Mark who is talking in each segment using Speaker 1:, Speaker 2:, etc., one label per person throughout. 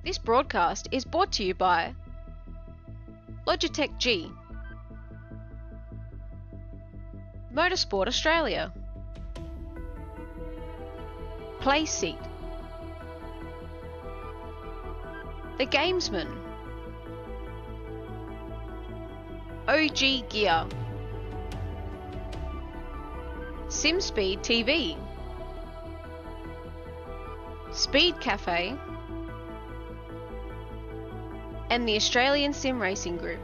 Speaker 1: This broadcast is brought to you by Logitech G, Motorsport Australia, Playseat, The Gamesman, OG Gear, SimSpeed TV, Speed Cafe, and the Australian Sim Racing Group.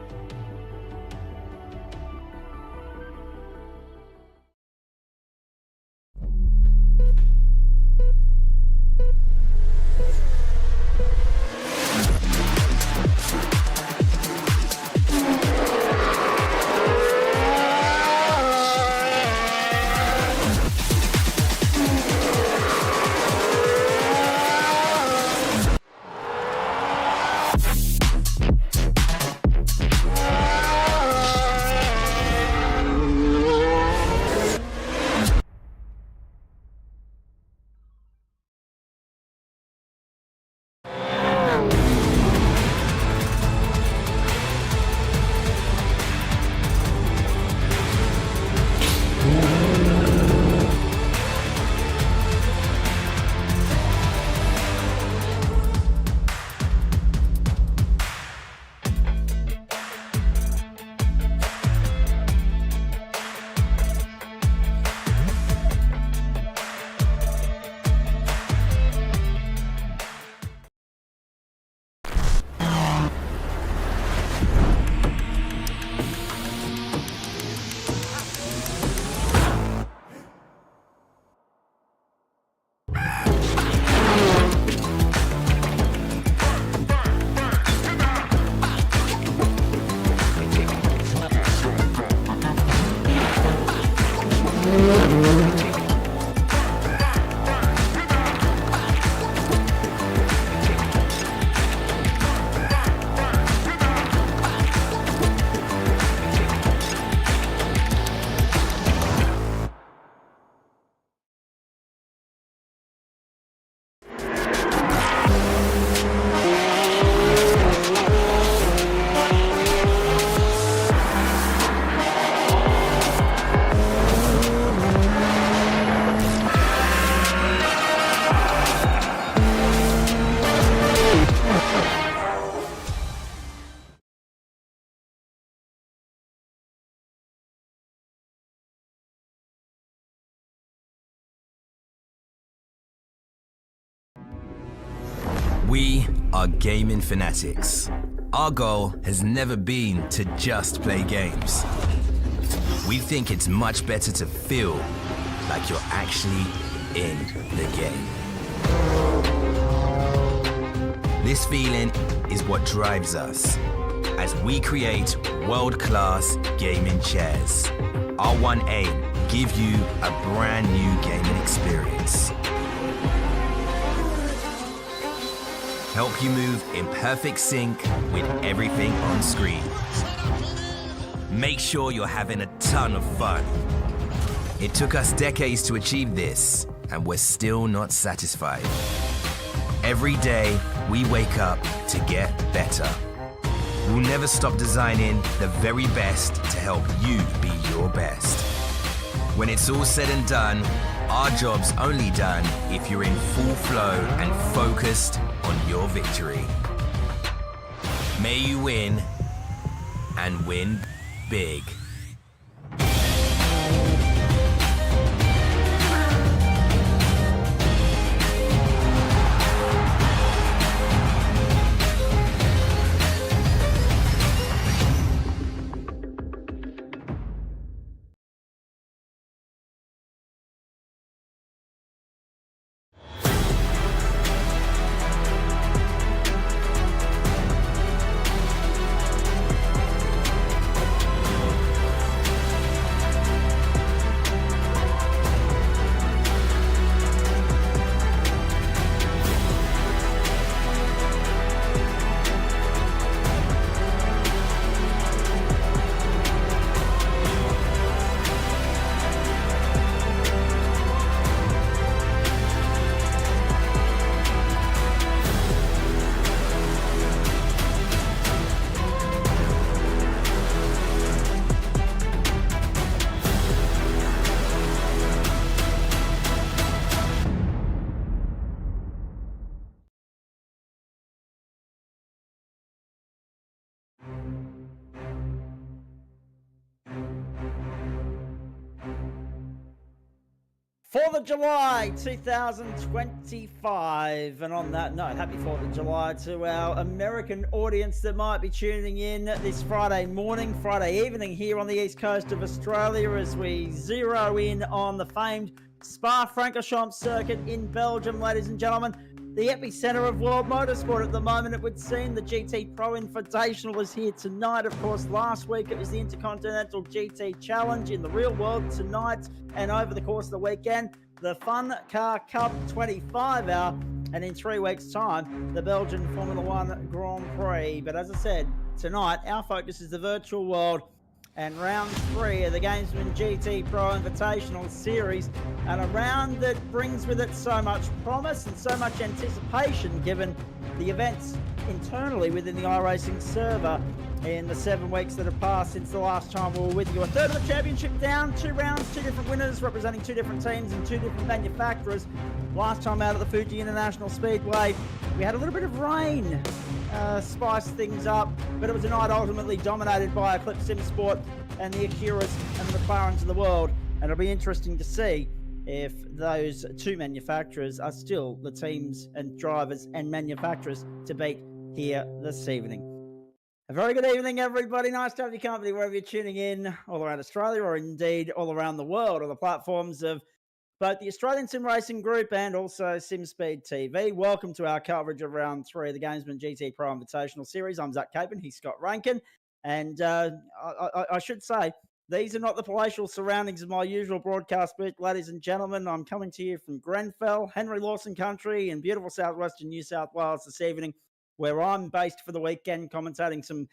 Speaker 2: We are gaming fanatics. Our goal has never been to just play games. We think it's much better to feel like you're actually in the game. This feeling is what drives us as we create world-class gaming chairs. Our one aim, give you a brand new gaming experience. Help you move in perfect sync with everything on screen. Make sure you're having a ton of fun. It took us decades to achieve this, and we're still not satisfied. Every day, we wake up to get better. We'll never stop designing the very best to help you be your best. When it's all said and done, our job's only done if you're in full flow and focused on your victory. May you win, and win big.
Speaker 3: 4th of July 2025, and on that note, happy 4th of July to our American audience that might be tuning in this Friday morning, Friday evening here on the east coast of Australia as we zero in on the famed Spa Francorchamps circuit in Belgium, ladies and gentlemen. The epicenter of world motorsport at the moment, it would seem. The GTPRO Invitational is here tonight. Of course, last week it was the Intercontinental GT Challenge in the real world. Tonight and over the course of the weekend, the Fun Car Cup 25 hour, and in 3 weeks' time, the Belgian Formula One Grand Prix. But as I said, tonight our focus is the virtual world and round 3 of the Gamesman GTPRO Invitational Series, and a round that brings with it so much promise and so much anticipation given the events internally within the iRacing server in the 7 weeks that have passed since the last time we were with you. A third of the championship down, 2 rounds, 2 different winners representing 2 different teams and 2 different manufacturers. Last time out at the Fuji International Speedway, we had a little bit of rain spice things up, but it was a night ultimately dominated by Eclipse Sim Sport and the Acuras and the McLarens of the world, and it'll be interesting to see if those 2 manufacturers are still the teams and drivers and manufacturers to beat here this evening. A very good evening, everybody. Nice to have your company wherever you're tuning in, all around Australia or indeed all around the world on the platforms of both the Australian Sim Racing Group and also SimSpeed TV. Welcome to our coverage of round 3 of the Gamesman GTPRO Invitational Series. I'm Zach Capon, he's Scott Rankin, and I should say, these are not the palatial surroundings of my usual broadcast booth, ladies and gentlemen. I'm coming to you from Grenfell, Henry Lawson country in beautiful southwestern New South Wales this evening, where I'm based for the weekend, commentating some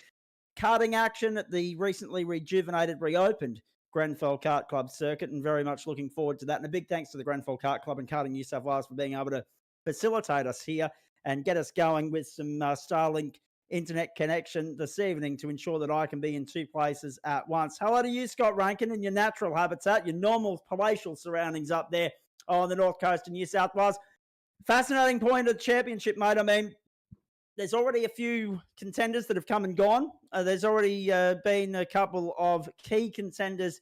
Speaker 3: karting action at the recently reopened Grenfell Kart Club circuit, and very much looking forward to that. And a big thanks to the Grenfell Kart Club and Karting New South Wales for being able to facilitate us here and get us going with some Starlink internet connection this evening to ensure that I can be in 2 places at once. Hello to you, Scott Rankin, in your natural habitat, your normal palatial surroundings up there on the north coast of New South Wales. Fascinating point of the championship, mate. I mean, there's already a few contenders that have come and gone. There's already been a couple of key contenders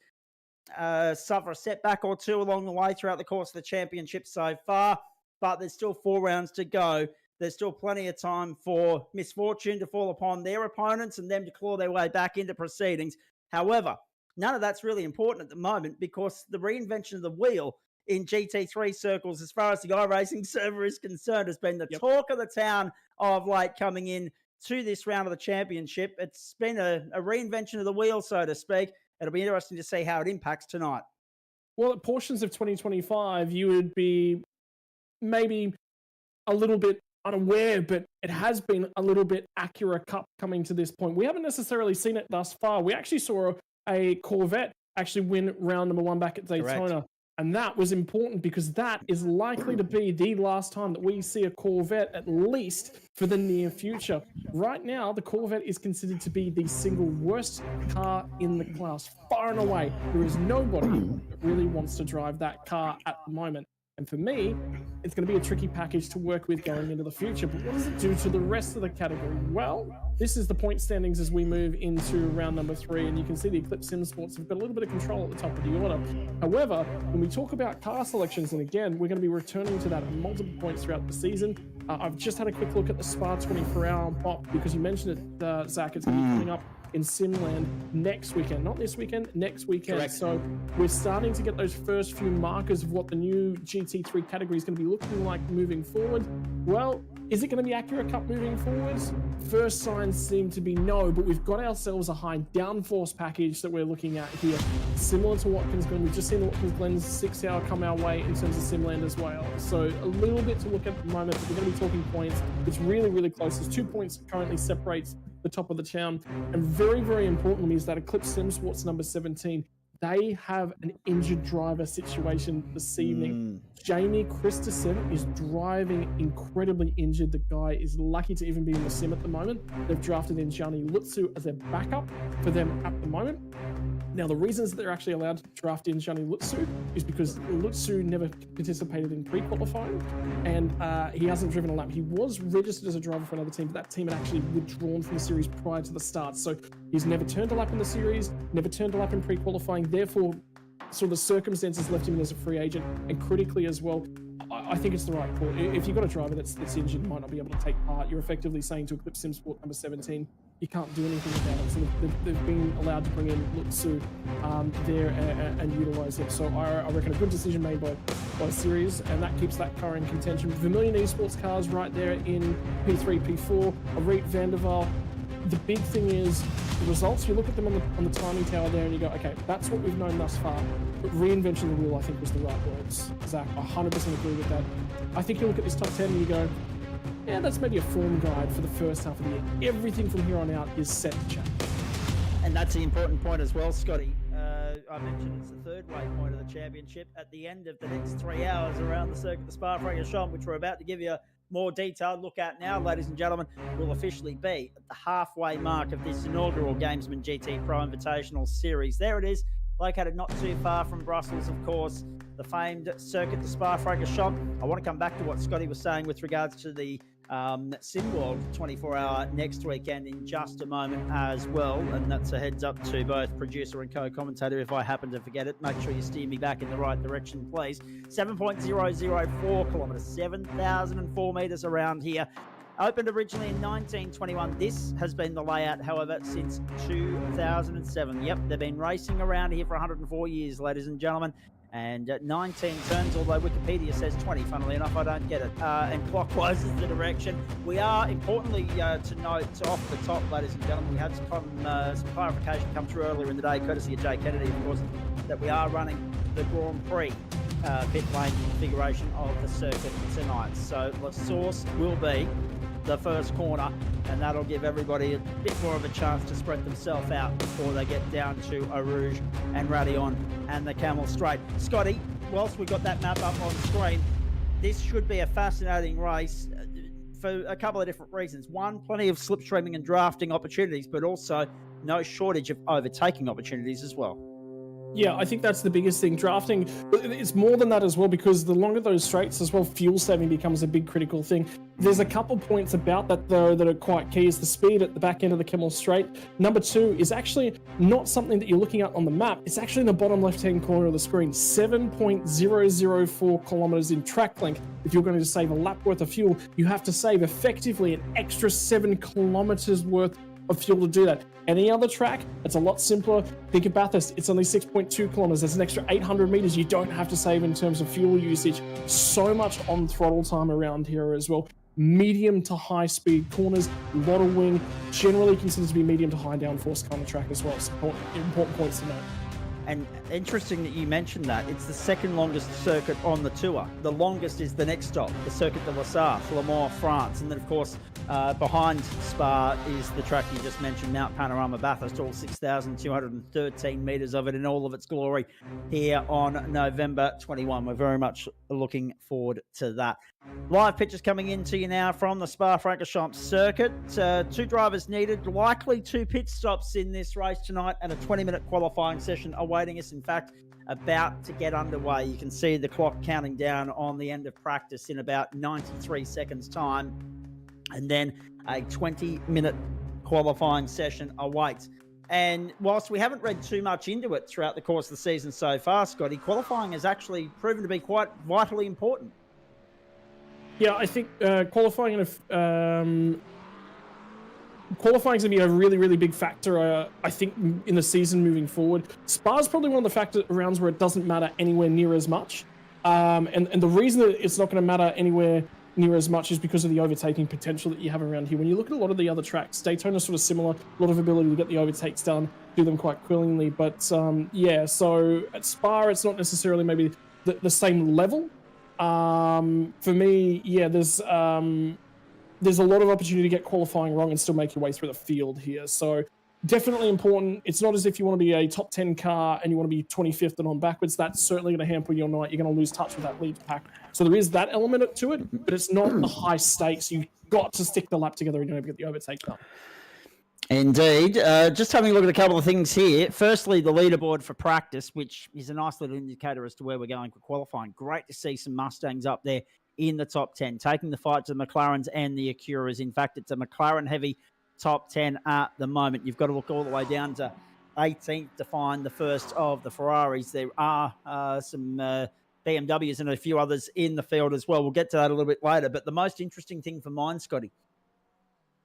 Speaker 3: suffer a setback or 2 along the way throughout the course of the championship so far, but there's still 4 rounds to go. There's still plenty of time for misfortune to fall upon their opponents and them to claw their way back into proceedings. However, none of that's really important at the moment because the reinvention of the wheel in GT3 circles, as far as the iRacing server is concerned, has been the talk of the town of late coming in to this round of the championship. It's been a reinvention of the wheel, so to speak. It'll be interesting to see how it impacts tonight.
Speaker 4: Well, at portions of 2025, you would be maybe a little bit unaware, but it has been a little bit Acura Cup coming to this point. We haven't necessarily seen it thus far. We actually saw a Corvette actually win round number 1 back at Daytona.
Speaker 3: Correct.
Speaker 4: And that was important because that is likely to be the last time that we see a Corvette, at least for the near future. Right now, the Corvette is considered to be the single worst car in the class, far and away. There is nobody that really wants to drive that car at the moment. And for me, it's going to be a tricky package to work with going into the future. But what does it do to the rest of the category? Well, this is the point standings as we move into round number 3. And you can see the Eclipse Sim Sports have got a little bit of control at the top of the order. However, when we talk about car selections, and again, we're going to be returning to that at multiple points throughout the season. I've just had a quick look at the Spa 24-hour bop because you mentioned it, Zach. It's going to be coming up in Simland next weekend, not this weekend, next weekend.
Speaker 3: Correct.
Speaker 4: So we're starting to get those first few markers of what the new GT3 category is going to be looking like moving forward. Well, is it going to be Acura Cup moving forwards? First signs seem to be no, but we've got ourselves a high downforce package that we're looking at here, similar to Watkins Glen. We've just seen the Watkins Glen 6-hour come our way in terms of Simland as well. So a little bit to look at the moment, but we're going to be talking points. It's really, really close. There's 2 points that currently separates the top of the town. And very, very importantly is that Eclipse Sim Sports number 17, they have an injured driver situation this evening. Jamie Christensen is driving incredibly injured. The guy is lucky to even be in the sim at the moment. They've drafted in Gianni Lutsu as their backup for them at the moment. Now, the reasons that they're actually allowed to draft in Gianni Lutsu is because Lutsu never participated in pre-qualifying, and he hasn't driven a lap. He was registered as a driver for another team, but that team had actually withdrawn from the series prior to the start. So he's never turned a lap in the series, never turned a lap in pre-qualifying. Therefore, sort of the circumstances left him in as a free agent, and critically as well, I think it's the right call. If you've got a driver that's injured and might not be able to take part, you're effectively saying to Eclipse SimSport number 17, you can't do anything about it. So they've been allowed to bring in Lutsu there and utilise him. So I reckon a good decision made by the series, and that keeps that car in contention. Vermilion Esports cars right there in P3, P4. Arit van der Waal. The big thing is the results. You look at them on the timing tower there and you go, okay, that's what we've known thus far. But reinvention of the wheel, I think, was the right words. Zach, I 100% agree with that. I think you look at this top 10 and you go, yeah, that's maybe a form guide for the first half of the year. Everything from here on out is set to change.
Speaker 3: And that's the important point as well, Scotty. I mentioned it's the third waypoint of the championship. At the end of the next 3 hours around the circuit, the Spa Francorchamps, which we're about to give you a more detailed look at now, ladies and gentlemen, will officially be at the halfway mark of this inaugural Gamesman GTPRO Invitational Series. There it is, located not too far from Brussels, of course, the famed circuit, the Spa Francorchamps. I want to come back to what Scotty was saying with regards to the SimWorld 24-hour next weekend in just a moment as well, and that's a heads up to both producer and co-commentator. If I happen to forget it, make sure you steer me back in the right direction, please. 7.004 kilometres, 7,004 metres around here. Opened originally in 1921. This has been the layout, however, since 2007. Yep, they've been racing around here for 104 years, ladies and gentlemen. And 19 turns, although Wikipedia says 20, funnily enough, I don't get it. And clockwise is the direction. We are, importantly to note, off the top, ladies and gentlemen, we had some clarification come through earlier in the day, courtesy of Jay Kennedy, of course, that we are running the Grand Prix pit lane configuration of the circuit tonight. So the source will be the first corner, and that'll give everybody a bit more of a chance to spread themselves out before they get down to Eau Rouge and Raidillon and the Camel Straight. Scotty, whilst we've got that map up on screen, this should be a fascinating race for a couple of different reasons. One, plenty of slipstreaming and drafting opportunities, but also no shortage of overtaking opportunities as well.
Speaker 4: Yeah, I think that's the biggest thing. Drafting, it's more than that as well, because the longer those straights as well, fuel saving becomes a big critical thing. There's a couple points about that, though, that are quite key. Is the speed at the back end of the Camel Straight. Number two is actually not something that you're looking at on the map. It's actually in the bottom left-hand corner of the screen. 7.004 kilometers in track length. If you're going to save a lap worth of fuel, you have to save effectively an extra 7 kilometers worth of fuel to do that. Any other track, it's a lot simpler. Think of Bathurst, it's only 6.2 kilometers. That's an extra 800 meters you don't have to save in terms of fuel usage. So much on throttle time around here as well. Medium to high speed corners, a lot of wing, generally considered to be medium to high downforce kind of track as well. So important points to note.
Speaker 3: And interesting that you mentioned that. It's the second longest circuit on the tour. The longest is the next stop, the Circuit de la Sarthe, Le Mans, France. And then, of course, behind Spa is the track you just mentioned, Mount Panorama Bathurst, all 6,213 metres of it in all of its glory here on November 21. We're very much looking forward to that. Live pictures coming in to you now from the Spa Francorchamps circuit. 2 drivers needed, likely 2 pit stops in this race tonight, and a 20-minute qualifying session awaiting us. In fact, about to get underway. You can see the clock counting down on the end of practice in about 93 seconds time. And then a 20-minute qualifying session awaits. And whilst we haven't read too much into it throughout the course of the season so far, Scotty, qualifying has actually proven to be quite vitally important.
Speaker 4: Yeah, I think qualifying is going to be a really, really big factor, I think, in the season moving forward. Spa's probably one of the rounds where it doesn't matter anywhere near as much. And the reason that it's not going to matter anywhere near as much is because of the overtaking potential that you have around here. When you look at a lot of the other tracks, Daytona is sort of similar, a lot of ability to get the overtakes done, do them quite willingly. But yeah, so at Spa, it's not necessarily maybe the same level. For me, yeah, there's a lot of opportunity to get qualifying wrong and still make your way through the field here. So definitely important. It's not as if you want to be a top 10 car and you want to be 25th and on backwards. That's certainly going to hamper your night. You're going to lose touch with that lead pack. So there is that element to it, but it's not the high stakes. You've got to stick the lap together and you're going to get the overtake done.
Speaker 3: Indeed. Just having a look at a couple of things here. Firstly, the leaderboard for practice, which is a nice little indicator as to where we're going for qualifying. Great to see some Mustangs up there in the top 10, taking the fight to the McLarens and the Acuras. In fact, it's a McLaren-heavy top 10 at the moment. You've got to look all the way down to 18th to find the first of the Ferraris. There are some BMWs and a few others in the field as well. We'll get to that a little bit later. But the most interesting thing for mine, Scotty,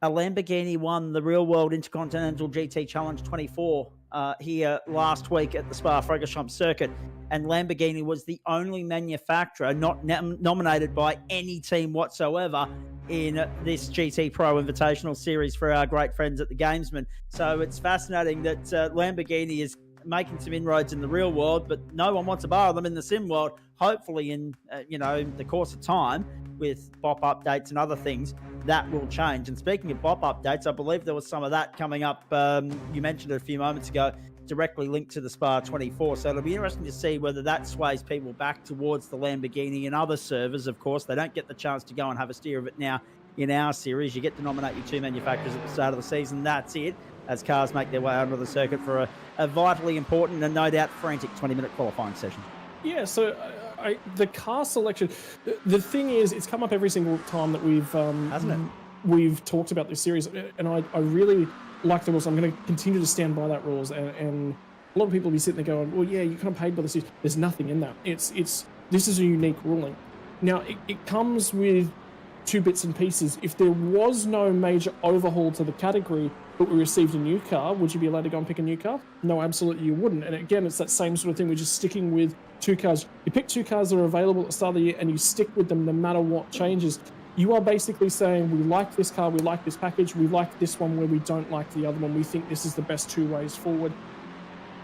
Speaker 3: a Lamborghini won the Real World Intercontinental GT Challenge 24 here last week at the Spa Francorchamps circuit. And Lamborghini was the only manufacturer not nominated by any team whatsoever in this GTPRO Invitational Series for our great friends at the Gamesman. So it's fascinating that Lamborghini is making some inroads in the real world, but no one wants to borrow them in the sim world. Hopefully in, the course of time with BOP updates and other things, that will change. And speaking of BOP updates, I believe there was some of that coming up. You mentioned it a few moments ago, directly linked to the Spa 24. So it'll be interesting to see whether that sways people back towards the Lamborghini and other servers. Of course, they don't get the chance to go and have a steer of it now in our series. You get to nominate your two manufacturers at the start of the season. That's it, as cars make their way onto the circuit for a vitally important and no doubt frantic 20-minute qualifying session.
Speaker 4: Yeah, so the car selection, the thing is, it's come up every single time that we've talked about this series, and I really like the rules. I'm going to continue to stand by that rules, and a lot of people will be sitting there going, well, yeah, you kind of paid by the series. There's nothing in that. This is a unique ruling. Now, it comes with two bits and pieces. If there was no major overhaul to the category, but we received a new car, would you be allowed to go and pick a new car? No, absolutely you wouldn't. And again, it's that same sort of thing. We're just sticking with two cars. You pick two cars that are available at the start of the year and you stick with them no matter what changes. You are basically saying, we like this car, we like this package, we like this one where we don't like the other one. We think this is the best two ways forward.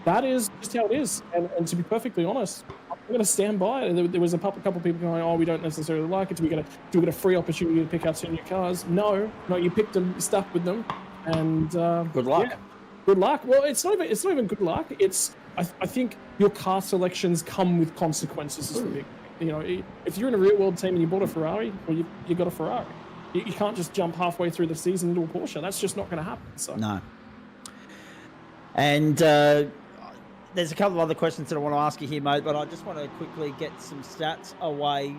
Speaker 4: That is just how it is. And to be perfectly honest, I'm going to stand by it. There was a couple of people going, oh, we don't necessarily like it. Do we get a free opportunity to pick out two new cars? No, you picked them, you stuck with them. And
Speaker 3: good luck.
Speaker 4: Yeah, good luck. Well, it's not even good luck. It's I think your car selections come with consequences. Is the big thing. If you're in a real world team and you bought a Ferrari, well, you got a Ferrari. You can't just jump halfway through the season into a Porsche. That's just not going to happen. So
Speaker 3: no. And there's a couple of other questions that I want to ask you here, mate, but I just want to quickly get some stats away.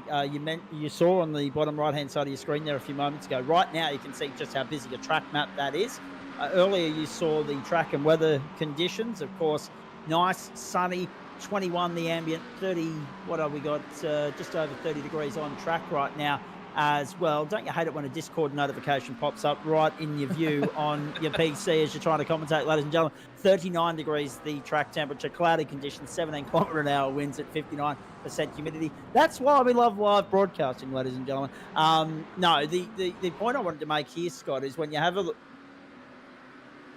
Speaker 3: You saw on the bottom right-hand side of your screen there a few moments ago. Right now, you can see just how busy a track map that is. Earlier, you saw the track and weather conditions. Of course, nice, sunny, 21 the ambient, 30, what have we got? Just over 30 degrees on track right now as well. Don't you hate it when a Discord notification pops up right in your view on your PC as you're trying to commentate, ladies and gentlemen? 39 degrees the track temperature, cloudy conditions, 17 km/h winds at 59% humidity. That's why we love live broadcasting, ladies and gentlemen. No, the point I wanted to make here, Scott, is when you have a look,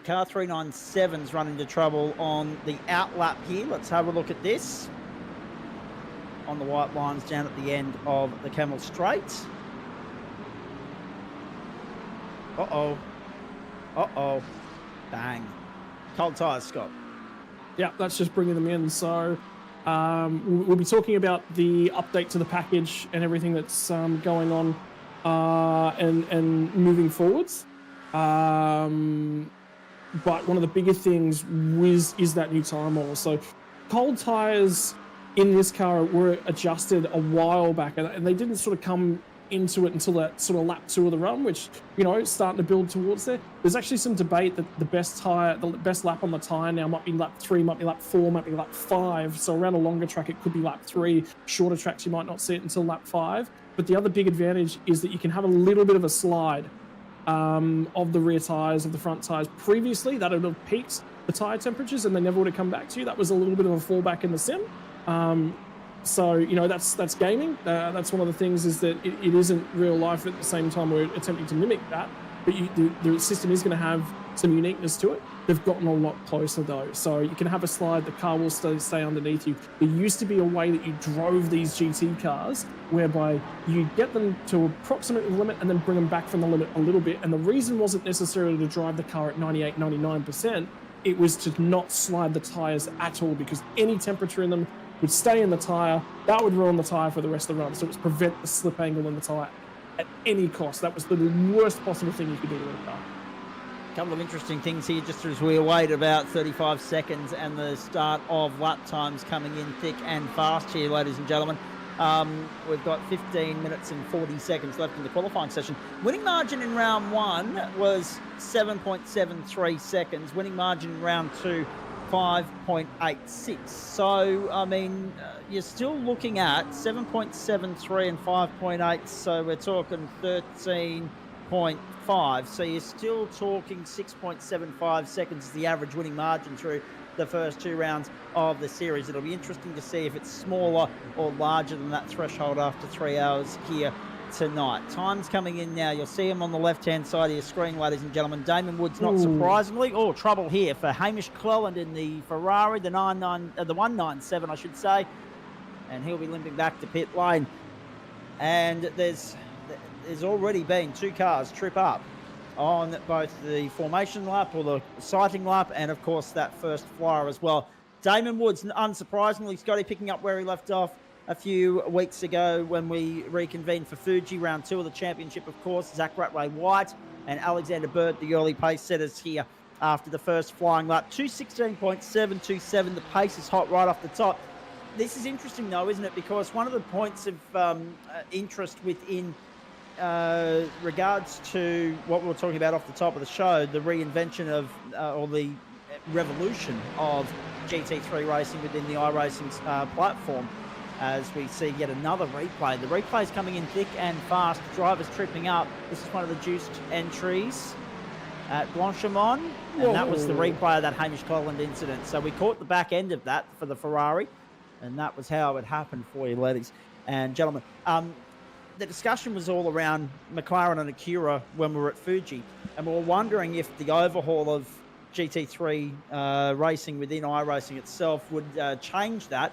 Speaker 3: car 397's run into trouble on the outlap here. Let's have a look at this. On the white lines down at the end of the Camel Straight. Uh-oh. Bang. Cold tyres, Scott.
Speaker 4: Yeah, that's just bringing them in. So we'll be talking about the update to the package and everything that's going on and moving forwards. But one of the bigger things is that new tyre model. So cold tyres in this car were adjusted a while back, and they didn't sort of come into it until that sort of lap 2 of the run, which, starting to build towards there. There's actually some debate that the best lap on the tyre now might be lap 3, might be lap 4, might be lap 5. So around a longer track, it could be lap 3. Shorter tracks, you might not see it until lap 5. But the other big advantage is that you can have a little bit of a slide of the rear tyres, of the front tyres. Previously, that would have peaked the tyre temperatures and they never would have come back to you. That was a little bit of a fallback in the sim. So that's gaming. That's one of the things, is that it isn't real life. At the same time, we're attempting to mimic that, but the system is going to have some uniqueness to it. They've gotten a lot closer though, so you can have a slide, the car will stay underneath you. There used to be a way that you drove these GT cars whereby you get them to approximately the limit and then bring them back from the limit a little bit, and the reason wasn't necessarily to drive the car at 98, 99%. It was to not slide the tyres at all, because any temperature in them would stay in the tyre. That would ruin the tyre for the rest of the run. So it was prevent the slip angle in the tyre at any cost. That was the worst possible thing you could do to a car.
Speaker 3: A couple of interesting things here, just as we await about 35 seconds and the start of lap times coming in thick and fast here, ladies and gentlemen. We've got 15 minutes and 40 seconds left in the qualifying session. Winning margin in round 1 was 7.73 seconds. Winning margin in round 2, 5.86. So, I mean, you're still looking at 7.73 and 5.8. So we're talking 13.5. So you're still talking 6.75 seconds is the average winning margin through the first 2 rounds of the series. It'll be interesting to see if it's smaller or larger than that threshold after 3 hours here tonight. Time's coming in now. You'll see him on the left-hand side of your screen, ladies and gentlemen. Damon Woods, not surprisingly. Oh, trouble here for Hamish Cleland in the Ferrari, the 197, I should say. And he'll be limping back to pit lane. And there's already been 2 cars trip up on both the formation lap or the sighting lap and, of course, that first flyer as well. Damon Woods, unsurprisingly, Scotty, picking up where he left off a few weeks ago when we reconvened for Fuji, round 2 of the championship, of course. Zach Ratway-White and Alexander Bird, the early pace setters here after the first flying lap. 2:16.727, the pace is hot right off the top. This is interesting, though, isn't it? Because one of the points of interest within regards to what we were talking about off the top of the show, the reinvention of, or the revolution of GT3 racing within the iRacing platform, as we see yet another replay. The replay's coming in thick and fast. Drivers tripping up. This is one of the juiced entries at Blanchimont, and that was the replay of that Hamish Cleland incident. So we caught the back end of that for the Ferrari, and that was how it happened for you, ladies and gentlemen. The discussion was all around McLaren and Acura when we were at Fuji, and we were wondering if the overhaul of GT3 racing within iRacing itself would change that.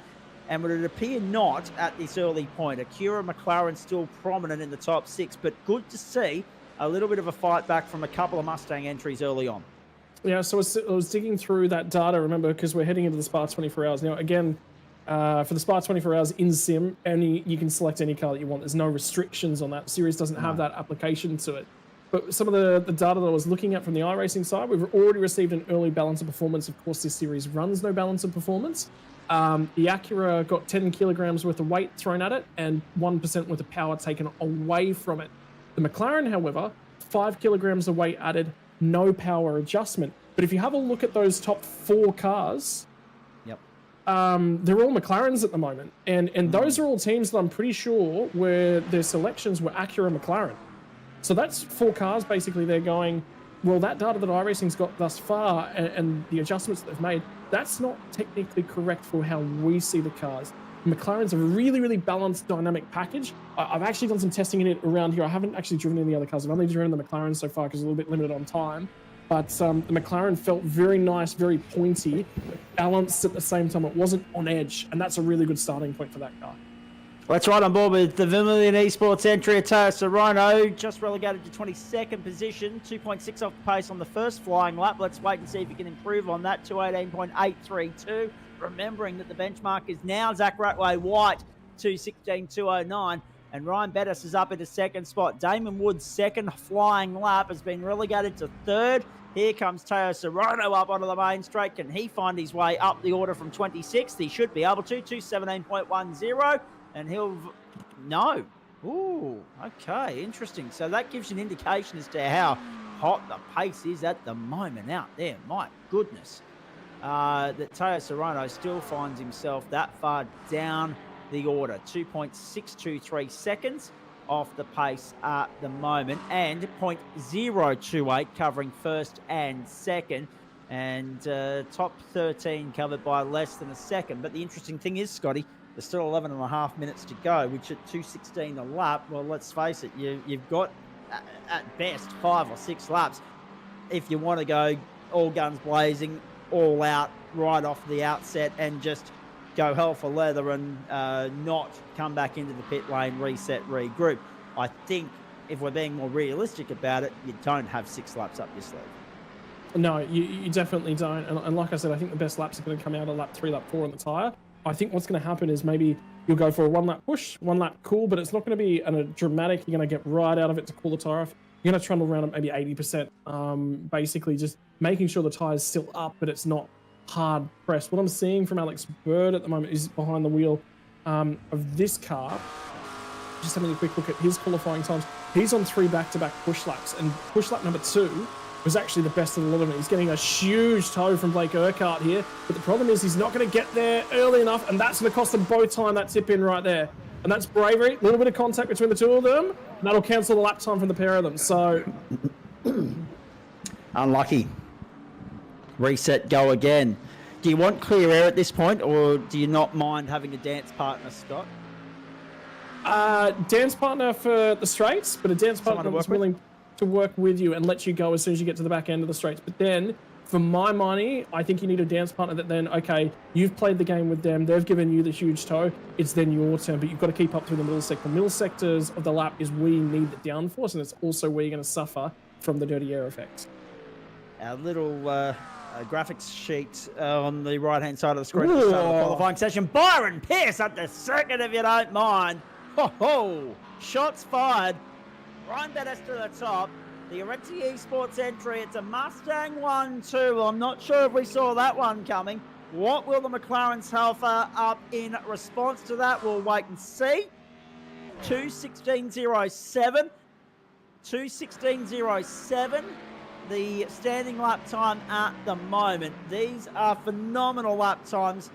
Speaker 3: And would it appear not at this early point? Acura, McLaren still prominent in the top 6, but good to see a little bit of a fight back from a couple of Mustang entries early on.
Speaker 4: Yeah, so I was digging through that data, remember, because we're heading into the Spa 24 hours. Now, again, for the Spa 24 hours in sim, you can select any car that you want. There's no restrictions on that. Series doesn't have that application to it. But some of the data that I was looking at from the iRacing side, we've already received an early balance of performance. Of course, this series runs no balance of performance. The Acura got 10 kilograms worth of weight thrown at it and 1% worth of power taken away from it. The McLaren, however, 5 kilograms of weight added, no power adjustment. But if you have a look at those top 4 cars, they're all McLarens at the moment. And those are all teams that I'm pretty sure where their selections were Acura and McLaren. So that's 4 cars basically. They're going, well, that data that iRacing's got thus far and the adjustments that they've made, that's not technically correct for how we see the cars. McLaren's a really, really balanced dynamic package. I've actually done some testing in it around here. I haven't actually driven any other cars. I've only driven the McLaren so far because it's a little bit limited on time. But the McLaren felt very nice, very pointy, balanced at the same time. It wasn't on edge, and that's a really good starting point for that car.
Speaker 3: Let's right on board with the Vermilion Esports entry. Toyota Rhino just relegated to 22nd position, 2.6 off the pace on the first flying lap. Let's wait and see if he can improve on that, 2:18.832. Remembering that the benchmark is now Zach Ratway-White, 2:16.209. And Ryan Bettis is up in the second spot. Damon Woods' second flying lap has been relegated to 3rd. Here comes Teo Serrano up onto the main straight. Can he find his way up the order from 26th? He should be able to, 2:17.10. And he'll... No. Ooh, okay, interesting. So that gives you an indication as to how hot the pace is at the moment out there. My goodness. That Teo Serrano still finds himself that far down the order. 2.623 seconds off the pace at the moment, and 0.028 covering first and second, and top 13 covered by less than a second. But the interesting thing is, Scotty, there's still 11 and a half minutes to go, which at 2:16 a lap, well, let's face it, you've got at best 5 or 6 laps if you want to go all guns blazing, all out right off the outset and just go hell for leather and not come back into the pit lane, reset, regroup. I think if we're being more realistic about it, you don't have 6 laps up your sleeve.
Speaker 4: No, you definitely don't. And like I said, I think the best laps are going to come out of lap 3, lap 4 on the tyre. I think what's going to happen is maybe you'll go for a 1-lap push, 1-lap cool, but it's not going to be a dramatic. You're going to get right out of it to cool the tyre off. You're going to trundle around at maybe 80%, basically just making sure the tyre's still up, but it's not hard pressed. What I'm seeing from Alex Bird at the moment is behind the wheel of this car. Just having a quick look at his qualifying times. He's on 3 back-to-back push laps, and push lap number 2 was actually the best of the lot of it. He's getting a huge toe from Blake Urquhart here, but the problem is he's not going to get there early enough, and that's going to cost them both time, that tip in right there. And that's bravery, a little bit of contact between the two of them, and that'll cancel the lap time from the pair of them. So
Speaker 3: unlucky. Reset, go again. Do you want clear air at this point, or do you not mind having a dance partner, Scott?
Speaker 4: Dance partner for the straights, but a dance partner that's willing to work with you and let you go as soon as you get to the back end of the straights. But then, for my money, I think you need a dance partner that then, okay, you've played the game with them, they've given you the huge toe, it's then your turn, but you've got to keep up through the middle sector. Middle sectors of the lap is where you need the downforce, and it's also where you're going to suffer from the dirty air effects.
Speaker 3: Our little graphics sheet on the right-hand side of the screen at the start of the qualifying session. Byron Pierce at the second, if you don't mind. Ho-ho! Shots fired. Ryan Bettis to the top. The Arexi Esports entry. It's a Mustang 1-2. I'm not sure if we saw that one coming. What will the McLaren's Alpha up in response to that? We'll wait and see. 2:16.07. 2:16.07. The standing lap time at the moment. These are phenomenal lap times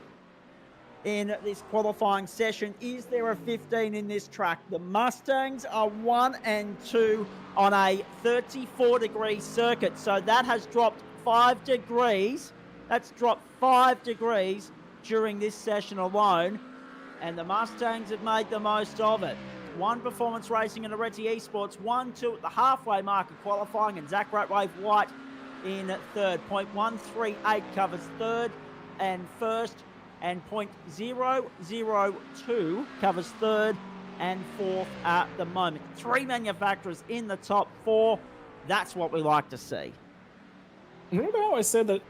Speaker 3: in this qualifying session. Is there a 15 in this track? The Mustangs are 1 and 2 on a 34-degree circuit. So that has dropped 5 degrees. That's dropped 5 degrees during this session alone. And the Mustangs have made the most of it. One Performance Racing and Arexi Esports, 1-2 at the halfway mark of qualifying, and Zach Ratwave White in third. 0.138 covers third and first, and 0.002 covers third and fourth at the moment. 3 manufacturers in the top 4. That's what we like to see.
Speaker 4: Remember how I said that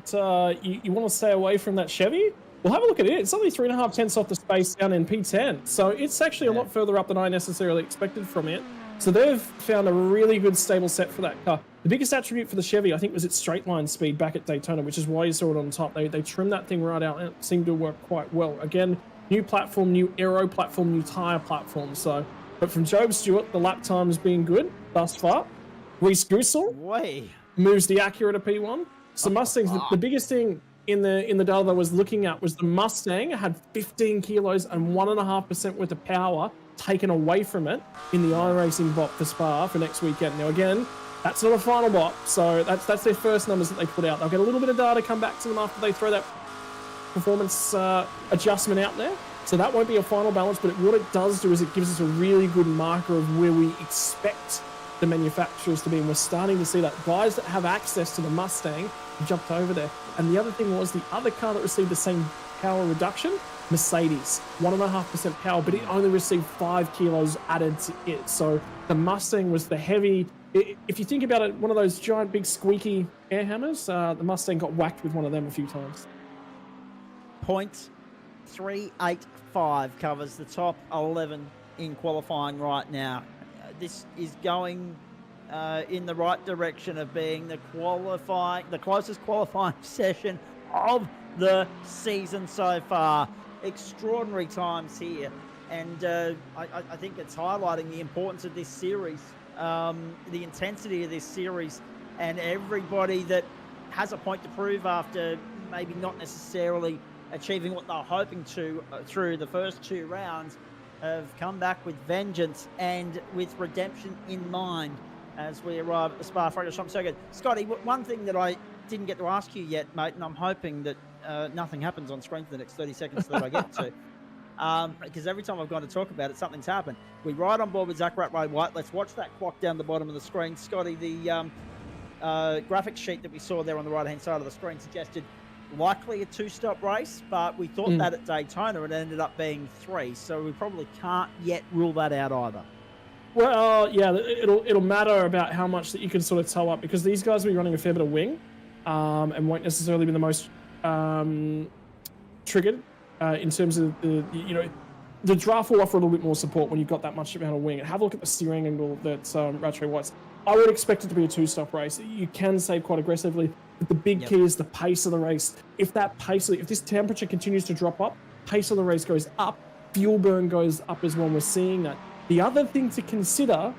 Speaker 4: you want to stay away from that Chevy? Well, have a look at it. It's only 3.5 tenths off the space down in P10. So it's actually a lot further up than I necessarily expected from it. So they've found a really good stable set for that car. The biggest attribute for the Chevy, I think, was its straight line speed back at Daytona, which is why you saw it on top. They trimmed that thing right out and it seemed to work quite well. Again, new platform, new aero platform, new tyre platform. So, but from Job Stewart, the lap time's been good thus far. Reese Goosel moves the Acura to P1. So Mustangs, the biggest thing in the data that I was looking at was the Mustang had 15 kilos and 1.5% worth of power taken away from it in the iRacing bot for Spa for next weekend. Now again, that's not a final bot, so that's their first numbers that they put out. They'll get a little bit of data come back to them after they throw that performance adjustment out there. So that won't be a final balance, but what it does do is it gives us a really good marker of where we expect the manufacturers to be, and we're starting to see that. Guys that have access to the Mustang jumped over there. And the other thing was the other car that received the same power reduction, Mercedes, 1.5% power, but it only received 5 kilos added to it. So the Mustang was the heavy. If you think about it, one of those giant big squeaky air hammers, the Mustang got whacked with one of them a few times.
Speaker 3: 0.385 covers the top 11 in qualifying right now. This is going in the right direction of being the closest qualifying session of the season so far. Extraordinary times here, and I think it's highlighting the importance of this series, the intensity of this series, and everybody that has a point to prove after maybe not necessarily achieving what they're hoping to through the first 2 rounds have come back with vengeance and with redemption in mind as we arrive at the Spa Francorchamps circuit. Scotty, one thing that I didn't get to ask you yet, mate, and I'm hoping that nothing happens on screen for the next 30 seconds that I get to, because every time I've gone to talk about it, something's happened. We ride on board with Zach Ratway White. Let's watch that clock down the bottom of the screen. Scotty, the graphics sheet that we saw there on the right-hand side of the screen suggested likely a 2-stop race, but we thought that at Daytona it ended up being 3, so we probably can't yet rule that out either.
Speaker 4: Well, yeah, it'll matter about how much that you can sort of tow up, because these guys will be running a fair bit of wing, and won't necessarily be the most triggered in terms of the draft will offer a little bit more support when you've got that much amount of wing. And have a look at the steering angle that Ratway White's. I would expect it to be a 2-stop race. You can save quite aggressively, but the big key is the pace of the race. If this temperature continues to drop up, pace of the race goes up, fuel burn goes up as well. We're seeing that. The other thing to consider,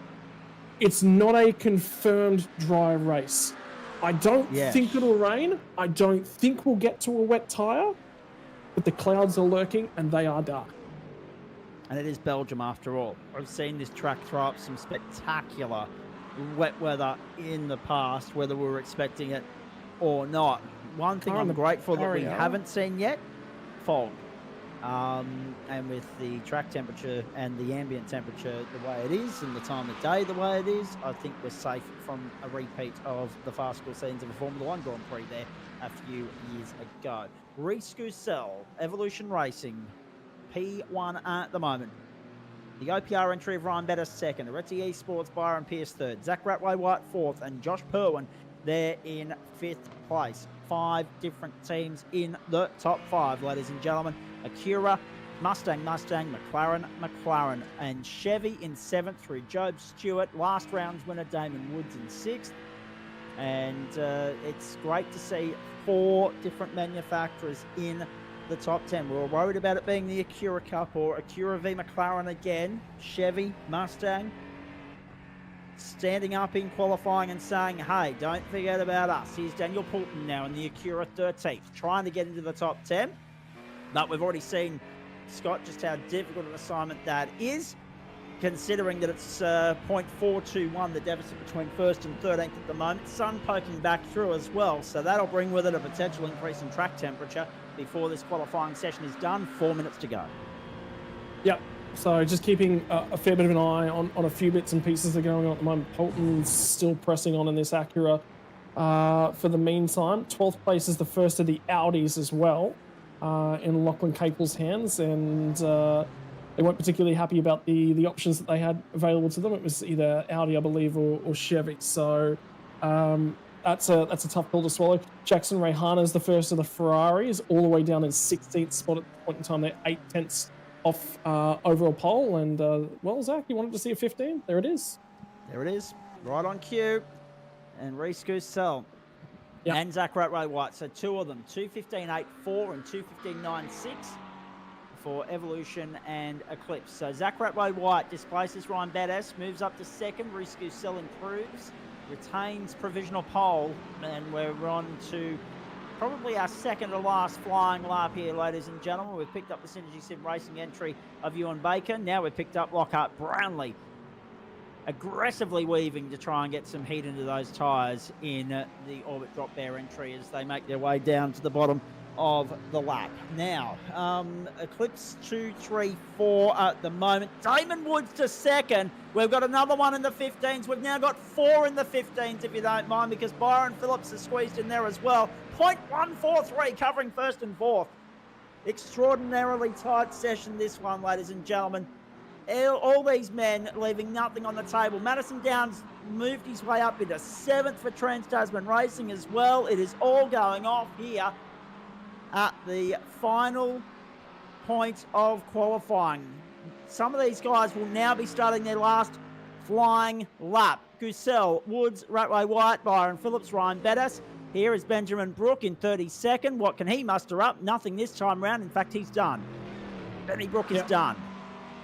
Speaker 4: it's not a confirmed dry race. I don't
Speaker 3: Yes.
Speaker 4: think it'll rain. I don't think we'll get to a wet tyre, but the clouds are lurking and they are dark.
Speaker 3: And it is Belgium after all. I've seen this track throw up some spectacular wet weather in the past, whether we were expecting it or not. One thing I'm grateful that we haven't seen yet, fog. And with the track temperature and the ambient temperature the way it is and the time of day the way it is, I think we're safe from a repeat of the farcical scenes of a Formula One Grand Prix there a few years ago. Reese Goussel, Evolution Racing, P1 at the moment. The OPR entry of Ryan Bettis second, Aretti Esports, Byron Pierce third, Zach Ratway-White fourth, and Josh Perwin there in fifth place. 5 different teams in the top 5, ladies and gentlemen. Acura, Mustang, McLaren, and Chevy in 7th through Job Stewart. Last round's winner, Damon Woods in 6th. And it's great to see 4 different manufacturers in the top 10. We were worried about it being the Acura Cup or Acura v McLaren again. Chevy, Mustang, standing up in qualifying and saying, hey, don't forget about us. Here's Daniel Poulton now in the Acura 13th, trying to get into the top 10. But we've already seen, Scott, just how difficult an assignment that is, considering that it's 0.421, the deficit between 1st and 13th at the moment. Sun poking back through as well, so that'll bring with it a potential increase in track temperature before this qualifying session is done. 4 minutes to go.
Speaker 4: Yep. So just keeping a fair bit of an eye on a few bits and pieces that are going on at the moment. Poulton's still pressing on in this Acura for the meantime. 12th place is the first of the Audis as well in Lachlan Capel's hands, and they weren't particularly happy about the options that they had available to them. It was either Audi, I believe, or Chevy. So that's a tough pill to swallow. Jackson Rehana is the first of the Ferraris, all the way down in 16th spot at the point in time. They're 8/10 off overall pole, and well, Zach, you wanted to see a 15? There it is.
Speaker 3: There it is, right on cue. And Reese Goussel and Zach Ratway-White, so 2 of them, 2:15.84 and 2:15.96 for Evolution and Eclipse. So Zach Ratway-White displaces Ryan Bettis, moves up to second. Reese Goussel improves, retains provisional pole, and we're on to probably our second to last flying lap here, ladies and gentlemen. We've picked up the Synergy Sim Racing entry of Ewan Baker. Now we've picked up Lockhart Brownlee, aggressively weaving to try and get some heat into those tyres in the Orbit Drop Bear entry as they make their way down to the bottom of the lap. Now, Eclipse 2, 3, 4 at the moment. Damon Woods to second. We've got another one in the 15s. We've now got 4 in the 15s, if you don't mind, because Byron Phillips is squeezed in there as well. 0.143 covering first and fourth. Extraordinarily tight session, this one, ladies and gentlemen. All these men leaving nothing on the table. Madison Downs moved his way up into 7th for Trans-Tasman Racing as well. It is all going off here at the final point of qualifying. Some of these guys will now be starting their last flying lap. Goussel, Woods, Ratway-White, Byron Phillips, Ryan Bettis. Here is Benjamin Brook in 32nd. What can he muster up? Nothing this time round. In fact, he's done. Benny Brook is done.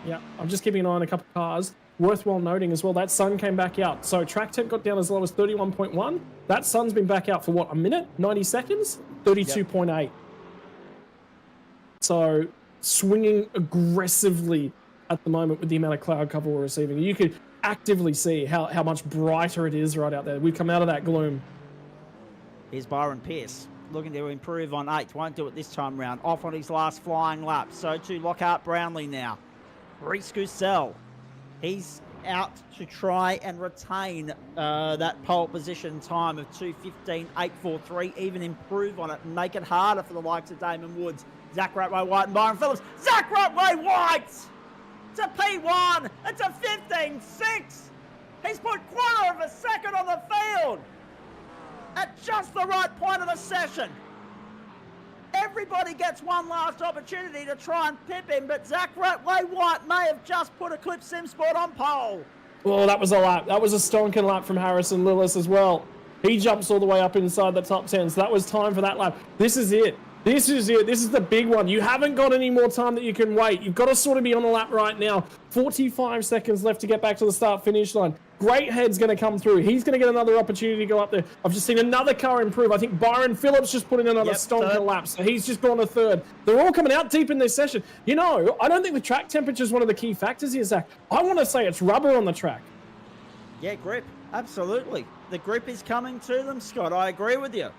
Speaker 4: Yeah, I'm just keeping an eye on a couple of cars. Worthwhile noting as well, that sun came back out. So track temp got down as low as 31.1. That sun's been back out for what, a minute? 90 seconds? 32.8. So swinging aggressively at the moment with the amount of cloud cover we're receiving. You could actively see how much brighter it is right out there. We've come out of that gloom.
Speaker 3: Here's Byron Pierce, looking to improve on 8th. Won't do it this time round. Off on his last flying lap. So too Lockhart Brownlee now. Reese Goussel, he's out to try and retain that pole position time of 2:15.843, even improve on it and make it harder for the likes of Damon Woods, Zach Ratway-White and Byron Phillips. Zach Ratway-White! It's a P1! It's a 15.6! He's put quarter of a second on the field at just the right point of the session. Everybody gets one last opportunity to try and pip him, but Zach Ratway-White may have just put Eclipse Sim Sport on pole.
Speaker 4: Oh, that was a lap. That was a stonking lap from Harrison Lillis as well. He jumps all the way up inside the top 10, so that was time for that lap. This is it. This is it. This is the big one. You haven't got any more time that you can wait. You've got to sort of be on the lap right now. 45 seconds left to get back to the start-finish line. Great Head's going to come through. He's going to get another opportunity to go up there. I've just seen another car improve. I think Byron Phillips just put in another stonker lap, so he's just gone to third. They're all coming out deep in this session. You know, I don't think the track temperature is one of the key factors here, Zach. I want to say it's rubber on the track.
Speaker 3: Yeah, grip. Absolutely. The grip is coming to them, Scott. I agree with you.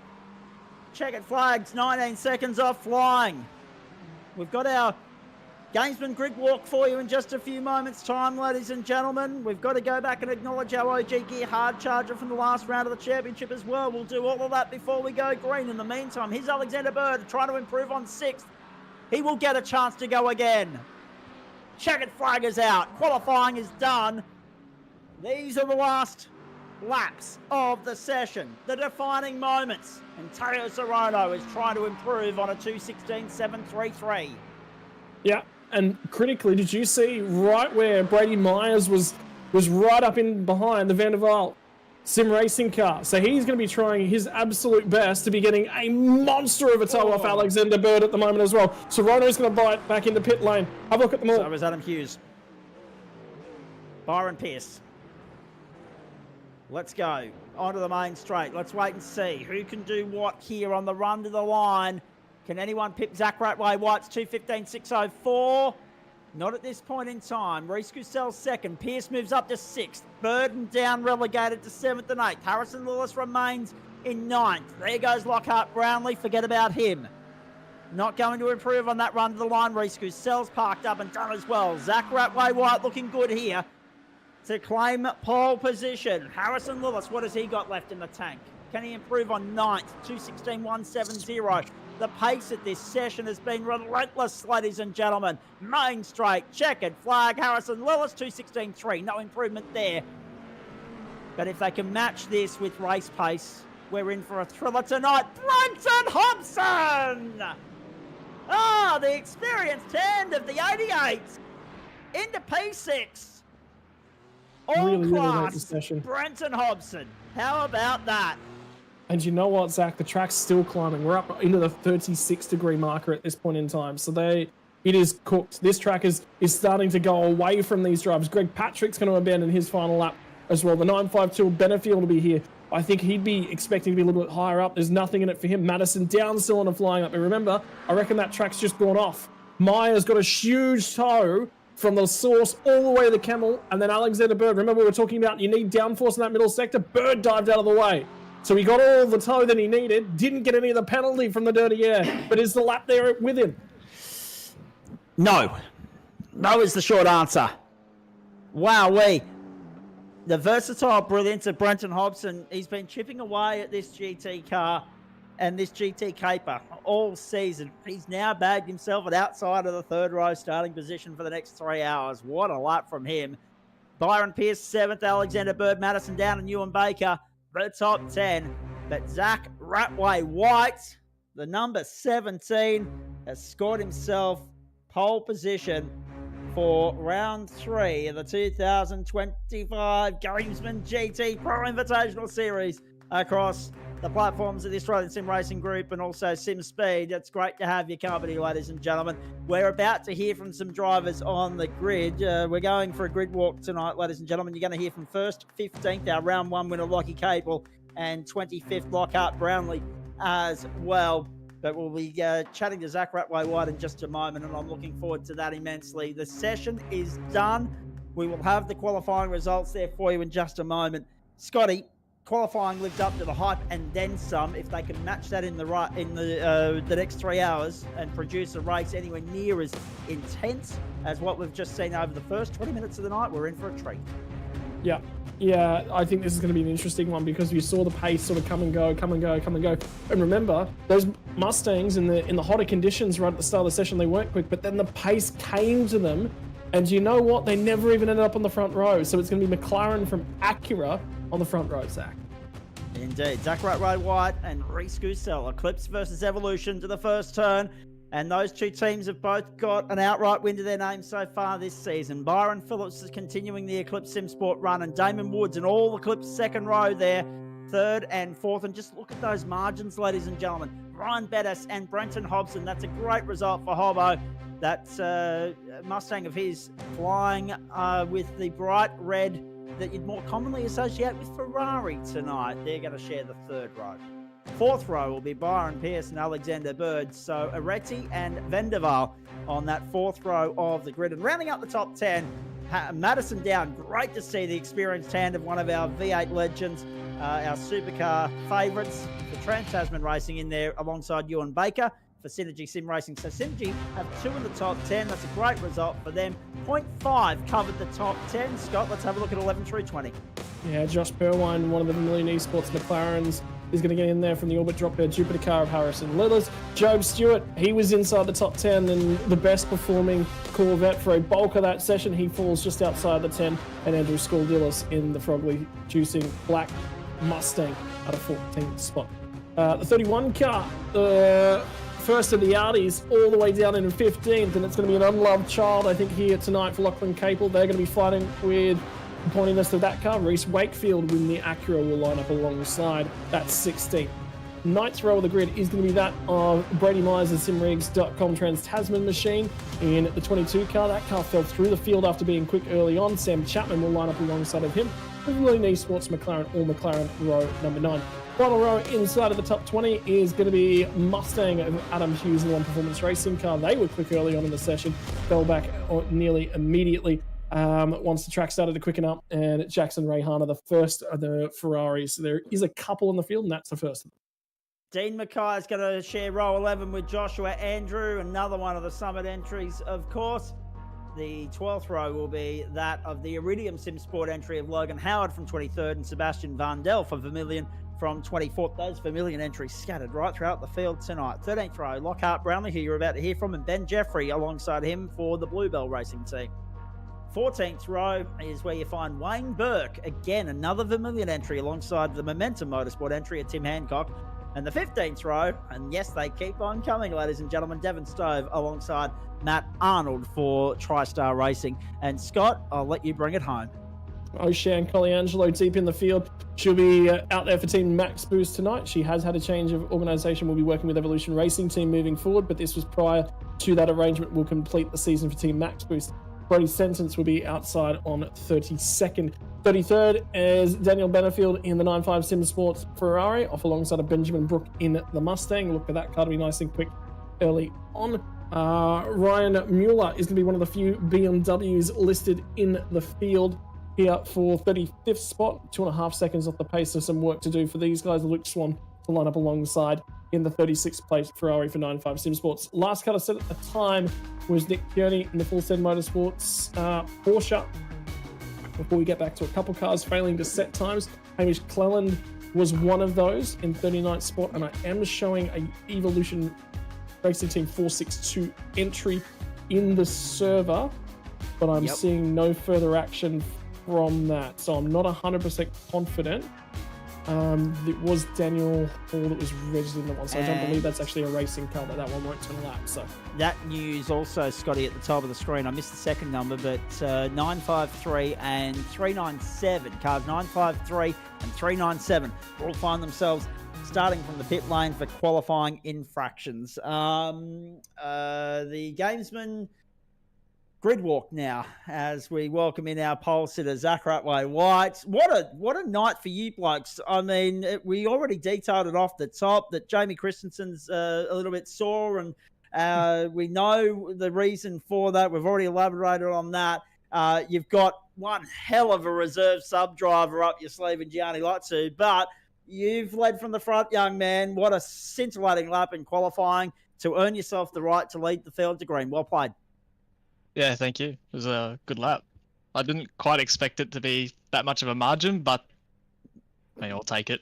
Speaker 3: Checkered flags, 19 seconds off flying. We've got our Gamesman grid walk for you in just a few moments' time, ladies and gentlemen. We've got to go back and acknowledge our OG Gear hard charger from the last round of the championship as well. We'll do all of that before we go green. In the meantime, here's Alexander Bird trying to improve on 6th. He will get a chance to go again. Checkered flag is out. Qualifying is done. These are the last laps of the session, the defining moments, and Teo Sorono is trying to improve on a 2:16.733.
Speaker 4: Yeah, and critically, did you see right where Brady Myers was right up in behind the Van der Waal sim racing car? So he's going to be trying his absolute best to be getting a monster of a toe off Alexander Bird at the moment as well. Sorono's going to bite back into pit lane. Have a look at them all.
Speaker 3: So is Adam Hughes. Byron Pierce. Let's go onto the main straight. Let's wait and see who can do what here on the run to the line. Can anyone pip Zach Ratway White's 2:15.604? Not at this point in time. Reese Goosell's second. Pierce moves up to 6th. Burden down, relegated to 7th and 8th. Harrison Lewis remains in 9th. There goes Lockhart Brownlee. Forget about him. Not going to improve on that run to the line. Reese Goosell's parked up and done as well. Zach Ratway White looking good here to claim pole position. Harrison Lewis, what has he got left in the tank? Can he improve on 9th? 2:16.170. The pace at this session has been relentless, ladies and gentlemen. Main straight, checkered flag. Harrison Lewis, 2:16.3. No improvement there. But if they can match this with race pace, we're in for a thriller tonight. Brenton Hobson! The experienced hand of the 88 into P6.
Speaker 4: Really like this
Speaker 3: All-class
Speaker 4: session.
Speaker 3: Brenton Hobson. How about that?
Speaker 4: And you know what, Zach? The track's still climbing. We're up into the 36-degree marker at this point in time. So it is cooked. This track is starting to go away from these drivers. Greg Patrick's going to abandon his final lap as well. The 952 Benefield will be here. I think he'd be expecting to be a little bit higher up. There's nothing in it for him. Madison down still on a flying up. But remember, I reckon that track's just gone off. Myers got a huge toe from the source all the way to the Camel, and then Alexander Bird. Remember we were talking about you need downforce in that middle sector? Bird dived out of the way. So he got all the toe that he needed, didn't get any of the penalty from the dirty air, but is the lap there with him?
Speaker 3: No. No is the short answer. Wowee. The versatile brilliance of Brenton Hobson, he's been chipping away at this GT car and this GT caper all season. He's now bagged himself at outside of the 3rd row starting position for the next 3 hours. What a lap from him. Byron Pierce 7th, Alexander Bird, Madison Down and Ewan Baker, the top 10. But Zach Ratway White, the number 17, has scored himself pole position for round 3 of the 2025 Gamesman GTPRO Invitational Series across the platforms of the Australian Sim Racing Group and also Sim Speed. It's great to have your company, ladies and gentlemen. We're about to hear from some drivers on the grid. We're going for a grid walk tonight, ladies and gentlemen. You're going to hear from 1st, 15th, our round 1 winner, Lockie Capel, and 25th, Lockhart Brownlee as well. But we'll be chatting to Zach Ratway White in just a moment, and I'm looking forward to that immensely. The session is done. We will have the qualifying results there for you in just a moment. Scotty, qualifying lived up to the hype and then some. If they can match that in the next 3 hours and produce a race anywhere near as intense as what we've just seen over the first 20 minutes of the night, we're in for a treat.
Speaker 4: Yeah, I think this is going to be an interesting one because you saw the pace sort of come and go. And remember, those Mustangs in the hotter conditions right at the start of the session, they weren't quick, but then the pace came to them. And you know what? They never even ended up on the front row. So it's going to be McLaren from Acura on the front row, Zach.
Speaker 3: Indeed. Zach Ratway White and Reese Goosell. Eclipse versus Evolution to the first turn. And those two teams have both got an outright win to their name so far this season. Byron Phillips is continuing the Eclipse Sim Sport run, and Damon Woods and all Eclipse second row there, 3rd and 4th. And just look at those margins, ladies and gentlemen. Ryan Bettis and Brenton Hobson. That's a great result for Hobbo. That's Mustang of his flying with the bright red that you'd more commonly associate with Ferrari tonight. They're going to share the third row. Fourth row will be Byron Pierce and Alexander Bird. So Areti and Vendaval on that fourth row of the grid. And rounding up the top 10, Madison Down. Great to see the experienced hand of one of our V8 legends, our supercar favourites for Trans-Tasman Racing in there alongside Ewan Baker for Synergy Sim Racing. So Synergy have 2 in the top 10. That's a great result for them. 0.5 covered the top 10. Scott, let's have a look at 11 through 20.
Speaker 4: Yeah, Josh Perwine, one of the Vermilion Esports McLarens, is going to get in there from the Orbit Drop Bear Jupiter car of Harrison Lillers. Job Stewart, he was inside the top 10 and the best performing Corvette for a bulk of that session. He falls just outside the 10. And Andrew Skoldilis in the Frogley juicing black Mustang at a 14th spot. The 31 car, the first of the Audis, all the way down in 15th, and it's going to be an unloved child, I think, here tonight for Lachlan Capel. They're going to be fighting with the pointiness of that car. Reese Wakefield with the Acura will line up alongside that 16th. Ninth row of the grid is going to be that of Brady Myers and Simrigs.com Trans-Tasman machine in the 22 car. That car fell through the field after being quick early on. Sam Chapman will line up alongside of him. Vermilion Esports McLaren, all McLaren row number 9. Final row inside of the top 20 is going to be Mustang of Adam Hughes in the One Performance Racing car. They were quick early on in the session, fell back nearly immediately once the track started to quicken up, and Jackson Rayhana, the first of the Ferraris. So there is a couple in the field, and that's the first of them.
Speaker 3: Dean Mackay is going to share row 11 with Joshua Andrew, another one of the Summit entries, of course. The 12th row will be that of the Iridium Sim Sport entry of Logan Howard from 23rd and Sebastian Vandel for Vermilion from 24th. Those Vermilion entries scattered right throughout the field tonight. 13th row, Lockhart Brownlee, who you're about to hear from, and Ben Jeffrey alongside him for the Bluebell Racing team. 14th row is where you find Wayne Burke, again another Vermilion entry alongside the Momentum Motorsport entry of Tim Hancock. And the 15th row, and yes, they keep on coming, ladies and gentlemen, Devon Stove alongside Matt Arnold for TriStar Racing. And Scott, I'll let you bring it home.
Speaker 4: O'Shan Coliangelo deep in the field. She'll be out there for Team Max Boost tonight. She has had a change of organisation. Will be working with Evolution Racing Team moving forward, but this was prior to that arrangement. Will complete the season for Team Max Boost. Brody Sentence will be outside on 32nd. 33rd is Daniel Benefield in the 9.5 Sim Sports Ferrari, off alongside of Benjamin Brook in the Mustang. Look for that car to be nice and quick early on. Ryan Mueller is going to be one of the few BMWs listed in the field here for 35th spot, 2.5 seconds off the pace. So some work to do for these guys. Luke Swan to line up alongside in the 36th place Ferrari for 9.5 Sim Sports. Last car I said at the time was Nick Kearney in the Full Set Motorsports Porsche. Before we get back to a couple cars failing to set times, Hamish Cleland was one of those in 39th spot, and I am showing a Evolution Racing Team 462 entry in the server, but I'm seeing no further action from that, so I'm not 100% confident. It was Daniel Hall that was registered in the one, so I don't believe that's actually a racing car, that one won't turn a lap. So
Speaker 3: that news also, Scotty, at the top of the screen. I missed the second number, but 953 and 397, cars 953 and 397 will find themselves starting from the pit lane for qualifying infractions. The gamesman grid walk now as we welcome in our pole sitter, Zach Ratway White. What a night for you blokes. I mean, we already detailed it off the top that Jamie Christensen's a little bit sore, and we know the reason for that. We've already elaborated on that. You've got one hell of a reserve sub-driver up your sleeve in Gianni Latsu, but you've led from the front, young man. What a scintillating lap in qualifying to earn yourself the right to lead the field to green. Well played.
Speaker 5: Yeah, thank you. It was a good lap. I didn't quite expect it to be that much of a margin, but I'll take it.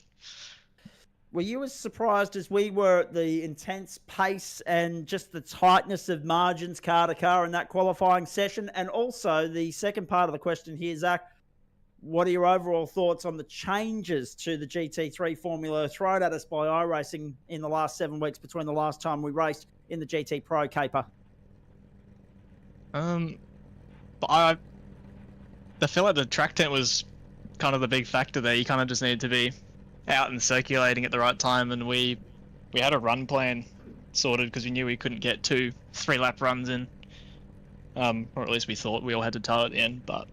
Speaker 3: Were you as surprised as we were at the intense pace and just the tightness of margins car to car in that qualifying session? And also the second part of the question here, Zach, what are your overall thoughts on the changes to the GT3 formula thrown at us by iRacing in the last 7 weeks between the last time we raced in the GT Pro Caper?
Speaker 5: But the feel like the track tent was kind of the big factor there. You kind of just needed to be out and circulating at the right time, and we we had a run plan sorted because we knew we couldn't get 2 3-lap runs in, or at least we thought we all had to tow at the end. But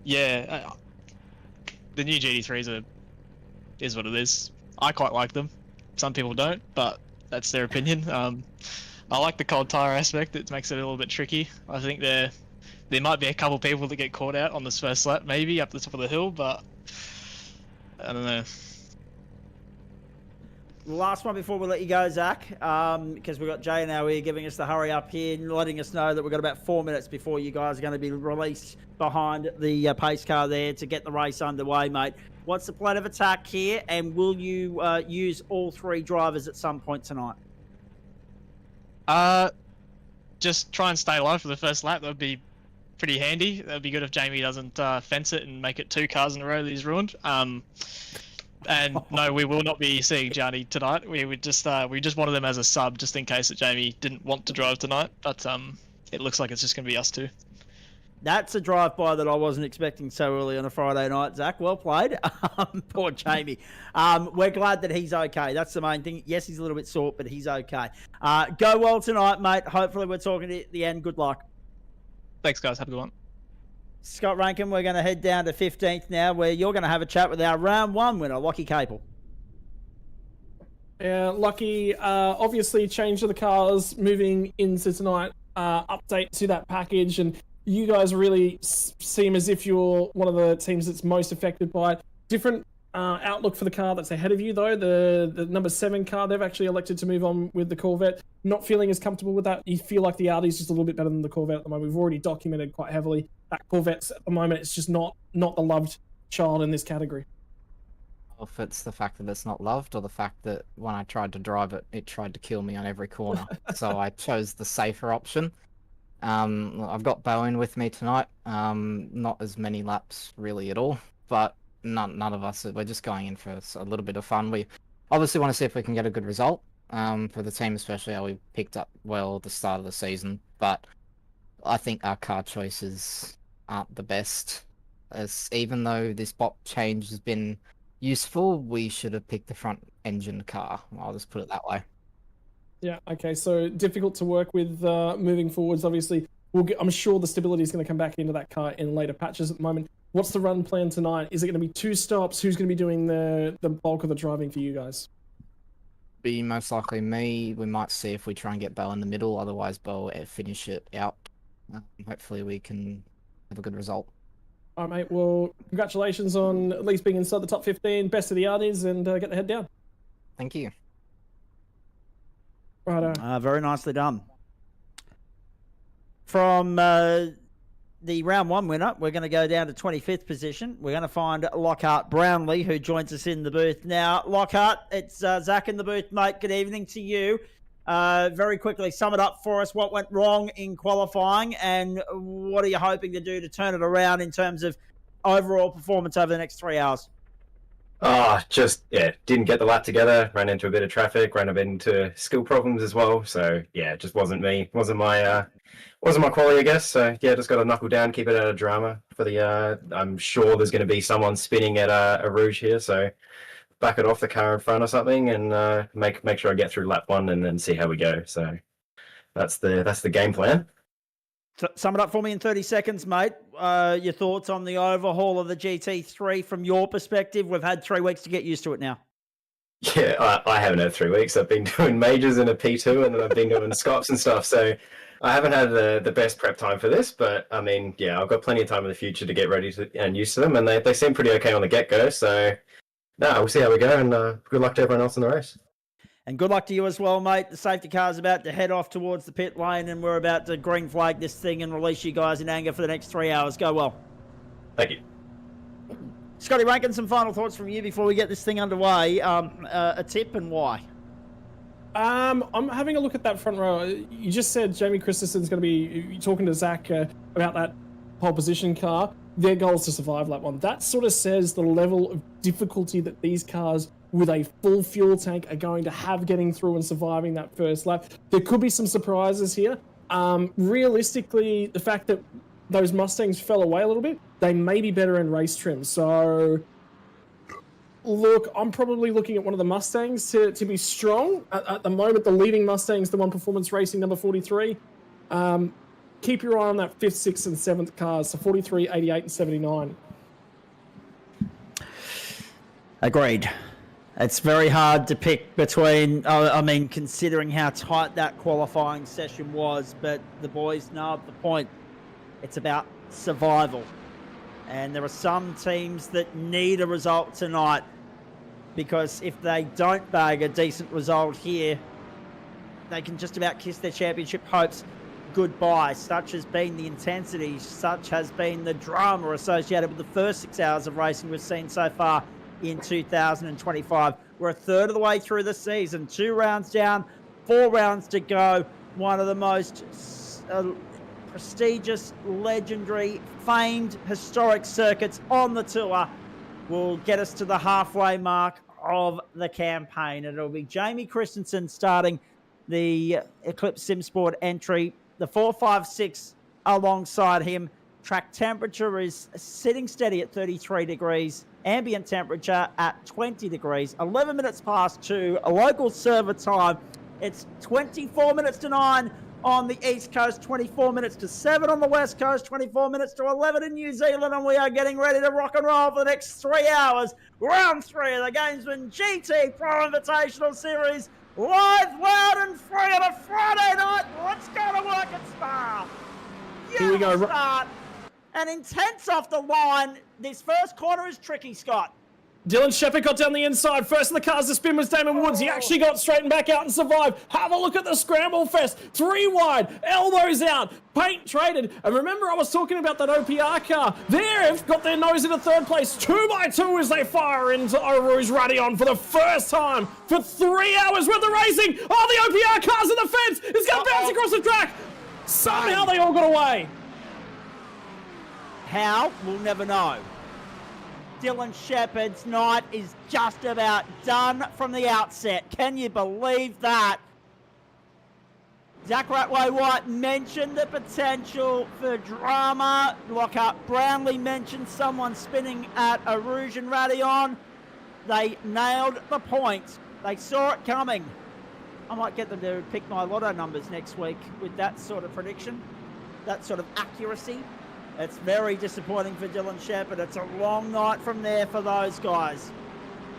Speaker 5: yeah, the new GT3s is what it is. I quite like them. Some people don't, but that's their opinion. I like the cold tire aspect. It makes it a little bit tricky. I think there might be a couple people that get caught out on this first lap, maybe up the top of the hill, but I don't know.
Speaker 3: Last one before we let you go, Zach, because we've got Jay now here giving us the hurry up here and letting us know that we've got about 4 minutes before you guys are going to be released behind the pace car there to get the race underway, mate. What's the plan of attack here, and will you use all 3 drivers at some point tonight?
Speaker 5: Just try and stay alive for the first lap. That would be pretty handy. That would be good if Jamie doesn't fence it and make it 2 cars in a row that he's ruined. And no, we will not be seeing Gianni tonight. We just wanted them as a sub, just in case that Jamie didn't want to drive tonight. But it looks like it's just going to be us 2.
Speaker 3: That's a drive-by that I wasn't expecting so early on a Friday night, Zach. Well played. Poor Jamie. We're glad that he's okay. That's the main thing. Yes, he's a little bit sore, but he's okay. Go well tonight, mate. Hopefully we're talking to you at the end. Good luck.
Speaker 5: Thanks, guys. Have a good one.
Speaker 3: Scott Rankin, we're going to head down to 15th now, where you're going to have a chat with our round 1 winner, Lockie Capel.
Speaker 4: Yeah, Lucky obviously changed the cars moving into tonight. Update to that package, and you guys really seem as if you're one of the teams that's most affected by it. Different outlook for the car that's ahead of you, though. The number 7 car, they've actually elected to move on with the Corvette. Not feeling as comfortable with that. You feel like the Audi's just a little bit better than the Corvette at the moment. We've already documented quite heavily that Corvette's at the moment. It's just not the loved child in this category.
Speaker 6: If it's the fact that it's not loved, or the fact that when I tried to drive it, it tried to kill me on every corner. So I chose the safer option. I've got Bowen with me tonight. Not as many laps really at all, but none of us. We're just going in for a little bit of fun. We obviously want to see if we can get a good result for the team, especially how we picked up well at the start of the season. But I think our car choices aren't the best. As even though this bop change has been useful, we should have picked the front engine car. I'll just put it that way.
Speaker 4: Yeah, okay, so difficult to work with moving forwards. Obviously, I'm sure the stability is going to come back into that car in later patches at the moment. What's the run plan tonight? Is it going to be 2 stops? Who's going to be doing the bulk of the driving for you guys?
Speaker 6: Be most likely me. We might see if we try and get Bell in the middle. Otherwise, Bell will finish it out. Hopefully, we can have a good result.
Speaker 4: All right, mate. Well, congratulations on at least being inside the top 15. Best of the Arties, and get the head down.
Speaker 6: Thank you.
Speaker 4: Right.
Speaker 3: Very nicely done. From the round 1 winner, we're going to go down to 25th position. We're going to find Lockhart Brownlee, who joins us in the booth now. Lockhart, it's Zach in the booth, mate. Good evening to you. Very quickly, sum it up for us. What went wrong in qualifying, and what are you hoping to do to turn it around in terms of overall performance over the next 3 hours?
Speaker 7: Didn't get the lap together, ran into a bit of traffic, ran a bit into skill problems as well. So yeah, it just wasn't me. Wasn't my quality, I guess. So yeah, just got to knuckle down, keep it out of drama for the I'm sure there's going to be someone spinning at a Rouge here, so back it off the car in front or something, and make sure I get through lap 1 and then see how we go. So that's the game plan.
Speaker 3: Sum it up for me in 30 seconds, mate. Your thoughts on the overhaul of the GT3 from your perspective? We've had 3 weeks to get used to it now.
Speaker 7: Yeah, I haven't had 3 weeks. I've been doing majors and a P2, and then I've been doing Scops and stuff. So I haven't had the best prep time for this, but I mean, yeah, I've got plenty of time in the future to get ready and used to them, and they seem pretty okay on the get-go. So we'll see how we go, and good luck to everyone else in the race.
Speaker 3: And good luck to you as well, mate. The safety car's about to head off towards the pit lane, and we're about to green flag this thing and release you guys in anger for the next 3 hours. Go well.
Speaker 7: Thank you.
Speaker 3: Scotty Rankin, some final thoughts from you before we get this thing underway. A tip and why?
Speaker 4: I'm having a look at that front row. You just said Jamie Christensen's going to be talking to Zach about that pole position car. Their goal is to survive lap 1. That sort of says the level of difficulty that these cars with a full fuel tank are going to have getting through and surviving that first lap. There could be some surprises here. Realistically, the fact that those Mustangs fell away a little bit, they may be better in race trim. So Look, I'm probably looking at one of the Mustangs to be strong. At the moment, the leading Mustang's the One Performance Racing number 43. Keep your eye on that 5th, 6th, and 7th cars, so 43, 88, and 79.
Speaker 3: Agreed. It's very hard to pick between, I mean, considering how tight that qualifying session was, but the boys know the point. It's about survival. And there are some teams that need a result tonight, because if they don't bag a decent result here, they can just about kiss their championship hopes goodbye. Such has been the intensity, such has been the drama associated with the first 6 hours of racing we've seen so far in 2025. We're a third of the way through the season, 2 rounds down, 4 rounds to go. One of the most prestigious, legendary, famed, historic circuits on the tour will get us to the halfway mark of the campaign. It'll be Jamie Christensen starting the Eclipse SimSport entry. The 456 alongside him. Track temperature is sitting steady at 33 degrees. Ambient temperature at 20 degrees. 11 minutes past 2. A local server time. It's 24 minutes to 9 on the East Coast, 24 minutes to 7 on the West Coast, 24 minutes to 11 in New Zealand, and we are getting ready to rock and roll for the next 3 hours. Round 3 of the Gamesman GTPRO Invitational Series, live, loud, and free on a Friday night. Let's go to work at Spa.
Speaker 4: Here we go.
Speaker 3: Start. And intense off the line. This first corner is tricky, Scott.
Speaker 4: Dylan Shepard got down the inside. First in the cars to spin was Damon Woods. He actually got straightened back out and survived. Have a look at the scramble fest. 3 wide, elbows out, paint traded. And remember, I was talking about that OPR car. They've got their nose into 3rd place, 2 by 2 as they fire into Eau Rouge Radion for the first time for 3 hours worth of racing. Oh, the OPR car's in the fence. It's going to bounce across the track. Somehow they all got away.
Speaker 3: How? We'll never know. Dylan Shepard's night is just about done from the outset. Can you believe that? Zach Ratway-White mentioned the potential for drama. Lockhart Brownlee mentioned someone spinning at a Rouge and Radion. They nailed the point. They saw it coming. I might get them to pick my lotto numbers next week with that sort of prediction, that sort of accuracy. It's very disappointing for Dylan Shepard. It's a long night from there for those guys.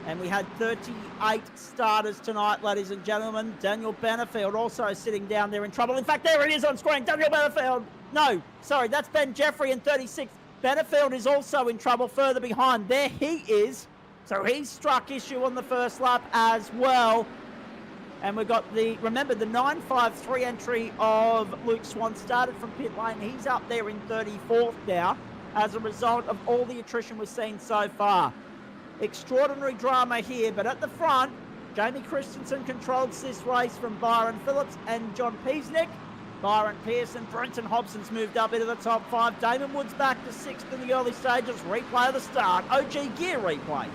Speaker 3: And we had 38 starters tonight, ladies and gentlemen. Daniel Benefield also sitting down there in trouble. In fact, there it is on screen. Daniel Benefield. No, sorry, that's Ben Jeffrey in 36. Benefield is also in trouble further behind. There he is. So he struck issue on the first lap as well. And we've got remember the 953 entry of Luke Swan started from pit lane. He's up there in 34th now as a result of all the attrition we've seen so far. Extraordinary drama here, but at the front, Jamie Christensen controls this race from Byron Phillips and John Peasnick. Byron Pearson, Brenton Hobson's moved up into the top 5. Damon Woods back to 6th in the early stages. Replay of the start. OG Gear replay.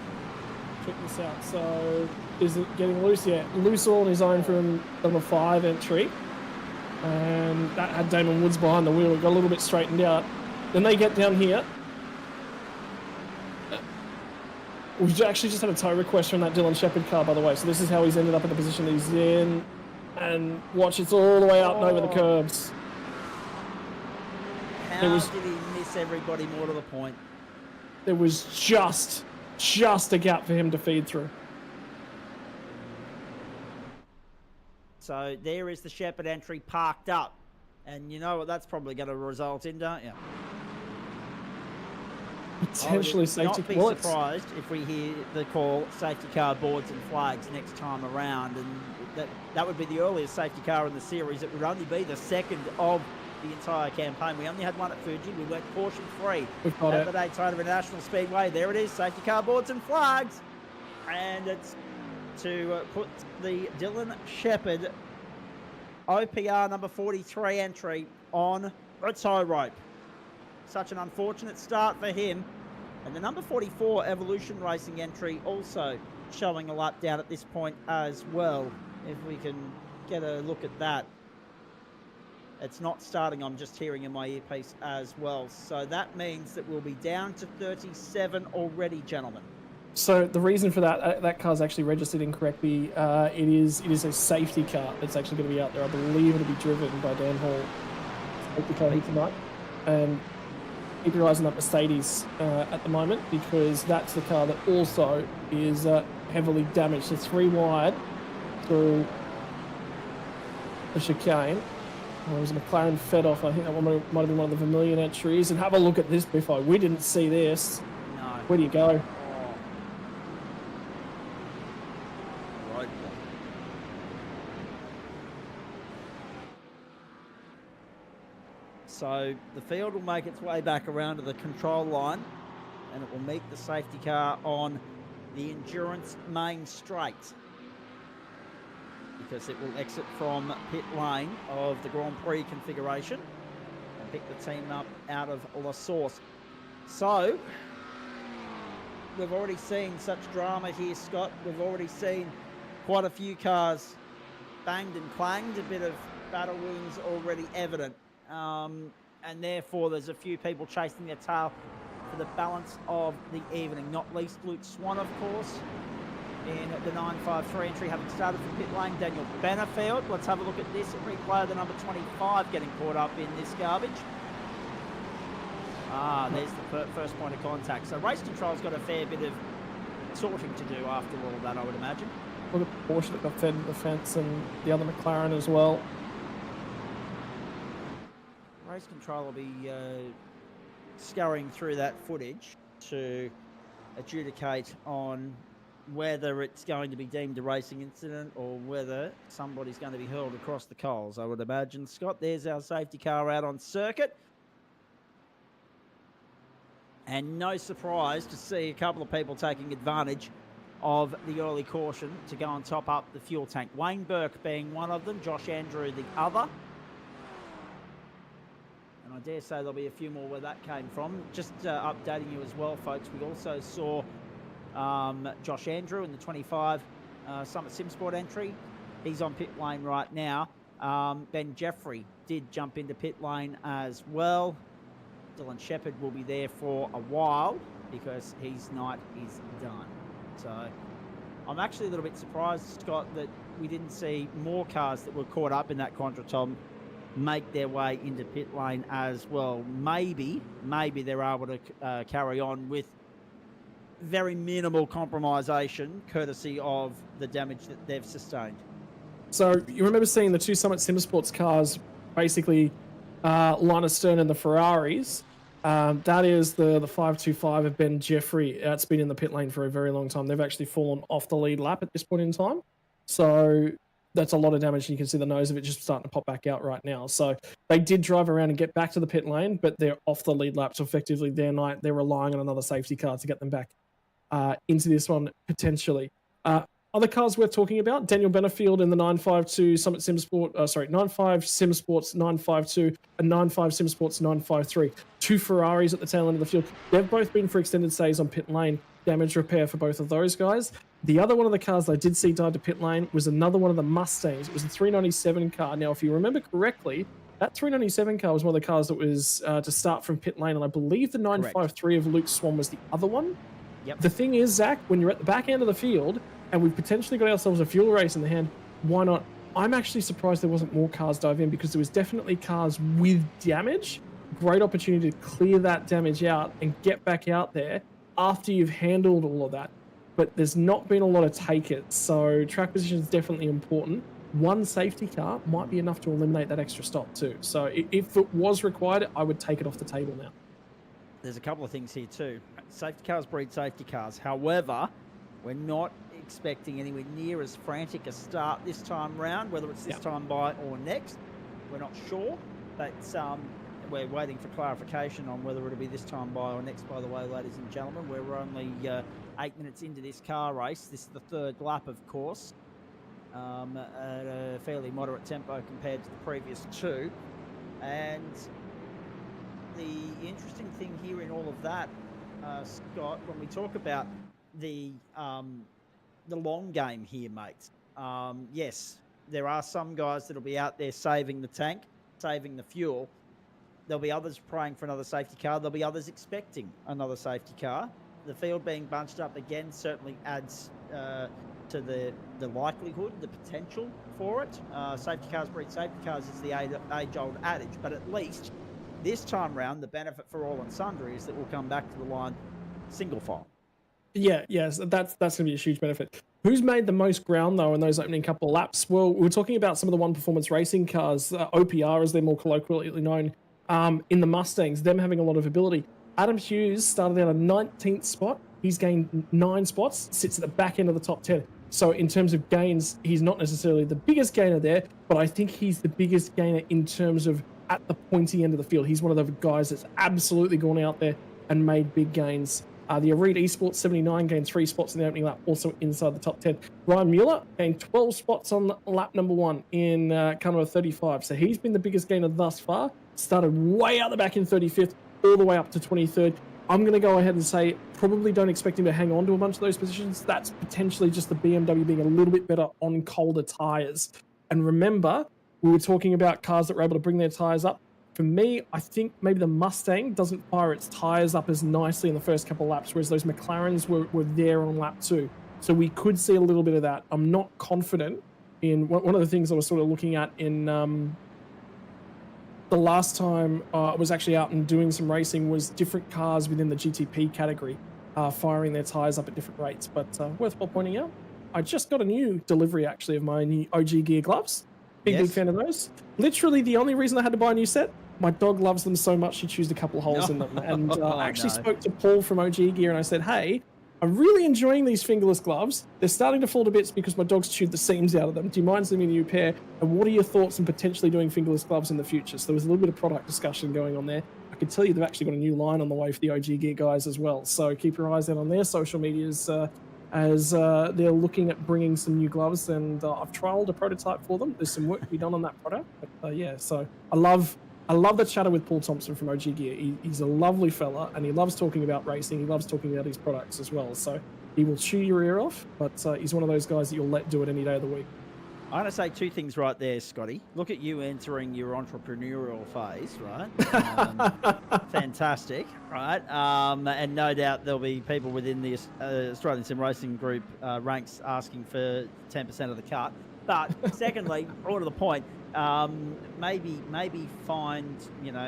Speaker 4: Check this out. So, is it getting loose yet? Loose all on his own from number 5 entry. And that had Damon Woods behind the wheel. It got a little bit straightened out. Then they get down here. We've actually just had a tow request from that Dylan Shepard car, by the way. So this is how he's ended up in the position that he's in. And watch, it's all the way out and over the curbs.
Speaker 3: How did he miss everybody more to the point?
Speaker 4: There was just a gap for him to feed through.
Speaker 3: So there is the Shepard entry parked up. And you know what that's probably going to result in, don't you?
Speaker 4: Potentially safety.
Speaker 3: Not be surprised if we hear the call safety car boards and flags next time around, and that would be the earliest safety car in the series. It would only be the second of the entire campaign. We only had one at Fuji. We went caution free at the Daytona International Speedway. There it is, safety car boards and flags, and it's to put the Dylan Shepard OPR number 43 entry on a tow rope. Such an unfortunate start for him. And the number 44 Evolution Racing entry also showing a lap down at this point as well. If we can get a look at that. It's not starting, I'm just hearing in my earpiece as well. So that means that we'll be down to 37 already, gentlemen.
Speaker 4: So the reason for that, that car's actually registered incorrectly. It is a safety car that's actually going to be out there. I believe it'll be driven by Dan Hall, safety car here tonight. And keep your eyes on that Mercedes at the moment, because that's the car that also is heavily damaged. It's 3 wide through the chicane. There was a McLaren fed off. I think that one might have been one of the Vermilion entries. And have a look at this, Biffo. We didn't see this.
Speaker 3: No.
Speaker 4: Where do you go?
Speaker 3: Right. So the field will make its way back around to the control line, and it will meet the safety car on the Endurance main straight, because it will exit from pit lane of the Grand Prix configuration and pick the team up out of La Source. So we've already seen such drama here, Scott. We've already seen quite a few cars banged and clanged, a bit of battle wounds already evident. And therefore there's a few people chasing their tail for the balance of the evening, not least Luke Swan, of course, in the 953 entry, having started from pit lane. Daniel Benefield, let's have a look at this replay of the number 25 getting caught up in this garbage. There's the first point of contact. So race control's got a fair bit of sorting to do after all of that, I would imagine.
Speaker 4: Look at the Porsche that got fed into the fence, and the other McLaren as well.
Speaker 3: Race control will be scurrying through that footage to adjudicate on whether it's going to be deemed a racing incident or whether somebody's going to be hurled across the coals, I would imagine. Scott, there's our safety car out on circuit. And no surprise to see a couple of people taking advantage of the early caution to go and top up the fuel tank. Wayne Burke being one of them, Josh Andrew the other. And I dare say there'll be a few more where that came from. Just updating you as well, folks, we also saw Josh Andrew in the 25 Summit SimSport entry. He's on pit lane right now. Ben Jeffrey did jump into pit lane as well. Dylan Shepherd will be there for a while because his night is done. So I'm actually a little bit surprised, Scott, that we didn't see more cars that were caught up in that contretemps make their way into pit lane as well. Maybe they're able to carry on with very minimal compromisation, courtesy of the damage that they've sustained.
Speaker 4: So you remember seeing the 2 Summit SimSports cars, basically line astern and the Ferraris. That is the 525 of Ben Jeffrey. It's been in the pit lane for a very long time. They've actually fallen off the lead lap at this point in time. So that's a lot of damage. You can see the nose of it just starting to pop back out right now. So they did drive around and get back to the pit lane, but they're off the lead lap. So effectively their night, they're relying on another safety car to get them back into this one potentially. Other cars worth talking about: Daniel Benefield in the 952 Summit SimSport, 95 SimSports 952 and 95 SimSports 953. 2 Ferraris at the tail end of the field. They've both been for extended stays on pit lane. Damage repair for both of those guys. The other one of the cars I did see died to pit lane was another one of the Mustangs. It was a 397 car. Now, if you remember correctly, that 397 car was one of the cars that was to start from pit lane, and I believe the 953 of Luke Swan was the other one.
Speaker 3: Yep.
Speaker 4: The thing is, Zach, when you're at the back end of the field and we've potentially got ourselves a fuel race in the hand, why not? I'm actually surprised there wasn't more cars dive in, because there was definitely cars with damage. Great opportunity to clear that damage out and get back out there after you've handled all of that. But there's not been a lot of take it, so track position is definitely important. 1 safety car might be enough to eliminate that extra stop too. So if it was required, I would take it off the table now.
Speaker 3: There's a couple of things here too. Safety cars breed safety cars. However, we're not expecting anywhere near as frantic a start this time round, whether it's this time by or next. We're not sure, but we're waiting for clarification on whether it'll be this time by or next, by the way, ladies and gentlemen. We're only 8 minutes into this car race. This is the 3rd lap, of course, at a fairly moderate tempo compared to the previous 2. And the interesting thing here in all of that, Scott, when we talk about the long game here, mates, yes, there are some guys that'll be out there saving the tank, saving the fuel. There'll be others praying for another safety car. There'll be others expecting another safety car. the field being bunched up again certainly adds to the likelihood, the potential for it. Safety cars breed safety cars is the age-old adage, but at least this time round, the benefit for all and sundry is that we'll come back to the line single file.
Speaker 4: Yeah, yes, that's going to be a huge benefit. Who's made the most ground, though, in those opening couple of laps? Well, we're talking about some of the One Performance racing cars, OPR as they're more colloquially known, in the Mustangs, them having a lot of ability. Adam Hughes started out a 19th spot. He's gained 9 spots, sits at the back end of the top 10. So in terms of gains, he's not necessarily the biggest gainer there, but I think he's the biggest gainer in terms of at the pointy end of the field. He's one of the guys that's absolutely gone out there and made big gains. The Elite Esports 79 gained 3 spots in the opening lap, also inside the top 10. Ryan Mueller gained 12 spots on lap number 1 in Carnival 35. So he's been the biggest gainer thus far. Started way out the back in 35th, all the way up to 23rd. I'm going to go ahead and say probably don't expect him to hang on to a bunch of those positions. That's potentially just the BMW being a little bit better on colder tyres. And remember, we were talking about cars that were able to bring their tyres up. For me, I think maybe the Mustang doesn't fire its tyres up as nicely in the first couple of laps, whereas those McLarens were there on lap 2. So we could see a little bit of that. I'm not confident in one of the things I was sort of looking at in the last time I was actually out and doing some racing was different cars within the GTP category firing their tyres up at different rates. But worthwhile pointing out, I just got a new delivery actually of my new OG gear gloves. Big fan of those. Literally the only reason I had to buy a new set, my dog loves them so much she chewed a couple of holes in them. And I actually spoke to Paul from OG Gear and I said, hey, I'm really enjoying these fingerless gloves. They're starting to fall to bits because my dog's chewed the seams out of them. Do you mind sending me a new pair? And what are your thoughts on potentially doing fingerless gloves in the future? So there was a little bit of product discussion going on there. I can tell you they've actually got a new line on the way for the OG Gear guys as well. So keep your eyes out on their social medias as they're looking at bringing some new gloves. And I've trialed a prototype for them. There's some work to be done on that product. But yeah, so I love the chatter with Paul Thompson from OG Gear. He's a lovely fella, and he loves talking about racing. He loves talking about his products as well. So he will chew your ear off, but he's one of those guys that you'll let do it any day of the week.
Speaker 3: I'm going to say 2 things right there, Scotty. Look at you entering your entrepreneurial phase, right? Fantastic, right? And no doubt there'll be people within the Australian Sim Racing Group ranks asking for 10% of the cut. But secondly, more to the point, maybe find,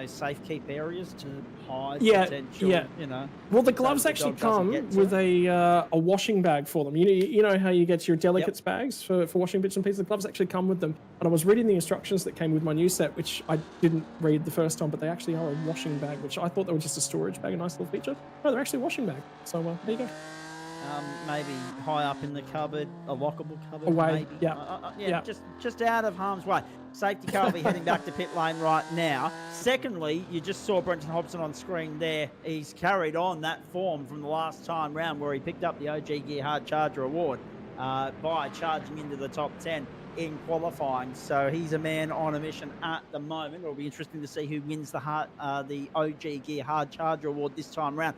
Speaker 3: safe keep areas to hide potential,
Speaker 4: Well, the gloves actually come with a washing bag for them. You know how you get your delicates bags for washing bits and pieces? The gloves actually come with them. And I was reading the instructions that came with my new set, which I didn't read the first time, but they actually are a washing bag, which I thought they were just a storage bag, a nice little feature. No, they're actually a washing bag. So there you go.
Speaker 3: Maybe high up in the cupboard, a lockable cupboard.
Speaker 4: Away,
Speaker 3: maybe. Just out of harm's way. Safety car will be heading back to pit lane right now. Secondly, you just saw Brenton Hobson on screen there. He's carried on that form from the last time round where he picked up the OG Gear Hard Charger Award by charging into the top 10 in qualifying. So he's a man on a mission at the moment. It'll be interesting to see who wins the OG Gear Hard Charger Award this time round.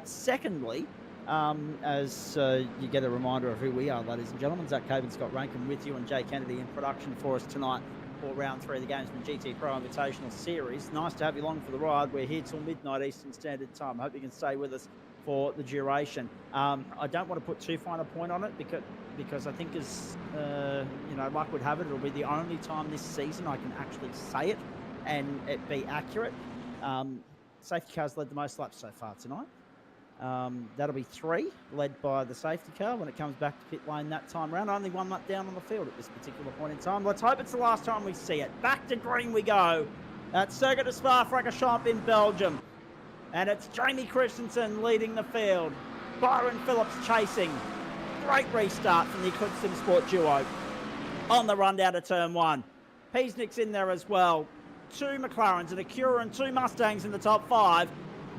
Speaker 3: Secondly, as you get a reminder of who we are, ladies and gentlemen, Zach Cave and Scott Rankin with you and Jay Kennedy in production for us tonight for round 3 of the Games from GTPRO Invitational Series. Nice to have you along for the ride. We're here till midnight Eastern Standard Time. I hope you can stay with us for the duration. I don't want to put too fine a point on it because I think as luck would have it, it'll be the only time this season I can actually say it and it be accurate. Safety cars led the most laps so far tonight. That'll be 3, led by the safety car when it comes back to pit lane that time round. Only 1 lap down on the field at this particular point in time. Let's hope it's the last time we see it. Back to green we go at Circuit de Spa Francorchamps in Belgium. And it's Jamie Christensen leading the field. Byron Phillips chasing. Great restart from the Eclipse Sim Sport duo. On the run down to turn 1. Peasnick's in there as well. 2 McLarens, an Acura and 2 Mustangs in the top 5.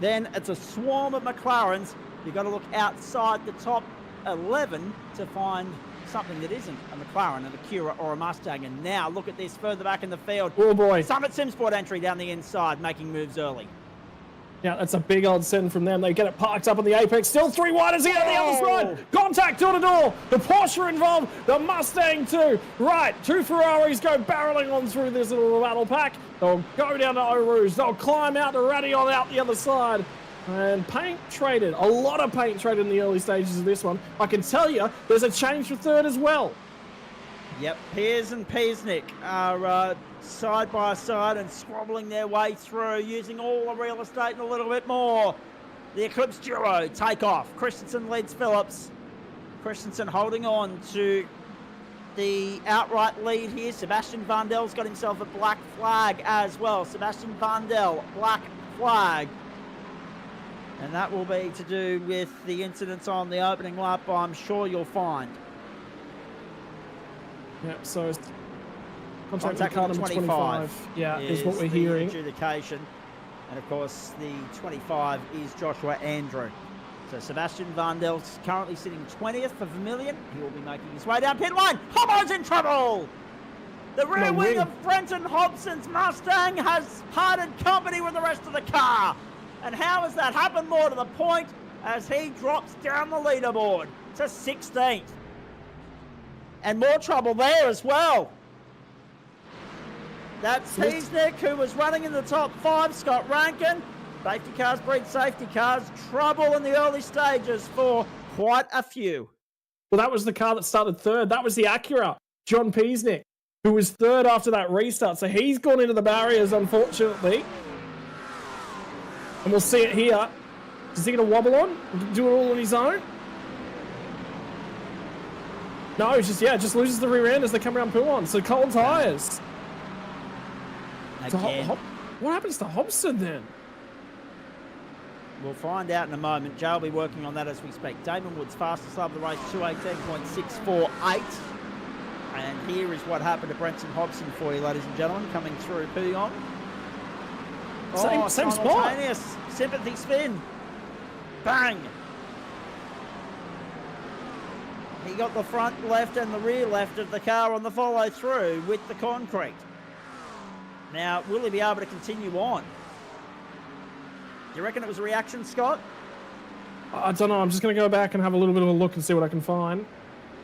Speaker 3: Then it's a swarm of McLarens. You've got to look outside the top 11 to find something that isn't a McLaren, an Acura or a Mustang. And now look at this further back in the field.
Speaker 4: Oh boy.
Speaker 3: Summit Simsport entry down the inside, making moves early.
Speaker 4: Yeah, that's a big old send from them. They get it parked up on the apex. Still 3 wide as he on the other side. Contact door to door. The Porsche involved. The Mustang too. Right, 2 Ferraris go barreling on through this little battle pack. They'll go down to Eau Rouge. They'll climb out to Radion out the other side. And paint traded. A lot of paint traded in the early stages of this one. I can tell you, there's a change for third as well.
Speaker 3: Yep, Piers and Piesnik are side by side and squabbling their way through, using all the real estate and a little bit more. The Eclipse duo take off. Christensen leads Phillips. Christensen holding on to the outright lead here. Sebastian Vandel's got himself a black flag as well. Sebastian Vandel, black flag. And that will be to do with the incidents on the opening lap, I'm sure you'll find.
Speaker 4: Yep, so it's
Speaker 3: Contact
Speaker 4: car
Speaker 3: number
Speaker 4: number
Speaker 3: 25
Speaker 4: yeah, is what we're hearing.
Speaker 3: Adjudication. And of course, the 25 is Joshua Andrew. So Sebastian Vandel's currently sitting 20th for Vermilion. He will be making his way down pit line. Hobbo's in trouble! The rear wing of Brenton Hobson's Mustang has parted company with the rest of the car. And how has that happened? More to the point, as he drops down the leaderboard to 16th. And more trouble there as well. That's Piesnik, who was running in the top 5. Scott Rankin. Safety cars breed safety cars. Trouble in the early stages for quite a few.
Speaker 4: Well, that was the car that started third. That was the Acura, John Piesnik, who was third after that restart. So he's gone into the barriers, unfortunately. And we'll see it here. Is he going to wobble on? Do it all on his own? No, he just loses the rear end as they come around Pouon. So cold tyres. So what happens to Hobson then?
Speaker 3: We'll find out in a moment. Joe will be working on that as we speak. Damon Woods, fastest lap of the race, 2:18.648. And here is what happened to Brenton Hobson for you, ladies and gentlemen, coming through Pouon.
Speaker 4: Same spot.
Speaker 3: Sympathy spin. Bang. He got the front left and the rear left of the car on the follow through with the concrete. Now, will he be able to continue on? Do you reckon it was a reaction, Scott?
Speaker 4: I don't know. I'm just going to go back and have a little bit of a look and see what I can find.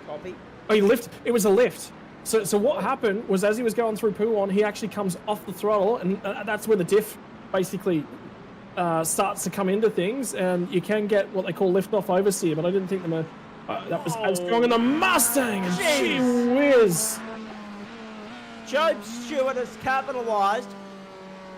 Speaker 3: Copy.
Speaker 4: Oh, he lifted. It was a lift. So what happened was, as he was going through Pouon, he actually comes off the throttle, and that's where the diff basically starts to come into things, and you can get what they call lift-off oversteer, but I didn't think that was as strong in the Mustang, and gee whiz.
Speaker 3: Job Stewart has capitalised.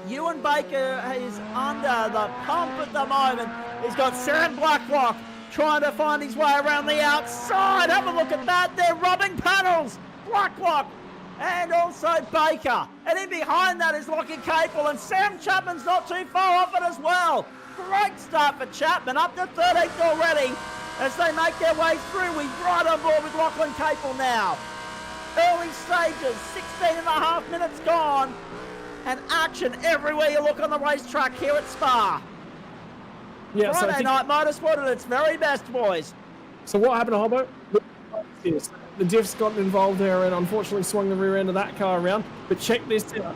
Speaker 3: Ewan Baker is under the pump at the moment. He's got Sam Blacklock trying to find his way around the outside. Have a look at that. They're rubbing panels. Blacklock and also Baker. And in behind that is Lockie Capel, and Sam Chapman's not too far off it as well. Great start for Chapman, up to 13th already as they make their way through. We're right on board with Lachlan Capel now. Early stages, 16 and a half minutes gone, and action everywhere you look on the racetrack here at Spa.
Speaker 4: Yeah,
Speaker 3: Friday night motorsport at its very best, boys.
Speaker 4: So what happened to Hobbo? The diff's gotten involved there and unfortunately swung the rear end of that car around. But check this out.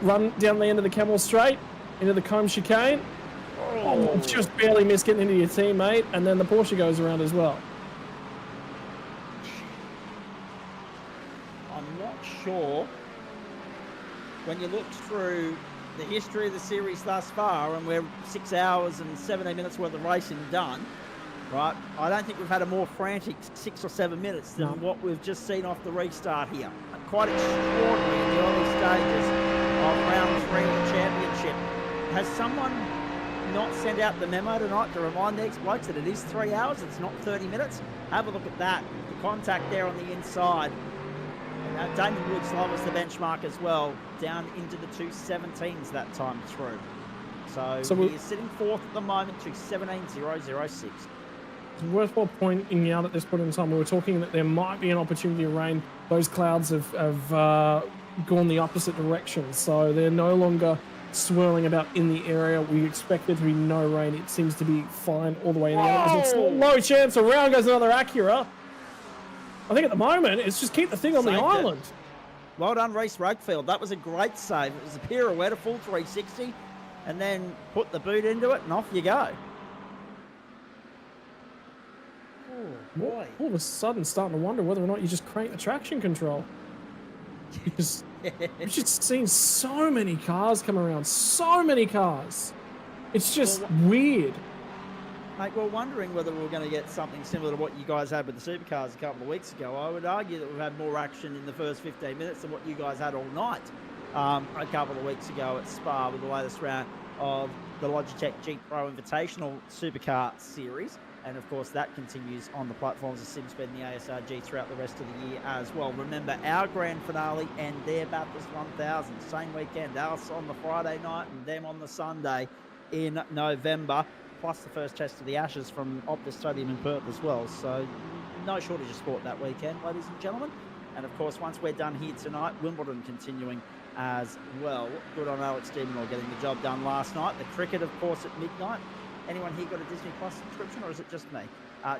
Speaker 4: Run down the end of the Camel Straight, into the Combe Chicane. Oh, just barely missed getting into your teammate, and then the Porsche goes around as well.
Speaker 3: I'm not sure. When you look through the history of the series thus far, and we're 6 hours and 17 minutes worth of racing done, right? I don't think we've had a more frantic 6 or 7 minutes than what we've just seen off the restart here. Quite extraordinary in the early stages of round 3 of the championship. Has someone not sent out the memo tonight to remind these blokes that it is 3 hours, it's not 30 minutes? Have a look at that. The contact there on the inside. Damon Woods lowers the benchmark as well, down into the 217s that time through. So he is sitting fourth at the moment, 217.006.
Speaker 4: It's worthwhile pointing out at this point in time, we were talking that there might be an opportunity of rain. Those clouds have gone the opposite direction, so they're no longer swirling about in the area. We expect there to be no rain. It seems to be fine all the way in the end. It's low chance. Around goes another Acura. I think at the moment, it's just keep the thing on the island.
Speaker 3: Well done, Reece Rugfield. That was a great save. It was a pirouette, a full 360, and then put the boot into it, and off you go. Oh, boy.
Speaker 4: All of a sudden, starting to wonder whether or not you just crank the traction control. Because we've just seen so many cars come around. So many cars. It's just weird.
Speaker 3: Mate, we're wondering whether we're going to get something similar to what you guys had with the supercars a couple of weeks ago. I would argue that we've had more action in the first 15 minutes than what you guys had all night a couple of weeks ago at Spa with the latest round of the Logitech GTPRO Invitational Supercar Series. And of course, that continues on the platforms of SimSpeed and the ASRG throughout the rest of the year as well. Remember, our grand finale and their Bathurst 1000, same weekend. Us on the Friday night and them on the Sunday in November, plus the first test of the Ashes from Optus Stadium in Perth as well. So no shortage of sport that weekend, ladies and gentlemen. And of course, once we're done here tonight, Wimbledon continuing as well. Good on Alex Demonor getting the job done last night. The cricket, of course, at midnight. Anyone here got a Disney Plus subscription, or is it just me?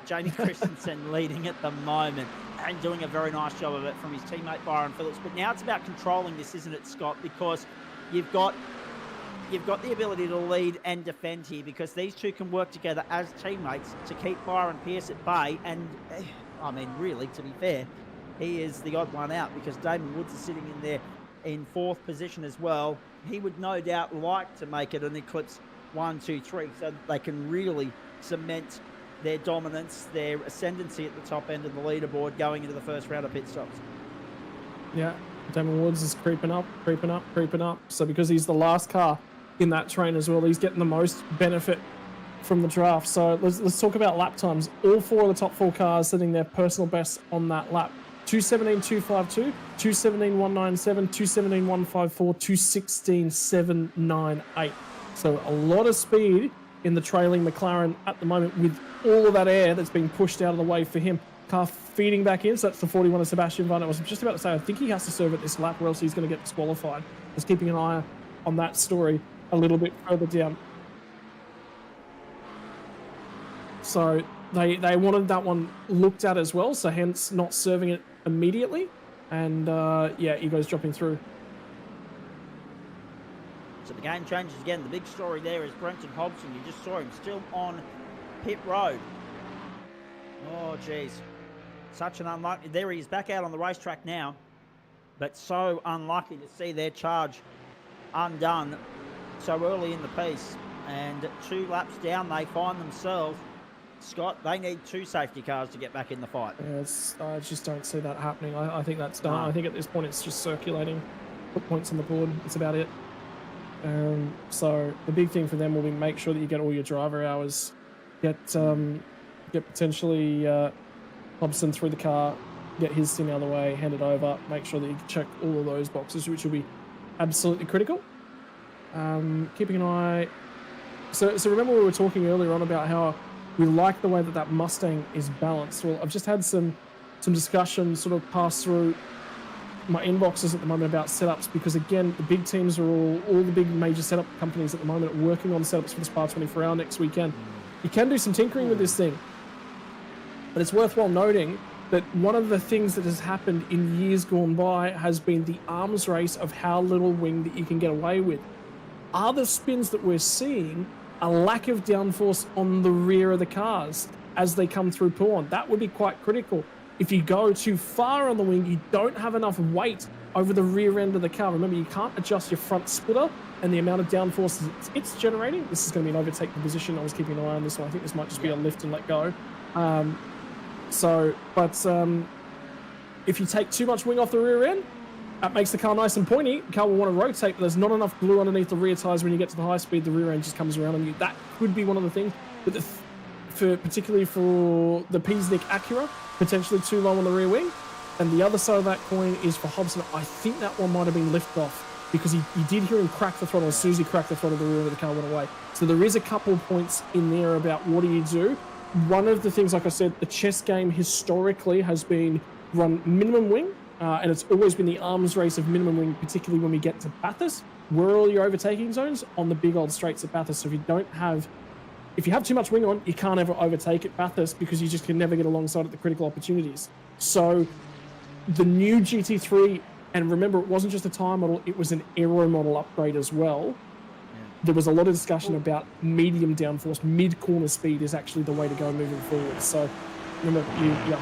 Speaker 3: Jamie Christensen leading at the moment and doing a very nice job of it from his teammate Byron Phillips. But now it's about controlling this, isn't it, Scott? Because you've got the ability to lead and defend here, because these two can work together as teammates to keep Byron Pearce at bay. And I mean, really, to be fair, he is the odd one out because Damon Woods is sitting in there in fourth position as well. He would no doubt like to make it an Eclipse 1, 2, 3, so that they can really cement their dominance, their ascendancy at the top end of the leaderboard going into the first round of pit stops.
Speaker 4: Yeah, Damon Woods is creeping up. So because he's the last car in that train as well, he's getting the most benefit from the draft. So let's talk about lap times. All four of the top four cars setting their personal bests on that lap. 2:17.252, 2:17.197, 2:17.154, 2:16.798. So a lot of speed in the trailing McLaren at the moment, with all of that air that's being pushed out of the way for him. Car feeding back in, so that's the 41 of Sebastian Vettel. I was just about to say, I think he has to serve at this lap or else he's going to get disqualified. Just keeping an eye on that story a little bit further down. So they wanted that one looked at as well, so hence not serving it immediately. And yeah, Ego's dropping through.
Speaker 3: So the game changes again. The big story there is Brenton Hobson. You just saw him still on pit road. Oh, geez. Such an unlucky... There he is, back out on the racetrack now. But so unlucky to see their charge undone so early in the piece. And 2 laps down, they find themselves. Scott, they need 2 safety cars to get back in the fight.
Speaker 4: Yes, I just don't see that happening. I think that's done. I think at this point it's just circulating. Put points on the board. That's about it. So the big thing for them will be make sure that you get all your driver hours, get potentially Hobson through the car, get his sim out of the way, hand it over, make sure that you check all of those boxes, which will be absolutely critical. Keeping an eye. So remember we were talking earlier on about how we like the way that Mustang is balanced. Well, I've just had some discussion sort of pass through my inboxes at the moment about setups, because again, the big teams are all the big major setup companies at the moment are working on setups for the Spa 24 Hour next weekend. You can do some tinkering with this thing, but it's worthwhile noting that one of the things that has happened in years gone by has been the arms race of how little wing that you can get away with. Are the spins that we're seeing a lack of downforce on the rear of the cars as they come through pull-on? That would be quite critical. If you go too far on the wing, you don't have enough weight over the rear end of the car. Remember, you can't adjust your front splitter and the amount of downforce it's generating. This is going to be an overtake position. I was keeping an eye on this one. I think this might just be a lift and let go. If you take too much wing off the rear end, that makes the car nice and pointy. The car will want to rotate, but there's not enough glue underneath the rear tires. When you get to the high speed, the rear end just comes around on you. That could be one of the things. But particularly for the Peasnick Acura, potentially too low on the rear wing. And the other side of that coin is for Hobson. I think that one might have been lifted off because he did hear him crack the throttle. As soon as he cracked the throttle, the rear end of the car went away. So there is a couple of points in there about what do you do. One of the things, like I said, the chess game historically has been run minimum wing, and it's always been the arms race of minimum wing, particularly when we get to Bathurst. Where are all your overtaking zones? On the big old straights at Bathurst. So if you have too much wing on, you can't ever overtake at Bathurst because you just can never get alongside at the critical opportunities. So the new GT3, and remember, it wasn't just a tire model, it was an aero model upgrade as well. There was a lot of discussion about medium downforce, mid-corner speed is actually the way to go moving forward. So remember, your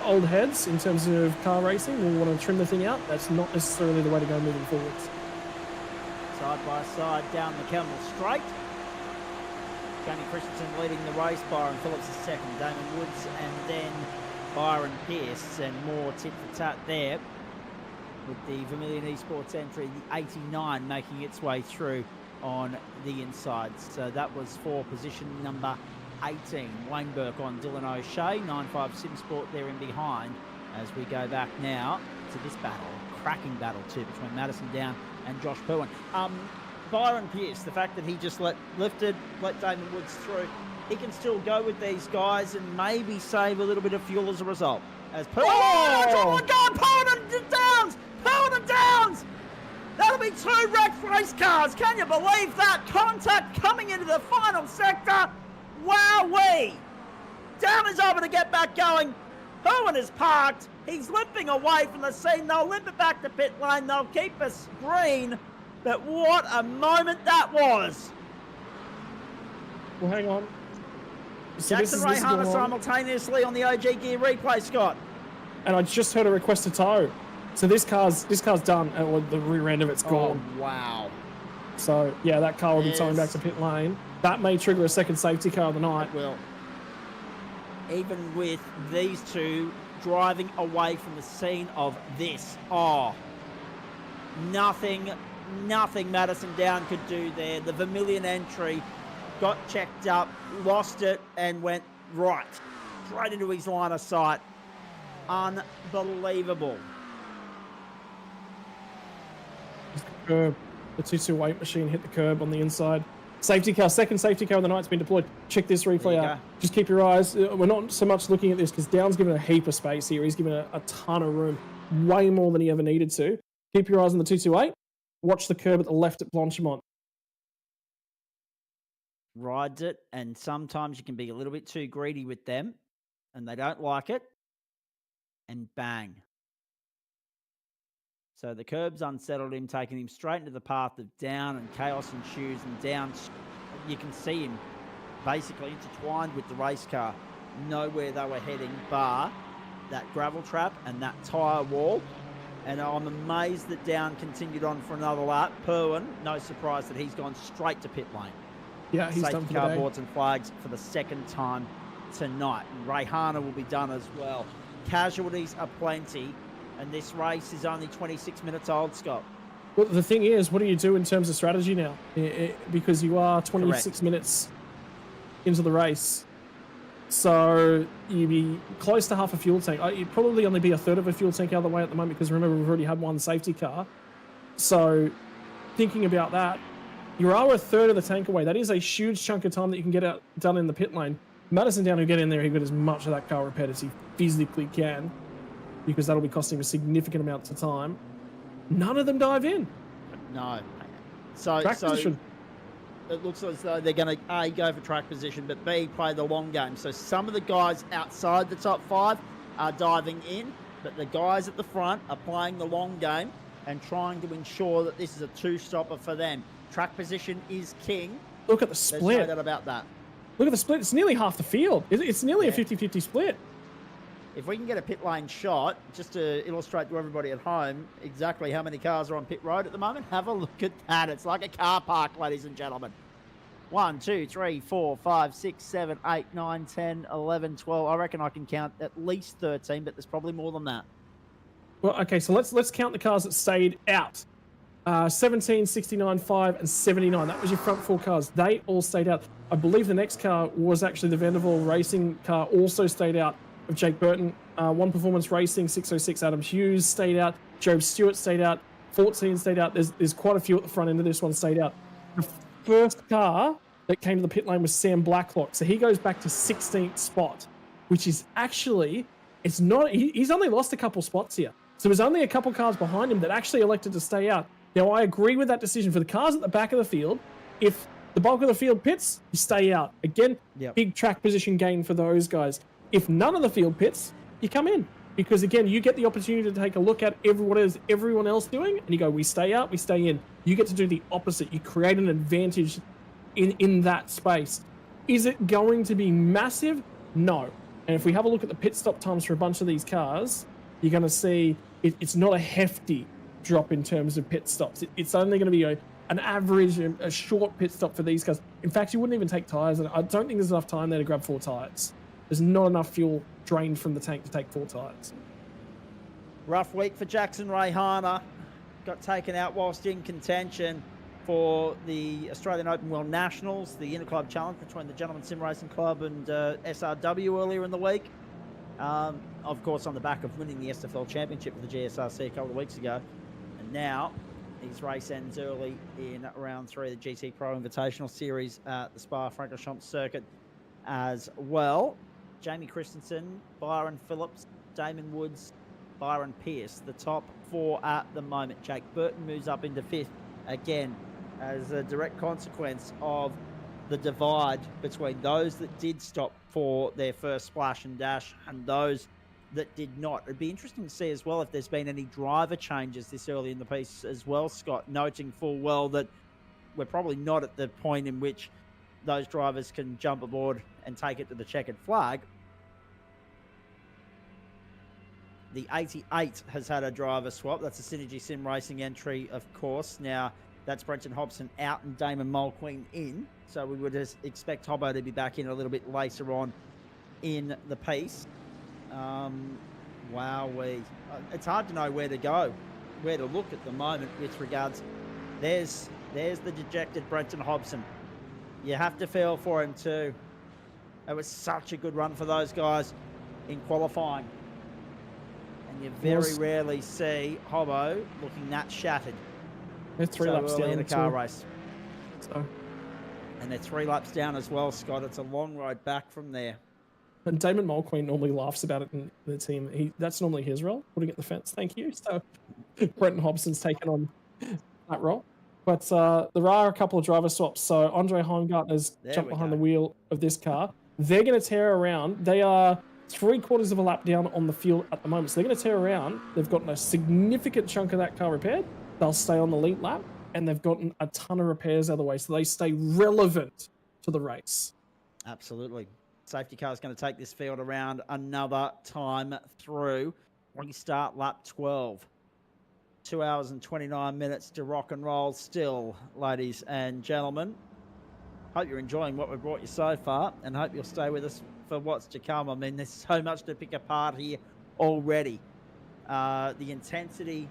Speaker 4: old heads in terms of car racing will want to trim the thing out. That's not necessarily the way to go moving forwards.
Speaker 3: Side by side down the Camel Straight. Jamie Christensen leading the race, Byron Phillips is second, Damon Woods, and then Byron Pierce, and more tit for tat there with the Vermilion Esports entry, the 89 making its way through on the inside. So that was for position number 18. Wayne Burke on Dylan O'Shea, 9.5 Simsport there in behind as we go back now to this battle, cracking battle too, between Madison Down and Josh Purwin. Byron Pierce, the fact that he just let Damon Woods through, he can still go with these guys and maybe save a little bit of fuel as a result. As Purwin, oh my God, Purwin and Downs! Purwin and Downs! That'll be 2 wrecked race cars. Can you believe that? Contact coming into the final sector. Wowee! Down is able to get back going. Purwin is parked. He's limping away from the scene. They'll limp it back to pit lane. They'll keep us green. But what a moment that was.
Speaker 4: Well, hang on. So
Speaker 3: Jackson Rayhana simultaneously on the OG Gear replay, Scott.
Speaker 4: And I just heard a request to tow. So this car's done, and the rear end of it's gone.
Speaker 3: Oh, wow.
Speaker 4: So yeah, that car will be towing back to pit lane. That may trigger a second safety car of the night.
Speaker 3: It will. Even with these two driving away from the scene of this. Oh, nothing Madison Down could do there. The Vermilion entry got checked up, lost it, and went straight into his line of sight. Unbelievable.
Speaker 4: The 228 machine hit the curb on the inside. Safety car, second safety car of the night's been deployed. Check this replay out. Just keep your eyes. We're not so much looking at this because Down's given a heap of space here. He's given a ton of room, way more than he ever needed to. Keep your eyes on the 228. Watch the curb at the left at Blanchimont.
Speaker 3: Rides it, and sometimes you can be a little bit too greedy with them, and they don't like it. And bang. So the curb's unsettled him, taking him straight into the path of Down, and chaos ensues, and Down, you can see him basically intertwined with the race car. Know where they were heading, bar that gravel trap and that tyre wall. And I'm amazed that Down continued on for another lap. Purwin, no surprise that he's gone straight to pit lane.
Speaker 4: Yeah, he's done for the day.
Speaker 3: Safety car boards and flags for the second time tonight. And Rayhana will be done as well. Casualties are plenty, and this race is only 26 minutes old, Scott.
Speaker 4: Well, the thing is, what do you do in terms of strategy now? Because you are 26
Speaker 3: Correct.
Speaker 4: minutes into the race. So you'd be close to half a fuel tank. You'd probably only be a third of a fuel tank out of the way at the moment because remember, we've already had one safety car. So thinking about that, you are a third of the tank away. That is a huge chunk of time that you can get out done in the pit lane. Madison Down, who get in there, he got as much of that car repaired as he physically can because that'll be costing a significant amount of time. None of them dive in.
Speaker 3: No. So
Speaker 4: Position.
Speaker 3: it looks as though they're going to A, go for track position, but B, play the long game. So some of the guys outside the top 5 are diving in, but the guys at the front are playing the long game and trying to ensure that this is a two-stopper for them. Track position is king.
Speaker 4: Look at the
Speaker 3: There's no
Speaker 4: split.
Speaker 3: doubt about that.
Speaker 4: Look at the split. It's nearly half the field. It's nearly a 50-50 split.
Speaker 3: If we can get a pit lane shot, just to illustrate to everybody at home exactly how many cars are on pit road at the moment, have a look at that. It's like a car park, ladies and gentlemen. 1, 2, 3, 4, 5, 6, 7, 8, 9, 10, 11, 12. I reckon I can count at least 13, but there's probably more than that.
Speaker 4: Well, okay, so let's count the cars that stayed out. 17, 69, 5, and 79. That was your front 4 cars. They all stayed out. I believe the next car was actually the Vanderbilt Racing car, also stayed out, of Jake Burton. One Performance Racing, 606 Adam Hughes stayed out. Job Stewart stayed out. 14 stayed out. There's quite a few at the front end of this one stayed out. The first car that came to the pit lane was Sam Blacklock. So he goes back to 16th spot, which is actually, it's not, he's only lost a couple spots here. So there's only a couple cars behind him that actually elected to stay out. Now, I agree with that decision. For the cars at the back of the field, if the bulk of the field pits, you stay out. Again, big track position gain for those guys. If none of the field pits, you come in. Because, again, you get the opportunity to take a look at what is everyone else doing, and you go, we stay out, we stay in. You get to do the opposite. You create an advantage in that space. Is it going to be massive? No. And if we have a look at the pit stop times for a bunch of these cars, you're going to see it's not a hefty drop in terms of pit stops. It's only going to be an average, a short pit stop for these guys. In fact, you wouldn't even take tyres, and I don't think there's enough time there to grab 4 tyres. There's not enough fuel drained from the tank to take 4 tyres.
Speaker 3: Rough week for Jackson Rayhana. Got taken out whilst in contention for the Australian Open World Nationals, the Interclub Challenge between the Gentleman Sim Racing Club and SRW earlier in the week. Of course, on the back of winning the SFL Championship with the GSRC a couple of weeks ago. And now his race ends early in round 3 of the GTPRO Invitational Series at the Spa Francorchamps circuit as well. Jamie Christensen, Byron Phillips, Damon Woods, Byron Pearce, the top 4 at the moment. Jake Burton moves up into 5th again as a direct consequence of the divide between those that did stop for their first splash and dash and those that did not. It'd be interesting to see as well if there's been any driver changes this early in the piece as well, Scott, noting full well that we're probably not at the point in which those drivers can jump aboard and take it to the checkered flag. The 88 has had a driver swap. That's a Synergy Sim Racing entry, of course. Now, that's Brenton Hobson out and Damon Mulqueen in. So we would expect Hobbo to be back in a little bit later on in the piece. Wowee. It's hard to know where to go, where to look at the moment with regards. There's the dejected Brenton Hobson. You have to feel for him too. It was such a good run for those guys in qualifying. And you very rarely see Hobbo looking that shattered.
Speaker 4: They're 3 laps down
Speaker 3: in a car race.
Speaker 4: So.
Speaker 3: And they're 3 laps down as well, Scott. It's a long road back from there.
Speaker 4: And Damon Mulqueen normally laughs about it in the team. That's normally his role, putting it the fence. Thank you. So Brenton Hobson's taken on that role. But there are a couple of driver swaps. So Andre Heimgartner's jumped behind the wheel of this car. They're going to tear around. They are 3/4 of a lap down on the field at the moment. So they're going to tear around. They've gotten a significant chunk of that car repaired. They'll stay on the lead lap. And they've gotten a ton of repairs out of the way. So they stay relevant to the race.
Speaker 3: Absolutely. Safety car is going to take this field around another time through. We start lap 12. 2 hours and 29 minutes to rock and roll still, ladies and gentlemen. Hope you're enjoying what we've brought you so far and hope you'll stay with us for what's to come. I mean, there's so much to pick apart here already. The intensity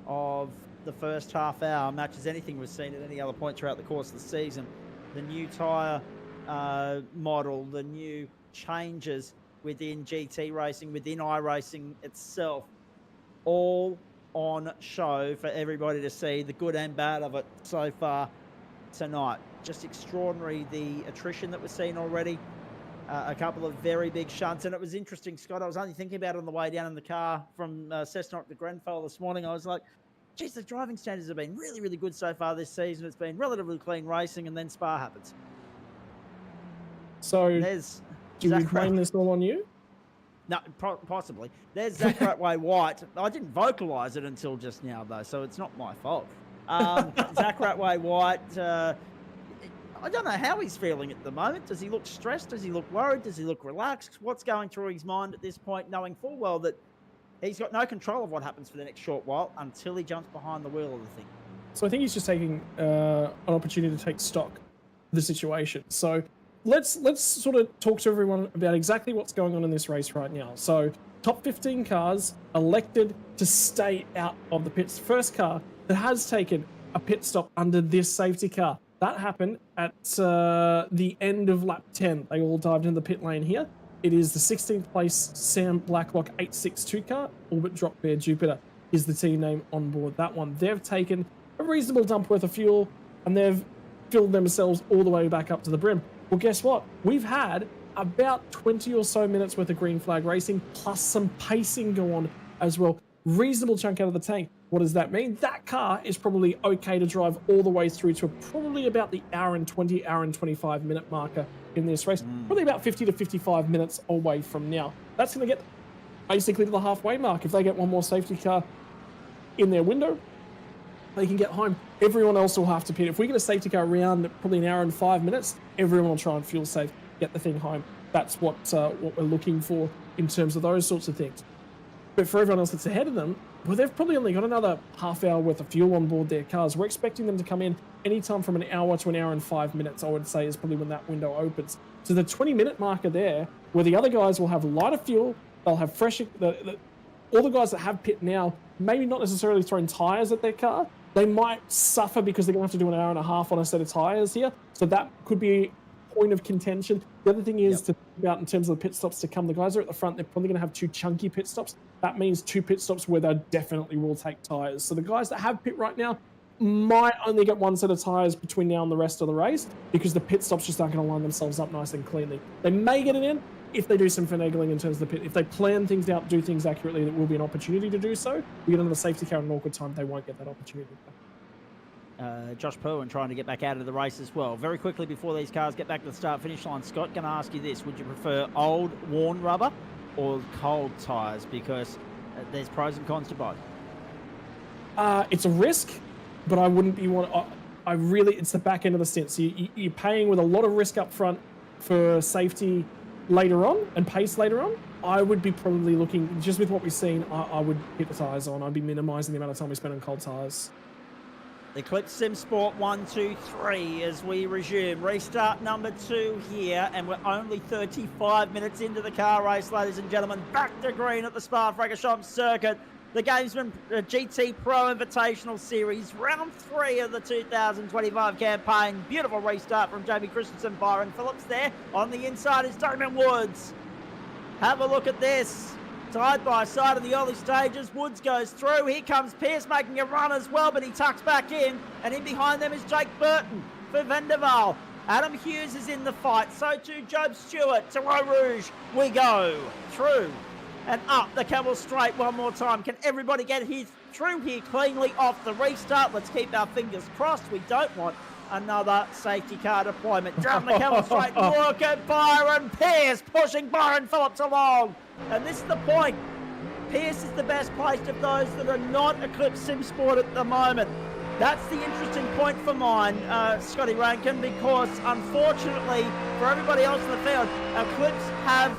Speaker 3: of the first half hour matches anything we've seen at any other point throughout the course of the season. The new tyre model, the new changes within GT racing, within iRacing itself, all on show for everybody to see, the good and bad of it so far tonight. Just extraordinary, the attrition that we're seeing already. A couple of very big shunts, and it was interesting, Scott. I was only thinking about it on the way down in the car from Cessnock to Grenfell this morning. I was like, geez, the driving standards have been really, really good so far this season. It's been relatively clean racing, and then Spa happens.
Speaker 4: So, do we blame this all on you?
Speaker 3: No, possibly. There's Zach Ratway-White. I didn't vocalise it until just now, though, so it's not my fault. Zach Ratway-White, I don't know how he's feeling at the moment. Does he look stressed? Does he look worried? Does he look relaxed? What's going through his mind at this point, knowing full well that he's got no control of what happens for the next short while until he jumps behind the wheel of the thing?
Speaker 4: So I think he's just taking an opportunity to take stock of the situation. So let's sort of talk to everyone about exactly what's going on in this race right now. So top 15 cars elected to stay out of the pits. First car that has taken a pit stop under this safety car. That happened at the end of lap 10. They all dived into the pit lane here. It is the 16th place Sam Blacklock 862 car. Orbit Drop Bear Jupiter is the team name on board that one. They've taken a reasonable dump worth of fuel and they've filled themselves all the way back up to the brim. Well, guess what? We've had about 20 or so minutes worth of green flag racing plus some pacing go on as well. Reasonable chunk out of the tank. What does that mean? That car is probably okay to drive all the way through to probably about the hour and 20, hour and 25 minute marker in this race. Probably about 50 to 55 minutes away from now. That's going to get basically to the halfway mark. If they get one more safety car in their window, they can get home. Everyone else will have to pit. If we get a safety car around probably an hour and 5 minutes, everyone will try and fuel safe, get the thing home. That's what we're looking for in terms of those sorts of things. But for everyone else that's ahead of them, well, they've probably only got another half hour worth of fuel on board their cars. We're expecting them to come in anytime from an hour to an hour and 5 minutes, I would say, is probably when that window opens. So the 20-minute marker there, where the other guys will have lighter fuel, they'll have fresh... all the guys that have pit now, maybe not necessarily throwing tyres at their car, they might suffer because they're going to have to do an hour and a half on a set of tyres here. So that could be a point of contention. The other thing is to think about in terms of the pit stops to come. The guys are at the front, they're probably going to have 2 chunky pit stops. That means 2 pit stops where they definitely will take tyres. So the guys that have pit right now might only get 1 set of tyres between now and the rest of the race because the pit stops just aren't going to line themselves up nice and cleanly. They may get it in if they do some finagling in terms of the pit. If they plan things out, do things accurately, there will be an opportunity to do so. We get another safety car in an awkward time, they won't get that opportunity.
Speaker 3: Josh Purwin trying to get back out of the race as well. Very quickly before these cars get back to the start-finish line, Scott, going to ask you this. Would you prefer old, worn rubber or cold tyres? Because there's pros and cons to both.
Speaker 4: It's a risk, but I wouldn't be it's the back end of the stint. So you're paying with a lot of risk up front for safety later on and pace later on. I would be probably looking, just with what we've seen, I would hit the tyres on. I'd be minimising the amount of time we spend on cold tyres.
Speaker 3: Eclipse Sim Sport 1, 2, 3 as we resume. Restart number 2 here, and we're only 35 minutes into the car race, ladies and gentlemen. Back to green at the Spa Francorchamps circuit. The Gamesman GTPRO Invitational Series, round 3 of the 2025 campaign. Beautiful restart from Jamie Christensen, Byron Phillips there. On the inside is Damon Woods. Have a look at this. Side by side in the early stages, Woods goes through. Here comes Pierce making a run as well, but he tucks back in. And in behind them is Jake Burton for Vendeval. Adam Hughes is in the fight. So too Job Stewart. To Eau Rouge we go. Through and up the Camel Straight one more time. Can everybody get through here cleanly off the restart? Let's keep our fingers crossed. We don't want another safety car deployment. Down the Camel Straight. Look at Byron Pierce pushing Byron Phillips along. And this is the point. Pierce is the best placed of those that are not Eclipse Sim Sport at the moment. That's the interesting point for mine, Scotty Rankin, because unfortunately for everybody else in the field, Eclipse have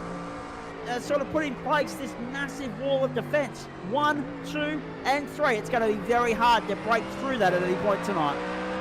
Speaker 3: sort of put in place this massive wall of defence. 1, 2, and 3. It's going to be very hard to break through that at any point tonight.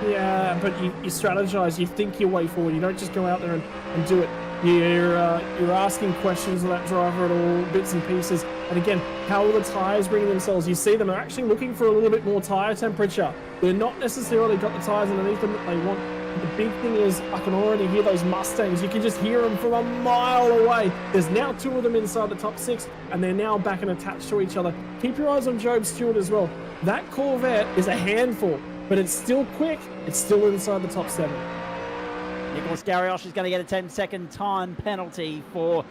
Speaker 4: Yeah, but you strategize, you think your way forward. You don't just go out there and do it. You're asking questions of that driver at all bits and pieces. And again, how are the tyres bringing themselves? You see them, they're actually looking for a little bit more tyre temperature. They're not necessarily got the tyres underneath them that they want. The big thing is, I can already hear those Mustangs. You can just hear them from a mile away. There's now 2 of them inside the top 6, and they're now back and attached to each other. Keep your eyes on Job Stewart as well. That Corvette is a handful, but it's still quick. It's still inside the top 7.
Speaker 3: Nicholas Garrioch is going to get a 10-second time penalty for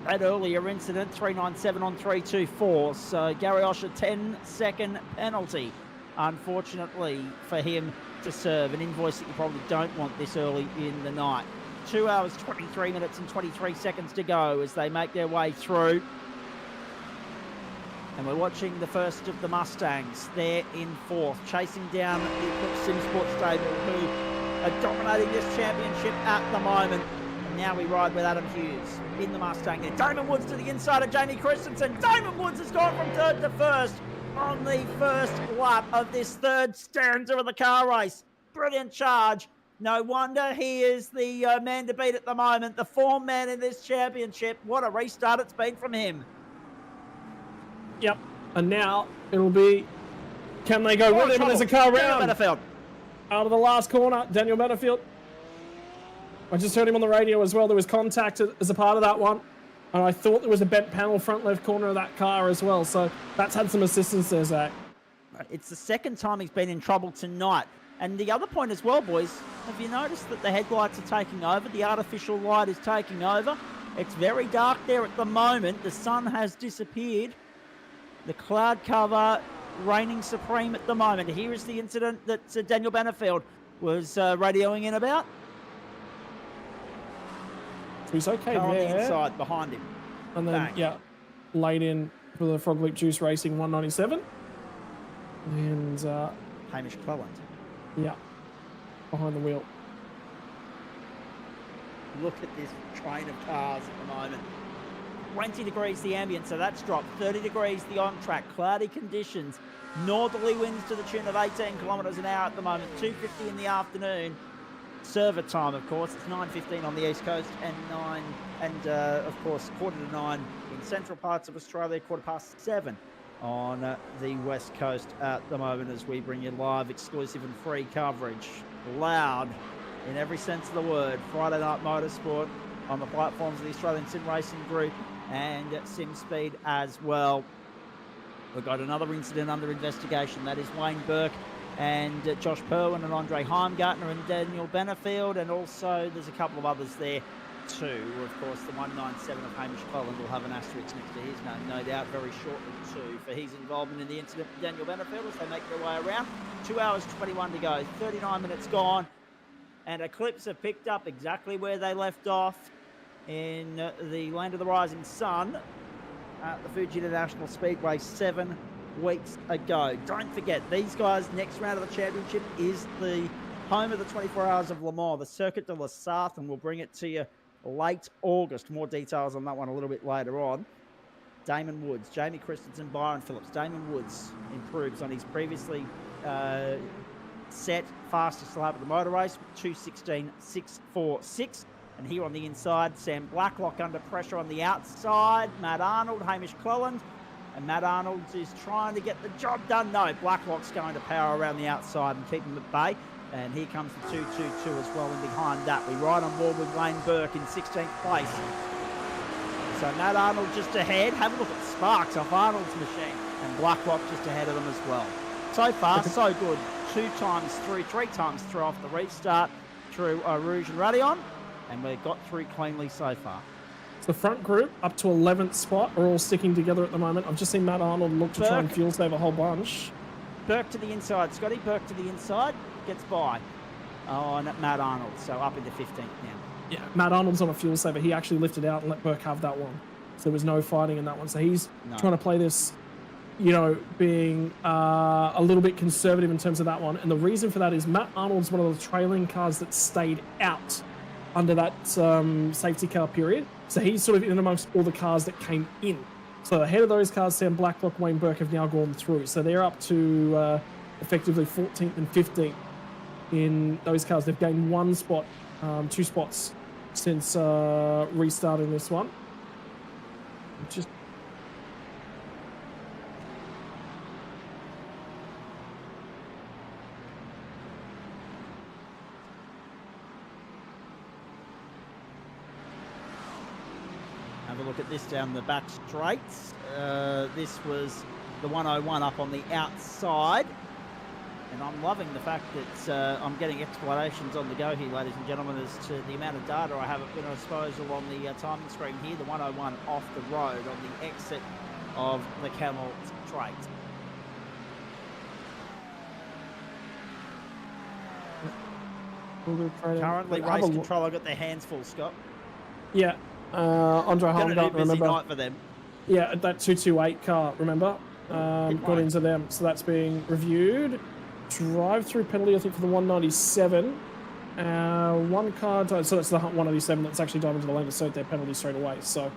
Speaker 3: that earlier incident, 397 on 324. So Garrioch, a 10-second penalty, unfortunately, for him to serve. An invoice that you probably don't want this early in the night. 2 hours, 23 minutes and 23 seconds to go as they make their way through. And we're watching the first of the Mustangs there in 4th, chasing down the Eclipse Sim Sport stable, who are dominating this championship at the moment. And now we ride with Adam Hughes in the Mustang there. Damon Woods to the inside of Jamie Christensen. Damon Woods has gone from 3rd to 1st on the first lap of this 3rd stanza of the car race. Brilliant charge. No wonder he is the man to beat at the moment, the form man in this championship. What a restart it's been from him.
Speaker 4: Yep, and now it'll be, can they go with him? And there's a car round. Out of the last corner, Daniel Benefield. I just heard him on the radio as well. There was contact as a part of that one. And I thought there was a bent panel front left corner of that car as well. So that's had some assistance there, Zach.
Speaker 3: It's the 2nd time he's been in trouble tonight. And the other point as well, boys, have you noticed that the headlights are taking over? The artificial light is taking over. It's very dark there at the moment. The sun has disappeared. The cloud cover reigning supreme at the moment. Here is the incident that Daniel Benefield was radioing in about.
Speaker 4: So he's okay
Speaker 3: car
Speaker 4: there.
Speaker 3: On the inside, behind him.
Speaker 4: And then, bang. Yeah, laid in for the Frog Leap Juice Racing 197. And
Speaker 3: Hamish Cleland.
Speaker 4: Yeah, behind the wheel.
Speaker 3: Look at this train of cars at the moment. 20 degrees the ambient, so that's dropped. 30 degrees the on-track. Cloudy conditions. Northerly winds to the tune of 18 kilometres an hour at the moment. 2:50 in the afternoon. Server time, of course. It's 9:15 on the East Coast and of course, 8:45 in central parts of Australia, 7:15 on the West Coast at the moment as we bring you live, exclusive and free coverage. Loud in every sense of the word. Friday Night Motorsport on the platforms of the Australian Sim Racing Group and SimSpeed as well. We've got another incident under investigation. That is Wayne Burke and Josh Perwin and Andre Heimgartner and Daniel Benefield. And also there's a couple of others there too. Of course, the 197 of Hamish Cleland will have an asterisk next to his name, no doubt, very shortly too, for his involvement in the incident with Daniel Benefield as they make their way around. 2 hours 21 to go, 39 minutes gone. And Eclipse have picked up exactly where they left off in the Land of the Rising Sun at the Fuji International Speedway 7 weeks ago. Don't forget, these guys, next round of the championship is the home of the 24 Hours of Le Mans, the Circuit de la Sarthe, and we'll bring it to you late August. More details on that one a little bit later on. Damon Woods, Jamie Christensen, Byron Phillips. Damon Woods improves on his previously set fastest lap of the motor race, 2:16.646. And here on the inside, Sam Blacklock under pressure on the outside. Matt Arnold, Hamish Cleland. And Matt Arnold is trying to get the job done. No, Blacklock's going to power around the outside and keep him at bay. And here comes the 222 as well, and behind that, we ride on board with Wayne Burke in 16th place. So Matt Arnold just ahead. Have a look at sparks off Arnold's machine. And Blacklock just ahead of them as well. So far, so good. 2 times through, 3 times through off the restart through Rouge and Radion. And we got through cleanly so far.
Speaker 4: So the front group up to 11th spot are all sticking together at the moment. I've just seen Matt Arnold look to try and fuel save a whole bunch.
Speaker 3: Burke to the inside, Scotty. Burke to the inside. Gets by on Matt Arnold. So up into 15th now.
Speaker 4: Yeah, Matt Arnold's on a fuel saver. He actually lifted out and let Burke have that one. So there was no fighting in that one. So he's trying to play this, you know, being a little bit conservative in terms of that one. And the reason for that is Matt Arnold's one of the trailing cars that stayed out under that safety car period. So he's sort of in amongst all the cars that came in. So ahead of those cars, Sam Blacklock, Wayne Burke have now gone through. So they're up to effectively 14th and 15th in those cars. They've gained 1 spot, 2 spots since restarting this one. Just
Speaker 3: have a look at this down the back straights. This was the 101 up on the outside. And I'm loving the fact that I'm getting explanations on the go here, ladies and gentlemen, as to the amount of data I have at my disposal on the timing screen here. The 101 off the road on the exit of the Camel Straight. Currently, race control, I've got their hands full, Scott.
Speaker 4: Yeah, Andre Heimgartner, remember?
Speaker 3: Night for them.
Speaker 4: Yeah, that 228 car, remember? Got into them, so that's being reviewed. Drive-through penalty, I think, for the 197. 1 car, so that's the 197 that's actually dived into the lane to cert their penalty straight away. So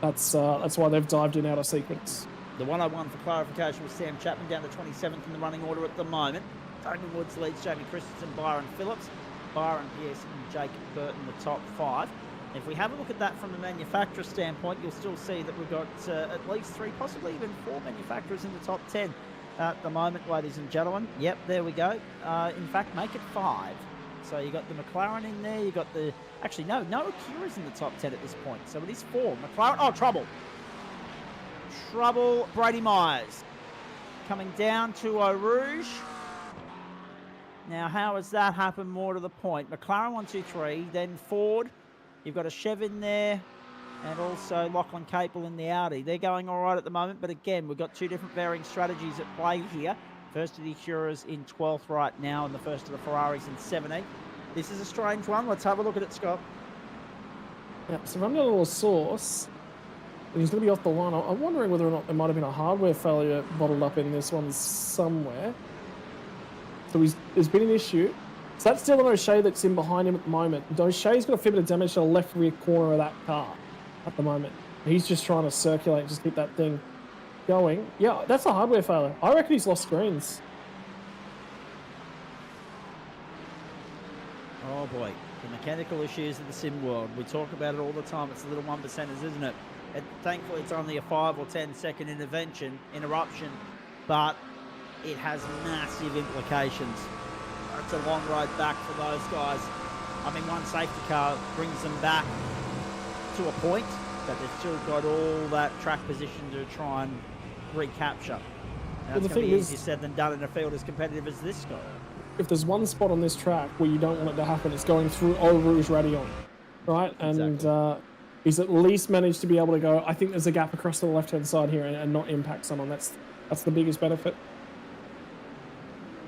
Speaker 4: that's why they've dived in out of sequence.
Speaker 3: The 101 for clarification was Sam Chapman down to 27th in the running order at the moment. Damon Woods leads Jamie Christensen, Byron Phillips, Byron Pearce and Jake Burton, the top 5. If we have a look at that from a manufacturer standpoint, you'll still see that we've got at least 3, possibly even 4 manufacturers in the top 10 at the moment, ladies and gentlemen. Yep, there we go. In fact, make it 5. So you got the McLaren in there. You got the... Actually, no Acura's in the top 10 at this point. So it is 4. McLaren... Oh, trouble. Brady Myers coming down to Eau Rouge. Now, how has that happened? More to the point. McLaren 1, 2, 3. Then Ford. You've got a Chev in there. And also Lachlan Capel in the Audi. They're going all right at the moment. But again, we've got 2 different varying strategies at play here. First of the Acuras in 12th right now. And the first of the Ferraris in 17th. This is a strange one. Let's have a look at it, Scott.
Speaker 4: Yeah, so if I'm not a little source, he's going to be off the line. I'm wondering whether or not there might have been a hardware failure bottled up in this one somewhere. So there's been an issue. So that's still an O'Shea that's in behind him at the moment. O'Shea's got a fair bit of damage to the left rear corner of that car at the moment. He's just trying to circulate, just keep that thing going. Yeah, that's a hardware failure. I reckon he's lost screens.
Speaker 3: Oh boy, the mechanical issues of the sim world. We talk about it all the time. It's the little 1%ers, isn't it? And thankfully, it's only a 5 or 10-second interruption, but it has massive implications. It's a long road back for those guys. I mean, one safety car brings them back to a point, but they've still got all that track position to try and recapture. And it's going to be easier said than done in a field as competitive as this guy.
Speaker 4: If there's one spot on this track where you don't want it to happen, it's going through Eau Rouge Radion, right?
Speaker 3: Exactly.
Speaker 4: And he's at least managed to be able to go, I think there's a gap across to the left-hand side here and not impact someone. That's the biggest benefit.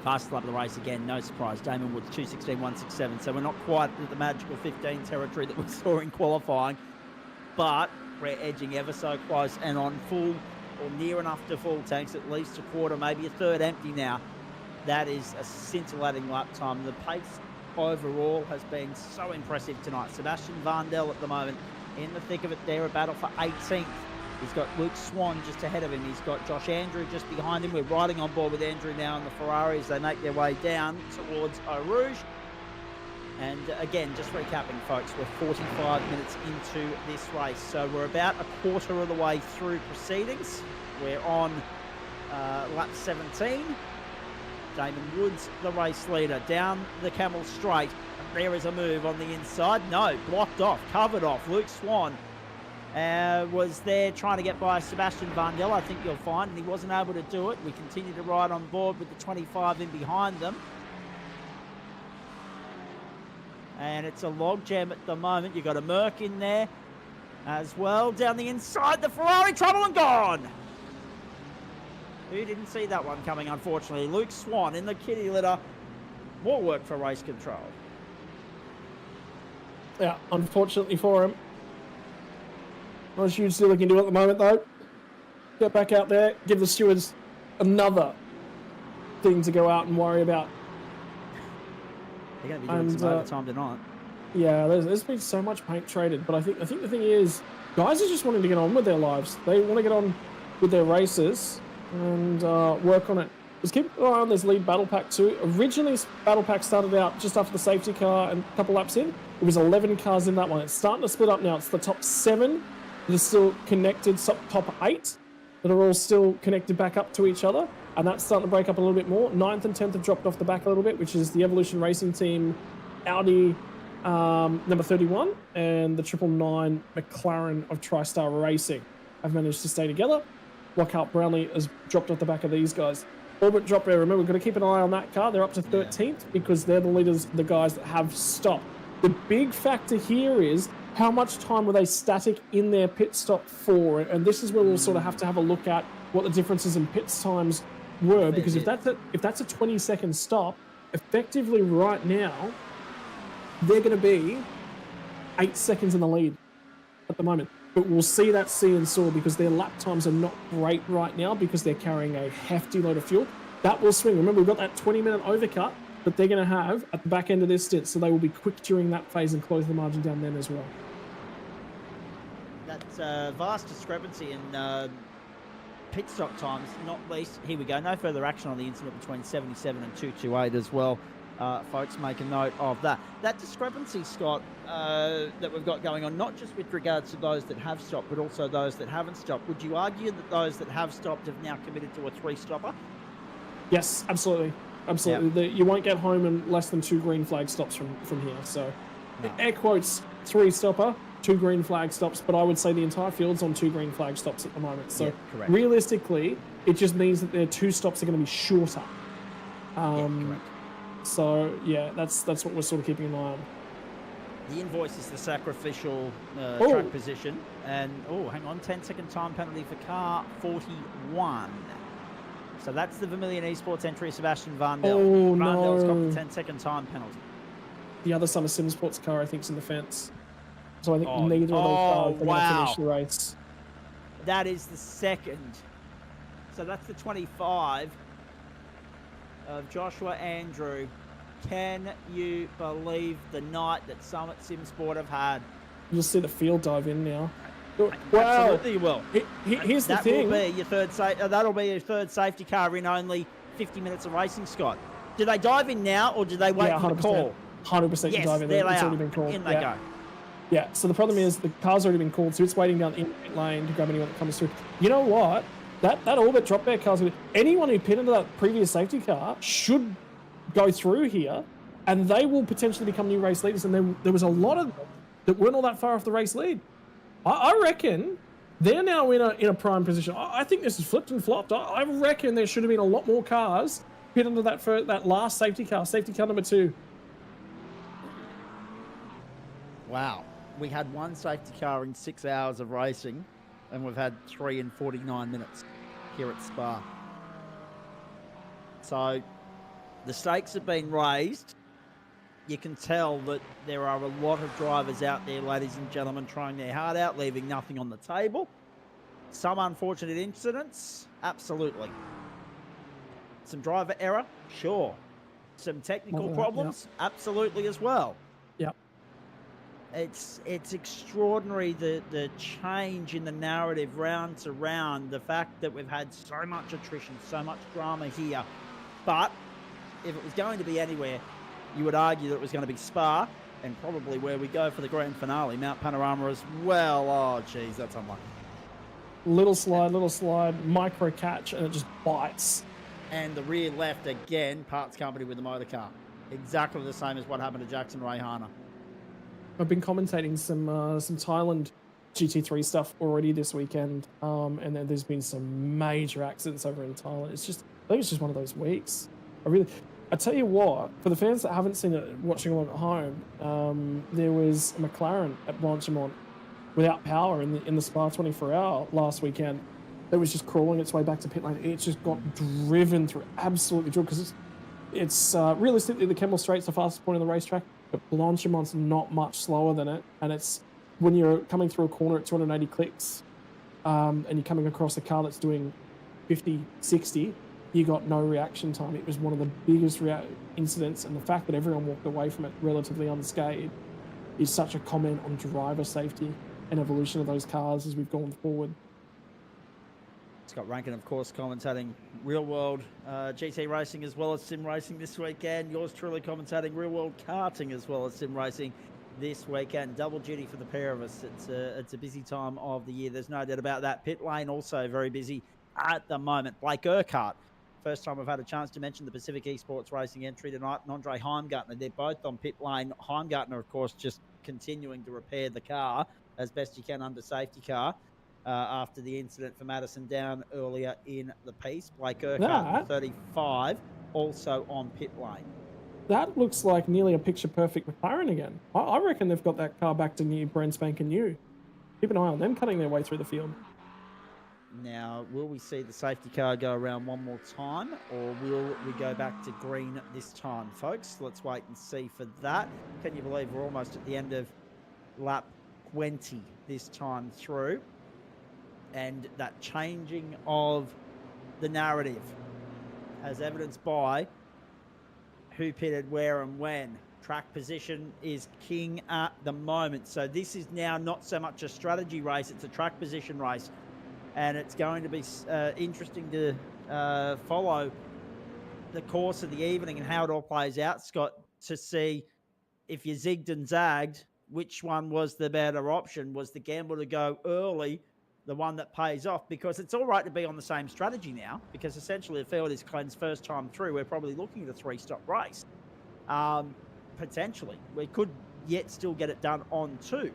Speaker 3: Fastest lap of the race again, no surprise. Damon Woods 2:16.167. So we're not quite at the magical 15 territory that we saw in qualifying, but we're edging ever so close and on full or near enough to full tanks, at least a quarter, maybe a third empty now. That is a scintillating lap time. The pace overall has been so impressive tonight. Sebastian Vandel at the moment in the thick of it there, a battle for 18th. He's got Luke Swan just ahead of him. He's got Josh Andrew just behind him. We're riding on board with Andrew now in the Ferrari as they make their way down towards Eau Rouge. And again, just recapping, folks, we're 45 minutes into this race. So we're about a quarter of the way through proceedings. We're on lap 17. Damon Woods, the race leader, down the Camel Straight. And there is a move on the inside. No, blocked off, covered off. Luke Swan was there trying to get by Sebastian Vandel, I think you'll find, and he wasn't able to do it. We continue to ride on board with the 25 in behind them. And it's a logjam at the moment. You've got a Merc in there as well. Down the inside, the Ferrari, trouble and gone. Who didn't see that one coming, unfortunately? Luke Swan in the kitty litter. More work for race control.
Speaker 4: Yeah, unfortunately for him. Not a huge deal he can do at the moment, though. Get back out there, give the stewards another thing to go out and worry about.
Speaker 3: They're going to be doing some overtime tonight.
Speaker 4: Yeah, there's been so much paint traded, but I think the thing is, guys are just wanting to get on with their lives. They want to get on with their races and work on it. Just keep an eye on this lead battle pack too. Originally, battle pack started out just after the safety car and a couple laps in. It was 11 cars in that one. It's starting to split up now. It's the top 7 that are still connected, top 8 that are all still connected back up to each other. And that's starting to break up a little bit more. 9th and 10th have dropped off the back a little bit, which is the Evolution Racing Team Audi number 31 and the 999 McLaren of TriStar Racing have managed to stay together. Lockhart Brownlee has dropped off the back of these guys. Orbit drop there. Remember, we've got to keep an eye on that car. They're up to 13th because they're the leaders, the guys that have stopped. The big factor here is how much time were they static in their pit stop for? And this is where we'll sort of have to have a look at what the differences in pit times were, because if that's a 20-second stop, effectively right now, they're going to be 8 seconds in the lead at the moment. But we'll see that see and saw because their lap times are not great right now because they're carrying a hefty load of fuel. That will swing. Remember, we've got that 20-minute overcut that they're going to have at the back end of this stint, so they will be quick during that phase and close the margin down then as well.
Speaker 3: That's a vast discrepancy in pit stop times, not least. Here we go. No further action on the incident between 77 and 228 as well. Folks, make a note of that. That discrepancy, Scott, that we've got going on, not just with regards to those that have stopped, but also those that haven't stopped. Would you argue that those that have stopped have now committed to a 3-stopper? Yes,
Speaker 4: absolutely. Absolutely. You won't get home in less than 2 green flag stops from here. So, air quotes, 3-stopper, 2 green flag stops, but I would say the entire field's on 2 green flag stops at the moment. So, realistically, it just means that their 2 stops are going to be shorter.
Speaker 3: Correct.
Speaker 4: So, yeah, that's what we're sort of keeping an eye on.
Speaker 3: The invoice is the sacrificial track position. And, hang on, 10-second time penalty for car 41. So that's the Vermilion Esports entry, Sebastian Vandel. Vandel's got the 10-second time penalty.
Speaker 4: The other Summer Sim Sports car, I think, is in the fence. So I think neither of those cars are going to finish the race.
Speaker 3: That is the second. So that's the 25 of Joshua Andrew. Can you believe the night that Summit Sim Sport have had?
Speaker 4: You'll see the field dive in now. Well,
Speaker 3: Absolutely, you will.
Speaker 4: here's the
Speaker 3: That
Speaker 4: thing.
Speaker 3: will be your that'll be your third safety car in only 50 minutes of racing, Scott. Do they dive in now, or do they wait
Speaker 4: Yeah,
Speaker 3: for the call?
Speaker 4: 100%
Speaker 3: Yes,
Speaker 4: dive in.
Speaker 3: there they
Speaker 4: It's
Speaker 3: are.
Speaker 4: already been called.
Speaker 3: In they go.
Speaker 4: Yeah, so the problem is the car's already been called, so it's waiting down in the pit lane to grab anyone that comes through. You know what? That orbit drop bear car's anyone who pitted into that previous safety car should go through here, and they will potentially become new race leaders. And there was a lot of them that weren't all that far off the race lead. I reckon they're now in a prime position. I think this is flipped and flopped. I reckon there should have been a lot more cars pit into that last safety car number 2.
Speaker 3: Wow. We had one safety car in 6 hours of racing, and we've had 3 in 49 minutes here at Spa. So the stakes have been raised. You can tell that there are a lot of drivers out there, ladies and gentlemen, trying their heart out, leaving nothing on the table. Some unfortunate incidents, absolutely. Some driver error, sure. Some technical problems, absolutely as well.
Speaker 4: Yep.
Speaker 3: It's extraordinary the change in the narrative round to round, the fact that we've had so much attrition, so much drama here. But if it was going to be anywhere, you would argue that it was going to be Spa, and probably where we go for the grand finale, Mount Panorama as well. Oh, geez, that's unlucky.
Speaker 4: Little slide, micro catch, and it just bites.
Speaker 3: And the rear left again, parts company with the motor car. Exactly the same as what happened to Jackson Rayhana.
Speaker 4: I've been commentating some Thailand GT3 stuff already this weekend, and then there's been some major accidents over in Thailand. I think it's just one of those weeks. I tell you what, for the fans that haven't seen it, watching along at home, there was a McLaren at Blanchimont without power in the Spa 24-hour last weekend. That was just crawling its way back to pit lane. It just got driven through, absolutely driven, because it's realistically the Kemmel Straight's the fastest point on the racetrack, but Blanchimont's not much slower than it, and it's when you're coming through a corner at 280 clicks, and you're coming across a car that's doing 50, 60, you got no reaction time. It was one of the biggest incidents, and the fact that everyone walked away from it relatively unscathed is such a comment on driver safety and evolution of those cars as we've gone forward.
Speaker 3: Scott Rankin, of course, commentating real-world GT racing as well as sim racing this weekend. Yours truly commentating real-world karting as well as sim racing this weekend. Double duty for the pair of us. It's a busy time of the year. There's no doubt about that. Pit lane also very busy at the moment. Blake Urquhart, first time we've had a chance to mention the Pacific Esports Racing entry tonight, and Andre Heimgartner. They're both on pit lane. Heimgartner, of course, just continuing to repair the car as best he can under safety car. After the incident for Madison down earlier in the piece. Blake Urquhart, 35, also on pit lane.
Speaker 4: That looks like nearly a picture-perfect McLaren again. I reckon they've got that car back to new, brand spanking new. Keep an eye on them cutting their way through the field.
Speaker 3: Now, will we see the safety car go around one more time, or will we go back to green this time, folks? Let's wait and see for that. Can you believe we're almost at the end of lap 20 this time through? And that changing of the narrative as evidenced by who pitted where and when. Track position is king at the moment. So this is now not so much a strategy race, it's a track position race. And it's going to be interesting to follow the course of the evening and how it all plays out, Scott, to see if you zigged and zagged, which one was the better option. Was the gamble to go early the one that pays off? Because it's all right to be on the same strategy now, because essentially the field is cleansed first time through. We're probably looking at a 3-stop race. Potentially. We could yet still get it done on 2.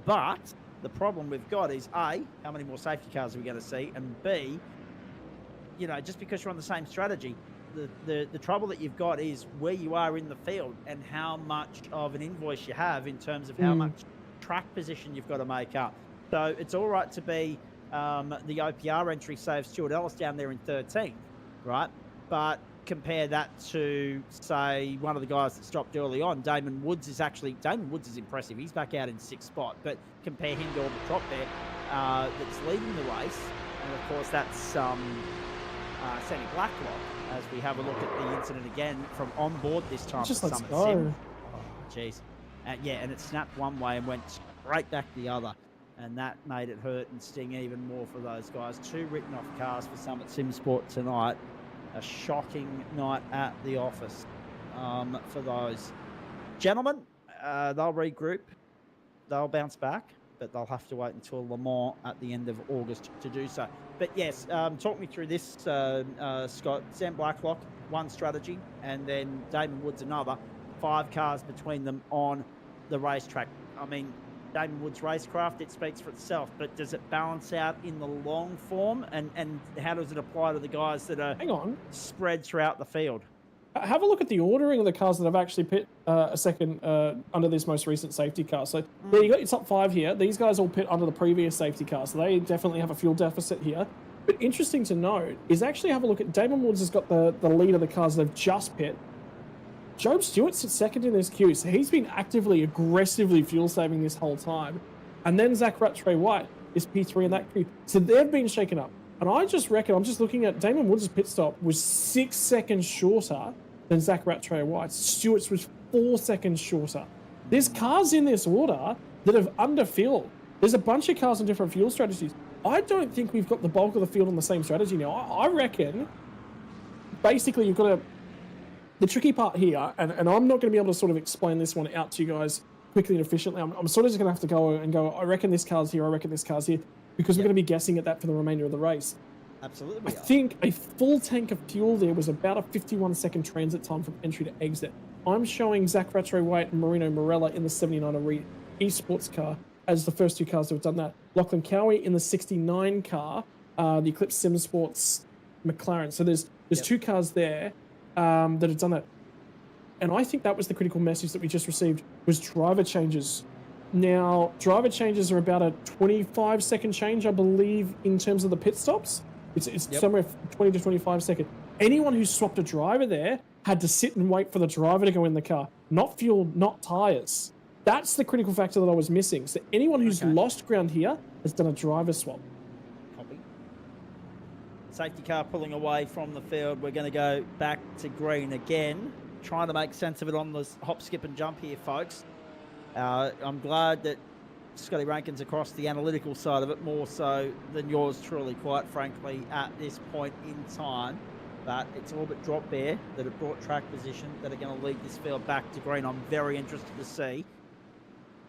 Speaker 3: But the problem we've got is, A, how many more safety cars are we going to see? And B, you know, just because you're on the same strategy, the trouble that you've got is where you are in the field and how much of an invoice you have in terms of how much track position you've got to make up. So it's all right to be the OPR entry, say, of Stuart Ellis down there in 13, right? But compare that to, say, one of the guys that stopped early on. Damon Woods is impressive. He's back out in 6th spot. But compare him to all the top there that's leading the race. And, of course, that's Sammy Blacklock, as we have a look at the incident again from on board this time.
Speaker 4: Just let's
Speaker 3: Summit
Speaker 4: go.
Speaker 3: Sim. Oh, jeez. Yeah, and it snapped one way and went straight back the other. and that made it hurt and sting even more for those guys. 2 written off cars for Summit Sim Sport tonight. A shocking night at the office for those gentlemen. They'll regroup, they'll bounce back, but they'll have to wait until Le Mans at the end of August to do so. But yes, talk me through this, Scott. Sam Blacklock, one strategy, and then Damon Woods another. 5 cars between them on the racetrack. I mean, Damon Woods' racecraft, it speaks for itself, but does it balance out in the long form? And how does it apply to the guys that are spread throughout the field?
Speaker 4: Have a look at the ordering of the cars that have actually pit a second under this most recent safety car. So there you got your top 5 here. These guys all pit under the previous safety car, so they definitely have a fuel deficit here. But interesting to note is actually have a look at Damon Woods has got the lead of the cars that have just pit. Job Stewart sits second in this queue, so he's been actively, aggressively fuel saving this whole time. And then Zach Rattray White is P3 in that queue. So they've been shaken up. And I just reckon, I'm just looking at Damon Woods' pit stop was 6 seconds shorter than Zach Rattray White's. Stewart's was 4 seconds shorter. There's cars in this order that have underfilled. There's a bunch of cars on different fuel strategies. I don't think we've got the bulk of the field on the same strategy now. I reckon, basically, you've got to... The tricky part here, and I'm not going to be able to sort of explain this one out to you guys quickly and efficiently. I'm sort of just going to have to go, I reckon this car's here, I reckon this car's here, because we're going to be guessing at that for the remainder of the race.
Speaker 3: Absolutely.
Speaker 4: I think a full tank of fuel there was about a 51-second transit time from entry to exit. I'm showing Zach Rattray White and Marino Morella in the 79er eSports car as the first 2 cars that have done that. Lachlan Cowie in the 69 car, the Eclipse Sim Sports McLaren. So there's 2 cars there that have done that. And I think that was the critical message that we just received, was driver changes. Now, driver changes are about a 25-second change, I believe, in terms of the pit stops. It's somewhere 20 to 25 seconds. Anyone who swapped a driver there had to sit and wait for the driver to go in the car. Not fuel, not tyres. That's the critical factor that I was missing. So anyone who's lost ground here has done a driver swap.
Speaker 3: Copy. Safety car pulling away from the field. We're going to go back to green again. Trying to make sense of it on this hop, skip and jump here, folks. I'm glad that Scotty Rankin's across the analytical side of it, more so than yours truly, quite frankly, at this point in time. But it's a little bit drop bare that have brought track position that are going to lead this field back to green. I'm very interested to see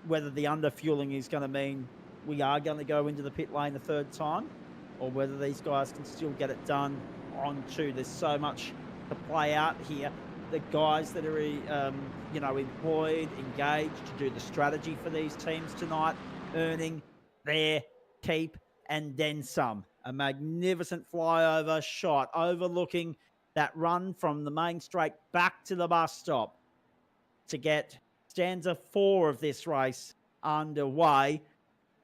Speaker 3: whether the underfueling is going to mean we are going to go into the pit lane the 3rd time, or whether these guys can still get it done on 2. There's so much to play out here. The guys that are, employed, engaged to do the strategy for these teams tonight, earning their keep and then some. A magnificent flyover shot overlooking that run from the main straight back to the bus stop to get stanza 4 of this race underway.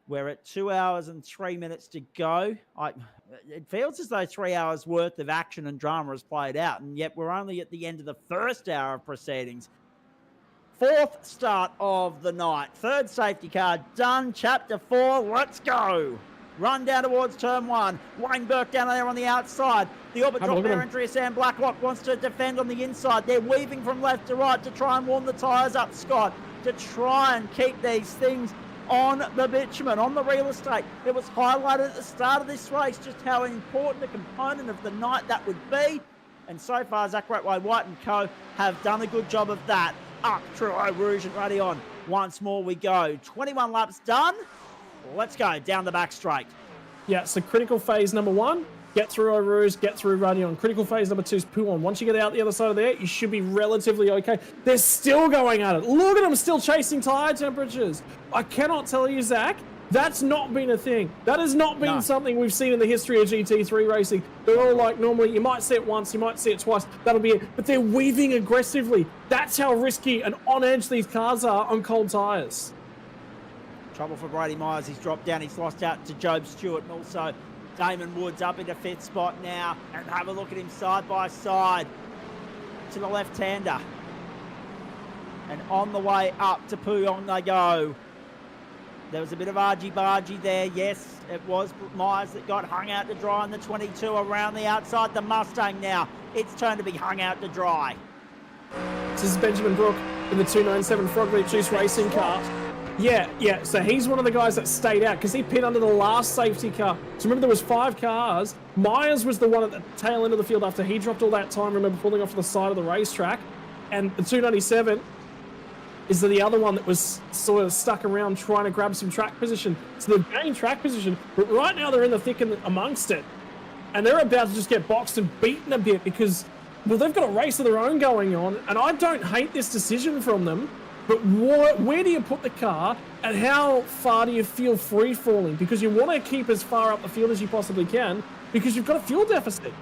Speaker 3: We're at 2 hours and 3 minutes to go. It feels as though 3 hours worth of action and drama has played out, and yet we're only at the end of the 1st hour of proceedings. 4th start of the night. 3rd safety car done. Chapter 4, let's go. Run down towards turn 1. Wayne Burke down there on the outside. The orbit drop there entry of Sam Blacklock wants to defend on the inside. They're weaving from left to right to try and warm the tyres up, Scott, to try and keep these things on the bitumen, on the real estate. It was highlighted at the start of this race just how important a component of the night that would be. And so far, Zach Rattray White and co have done a good job of that. Up through Rouge and Ruddy on. Once more we go. 21 laps done. Let's go down the back straight.
Speaker 4: Yeah, so critical phase number 1, get through Eau Rouge, get through Radion. Critical phase number 2 is Pouon. Once you get out the other side of there, you should be relatively okay. They're still going at it. Look at them still chasing tyre temperatures. I cannot tell you, Zach, that's not been a thing. That has not been something we've seen in the history of GT3 racing. They're all like, normally you might see it once, you might see it twice, that'll be it. But they're weaving aggressively. That's how risky and on edge these cars are on cold tyres.
Speaker 3: Trouble for Brady Myers. He's dropped down. He's lost out to Job Stewart, and also Damon Woods up into 5th spot now. And have a look at him side by side to the left-hander. And on the way up to Pouon they go. There was a bit of argy-bargy there. Yes, it was Myers that got hung out to dry in the 22 around the outside. The Mustang now. It's turn to be hung out to dry.
Speaker 4: This is Benjamin Brook in the 297 Frog Leap Juice racing car. Yeah. So he's one of the guys that stayed out because he pit under the last safety car. So remember, there was 5 cars. Myers was the one at the tail end of the field after he dropped all that time. Remember, pulling off to the side of the racetrack. And the 297 is the other one that was sort of stuck around trying to grab some track position. So they've gained track position, but right now they're in the thick and amongst it. And they're about to just get boxed and beaten a bit because, well, they've got a race of their own going on. And I don't hate this decision from them, but where do you put the car and how far do you feel free falling? Because you want to keep as far up the field as you possibly can because you've got a fuel deficit.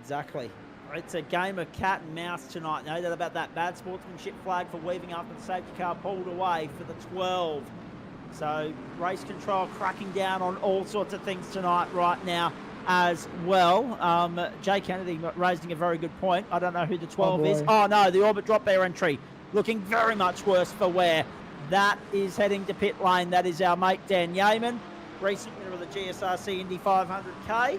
Speaker 3: Exactly. It's a game of cat and mouse tonight. No doubt about that. Bad sportsmanship flag for weaving after the safety car pulled away for the 12. So race control cracking down on all sorts of things tonight right now as well. Jay Kennedy raising a very good point. I don't know who the 12 is. Oh no, the orbit drop bear entry looking very much worse for wear. That is heading to pit lane. That is our mate Dan Yeaman, recent winner of the GSRC Indy 500k.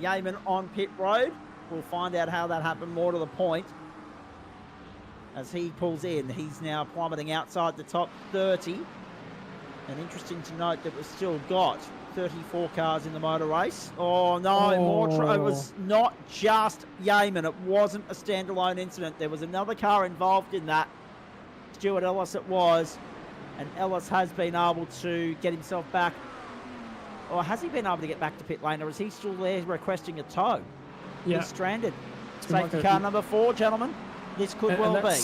Speaker 3: Yeaman on pit road. We'll find out how that happened more to the point. As he pulls in, he's now plummeting outside the top 30. And interesting to note that we've still got 34 cars in the motor race. Oh no, it was not just Yeaman. It wasn't a standalone incident. There was another car involved in that. Stuart Ellis it was. And Ellis has been able to get himself back. Or has he been able to get back to pit lane? Or is he still there requesting a tow? Yeah. He's stranded. Safety car number 4, gentlemen. This could well be.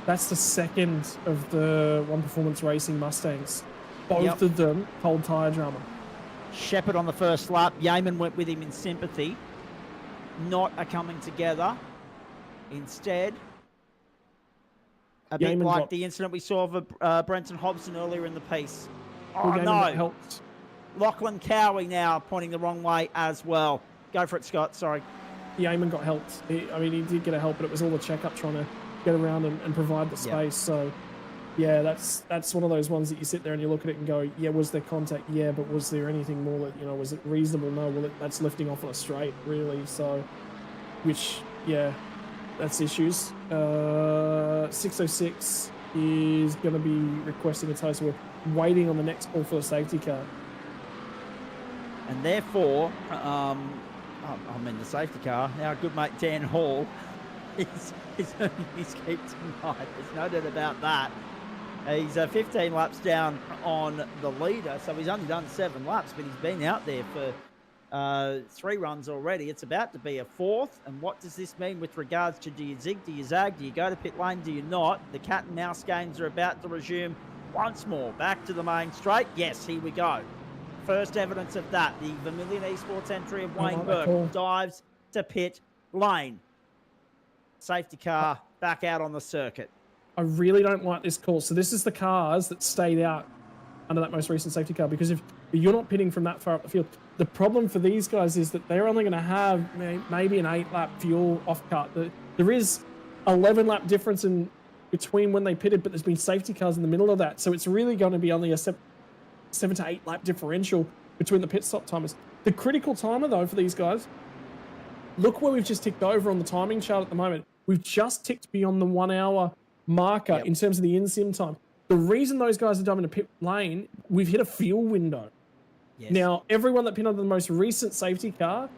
Speaker 4: That's the second of the One Performance Racing Mustangs. Both of them cold tyre drama.
Speaker 3: Checkered on the first lap. Yeaman went with him in sympathy. Not a coming together. Instead, a bit like the incident we saw of Brenton Hobson earlier in the piece. Oh no!
Speaker 4: Helped.
Speaker 3: Lachlan Cowie now pointing the wrong way as well. Go for it, Scott. Sorry.
Speaker 4: Yeaman got helped. He did get a help, but it was all the checkup trying to get around and provide the space. So, yeah, that's one of those ones that you sit there and you look at it and go, yeah, was there contact? Yeah, but was there anything more that, was it reasonable? No, well, that's lifting off on a straight, really. So, which, yeah, that's issues. 606 is going to be requesting a tow, so we're waiting on the next call for the safety car.
Speaker 3: And therefore, I'm in the safety car. Our good mate Dan Hall is earning his keep tonight. There's no doubt about that. He's 15 laps down on the leader, so he's only done 7 laps, but he's been out there for 3 runs already. It's about to be a 4th, and what does this mean with regards to do you zig, do you zag, do you go to pit lane, do you not? The cat and mouse games are about to resume once more. Back to the main straight. Yes, here we go. First evidence of that, the Vermilion Esports entry of Wayne Burke dives to pit lane. Safety car back out on the circuit.
Speaker 4: I really don't like this call. So this is the cars that stayed out under that most recent safety car, because if you're not pitting from that far up the field, the problem for these guys is that they're only going to have maybe an 8-lap fuel off cut. There is 11-lap difference in between when they pitted, but there's been safety cars in the middle of that. So it's really going to be only a 7 to 8 lap differential between the pit stop timers. The critical timer, though, for these guys, look where we've just ticked over on the timing chart at the moment. We've just ticked beyond the 1 hour marker in terms of the in-sim time. The reason those guys are diving to pit lane, we've hit a fuel window. Yes. Now, everyone that pitted under the most recent safety car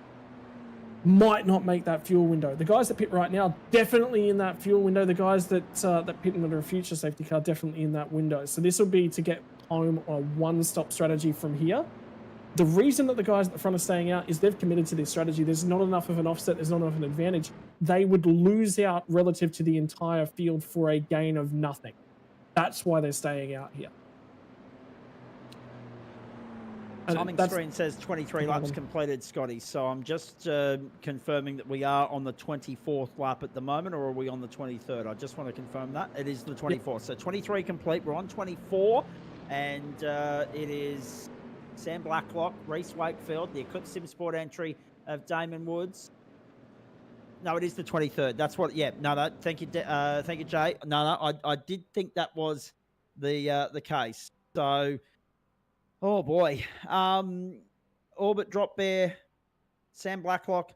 Speaker 4: might not make that fuel window. The guys that pit right now, definitely in that fuel window. The guys that pit under a future safety car, definitely in that window. So this will be to get home on a one-stop strategy from here. The reason that the guys at the front are staying out is they've committed to this strategy. There's not enough of an offset. There's not enough of an advantage. They would lose out relative to the entire field for a gain of nothing. That's why they're staying out here.
Speaker 3: Timing screen says 23 laps completed, Scotty. So I'm just confirming that we are on the 24th lap at the moment, or are we on the 23rd? I just want to confirm that. It is the 24th. Yep. So 23 complete. We're on 24, and it is Sam Blacklock, Reese Wakefield, the Eclipse Sim Sport entry of Damon Woods. No, it is the 23rd. That's what. Yeah. No. Thank you, Jay. No. I did think that was the case. So, oh boy. Orbit Drop Bear, Sam Blacklock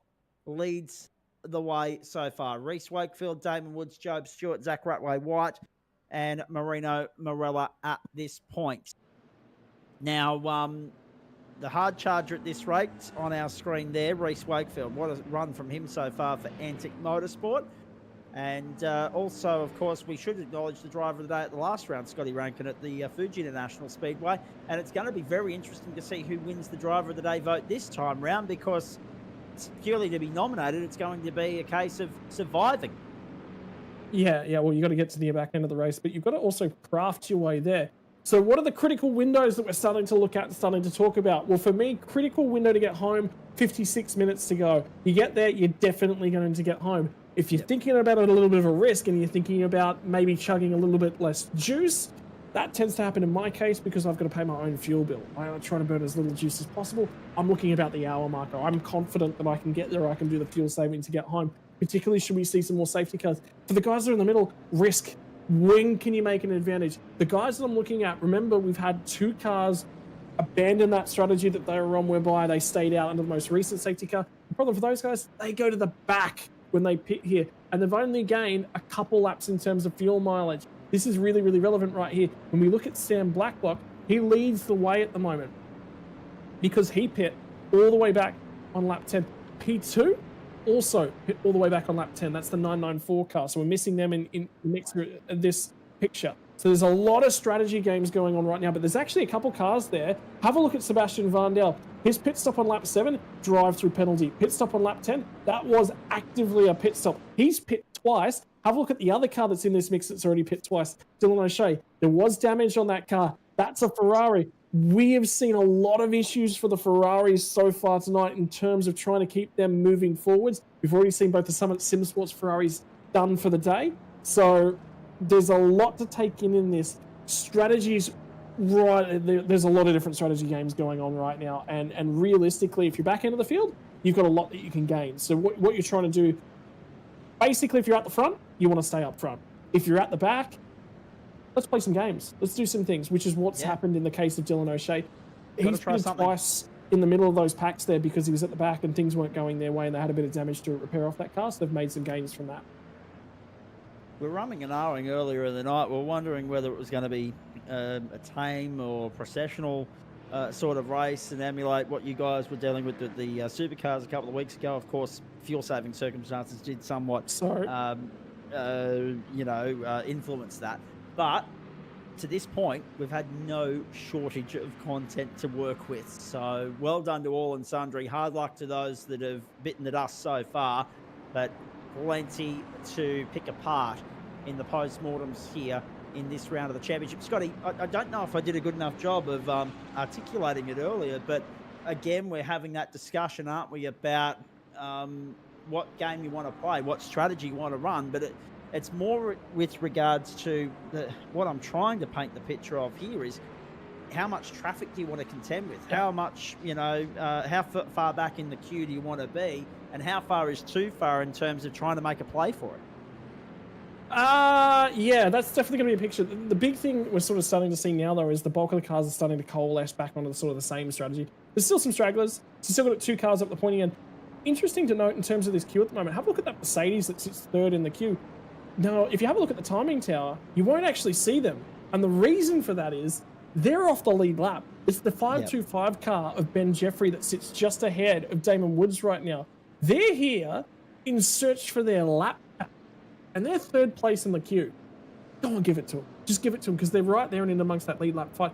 Speaker 3: leads the way so far. Reese Wakefield, Damon Woods, Job Stewart, Zach Ratway White, and Marino Morella at this point. Now, the hard charger at this rate on our screen there, Reece Wakefield. What a run from him so far for Antic Motorsport. And also, of course, we should acknowledge the driver of the day at the last round, Scotty Rankin at the Fuji International Speedway. And it's going to be very interesting to see who wins the driver of the day vote this time round, because it's purely to be nominated. It's going to be a case of surviving.
Speaker 4: Yeah. Well, you got to get to the back end of the race, but you've got to also craft your way there. So what are the critical windows that we're starting to look at and starting to talk about? Well, for me, critical window to get home, 56 minutes to go. You get there, you're definitely going to get home. If you're thinking about it a little bit of a risk and you're thinking about maybe chugging a little bit less juice, that tends to happen in my case because I've got to pay my own fuel bill. I try to burn as little juice as possible. I'm looking about the hour marker. I'm confident that I can get there. I can do the fuel saving to get home, particularly should we see some more safety cars. For the guys that are in the middle, risk. When can you make an advantage? The guys that I'm looking at, remember, we've had 2 cars abandon that strategy that they were on, whereby they stayed out under the most recent safety car. The problem for those guys, they go to the back when they pit here, and they've only gained a couple laps in terms of fuel mileage. This is really, really relevant right here. When we look at Sam Blacklock, he leads the way at the moment because he pit all the way back on lap 10. P2 also hit all the way back on lap 10. That's the 994 car. So we're missing them in the mix of this picture. So there's a lot of strategy games going on right now, but there's actually a couple cars there. Have a look at Sebastian Vandel. His pit stop on lap 7, drive through penalty. Pit stop on lap 10, that was actively a pit stop. He's pit twice. Have a look at the other car that's in this mix that's already pit twice. Dylan O'Shea. There was damage on that car. That's a Ferrari. We have seen a lot of issues for the Ferraris so far tonight in terms of trying to keep them moving forwards. We've already seen both the Summit Sim Sports Ferraris done for the day. So there's a lot to take in this. Strategies, right, there's a lot of different strategy games going on right now. And realistically, if you're back into the field, you've got a lot that you can gain. So what you're trying to do, basically, if you're at the front, you want to stay up front. If you're at the back, let's play some games. Let's do some things, which is what's happened in the case of Dylan O'Shea. He's been twice in the middle of those packs there because he was at the back and things weren't going their way and they had a bit of damage to repair off that car, so they've made some gains from that.
Speaker 3: We're rumming and ahhing earlier in the night. We're wondering whether it was going to be a tame or processional sort of race and emulate what you guys were dealing with the supercars a couple of weeks ago. Of course, fuel-saving circumstances did somewhat, influence that. But to this point, we've had no shortage of content to work with. So well done to all and sundry. Hard luck to those that have bitten the dust so far, but plenty to pick apart in the post-mortems here in this round of the championship. Scotty, I don't know if I did a good enough job of articulating it earlier, but again, we're having that discussion, aren't we, about what game you want to play, what strategy you want to run, but it's more with regards to what I'm trying to paint the picture of here is how much traffic do you want to contend with? How much, how far back in the queue do you want to be? And how far is too far in terms of trying to make a play for it?
Speaker 4: Yeah, that's definitely going to be a picture. The big thing we're sort of starting to see now, though, is the bulk of the cars are starting to coalesce back onto the same strategy. There's still some stragglers. So still got 2 cars up the pointy end. Interesting to note in terms of this queue at the moment, have a look at that Mercedes that sits 3rd in the queue. Now, if you have a look at the timing tower, you won't actually see them. And the reason for that is they're off the lead lap. It's the 525 car of Ben Jeffrey that sits just ahead of Damon Woods right now. They're here in search for their lap, and they're 3rd place in the queue. Go on, give it to them. Just give it to them because they're right there and in amongst that lead lap fight.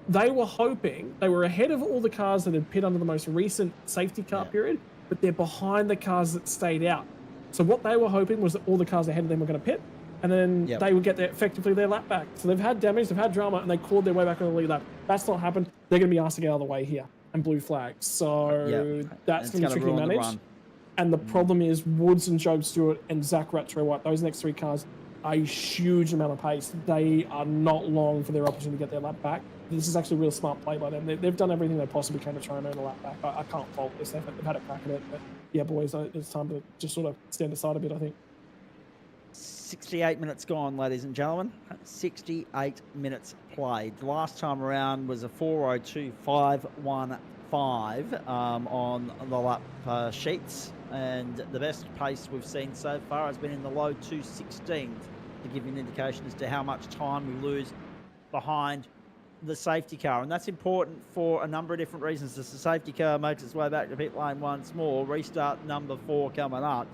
Speaker 4: They were hoping, they were ahead of all the cars that had pit under the most recent safety car period, but they're behind the cars that stayed out. So what they were hoping was that all the cars ahead of them were going to pit, and then they would get effectively their lap back. So they've had damage, they've had drama, and they clawed their way back on the lead lap. That's not happened. They're going to be asked to get out of the way here and blue flags. So that's going to be tricky to manage. And the problem is Woods and Job Stewart and Zach Rattray White, those next 3 cars, a huge amount of pace. They are not long for their opportunity to get their lap back. This is actually a real smart play by them. They've done everything they possibly can to try and earn a lap back. I can't fault this effort. They've had a crack at it. But yeah, boys, it's time to just sort of stand aside a bit, I think.
Speaker 3: 68 minutes gone, ladies and gentlemen. 68 minutes played. The last time around was a 4:02.515 on the lap sheets. And the best pace we've seen so far has been in the low 2:16 to give you an indication as to how much time we lose behind the safety car. And that's important for a number of different reasons. As the safety car makes its way back to pit lane once more, restart number 4 coming up.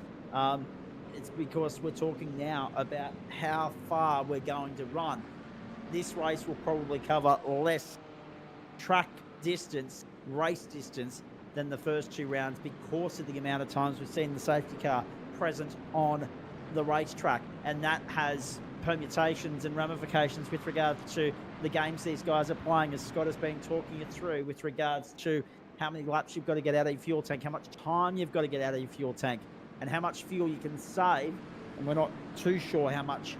Speaker 3: It's because we're talking now about how far we're going to run. This race will probably cover less track distance, race distance, than the first 2 rounds because of the amount of times we've seen the safety car present on the racetrack. And that has permutations and ramifications with regards to the games these guys are playing, as Scott has been talking it through, with regards to how many laps you've got to get out of your fuel tank, how much time you've got to get out of your fuel tank, and how much fuel you can save. And we're not too sure how much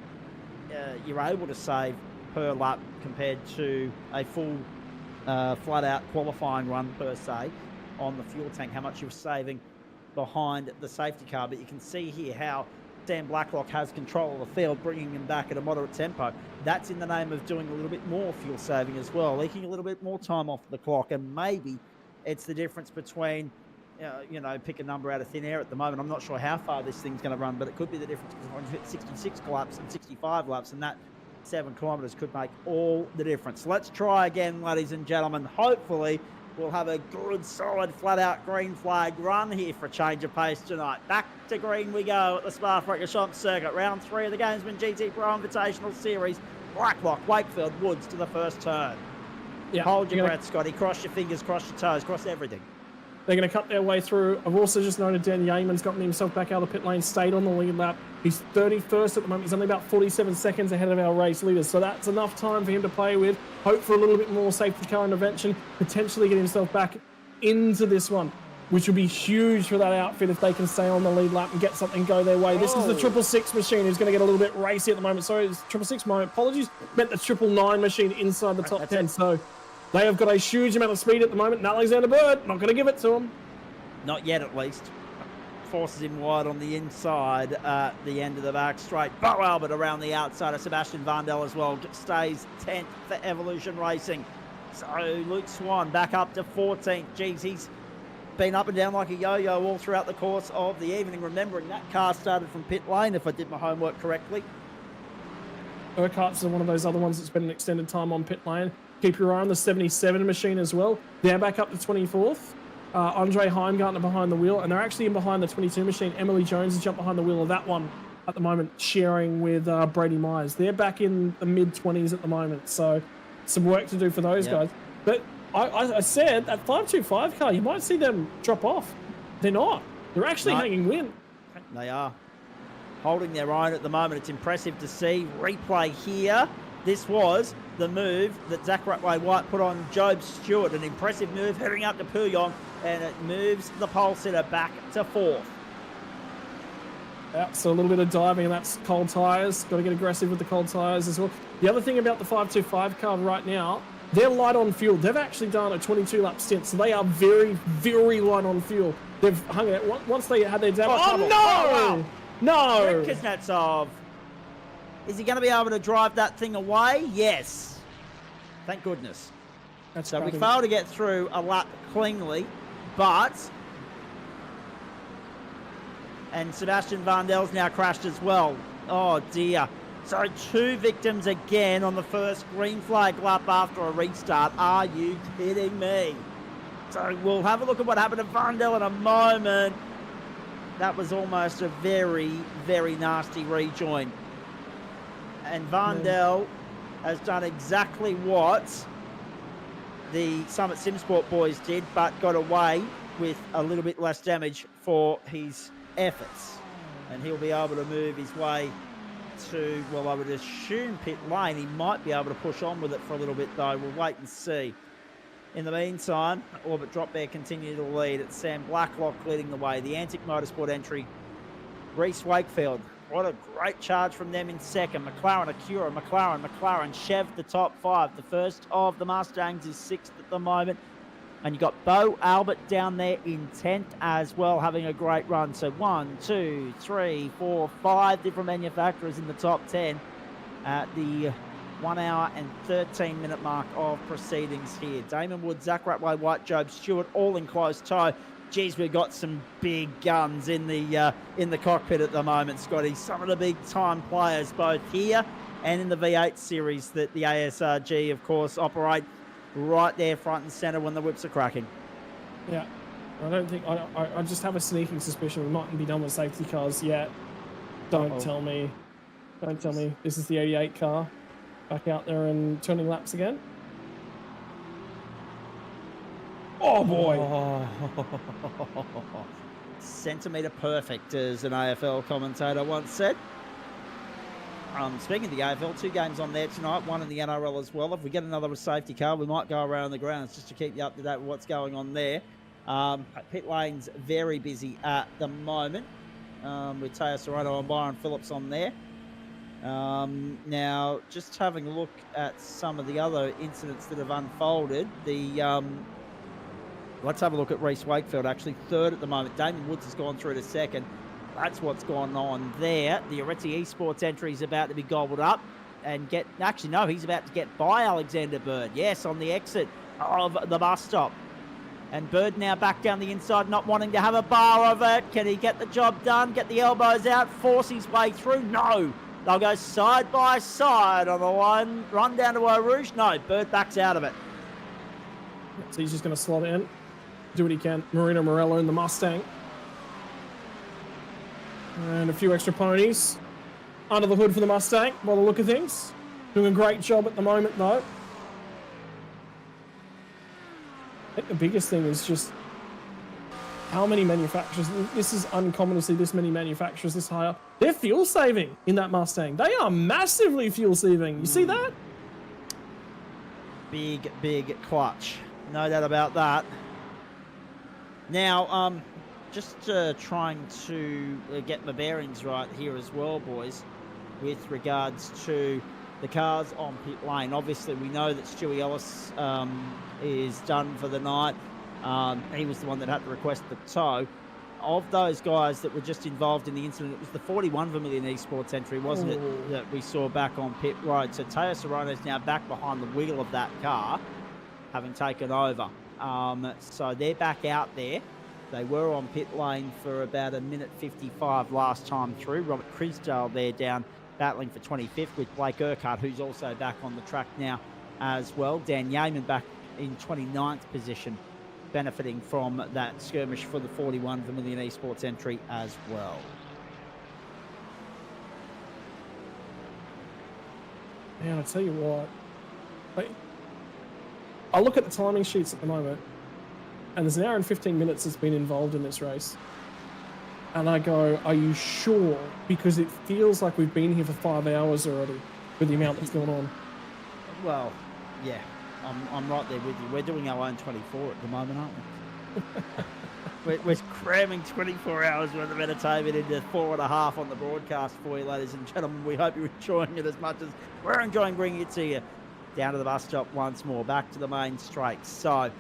Speaker 3: you're able to save per lap compared to a full flat-out qualifying run per se on the fuel tank, how much you're saving behind the safety car. But you can see here how Sam Blacklock has control of the field, bringing him back at a moderate tempo. That's in the name of doing a little bit more fuel saving as well, leaking a little bit more time off the clock. And maybe it's the difference between, you know, pick a number out of thin air at the moment. I'm not sure how far this thing's going to run, but it could be the difference between 66 laps and 65 laps, and that 7 kilometres could make all the difference. Let's try again, ladies and gentlemen. Hopefully we'll have a good, solid, flat-out green flag run here for a change of pace tonight. Back to green we go at the Spa Francorchamps circuit. Round 3 of the Gamesman GTPRO Invitational Series. Blacklock, Wakefield, Woods to the first turn.
Speaker 4: Yeah,
Speaker 3: Hold your breath, Scotty. Cross your fingers, cross your toes, cross everything.
Speaker 4: They're going to cut their way through. I've also just noted Dan Yeaman's gotten himself back out of the pit lane, stayed on the lead lap. He's 31st at the moment. He's only about 47 seconds ahead of our race leaders. So that's enough time for him to play with. Hope for a little bit more safety car intervention. Potentially get himself back into this one, which will be huge for that outfit if they can stay on the lead lap and get something go their way. This is the 666 machine who's going to get a little bit racy at the moment. Sorry, it's 666, my apologies. Meant the 999 machine inside the top 10. So they have got a huge amount of speed at the moment. And Alexander Bird, not going to give it to him.
Speaker 3: Not yet, at least. Forces him wide on the inside at the end of the back straight. Bo Albert around the outside of Sebastian Vandel as well. Stays 10th for Evolution Racing. So Luke Swan back up to 14th. Geez, he's been up and down like a yo-yo all throughout the course of the evening. Remembering that car started from pit lane, if I did my homework correctly.
Speaker 4: Urquhart's one of those other ones that's been an extended time on pit lane. Keep your eye on the 77 machine as well. They're back up to 24th. Andre Heimgartner behind the wheel, and they're actually in behind the 22 machine. Emily Jones has jumped behind the wheel of that one at the moment, sharing with Brady Myers. They're back in the mid-20s at the moment, so some work to do for those guys. But I said that 525 car, you might see them drop off. They're not. They're actually hanging win.
Speaker 3: They are holding their own at the moment. It's impressive to see. Replay here. This was the move that Zach Ratway White put on Job Stewart. An impressive move heading up to Puyong, and it moves the pole sitter back to 4th.
Speaker 4: Yeah, so a little bit of diving, and that's cold tyres. Got to get aggressive with the cold tyres as well. The other thing about the 525 car right now, they're light on fuel. They've actually done a 22-lap stint, so they are very, very light on fuel. They've hung it once they had their demo. Oh, no!
Speaker 3: Wow.
Speaker 4: No!
Speaker 3: Rick Kuznetsov. Is he going to be able to drive that thing away? Yes. Thank goodness. So we failed to get through a lap cleanly, but... And Sebastian Vandel's now crashed as well. Oh, dear. So 2 victims again on the first green flag lap after a restart. Are you kidding me? So we'll have a look at what happened to Vandel in a moment. That was almost a very, very nasty rejoin. And Vandel has done exactly what the Summit Simsport boys did, but got away with a little bit less damage for his efforts. And he'll be able to move his way to, well, I would assume pit lane. He might be able to push on with it for a little bit, though. We'll wait and see. In the meantime, Orbit Drop Bear continue to lead. It's Sam Blacklock leading the way. The Antic Motorsport entry, Reese Wakefield. What a great charge from them in second. McLaren, Acura, McLaren, Chev the top 5. The first of the Mustangs is 6th at the moment. And you got Bo Albert down there in 10th as well, having a great run. So 1, 2, 3, 4, 5 different manufacturers in the top 10 at the 1 hour and 13 minute mark of proceedings here. Damon Woods, Zach Ratway, White, Job Stewart, all in close tow. geez, we've got some big guns in the cockpit at the moment, Scotty. Some of the big time players, both here and in the V8 series that the ASRG, of course, operate right there front and center when the whips are cracking.
Speaker 4: Yeah, I don't think I just have a sneaking suspicion we mightn't be done with safety cars yet. Don't tell me this is the 88 car back out there and turning laps again. Oh boy.
Speaker 3: Centimetre perfect, as an AFL commentator once said. Speaking of the AFL, 2 games on there tonight, 1 in the NRL as well. If we get another safety car, we might go around the grounds just to keep you up to date with what's going on there. Pit lane's very busy at the moment, with Teo Serrano and Byron Phillips on there. Now, just having a look at some of the other incidents that have unfolded. Let's have a look at Reece Wakefield, actually 3rd at the moment. Damon Woods has gone through to 2nd. That's what's gone on there. The Aretzi Esports entry is about to be gobbled up and he's about to get by Alexander Bird. Yes, on the exit of the bus stop. And Bird now back down the inside, not wanting to have a bar of it. Can he get the job done? Get the elbows out, force his way through? No. They'll go side by side on the one, run down to Eau Rouge. No, Bird backs out of it.
Speaker 4: So he's just going to slot it in, do what he can. Marino Morello in the Mustang. And a few extra ponies under the hood for the Mustang, by the look of things. Doing a great job at the moment, though. I think the biggest thing is just how many manufacturers, this is uncommon to see this many manufacturers this high up. They're fuel saving in that Mustang. They are massively fuel saving. You see that?
Speaker 3: Big clutch. No doubt about that. Now, just trying to get my bearings right here as well, boys, with regards to the cars on pit lane. Obviously, we know that Stewie Ellis is done for the night. He was the one that had to request the tow. Of those guys that were just involved in the incident, it was the 41 Vermilion Esports entry, wasn't it, that we saw back on pit road. So Teo Serrano's now back behind the wheel of that car, having taken over. So they're back out there. They were on pit lane for about 1:55 last time through. Robert Crisdale there down battling for 25th with Blake Urquhart, who's also back on the track now as well. Dan Yeaman back in 29th position, benefiting from that skirmish for the 41 Vermilion Esports entry as well.
Speaker 4: Man, I tell you what, I look at the timing sheets at the moment, and there's an hour and 15 minutes that's been involved in this race. And I go, are you sure? Because it feels like we've been here for 5 hours already with the amount that's going on.
Speaker 3: Well, yeah, I'm right there with you. We're doing our own 24 at the moment, aren't we? we're cramming 24 hours worth of entertainment into 4.5 on the broadcast for you, ladies and gentlemen. We hope you're enjoying it as much as we're enjoying bringing it to you. Down to the bus stop once more, back to the main straight. So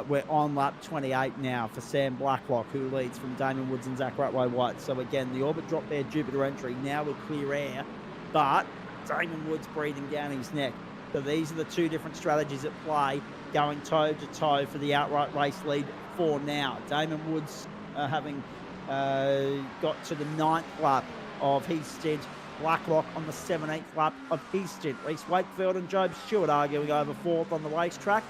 Speaker 3: we're on lap 28 now for Sam Blacklock, who leads from Damon Woods and Zach Ratway-White. So again, the Orbit Drop Bear Jupiter entry now with clear air, but Damon Woods breathing down his neck. So these are the two different strategies at play, going toe to toe for the outright race lead for now. Damon Woods having got to the 9th lap of his stint. Blacklock on the 17th lap of his stint. Reece Wakefield and Job Stewart arguing over 4th on the racetrack.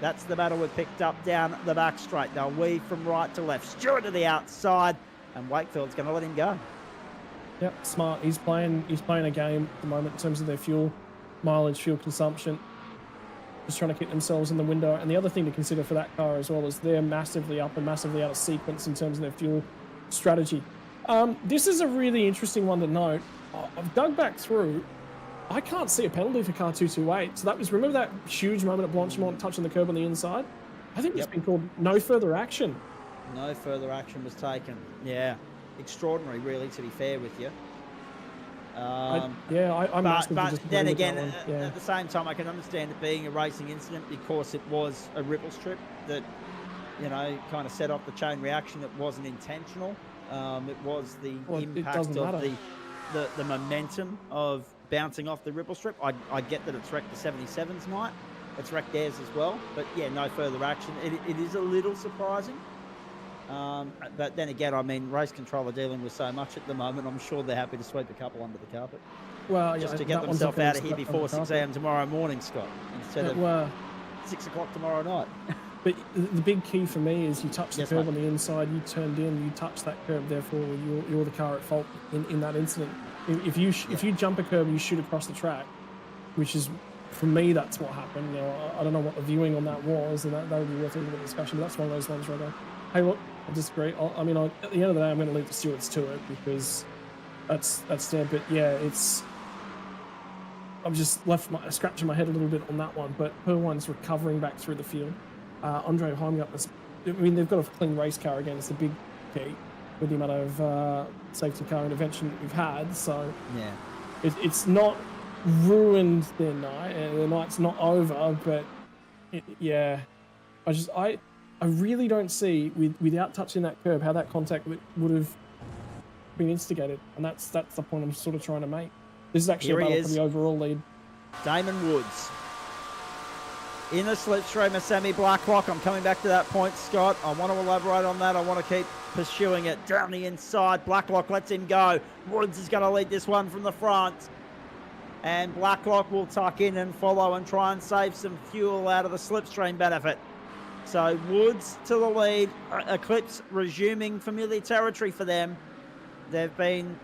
Speaker 3: That's the battle we've picked up down the back straight. They'll weave from right to left. Stewart to the outside, and Wakefield's going to let him go.
Speaker 4: Yep, smart. He's playing a game at the moment in terms of their fuel mileage, fuel consumption. Just trying to keep themselves in the window. And the other thing to consider for that car as well is they're massively up and massively out of sequence in terms of their fuel strategy. This is a really interesting one to note. I've dug back through. I can't see a penalty for car 228. So that was, remember that huge moment at Blanchimont touching the curb on the inside? I think it's been called no further action.
Speaker 3: No further action was taken. Yeah. Extraordinary, really, to be fair with you.
Speaker 4: I'm
Speaker 3: but then again, at the same time, I can understand it being a racing incident because it was a ripple strip that, you know, kind of set off the chain reaction. It wasn't intentional. It was the impact of the momentum of bouncing off the ripple strip. I get that it's wrecked the 77's night. It's wrecked theirs as well. But yeah, no further action. It is a little surprising. But then again, I mean, race control are dealing with so much at the moment. I'm sure they're happy to sweep a couple under the carpet.
Speaker 4: Well,
Speaker 3: Just
Speaker 4: yeah,
Speaker 3: to get
Speaker 4: that one's
Speaker 3: themselves
Speaker 4: not
Speaker 3: out of
Speaker 4: gonna
Speaker 3: here
Speaker 4: be
Speaker 3: before
Speaker 4: swept under
Speaker 3: 6
Speaker 4: the
Speaker 3: a.m. tomorrow morning, Scott, instead
Speaker 4: carpet.
Speaker 3: of
Speaker 4: Well,
Speaker 3: 6 o'clock tomorrow night.
Speaker 4: but the big key for me is you touch the
Speaker 3: Yes,
Speaker 4: curb
Speaker 3: mate.
Speaker 4: on the inside, you turned in, you touch that curb, therefore you're the car at fault in that incident. If you jump a curb, you shoot across the track, which is, for me, that's what happened. You know, I don't know what the viewing on that was, and that would be worth a little bit of discussion. But that's one of those ones where I go, hey, look, I disagree. At the end of the day, I'm going to leave the stewards to it because that's there. But yeah, I've just left scratching my head a little bit on that one. But Purwine's recovering back through the field. Andre Heimgart, they've got a clean race car again. It's the big key with the amount of safety car intervention that we've had. So
Speaker 3: Yeah.
Speaker 4: it's not ruined their night. Their night's not over, but I really don't see without touching that curb how that contact would have been instigated, and that's the point I'm sort of trying to make. This is actually
Speaker 3: Here
Speaker 4: a
Speaker 3: he
Speaker 4: battle for
Speaker 3: is.
Speaker 4: the overall lead.
Speaker 3: Damon Woods in the slipstream of Sammy Blacklock. I'm coming back to that point, Scott. I want to elaborate on that. I want to keep pursuing it down the inside. Blacklock lets him go. Woods is going to lead this one from the front. And Blacklock will tuck in and follow and try and save some fuel out of the slipstream benefit. So Woods to the lead. Eclipse resuming familiar territory for them. They've been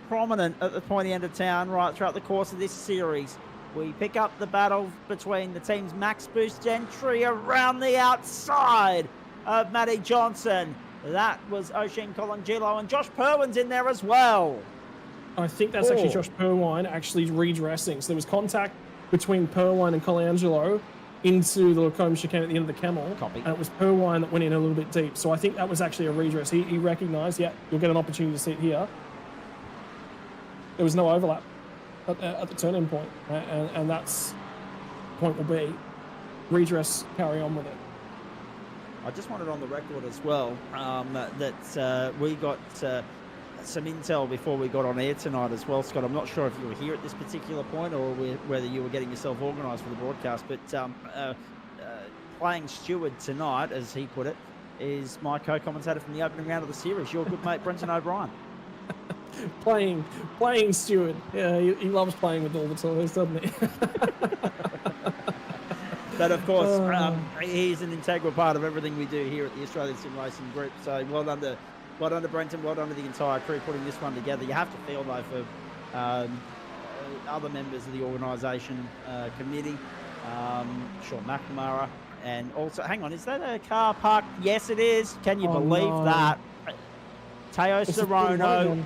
Speaker 3: prominent at the pointy end of town right throughout the course of this series. We pick up the battle between the team's Max Boost entry around the outside of Matty Johnson. That was Oisin Colangelo, and Josh Purwin's in there as well.
Speaker 4: I think that's actually Josh Purwine actually redressing. So there was contact between Purwine and Colangelo into the Lacombe chicane at the end of the Camel.
Speaker 3: Copy.
Speaker 4: And it was Purwine that went in a little bit deep. So I think that was actually a redress. He recognised, you'll get an opportunity to sit here. There was no overlap at the turn-in point. And that's the point will be redress, carry on with it.
Speaker 3: I just wanted on the record as well that we got some intel before we got on air tonight as well, Scott. I'm not sure if you were here at this particular point or whether you were getting yourself organised for the broadcast, but playing steward tonight, as he put it, is my co-commentator from the opening round of the series, your good mate Brenton O'Brien.
Speaker 4: Playing steward. Yeah, he loves playing with all the toys, doesn't he?
Speaker 3: But of course, he's an integral part of everything we do here at the Australian Sim Racing Group. So well done to Brenton, well done to the entire crew putting this one together. You have to feel though for other members of the organisation committee, Sean McNamara, and also, hang on, is that a car parked? Yes, it is. Can you believe that? Teo Serrano.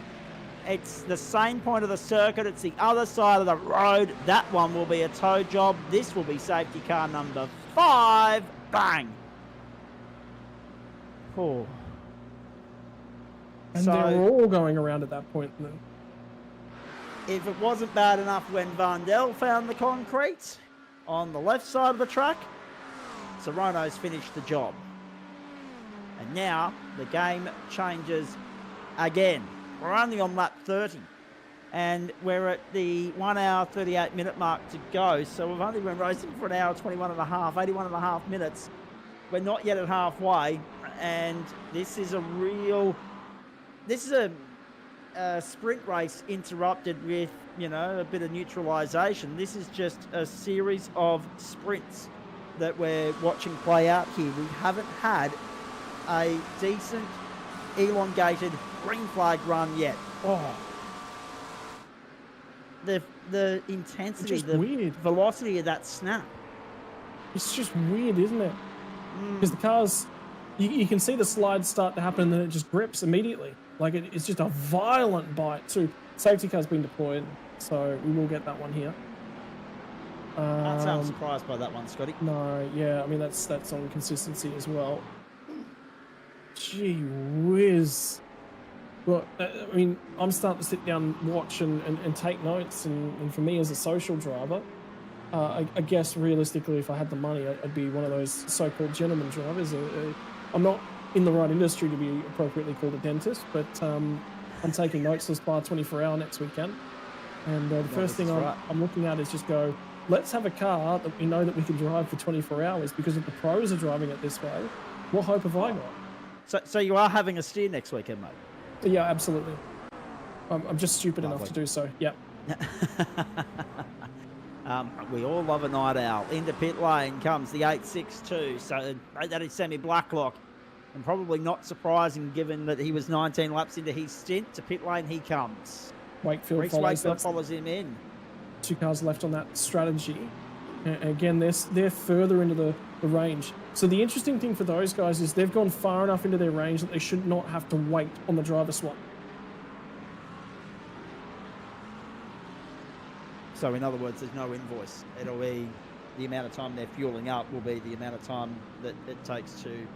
Speaker 3: It's the same point of the circuit. It's the other side of the road. That one will be a tow job. This will be safety car number 5. Bang. Oh.
Speaker 4: And they were all going around at that point.
Speaker 3: If it wasn't bad enough when Vandel found the concrete on the left side of the track, Serrano's finished the job. And now the game changes again. We're only on lap 30 and we're at the 1 hour 38 minute mark to go. So we've only been racing for an hour 21 and a half, 81 and a half minutes. We're not yet at halfway, and this is a sprint race interrupted with, a bit of neutralisation. This is just a series of sprints that we're watching play out here. We haven't had a decent, elongated green flag run yet. The intensity, the
Speaker 4: weird.
Speaker 3: velocity of that snap.
Speaker 4: It's just weird, isn't it? Because the cars, you can see the slides start to happen and then it just grips immediately. Like it's just a violent bite too. Safety car's been deployed, so we will get that one here.
Speaker 3: Can't say I'm surprised by that one, Scotty.
Speaker 4: No, yeah, I mean that's on consistency as well. Gee whiz. Well, I mean, I'm starting to sit down, watch and take notes, and for me as a social driver, I guess realistically, if I had the money, I'd be one of those so-called gentleman drivers. I'm not in the right industry to be appropriately called a dentist, but I'm taking notes for Spa 24-hour next weekend. And the first thing I'm looking at is just go, let's have a car that we know that we can drive for 24 hours, because if the pros are driving it this way, what hope have I got?
Speaker 3: So you are having a steer next weekend, mate?
Speaker 4: Yeah, absolutely. I'm just stupid enough
Speaker 3: Lovely.
Speaker 4: to do so. Yeah.
Speaker 3: We all love a night owl. Into pit lane comes the 862. So that is Sammy Blacklock. And probably not surprising given that he was 19 laps into his stint. To pit lane he comes.
Speaker 4: Wakefield
Speaker 3: Reese
Speaker 4: follows.
Speaker 3: Wakefield follows him in.
Speaker 4: 2 cars left on that strategy. And again, they're further into the range. So the interesting thing for those guys is they've gone far enough into their range that they should not have to wait on the driver swap.
Speaker 3: So in other words, there's no invoice. It'll be the amount of time they're fueling up will be the amount of time that it takes to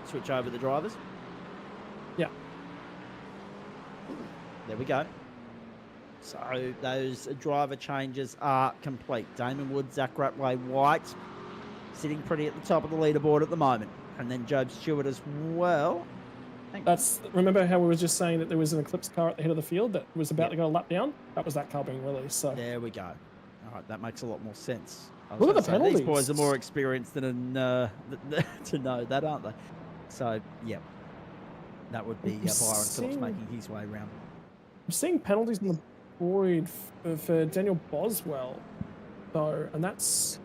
Speaker 3: switch over the drivers.
Speaker 4: Yeah.
Speaker 3: There we go. So those driver changes are complete. Damon Woods, Zach Ratway, White sitting pretty at the top of the leaderboard at the moment. And then Job Stewart as well.
Speaker 4: Remember how we were just saying that there was an Eclipse car at the head of the field that was about to go a lap down? That was that car being released. So
Speaker 3: there we go. All right, that makes a lot more sense.
Speaker 4: Look at the penalties.
Speaker 3: These boys are more experienced than to know that, aren't they? So, yeah, that would be Byron Phillips making his way around.
Speaker 4: I'm seeing penalties on the board for Daniel Boswell, though, and that's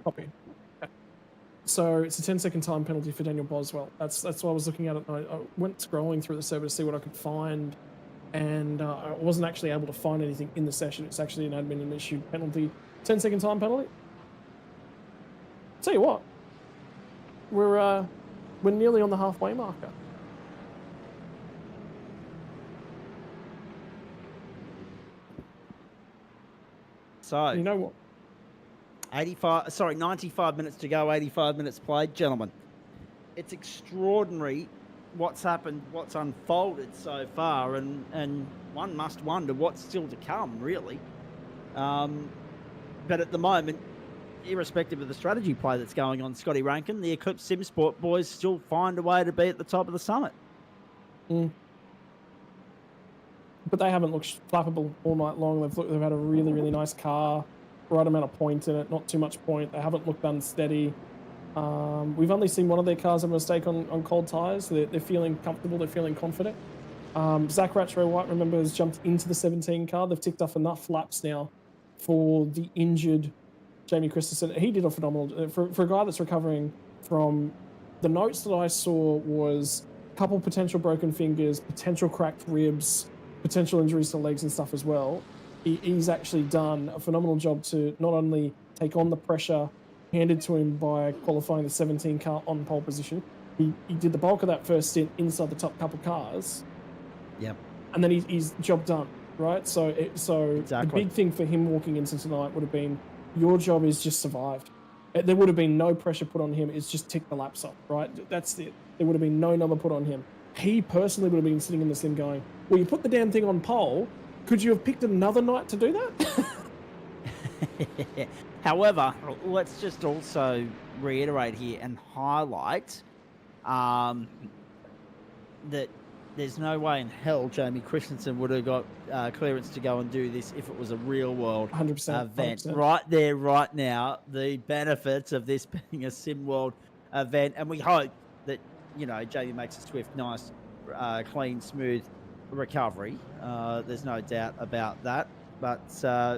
Speaker 4: copy. So it's a 10-second time penalty for Daniel Boswell. That's what I was looking at. I went scrolling through the server to see what I could find, and I wasn't actually able to find anything in the session. It's actually an admin issued penalty, 10-second time penalty. Tell you what, we're nearly on the halfway marker.
Speaker 3: So
Speaker 4: you know what?
Speaker 3: 95 minutes to go, 85 minutes played. Gentlemen, it's extraordinary what's happened, what's unfolded so far, and one must wonder what's still to come, really. But at the moment, irrespective of the strategy play that's going on, Scotty Rankin, the Eclipse Sim Sport boys still find a way to be at the top of the summit.
Speaker 4: Mm. But they haven't looked flappable all night long. They've had a really, really nice car, right amount of point in it, not too much point. They haven't looked unsteady. We've only seen one of their cars have a mistake on cold tyres. They're feeling comfortable. They're feeling confident. Zach Ratchrow White, remember, has jumped into the 17 car. They've ticked off enough laps now for the injured Jamie Christensen. He did a phenomenal... For a guy that's recovering from... The notes that I saw was a couple potential broken fingers, potential cracked ribs, potential injuries to legs and stuff as well. He's actually done a phenomenal job to not only take on the pressure handed to him by qualifying the 17 car on pole position, he did the bulk of that first stint inside the top couple cars.
Speaker 3: Yep.
Speaker 4: And then he's job done, right? So exactly. The big thing for him walking into tonight would have been, your job is just survived. There would have been no pressure put on him. It's just tick the laps off, right? That's it. There would have been no number put on him. He personally would have been sitting in the sim going, well, you put the damn thing on pole. Could you have picked another night to do that?
Speaker 3: However, let's just also reiterate here and highlight that there's no way in hell Jamie Christensen would have got clearance to go and do this if it was a real-world
Speaker 4: 100%,
Speaker 3: event.
Speaker 4: 100%.
Speaker 3: Right there, right now, the benefits of this being a SimWorld event, and we hope that, you know, Jamie makes a swift, nice, clean, smooth recovery. There's no doubt about that. But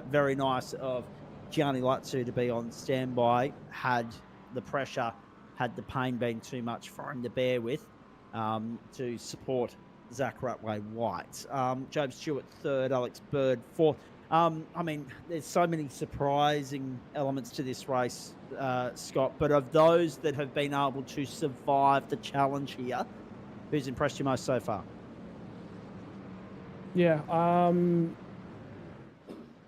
Speaker 3: very nice of Gianni Latsu to be on standby had the pressure, had the pain been too much for him to bear with, to support Zach Ratway White. Job Stewart third, Alex Bird fourth. I mean, there's so many surprising elements to this race, Scott, but of those that have been able to survive the challenge here, who's impressed you most so far?
Speaker 4: Yeah,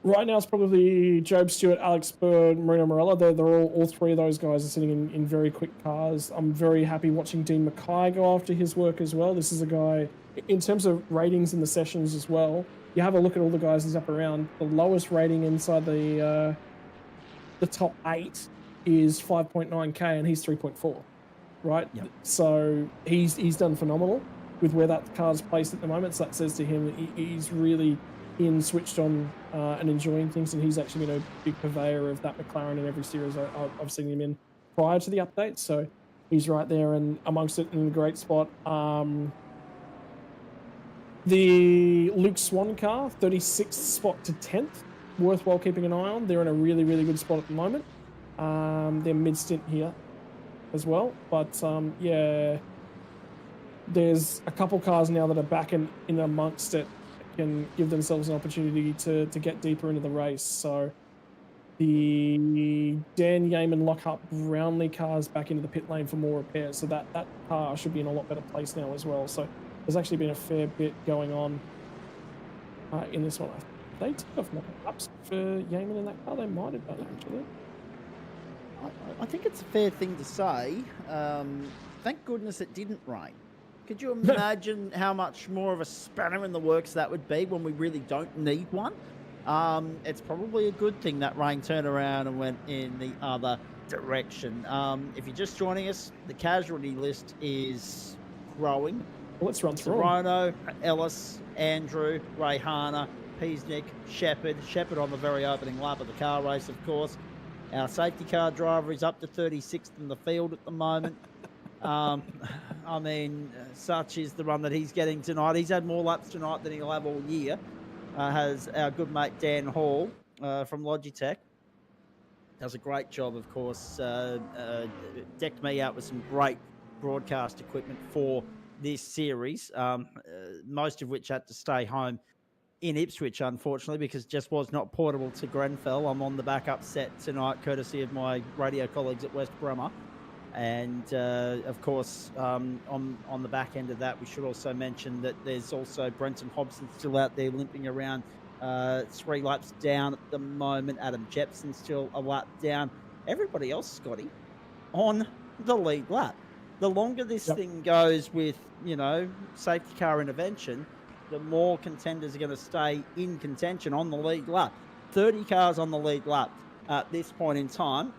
Speaker 4: right now it's probably Job Stewart, Alex Bird, Marino Morella. They're all three of those guys are sitting in very quick cars. I'm very happy watching Dean Mackay go after his work as well. This is a guy, in terms of ratings in the sessions as well, you have a look at all the guys he's up around. The lowest rating inside the top 8 is 5.9k and he's 3.4, right?
Speaker 3: Yep.
Speaker 4: So he's done phenomenal with where that car's placed at the moment. So that says to him that he's really switched on and enjoying things, and he's actually been a big purveyor of that McLaren in every series I've seen him in prior to the update. So He's right there and amongst it in a great spot. The Luke Swan car, 36th spot to 10th. Worthwhile keeping an eye on. They're in a really, really good spot at the moment. They're mid-stint here as well. But, yeah, there's a couple cars now that are back in amongst it that can give themselves an opportunity to get deeper into the race. So the Dan Yeaman, Lockhart, Brownlee cars back into the pit lane for more repairs. So that car should be in a lot better place now as well. So there's actually been a fair bit going on in this one. They took off more laps for Yeaman in that car. They might have done, actually.
Speaker 3: I think it's a fair thing to say. Thank goodness it didn't rain. Could you imagine how much more of a spanner in the works that would be when we really don't need one? It's probably a good thing that rain turned around and went in the other direction. If you're just joining us, the casualty list is growing.
Speaker 4: Well, let's run through.
Speaker 3: Rono, Ellis, Andrew, Rayhana, Peasnick, Shepard on the very opening lap of the car race, of course. Our safety car driver is up to 36th in the field at the moment. I mean, such is the run that he's getting tonight. He's had more laps tonight than he'll have all year. Has our good mate Dan Hall from Logitech. Does a great job, of course. Decked me out with some great broadcast equipment for this series, most of which had to stay home in Ipswich, unfortunately, because it just was not portable to Grenfell. I'm on the backup set tonight, courtesy of my radio colleagues at West Bremer. And, of course, on the back end of that, we should also mention that there's also Brenton Hobson still out there limping around, 3 laps down at the moment. Adam Jepson still a lap down. Everybody else, Scotty, on the lead lap. The longer this thing goes with, safety car intervention, the more contenders are going to stay in contention on the lead lap. 30 cars on the lead lap at this point in time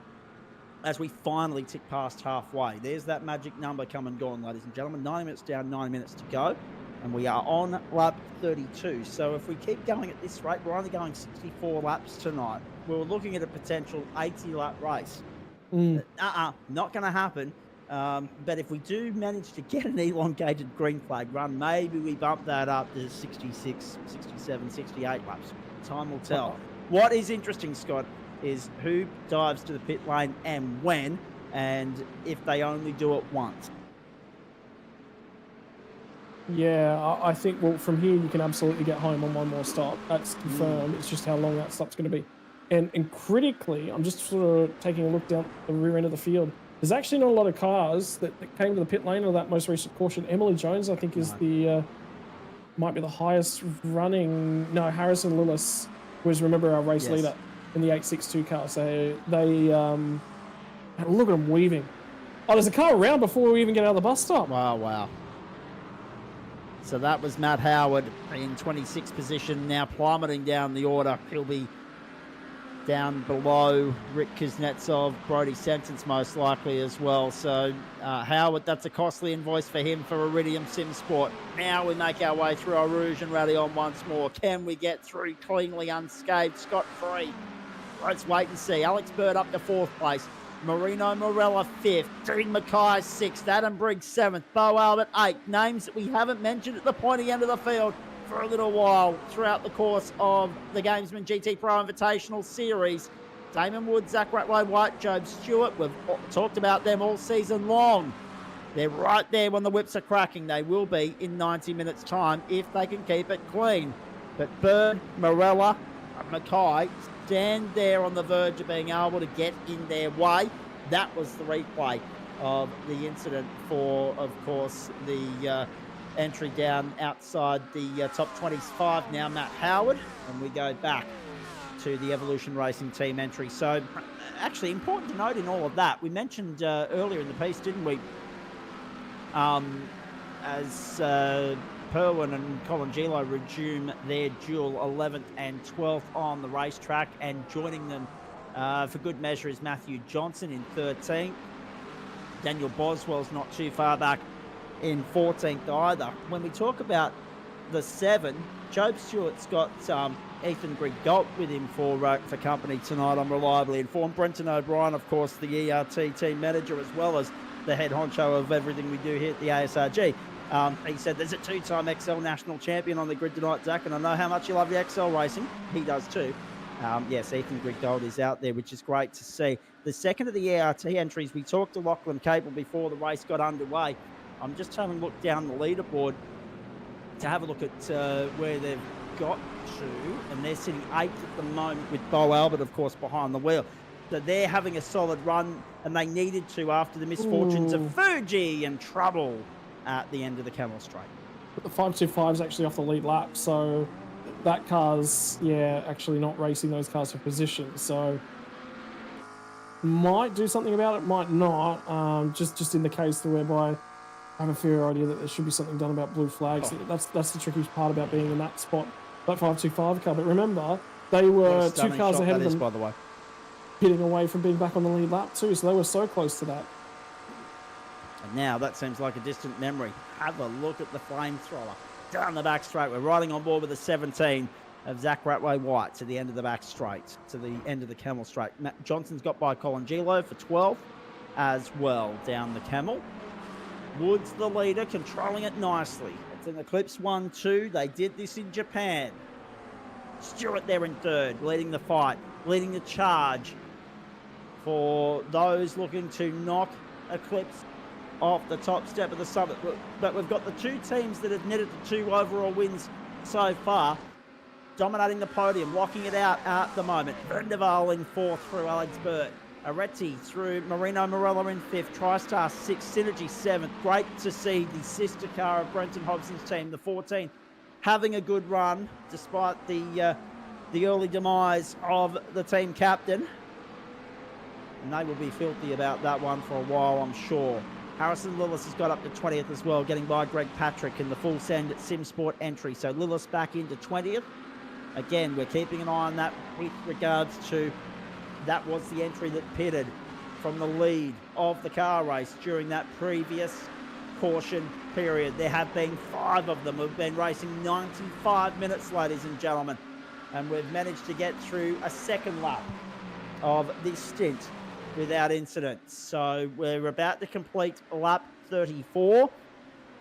Speaker 3: as we finally tick past halfway. There's that magic number come and gone, ladies and gentlemen. 9 minutes down, 9 minutes to go. And we are on lap 32. So if we keep going at this rate, we're only going 64 laps tonight. We're looking at a potential 80-lap race. Not going to happen. But if we do manage to get an elongated green flag run, maybe we bump that up to 66, 67, 68 laps. Time will tell. What is interesting, Scott, is who dives to the pit lane and when, and if they only do it once.
Speaker 4: Yeah, I think, well, from here you can absolutely get home on one more stop. That's confirmed. It's just how long that stop's going to be. And critically, I'm just sort of taking a look down the rear end of the field. There's actually not a lot of cars that came to the pit lane of that most recent caution. Emily Jones, I think, is might be the highest running. No, Harrison Lillis was, remember, our race leader in the 862 car. So they, look at them weaving. Oh, there's a car around before we even get out of the bus stop.
Speaker 3: Wow. So that was Matt Howard in 26th position, now plummeting down the order. He'll be down below Rick Kuznetsov, Brody Sentence most likely as well. So Howard, that's a costly invoice for him for Iridium Sim Sport. Now we make our way through our Rouge and Rally on once more. Can we get through cleanly, unscathed, scot-free? Let's wait and see. Alex Bird up to 4th place. Marino Morella 5th. Dean Mackay 6th. Adam Briggs 7th. Bo Albert 8th. Names that we haven't mentioned at the pointy end of the field for a little while throughout the course of the Gamesman GTPRO Invitational Series. Damon Woods, Zach Ratway White, Job Stewart. We've talked about them all season long. They're right there when the whips are cracking. They will be in 90 minutes' time if they can keep it clean. But Bird, Morella, Mackay stand there on the verge of being able to get in their way. That was the replay of the incident for, of course, the entry down outside the top 25 now, Matt Howard. And we go back to the Evolution Racing Team entry. So, actually, important to note in all of that, we mentioned earlier in the piece, didn't we, as Perwin and Colin Gilo resume their dual 11th and 12th on the racetrack, and joining them for good measure is Matthew Johnson in 13th. Daniel Boswell's not too far back in 14th either. When we talk about the 7, Job Stewart's got Ethan Grigalt with him for company tonight, I'm reliably informed. Brenton O'Brien, of course, the ERT team manager, as well as the head honcho of everything we do here at the ASRG. He said there's a 2-time XL national champion on the grid tonight, Zach, and I know how much you love the XL racing. He does too. Yes, Ethan Griggold is out there, which is great to see. The second of the ERT entries, we talked to Lachlan Cable before the race got underway. I'm just having a look down the leaderboard to have a look at where they've got to, and they're sitting 8th at the moment with Bo Albert, of course, behind the wheel. So they're having a solid run, and they needed to after the misfortunes of Fuji and trouble at the end of the Camel Straight.
Speaker 4: But the 525 is actually off the lead lap, so that car's, yeah, actually not racing those cars for position. So might do something about it, might not. Just in the case whereby I have a fair idea that there should be something done about blue flags. That's the trickiest part about being in that spot, that 525 car. But remember, they were 2 cars ahead of them,
Speaker 3: by the way,
Speaker 4: pitting away from being back on the lead lap too. So they were so close to that.
Speaker 3: And now that seems like a distant memory. Have a look at the flamethrower down the back straight. We're riding on board with the 17 of Zach Ratway-White to the end of the back straight, to the end of the Camel Straight. Matt Johnson's got by Colin Gilo for 12 as well down the Camel. Woods the leader, controlling it nicely. It's in Eclipse 1-2. They did this in Japan. Stewart there in third, leading the fight, leading the charge for those looking to knock Eclipse off the top step of the summit. But we've got the 2 teams that have netted the 2 overall wins so far, dominating the podium, locking it out at the moment. Vendeval in 4th through Alex Burt. Aretti through Marino Morello in 5th, TriStar 6th, Synergy 7th. Great to see the sister car of Brenton Hobson's team, the 14, having a good run despite the early demise of the team captain. And they will be filthy about that one for a while, I'm sure. Harrison Lillis has got up to 20th as well, getting by Greg Patrick in the full send Sim Sport entry. So Lillis back into 20th. Again, we're keeping an eye on that with regards to that was the entry that pitted from the lead of the car race during that previous caution period. There have been 5 of them who've been racing 95 minutes, ladies and gentlemen. And we've managed to get through a second lap of this stint without incident. So we're about to complete lap 34.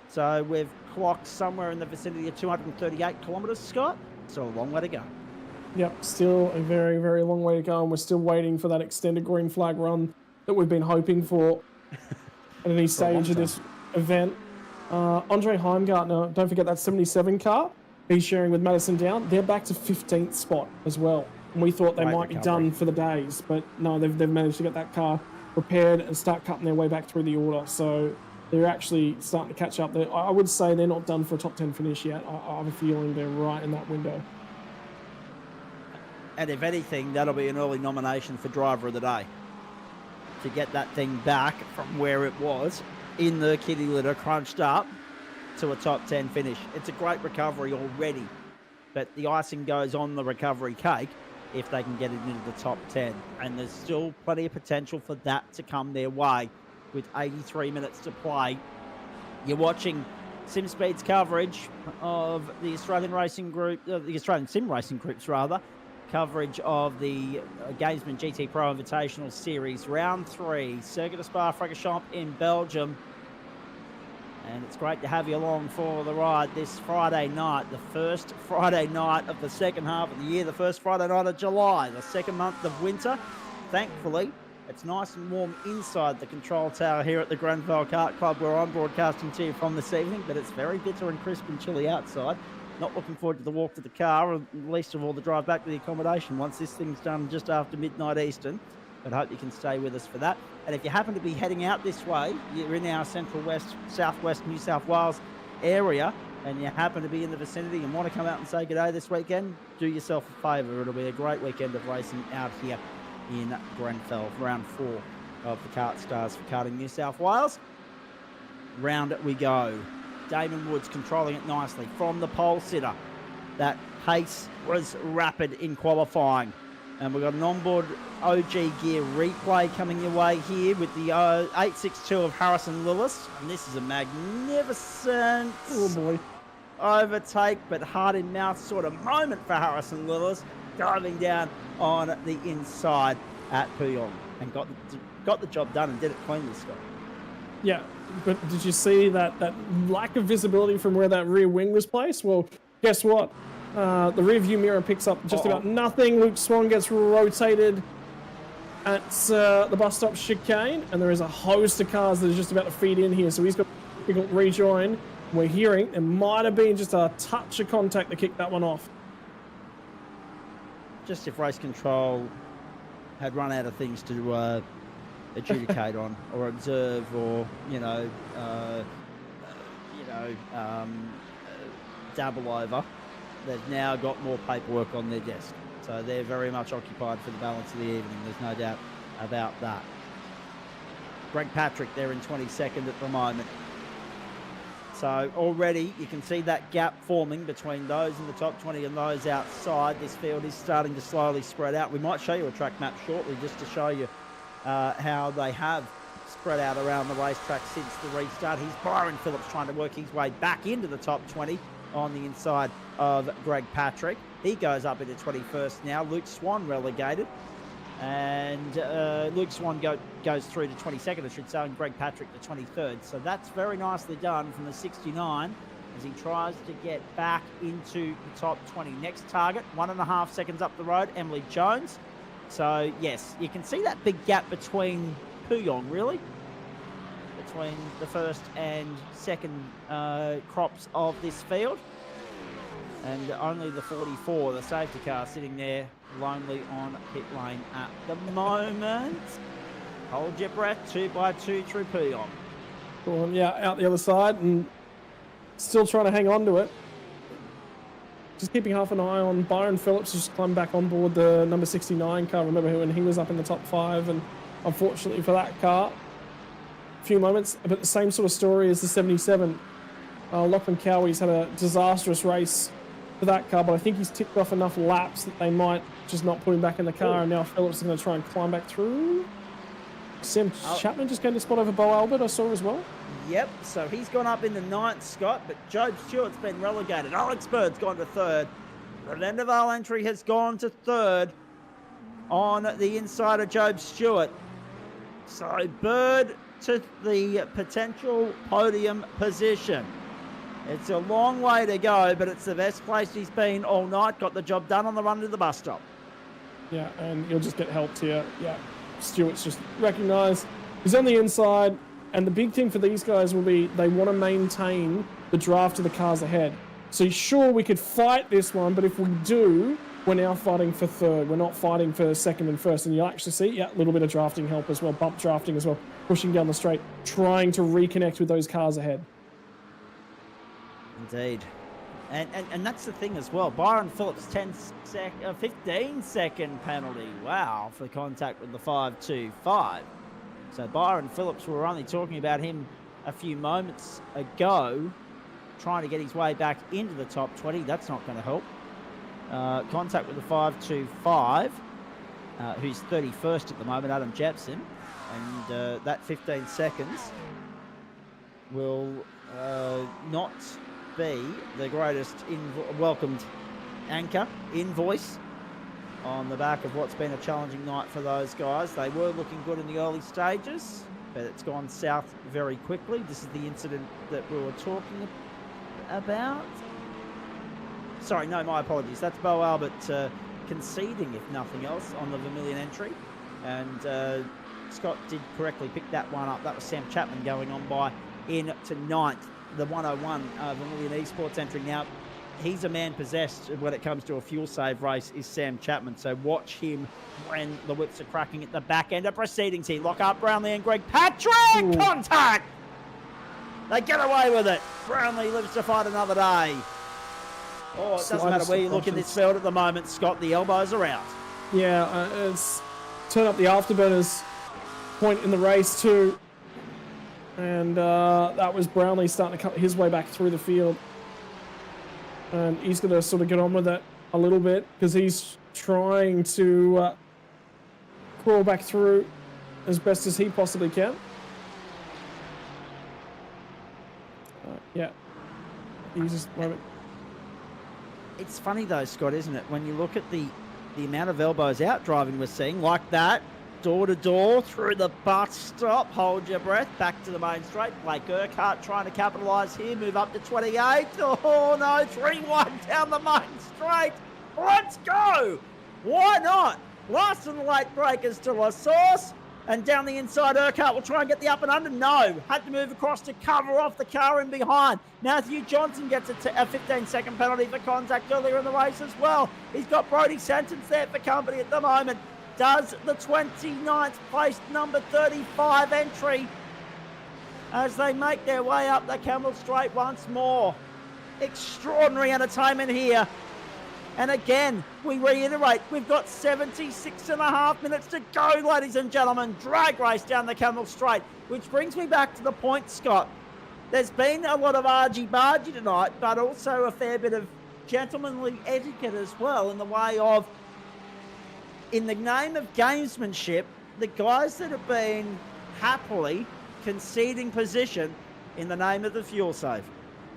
Speaker 3: So we've clocked somewhere in the vicinity of 238 kilometres, Scott. So a long way to go.
Speaker 4: Yep, still a very, very long way to go, and we're still waiting for that extended green flag run that we've been hoping for at any stage of this event. Andre Heimgartner, don't forget that 77 car he's sharing with Madison Down. They're back to 15th spot as well. And we thought they might be done for the days, but no, they've managed to get that car repaired and start cutting their way back through the order. So they're actually starting to catch up. I would say they're not done for a top 10 finish yet. I have a feeling they're right in that window.
Speaker 3: And if anything, that'll be an early nomination for Driver of the Day, to get that thing back from where it was in the kitty litter, crunched up to a top 10 finish. It's a great recovery already, but the icing goes on the recovery cake if they can get it into the top 10. And there's still plenty of potential for that to come their way with 83 minutes to play. You're watching SimSpeed's coverage of the Australian Racing Group, the Australian Sim Racing Groups rather, coverage of the Gamesman GTPRO Invitational Series, Round 3, Circuit de Spa Francorchamps in Belgium. And it's great to have you along for the ride this Friday night, the first Friday night of the second half of the year, the first Friday night of July, the second month of winter. Thankfully, it's nice and warm inside the control tower here at the Grenfell Kart Club, where I'm broadcasting to you from this evening, but it's very bitter and crisp and chilly outside. Not looking forward to the walk to the car, or least of all the drive back to the accommodation once this thing's done just after midnight Eastern. But hope you can stay with us for that. And if you happen to be heading out this way, you're in our central west, southwest New South Wales area, and you happen to be in the vicinity and want to come out and say good day this weekend, do yourself a favour. It'll be a great weekend of racing out here in Grenfell. Round 4 of the Kart Stars for Karting New South Wales. Round we go. Damon Woods controlling it nicely from the pole sitter. That pace was rapid in qualifying. And we've got an onboard OG gear replay coming your way here with the 862 of Harrison Lillis. And this is a magnificent overtake, but heart in mouth sort of moment for Harrison Lillis, diving down on the inside at Puyong, and got the job done and did it cleanly, Scott.
Speaker 4: Yeah, but did you see that lack of visibility from where that rear wing was placed? Well, guess what? The rear view mirror picks up just about nothing. Luke Swan gets rotated at the bus stop chicane, and there is a host of cars that are just about to feed in here. So he's got to rejoin. We're hearing it might have been just a touch of contact that kicked that one off.
Speaker 3: Just if race control had run out of things to adjudicate on or observe, or dabble over, they've now got more paperwork on their desk. So they're very much occupied for the balance of the evening. There's no doubt about that. Greg Patrick there in 22nd at the moment. So already you can see that gap forming between those in the top 20 and those outside. This field is starting to slowly spread out. We might show you a track map shortly just to show you how they have spread out around the racetrack since the restart. Here's Byron Phillips trying to work his way back into the top 20 on the inside of Greg Patrick. He goes up into 21st now. Luke Swan relegated. And Luke Swan goes through to 22nd, I should say, and Greg Patrick to 23rd. So that's very nicely done from the 69 as he tries to get back into the top 20. Next target, 1.5 seconds up the road, Emily Jones. So, yes, you can see that big gap between Puyong, really, between the first and second crops of this field. And only the 44, the safety car, sitting there lonely on pit lane at the moment. Hold your breath, 2x2 through Puyong.
Speaker 4: Cool, yeah, out the other side and still trying to hang on to it. Just keeping half an eye on Byron Phillips, just climbed back on board the number 69 car. Remember when he was up in the top 5, and unfortunately for that car, a few moments, but the same sort of story as the 77. Lachlan Cowie's had a disastrous race for that car, but I think he's ticked off enough laps that they might just not put him back in the car. And now Phillips is going to try and climb back through. Sam Chapman just gained a spot over Bo Albert, I saw as well.
Speaker 3: Yep, so he's gone up in the 9th, Scott, but Job Stewart's been relegated. Alex Bird's gone to 3rd. The Vendaval entry has gone to 3rd on the inside of Job Stewart. So Bird to the potential podium position. It's a long way to go, but it's the best place he's been all night. Got the job done on the run to the bus stop.
Speaker 4: Yeah, and he'll just get helped here. Yeah, Stewart's just recognised. He's on the inside, and the big thing for these guys will be they want to maintain the draft of the cars ahead. So sure, we could fight this one, but if we do, we're now fighting for 3rd. We're not fighting for 2nd and 1st. And you'll actually see, yeah, a little bit of drafting help as well, bump drafting as well, pushing down the straight, trying to reconnect with those cars ahead.
Speaker 3: Indeed. And that's the thing as well. Byron Phillips, 15-second penalty. Wow, for contact with the 525. So Byron Phillips, we were only talking about him a few moments ago, trying to get his way back into the top 20. That's not going to help. Contact with the 525, who's 31st at the moment, Adam Jepson. And that 15 seconds will not be the greatest welcomed anchor invoice on the back of what's been a challenging night for those guys. They were looking good in the early stages, but it's gone south very quickly. This is the incident that we were talking about. Sorry, no, my apologies. That's Bo Albert conceding, if nothing else, on the Vermilion entry. And Scott did correctly pick that one up. That was Sam Chapman going on by into 9th. The 101 Vermilion Esports entry. Now, he's a man possessed when it comes to a fuel save race, is Sam Chapman. So watch him when the whips are cracking at the back end of proceedings here. Lock up Brownlee and Greg Patrick. Ooh. Contact! They get away with it. Brownlee lives to fight another day. Oh, it doesn't matter where you look in this field at the moment, Scott. The elbows are out.
Speaker 4: Yeah, it's turn up the afterburners point in the race too. And that was Brownlee starting to cut his way back through the field. And he's going to sort of get on with it a little bit because he's trying to crawl back through as best as he possibly can. Yeah. He's just...
Speaker 3: It's funny though, Scott, isn't it? When you look at the amount of elbows out driving we're seeing, like that, door to door through the bus stop. Hold your breath. Back to the main straight. Blake Urquhart trying to capitalise here. Move up to 28. Oh no, 3-1 down the main straight. Let's go. Why not? Last of the late breakers to La Source. And down the inside, Urquhart will try and get the up and under. No. Had to move across to cover off the car in behind. Matthew Johnson gets a 15-second penalty for contact earlier in the race as well. He's got Brodie Sentence there for company at the moment. Does the 29th place number 35 entry as they make their way up the Camel Straight once more. Extraordinary entertainment here. And again, we reiterate, we've got 76.5 minutes to go, ladies and gentlemen. Drag race down the Camel Straight, which brings me back to the point, Scott. There's been a lot of argy-bargy tonight, but also a fair bit of gentlemanly etiquette as well in the way of, in the name of gamesmanship, the guys that have been happily conceding position in the name of the fuel save.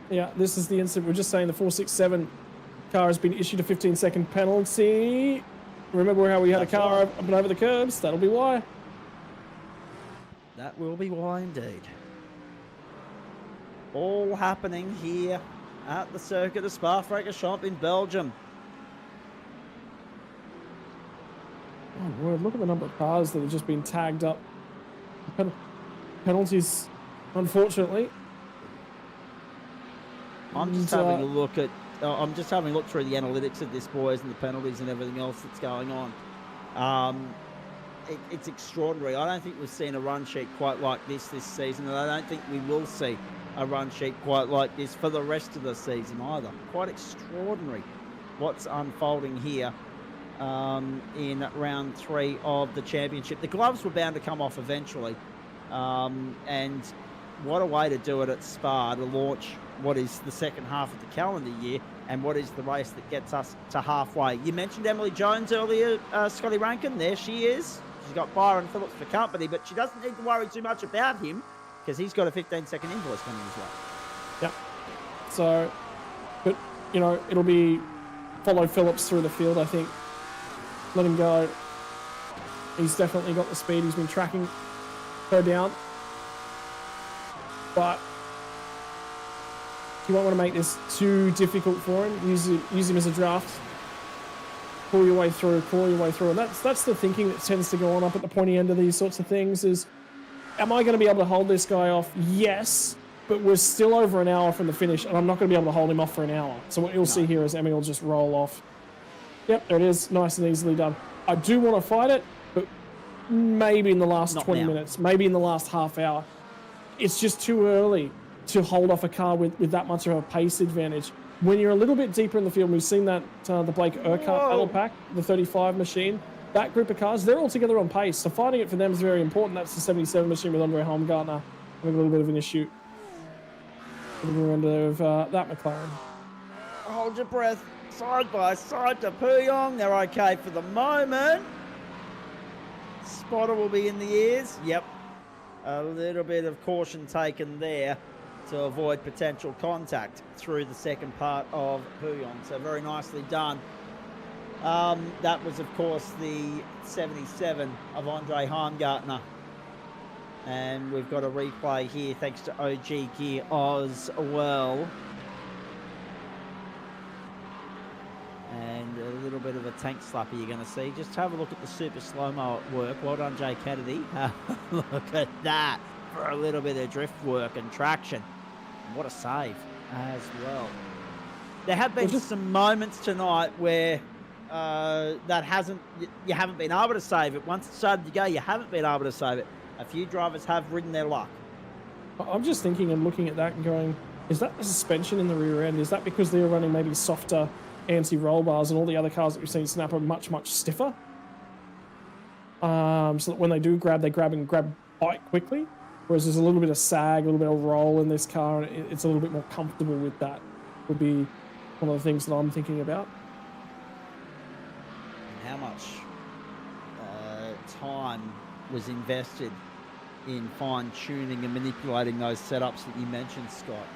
Speaker 4: Yeah, this is the incident. We're just saying the 467 car has been issued a 15-second penalty. Remember how we had a car up and over the curbs? That'll be why.
Speaker 3: That will be why indeed. All happening here at the circuit of Spa Francorchamps in Belgium.
Speaker 4: Oh, word. Look at the number of cars that have just been tagged up. Penalties, unfortunately.
Speaker 3: I'm just having a look at. I'm just having a look through the analytics of this, boys, and the penalties and everything else that's going on. It's extraordinary. I don't think we've seen a run sheet quite like this season, and I don't think we will see a run sheet quite like this for the rest of the season either. Quite extraordinary what's unfolding here in round 3 of the championship. The gloves were bound to come off eventually, and what a way to do it at Spa to launch what is the second half of the calendar year and what is the race that gets us to halfway. You mentioned Emily Jones earlier, Scotty Rankin. There she is. She's got Byron Phillips for company, but she doesn't need to worry too much about him because he's got a 15-second invoice coming his way.
Speaker 4: Yep. So, but, you know, it'll be follow Phillips through the field, I think. Let him go. He's definitely got the speed. He's been tracking her down. But you won't want to make this too difficult for him. Use him as a draft. Pull your way through. And that's the thinking that tends to go on up at the pointy end of these sorts of things is, am I going to be able to hold this guy off? Yes, but we're still over an hour from the finish, and I'm not going to be able to hold him off for an hour. So what you'll see here is Emmy will just roll off. Yep, there it is. Nice and easily done. I do want to fight it, but maybe in the last 20 minutes, maybe in the last half hour. It's just too early to hold off a car with that much of a pace advantage. When you're a little bit deeper in the field, we've seen that the Blake Urquhart battle pack, the 35 machine, that group of cars, they're all together on pace. So fighting it for them is very important. That's the 77 machine with Andre Helmgartner having a little bit of an issue at the end of that McLaren.
Speaker 3: Hold your breath. Side by side to Puyong. They're okay for the moment. Spotter will be in the ears. Yep. A little bit of caution taken there to avoid potential contact through the second part of Puyong. So very nicely done. That was, of course, the 77 of Andre Heimgartner. And we've got a replay here thanks to OG Gear Oz as well. And a little bit of a tank slapper you're going to see. Just have a look at the super slow-mo at work. Well done, Jay Kennedy. Look at that for a little bit of drift work and traction. What a save as well. There have been some moments tonight where you haven't been able to save it. Once it started to go, you haven't been able to save it. A few drivers have ridden their luck.
Speaker 4: I'm just thinking and looking at that and going, is that the suspension in the rear end? Is that because they're running maybe softer anti-roll bars and all the other cars that we've seen snap are much, much stiffer? So that when they do grab, they grab quite quickly. Whereas there's a little bit of sag, a little bit of roll in this car, and it's a little bit more comfortable with that. Would be one of the things that I'm thinking about.
Speaker 3: And how much time was invested in fine-tuning and manipulating those setups that you mentioned, Scott.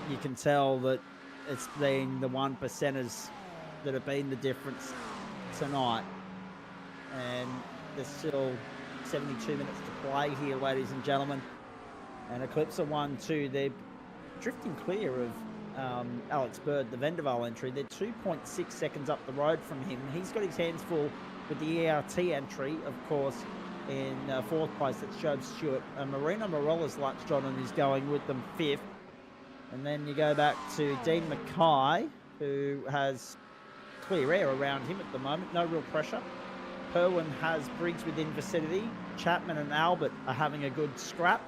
Speaker 3: You can tell that it's been the 1%ers that have been the difference tonight. and there's still 72 minutes to play here, ladies and gentlemen. And Eclipse are 1-2. They're drifting clear of Alex Bird, the Vendaval entry. They're 2.6 seconds up the road from him. He's got his hands full with the ERT entry, of course, in fourth place. That's Job Stewart. Marino Morellas latched on and is going with them fifth. And then you go back to Dean Mackay, who has clear air around him at the moment. No real pressure. Perwin has Briggs within vicinity. Chapman and Albert are having a good scrap.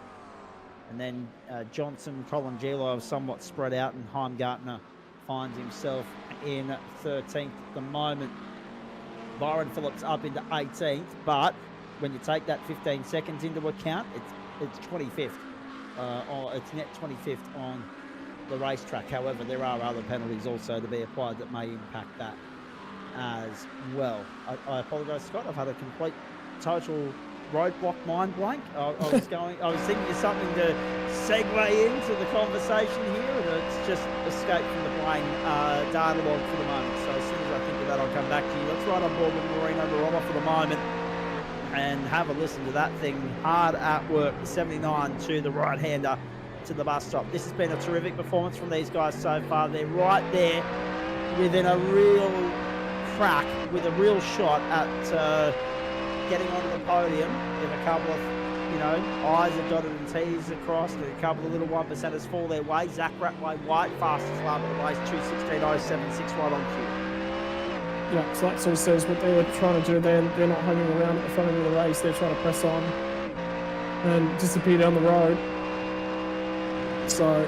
Speaker 3: And then Johnson, Colin Gilo are somewhat spread out, and Heimgartner finds himself in 13th at the moment. Byron Phillips up into 18th, but when you take that 15 seconds into account, it's 25th. Or it's net 25th on the racetrack. However, there are other penalties also to be applied that may impact that as well. I apologise, Scott. I've had a complete, total roadblock mind blank. I was thinking of something to segue into the conversation here, and it's just escaped from the brain data log for the moment. So as soon as I think of that, I'll come back to you. Let's ride on board with Marino Morella for the moment and have a listen to that thing. Hard at work, 79 to the right-hander to the bus stop. This has been a terrific performance from these guys so far. They're right there within a real crack, with a real shot at getting onto the podium. If a couple of, I's are dotted and T's are crossed, and a couple of little 1%ers fall their way. Zach Ratway White, fastest lap of the race, 2:16.076 right on cue.
Speaker 4: Yeah, so that sort of says what they were trying to do. They're not hanging around at the front end of the race. They're trying to press on and disappear down the road. So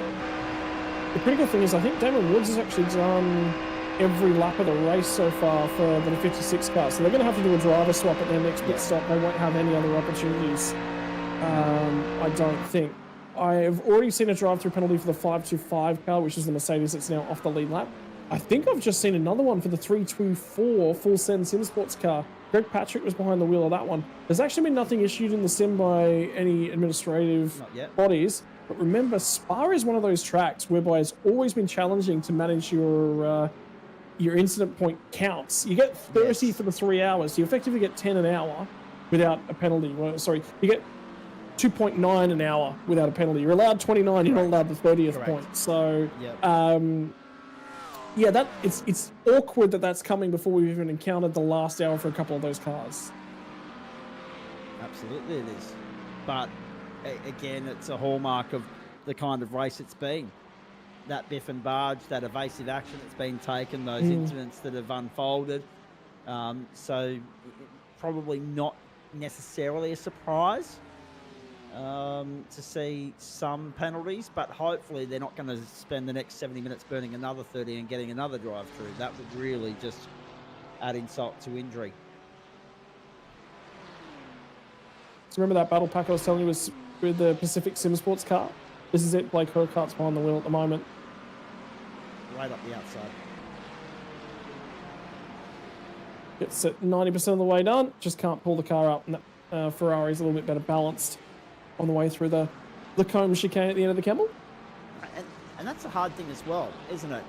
Speaker 4: the critical thing is, I think Damon Woods has actually done every lap of the race so far for the 56 car. So they're going to have to do a driver swap at their next pit stop. They won't have any other opportunities, I don't think. I've already seen a drive-through penalty for the 525 car, which is the Mercedes that's now off the lead lap. I think I've just seen another one for the 324 full send sim sports car. Greg Patrick was behind the wheel of that one. There's actually been nothing issued in the sim by any administrative bodies. But remember, Spa is one of those tracks whereby it's always been challenging to manage your incident point counts. You get 30 for the 3 hours. You effectively get 10 an hour without a penalty. Well, sorry, you get 2.9 an hour without a penalty. You're allowed 29. You're not allowed the 30th point. So, yeah, it's awkward that that's coming before we've even encountered the last hour for a couple of those cars.
Speaker 3: Absolutely, it is. But again, it's a hallmark of the kind of race it's been. That biff and barge, that evasive action that's been taken, those incidents that have unfolded. So probably not necessarily a surprise to see some penalties, but hopefully they're not going to spend the next 70 minutes burning another 30 and getting another drive through. That would really just add insult to injury.
Speaker 4: So remember that battle pack I was telling you was with the Pacific Sim Sports car? This is it. Blake Hurkart's behind the wheel at the moment.
Speaker 3: Right up the outside.
Speaker 4: It's at 90% of the way done. Just can't pull the car up. And that Ferrari's a little bit better balanced on the way through the comb chicane at the end of the Kemmel.
Speaker 3: And that's a hard thing as well, isn't it?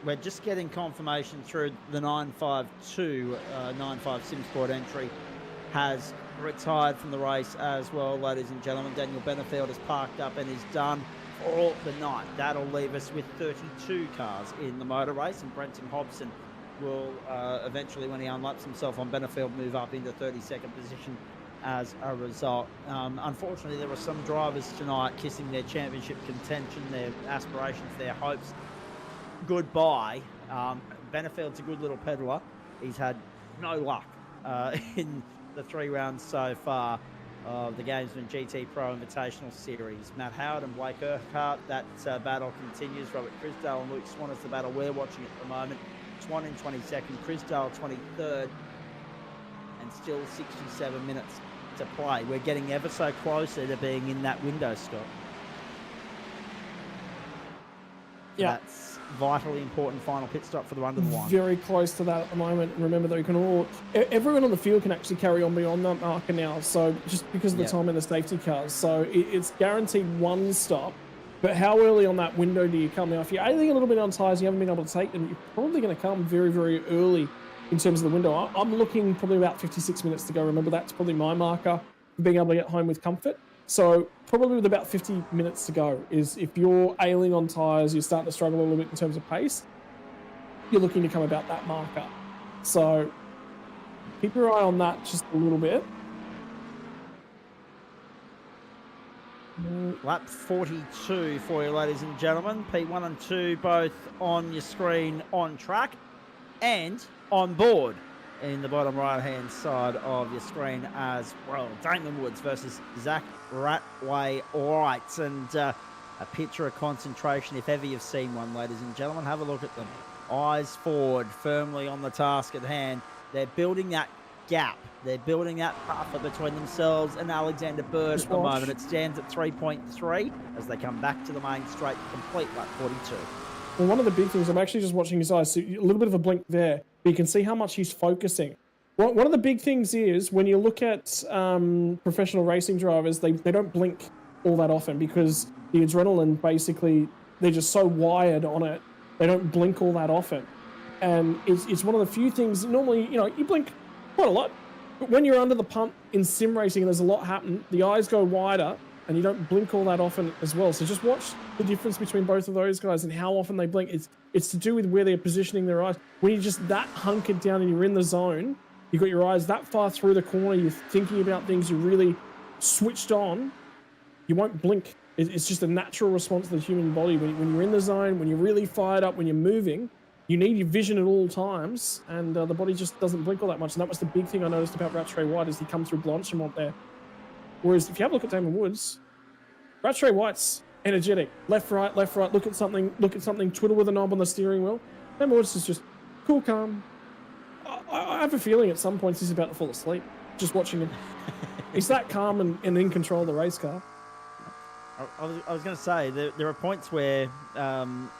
Speaker 3: We're just getting confirmation through the 952 95 SimSport entry has retired from the race as well, ladies and gentlemen. Daniel Benefield is parked up and is done for the night. That'll leave us with 32 cars in the motor race, and Brenton Hobson will eventually, when he unlaps himself on Benefield, move up into 32nd position as a result. Unfortunately, there were some drivers tonight kissing their championship contention, their aspirations, their hopes goodbye. Benefield's a good little peddler. He's had no luck in the 3 rounds so far of the Gamesman GTPRO Invitational Series. Matt Howard and Blake Urquhart, that battle continues. Robert Crisdale and Luke Swan is the battle we're watching at the moment. Swan in 22nd, Crisdale 23rd, and still 67 minutes to play. We're getting ever so closer to being in that window, Scott.
Speaker 4: Yeah.
Speaker 3: That's vitally important final pit stop for the run to the line.
Speaker 4: Very close to that at the moment. Remember that you can all, everyone on the field can actually carry on beyond that marker now. So just because of the time in the safety cars, so it's guaranteed one stop. But how early on that window do you come? Now, if you're anything a little bit on tyres, you haven't been able to take them, you're probably going to come very, very early in terms of the window. I'm looking probably about 56 minutes to go. Remember, that's probably my marker for being able to get home with comfort. So probably with about 50 minutes to go is if you're ailing on tyres, you're starting to struggle a little bit in terms of pace, you're looking to come about that marker. So keep your eye on that just a little bit.
Speaker 3: Lap 42 for you, ladies and gentlemen. P1 and 2 both on your screen on track and on board in the bottom right-hand side of your screen as well. Damon Woods versus Zach Ratway White. And a picture of concentration, if ever you've seen one, ladies and gentlemen. Have a look at them. Eyes forward, firmly on the task at hand. They're building that gap. They're building that buffer between themselves and Alexander Bird at the moment. It stands at 3.3 as they come back to the main straight to complete lap 42.
Speaker 4: Well, one of the big things, I'm actually just watching his eyes, so a little bit of a blink there, but you can see how much he's focusing. One of the big things is when you look at professional racing drivers, they don't blink all that often because the adrenaline, basically, they're just so wired on it, they don't blink all that often. And it's one of the few things, normally, you blink quite a lot, but when you're under the pump in sim racing and there's a lot happening, the eyes go wider and you don't blink all that often as well. So just watch the difference between both of those guys and how often they blink. It's to do with where they're positioning their eyes. When you're just that hunkered down and you're in the zone, you've got your eyes that far through the corner, you're thinking about things, you're really switched on, you won't blink. It's just a natural response to the human body. When you're in the zone, when you're really fired up, when you're moving, you need your vision at all times, and the body just doesn't blink all that much. And that was the big thing I noticed about Ratchet White as he come through Blanchimont there. Whereas if you have a look at Damon Woods, Ratchet White's energetic, left, right, look at something, twiddle with a knob on the steering wheel. Damon Woods is just cool, calm. I have a feeling at some points he's about to fall asleep, just watching him. He's that calm and in control of the race car.
Speaker 3: I was going to say, there are points where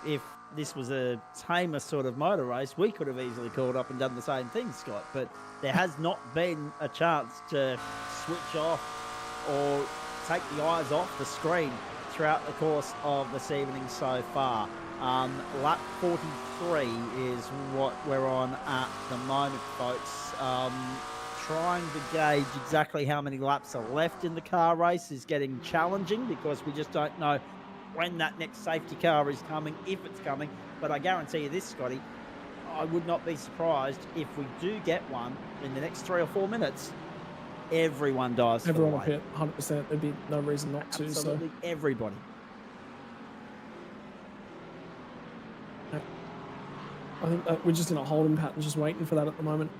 Speaker 3: if this was a tamer sort of motor race, we could have easily called up and done the same thing, Scott. But there has not been a chance to switch off or take the eyes off the screen throughout the course of this evening so far. Lap 43 is what we're on at the moment, folks. Trying to gauge exactly how many laps are left in the car race is getting challenging because we just don't know when that next safety car is coming, if it's coming. But I guarantee you this, Scotty, I would not be surprised if we do get one in the next 3 or 4 minutes. Everyone dies.
Speaker 4: Everyone will hit 100%. There'd be no reason not to.
Speaker 3: Absolutely, so everybody.
Speaker 4: I think that we're just in a holding pattern, just waiting for that at the moment.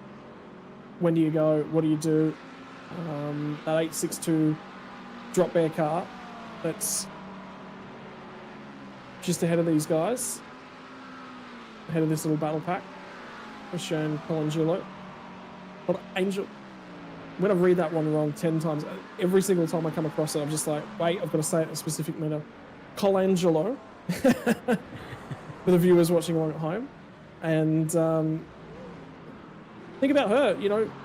Speaker 4: When do you go? What do you do? That 862 drop bear car that's just ahead of these guys, ahead of this little battle pack, was shown Colangelo. But Angel, when I read that one wrong 10 times, every single time I come across it, I'm just like, wait, I've got to say it in a specific manner. Colangelo, for the viewers watching along at home. And think about her,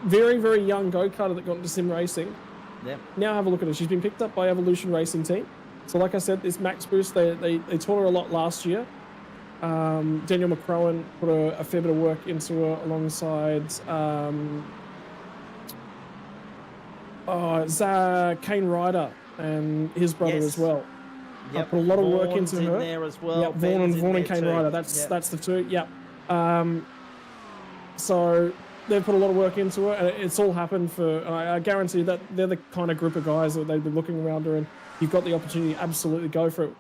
Speaker 4: very, very young go-karter that got into sim racing.
Speaker 3: Yeah.
Speaker 4: Now have a look at her. She's been picked up by Evolution Racing Team. So like I said, this Max Boost, they taught her a lot last year. Daniel McCrowan put a fair bit of work into her alongside Kane Ryder and his brother as well.
Speaker 3: Yep.
Speaker 4: Put a lot of work into her.
Speaker 3: There as well.
Speaker 4: Yeah, Vaughan and Kane Ryder. That's the two. Yeah. So they've put a lot of work into her, and it's all happened for. I guarantee that they're the kind of group of guys that they've been looking around her, and you've got the opportunity to absolutely go for it.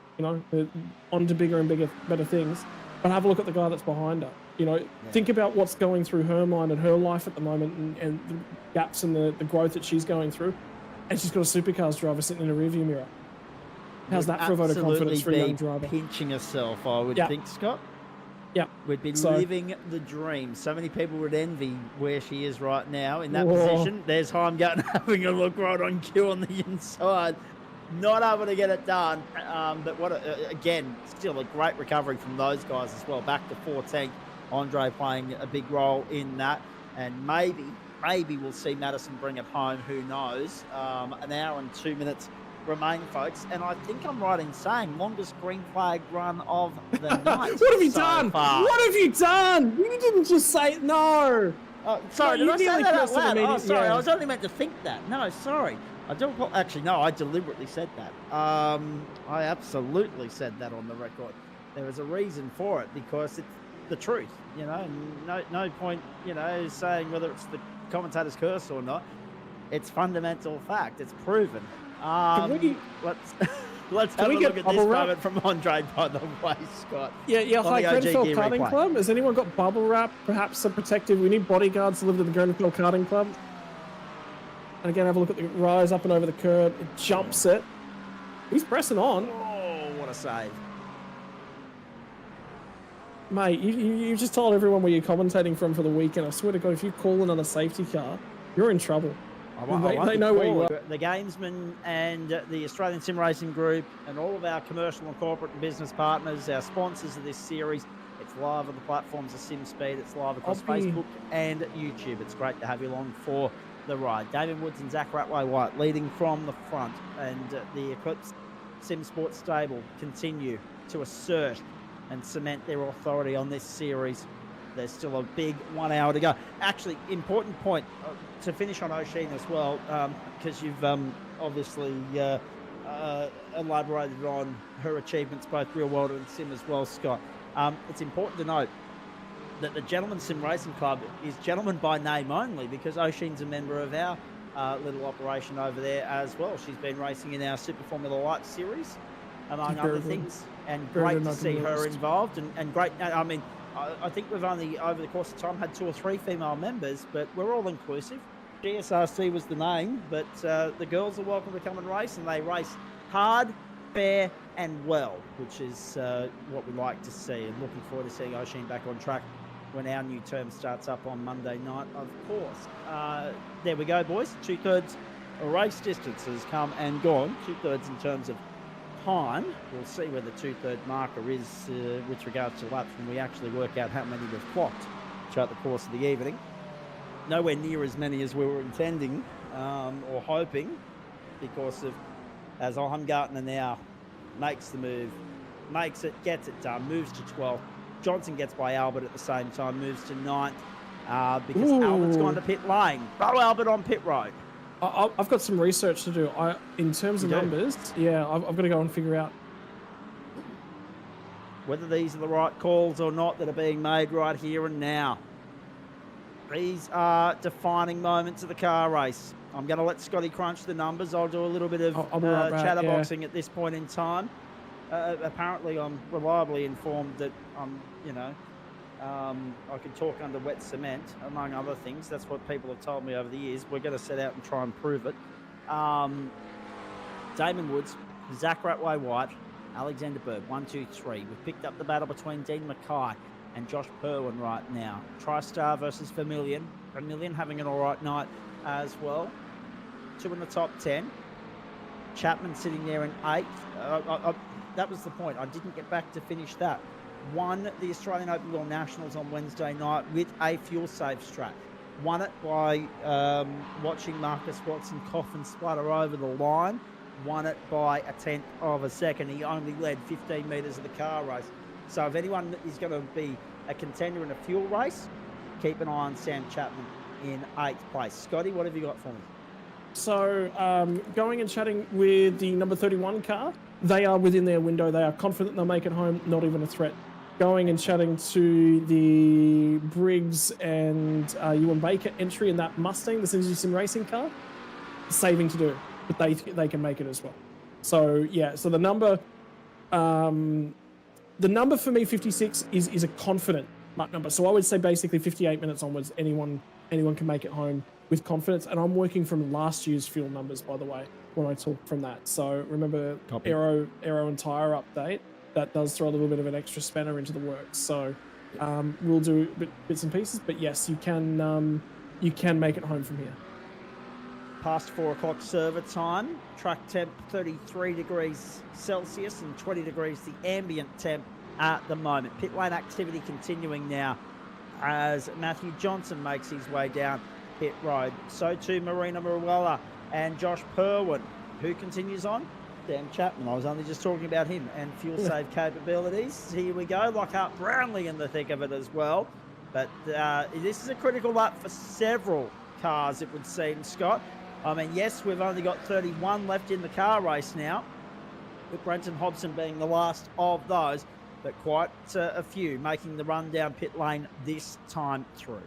Speaker 4: On to bigger and better things. But have a look at the guy that's behind her. Think about what's going through her mind and her life at the moment, and the gaps and the growth that she's going through. And she's got a supercars driver sitting in a rearview mirror. How's that for a vote of confidence for a young driver?
Speaker 3: Pinching herself, I would think, Scott.
Speaker 4: Yeah.
Speaker 3: We'd be living the dream. So many people would envy where she is right now in that position. There's Heimgarten having a look right on cue on the inside. Not able to get it done. But again, still a great recovery from those guys as well. Back to 14th. Andre playing a big role in that. And maybe we'll see Madison bring it home. Who knows? An hour and 2 minutes remain, folks. And I think I'm right in saying longest green flag run of the night.
Speaker 4: What have you
Speaker 3: so
Speaker 4: done?
Speaker 3: far.
Speaker 4: What have you done? You didn't just say no.
Speaker 3: Sorry,
Speaker 4: No,
Speaker 3: did
Speaker 4: you
Speaker 3: I say
Speaker 4: nearly
Speaker 3: that out
Speaker 4: cursed at the
Speaker 3: loud?
Speaker 4: meeting,
Speaker 3: Oh, sorry,
Speaker 4: yeah.
Speaker 3: I was only meant to think that. No, sorry. Actually, no, I deliberately said that. I absolutely said that on the record. There is a reason for it because it's the truth, you know. And no point, you know, saying whether it's the commentator's curse or not. It's fundamental fact. It's proven. Let's have a look at this moment from Andre, by the way, Scott.
Speaker 4: Yeah. Hi, Grenfell Karting
Speaker 3: replay.
Speaker 4: Club. Has anyone got bubble wrap? Perhaps some protective. We need bodyguards to live in the Grenfell Karting Club. And again, have a look at the rise up and over the curb. It jumps it. He's pressing on.
Speaker 3: Oh, what a save.
Speaker 4: Mate, you just told everyone where you're commentating from for the weekend. I swear to God, if you call in on a safety car, you're in trouble. They know where you are.
Speaker 3: The gamesmen and the Australian Sim Racing Group and all of our commercial and corporate and business partners, our sponsors of this series. It's live on the platforms of SimSpeed. It's live across Facebook and YouTube. It's great to have you along for the ride. Damon Woods and Zach Ratway-White leading from the front, and the Eclipse Sim Sports stable continue to assert and cement their authority on this series. There's still a big 1 hour to go. Actually, important point to finish on Oisin as well, because you've obviously elaborated on her achievements, both real world and sim as well, Scott. It's important to note that the Gentlemen Sim Racing Club is gentlemen by name only, because Oisin's a member of our little operation over there as well. She's been racing in our Super Formula Light series, among other things, and great to see her involved, and great. I mean, I think we've only, over the course of time, had 2 or 3 female members, but we're all inclusive. GSRC was the name, but the girls are welcome to come and race, and they race hard, fair, and well, which is what we like to see. And looking forward to seeing Oisin back on track when our new term starts up on Monday night, of course. There we go, boys. 2/3 race distance has come and gone. 2/3 in terms of time. We'll see where the 2/3 marker is with regards to laps when we actually work out how many we've clocked throughout the course of the evening. Nowhere near as many as we were intending or hoping, because of, as Heimgartner now makes the move, makes it, gets it done, moves to 12th. Johnson gets by Albert at the same time, moves to 9th because Albert's gone to pit lane. Bro Albert on pit road.
Speaker 4: I've got some research to do. In terms of numbers, yeah, I've got to go and figure out
Speaker 3: whether these are the right calls or not that are being made right here and now. These are defining moments of the car race. I'm going to let Scotty crunch the numbers. I'll do a little bit of chatterboxing at this point in time. Apparently, I'm reliably informed that I could talk under wet cement, among other things. That's what people have told me over the years. We're going to set out and try and prove it. Damon Woods, Zach Ratway-White, Alexander Bird, 1, 2, 3. We've picked up the battle between Dean Mackay and Josh Purwin right now. TriStar versus Vermilion. Vermilion having an all right night as well. 2 in the top 10. Chapman sitting there in 8th. That was the point. I didn't get back to finish that. Won the Australian Open Wheel Nationals on Wednesday night with a fuel-safe strap. Won it by watching Marcus Watson cough and splutter over the line. Won it by a 1/10 of a second. He only led 15 metres of the car race. So if anyone is going to be a contender in a fuel race, keep an eye on Sam Chapman in 8th place. Scotty, what have you got for me?
Speaker 4: So going and chatting with the number 31 car, they are within their window. They are confident they'll make it home, not even a threat. Going and chatting to the Briggs and Ewan Baker entry in that Mustang, the Synergy Sim Racing car, saving to do, but they can make it as well. So yeah, so the number for me, 56, is a confident number. So I would say basically 58 minutes onwards, anyone can make it home with confidence. And I'm working from last year's fuel numbers, by the way, when I talk from that. So remember, aero and tire update, that does throw a little bit of an extra spanner into the works. So we'll do bits and pieces, but yes, you can make it home from here.
Speaker 3: Past 4 o'clock server time. Track temp 33 degrees Celsius and 20 degrees the ambient temp at the moment. Pit lane activity continuing now as Matthew Johnson makes his way down pit road. So too Marina Maruella and Josh Purwin Who continues on? Dan Chapman. I was only just talking about him and fuel save capabilities. Here we go. Lockhart Brownlee in the thick of it as well. But this is a critical lap for several cars, it would seem, Scott. I mean, yes, we've only got 31 left in the car race now, with Brenton Hobson being the last of those, but quite a few making the run down pit lane this time through.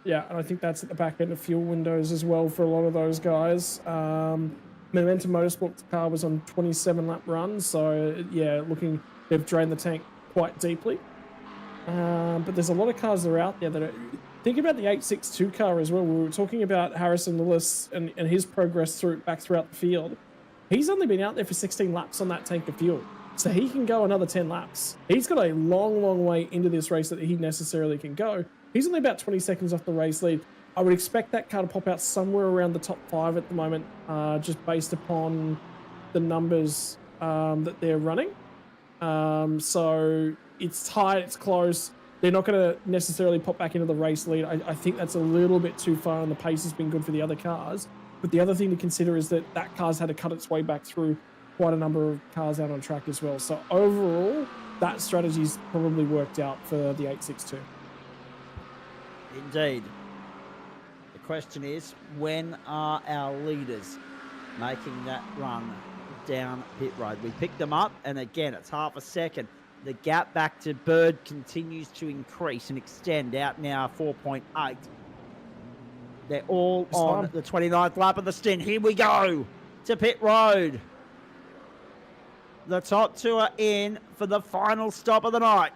Speaker 4: Yeah, and I think that's at the back end of fuel windows as well for a lot of those guys. Momentum Motorsport's car was on 27 lap run, so yeah, they've drained the tank quite deeply. But there's a lot of cars that are out there that are... Think about the 862 car as well. We were talking about Harrison Lewis and his progress throughout the field. He's only been out there for 16 laps on that tank of fuel, so he can go another 10 laps. He's got a long, long way into this race that he necessarily can go. He's only about 20 seconds off the race lead. I would expect that car to pop out somewhere around the top 5 at the moment, just based upon the numbers that they're running. So it's tight, it's close. They're not going to necessarily pop back into the race lead. I think that's a little bit too far, and the pace has been good for the other cars. But the other thing to consider is that car's had to cut its way back through quite a number of cars out on track as well. So overall, that strategy's probably worked out for the 862.
Speaker 3: Indeed. The question is, when are our leaders making that run down pit road? We picked them up, and again, it's half a second. The gap back to Bird continues to increase and extend out now 4.8. They're all on the 29th lap of the stint. Here we go to pit road. The top 2 are in for the final stop of the night.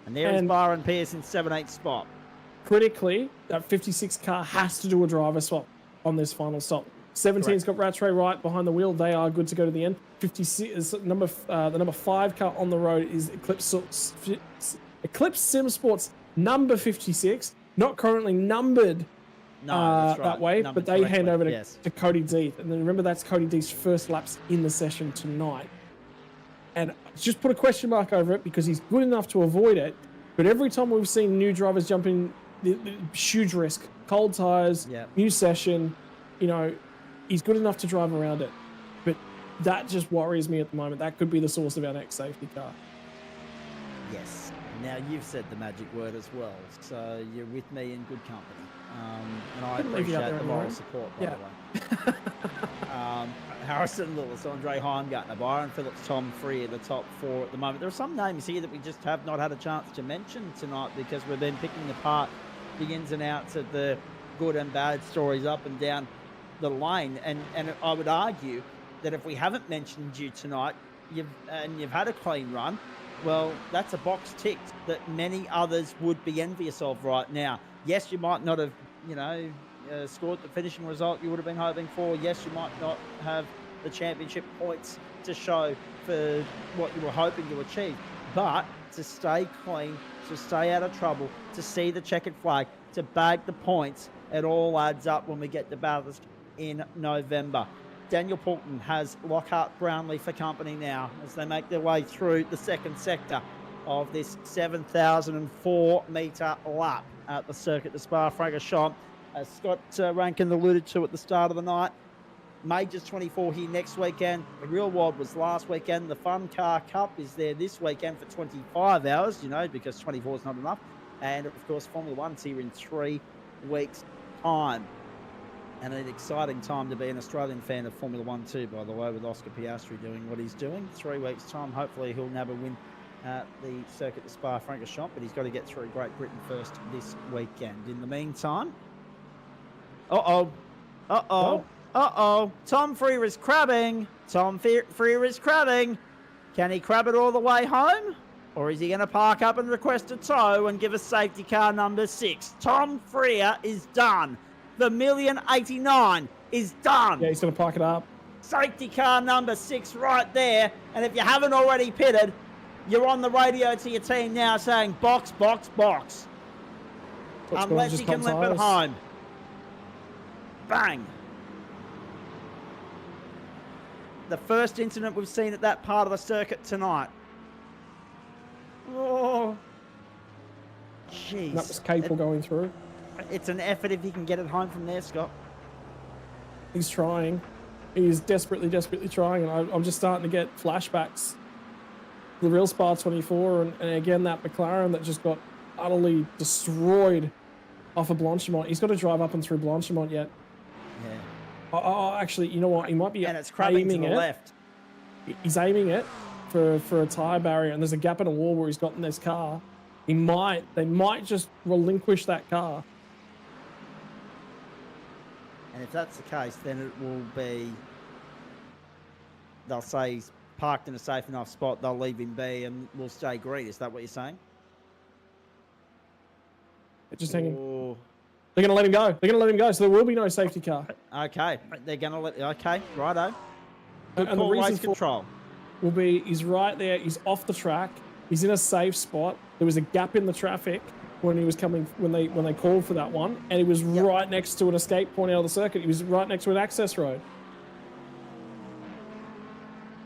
Speaker 3: And there is Byron Pierce in 7/8 spot.
Speaker 4: Critically, that 56 car has to do a driver swap on this final stop. 17's got Rattray Wright behind the wheel. They are good to go to the end. 56 is the number 5 car on the road is Eclipse Sim Sports number 56. Not currently numbered that way, but they hand over to Cody Deeth. And then remember, that's Cody Deeth's first laps in the session tonight. And just put a question mark over it because he's good enough to avoid it. But every time we've seen new drivers jump in, huge risk, cold tires, new session, he's good enough to drive around it. But that just worries me at the moment. That could be the source of our next safety car.
Speaker 3: Yes. Now, you've said the magic word as well, so you're with me in good company. And I appreciate the moral support, by the way. Harrison Lewis, Andre Heimgartner, Byron Phillips, Tom Freer, the top 4 at the moment. There are some names here that we just have not had a chance to mention tonight because we've been picking apart the ins and outs of the good and bad stories up and down the lane. And I would argue that if we haven't mentioned you tonight, you've had a clean run, well, that's a box ticked that many others would be envious of right now. Yes, you might not have, scored the finishing result you would have been hoping for. Yes, you might not have the championship points to show for what you were hoping to achieve. But to stay clean, to stay out of trouble, to see the checkered flag, to bag the points, it all adds up when we get to Bathurst in November. Daniel Poulton has Lockhart Brownlee for company now as they make their way through the second sector of this 7,004 metre lap at the circuit, the Spa Francorchamps. As Scott Rankin alluded to at the start of the night, Majors 24 here next weekend. The Real World was last weekend. The Fun Car Cup is there this weekend for 25 hours, because 24 is not enough. And, of course, Formula One's here in 3 weeks' time. And an exciting time to be an Australian fan of Formula One too, by the way, with Oscar Piastri doing what he's doing. 3 weeks' time, hopefully he'll nab a win at the circuit, the Spa Francorchamps, but he's got to get through Great Britain first this weekend. In the meantime, Tom Freer is crabbing. Freer is crabbing. Can he crab it all the way home? Or is he going to park up and request a tow and give us safety car number 6? Tom Freer is done. The 1,000,089 is done.
Speaker 4: Yeah, he's going to park it up.
Speaker 3: Safety car number 6 right there. And if you haven't already pitted, you're on the radio to your team now saying, box, box, box. Unless you can limp it home. Bang. The first incident we've seen at that part of the circuit tonight. Oh. Jeez.
Speaker 4: That was Capel going through.
Speaker 3: It's an effort if you can get it home from there, Scott.
Speaker 4: He's trying. He's desperately trying, and I'm just starting to get flashbacks. The real Spa 24, and again, that McLaren that just got utterly destroyed off of Blanchimont. He's got to drive up and through Blanchimont yet.
Speaker 3: Yeah.
Speaker 4: Oh, actually, you know what? He might be
Speaker 3: And it's crabbing to
Speaker 4: aiming
Speaker 3: the
Speaker 4: it.
Speaker 3: left.
Speaker 4: He's aiming it for a tyre barrier, and there's a gap in a wall where he's gotten this car. They might just relinquish that car.
Speaker 3: And if that's the case, then it will be, they'll say he's parked in a safe enough spot, they'll leave him be and we'll stay green. Is that what you're saying?
Speaker 4: Just hanging.
Speaker 3: Or...
Speaker 4: They're going to let him go. They're going to let him go, so there will be no safety car.
Speaker 3: Okay, they're going to let, okay, righto. Good
Speaker 4: And the
Speaker 3: call,
Speaker 4: reason
Speaker 3: race control.
Speaker 4: will be he's right there, he's off the track, he's in a safe spot. There was a gap in the traffic when he was coming, when they called for that one, and he was right next to an escape point out of the circuit. He was right next to an access road.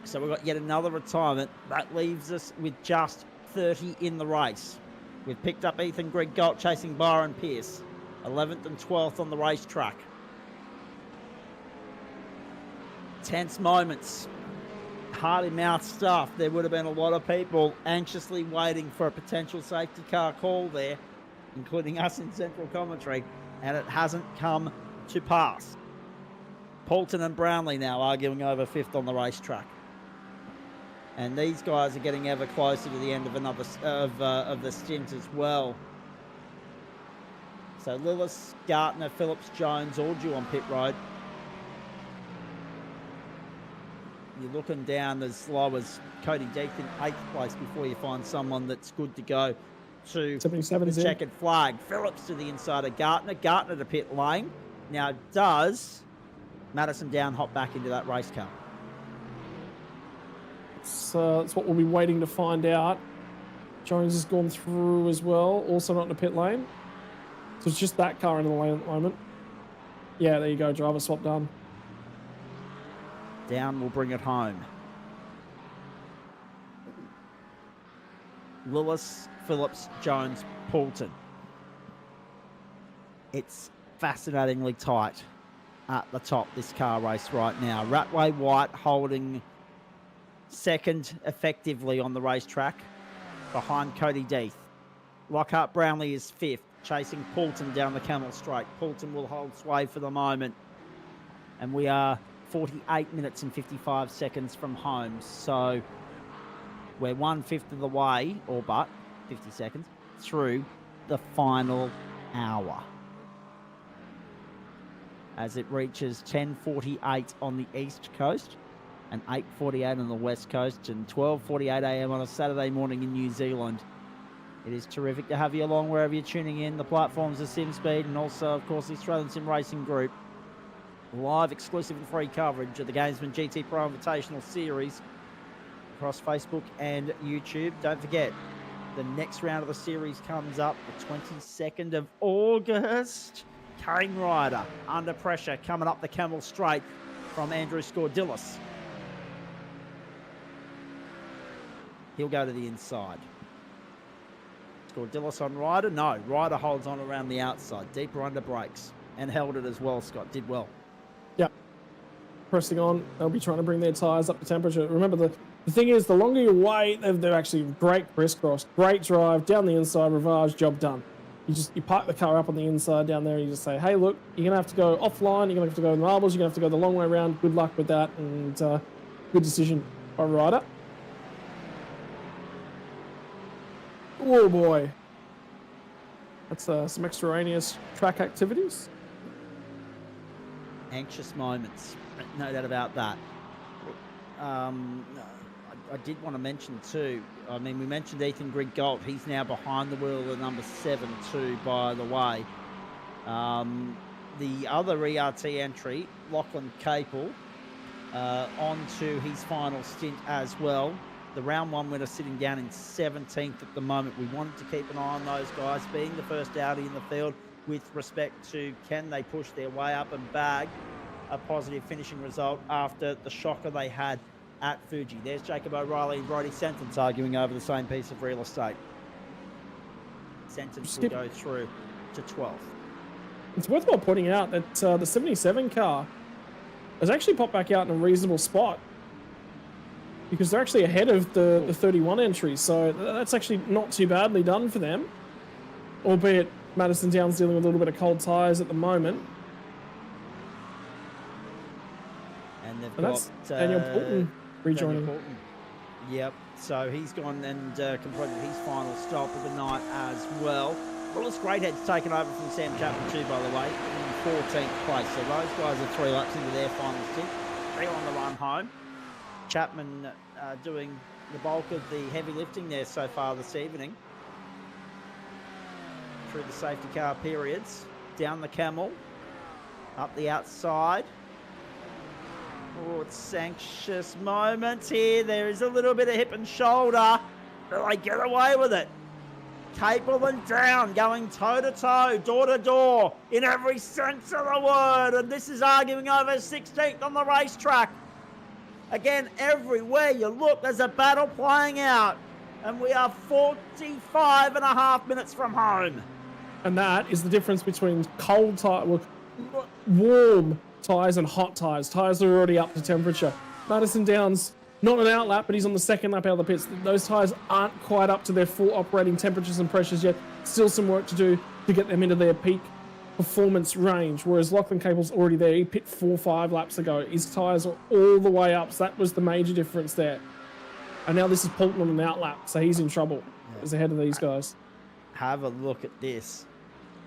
Speaker 3: So we've got yet another retirement. That leaves us with just 30 in the race. We've picked up Ethan Greg-Galt chasing Byron Pierce, 11th and 12th on the racetrack. Tense moments. Hearty-mouth stuff. There would have been a lot of people anxiously waiting for a potential safety car call there, including us in central commentary, and it hasn't come to pass. Poulton and Brownlee now arguing over 5th on the racetrack. And these guys are getting ever closer to the end of another of the stint as well. So Lillis, Gartner, Phillips, Jones all due on pit road. You're looking down as low as Cody Death in 8th place before you find someone that's good to go to
Speaker 4: 77
Speaker 3: the checkered flag. Phillips to the inside of Gartner. Gartner to pit lane. Now does Madison Down hop back into that race car?
Speaker 4: So that's what we'll be waiting to find out. Jones has gone through as well, also not in the pit lane. So it's just that car in the lane at the moment. Yeah, there you go, driver swap done.
Speaker 3: Down will bring it home. Lillis, Phillips, Jones, Poulton. It's fascinatingly tight at the top, this car race right now. Ratway White holding second effectively on the racetrack behind Cody Death. Lockhart Brownlee is 5th, chasing Poulton down the Camel Straight. Poulton will hold sway for the moment. And we are 48 minutes and 55 seconds from home. So we're 1/5 of the way, or but 50 seconds, through the final hour. As it reaches 10:48 on the East Coast and 8:48 on the West Coast and 12:48 a.m. on a Saturday morning in New Zealand. It is terrific to have you along wherever you're tuning in. The platforms are SimSpeed and also, of course, the Australian Sim Racing Group. Live, exclusive and free coverage of the Gamesman GTPRO Invitational Series across Facebook and YouTube. Don't forget, the next round of the series comes up the 22nd of August. Kane Ryder, under pressure, coming up the Camel Straight from Andrew Scordilis. He'll go to the inside. Scordilis on Ryder? No, Ryder holds on around the outside. Deeper under brakes. And held it as well, Scott. Did well.
Speaker 4: Yep. Pressing on. They'll be trying to bring their tyres up to temperature. Remember, the thing is, the longer you wait, they're actually great crisscross. Great drive, down the inside, Rivage, job done. You park the car up on the inside down there and you just say, hey, look, you're going to have to go offline, you're going to have to go in marbles, you're going to have to go the long way around. Good luck with that, and good decision by Ryder. Oh boy. That's some extraneous track activities.
Speaker 3: Anxious moments, no doubt about that. I did want to mention too, I mean, we mentioned Ethan Greg-Galt. He's now behind the wheel of number 7 too, by the way. The other ERT entry, Lachlan Capel, on to his final stint as well. The round 1 winner sitting down in 17th at the moment. We wanted to keep an eye on those guys being the first Audi in the field with respect to can they push their way up and bag a positive finishing result after the shocker they had at Fuji. There's Jacob O'Reilly and Brodie Sentence arguing over the same piece of real estate. Sentence will go through to 12th.
Speaker 4: It's worthwhile pointing out that the 77 car has actually popped back out in a reasonable spot because they're actually ahead of the 31 entries. So that's actually not too badly done for them, albeit Madison Downs dealing with a little bit of cold tyres at the moment.
Speaker 3: And they've
Speaker 4: And that's
Speaker 3: got
Speaker 4: Daniel Poulton rejoining.
Speaker 3: Daniel Poulton. Yep. So he's gone and completed his final stop of the night as well. Willis Greathead's taken over from Sam Chapman too, by the way, in 14th place. So those guys are 3 laps into their final stint. They're on the run home. Chapman doing the bulk of the heavy lifting there so far this evening. Through the safety car periods. Down the Camel. Up the outside. Oh, it's anxious moments here. There is a little bit of hip and shoulder. But they get away with it. Capel and Down going toe-to-toe, door-to-door, in every sense of the word. And this is arguing over 16th on the racetrack. Again, everywhere you look, there's a battle playing out. And we are 45 and a half minutes from home.
Speaker 4: And that is the difference between cold tire, well, warm tyres and hot tyres. Tyres are already up to temperature. Madison Downs, not an out lap, but he's on the second lap out of the pits. Those tyres aren't quite up to their full operating temperatures and pressures yet. Still some work to do to get them into their peak performance range, whereas Lachlan Capel's already there. He pit 4 or 5 laps ago. His tyres are all the way up, so that was the major difference there. And now this is Poulton on an out lap, so he's in trouble. He's ahead of these guys.
Speaker 3: Have a look at this.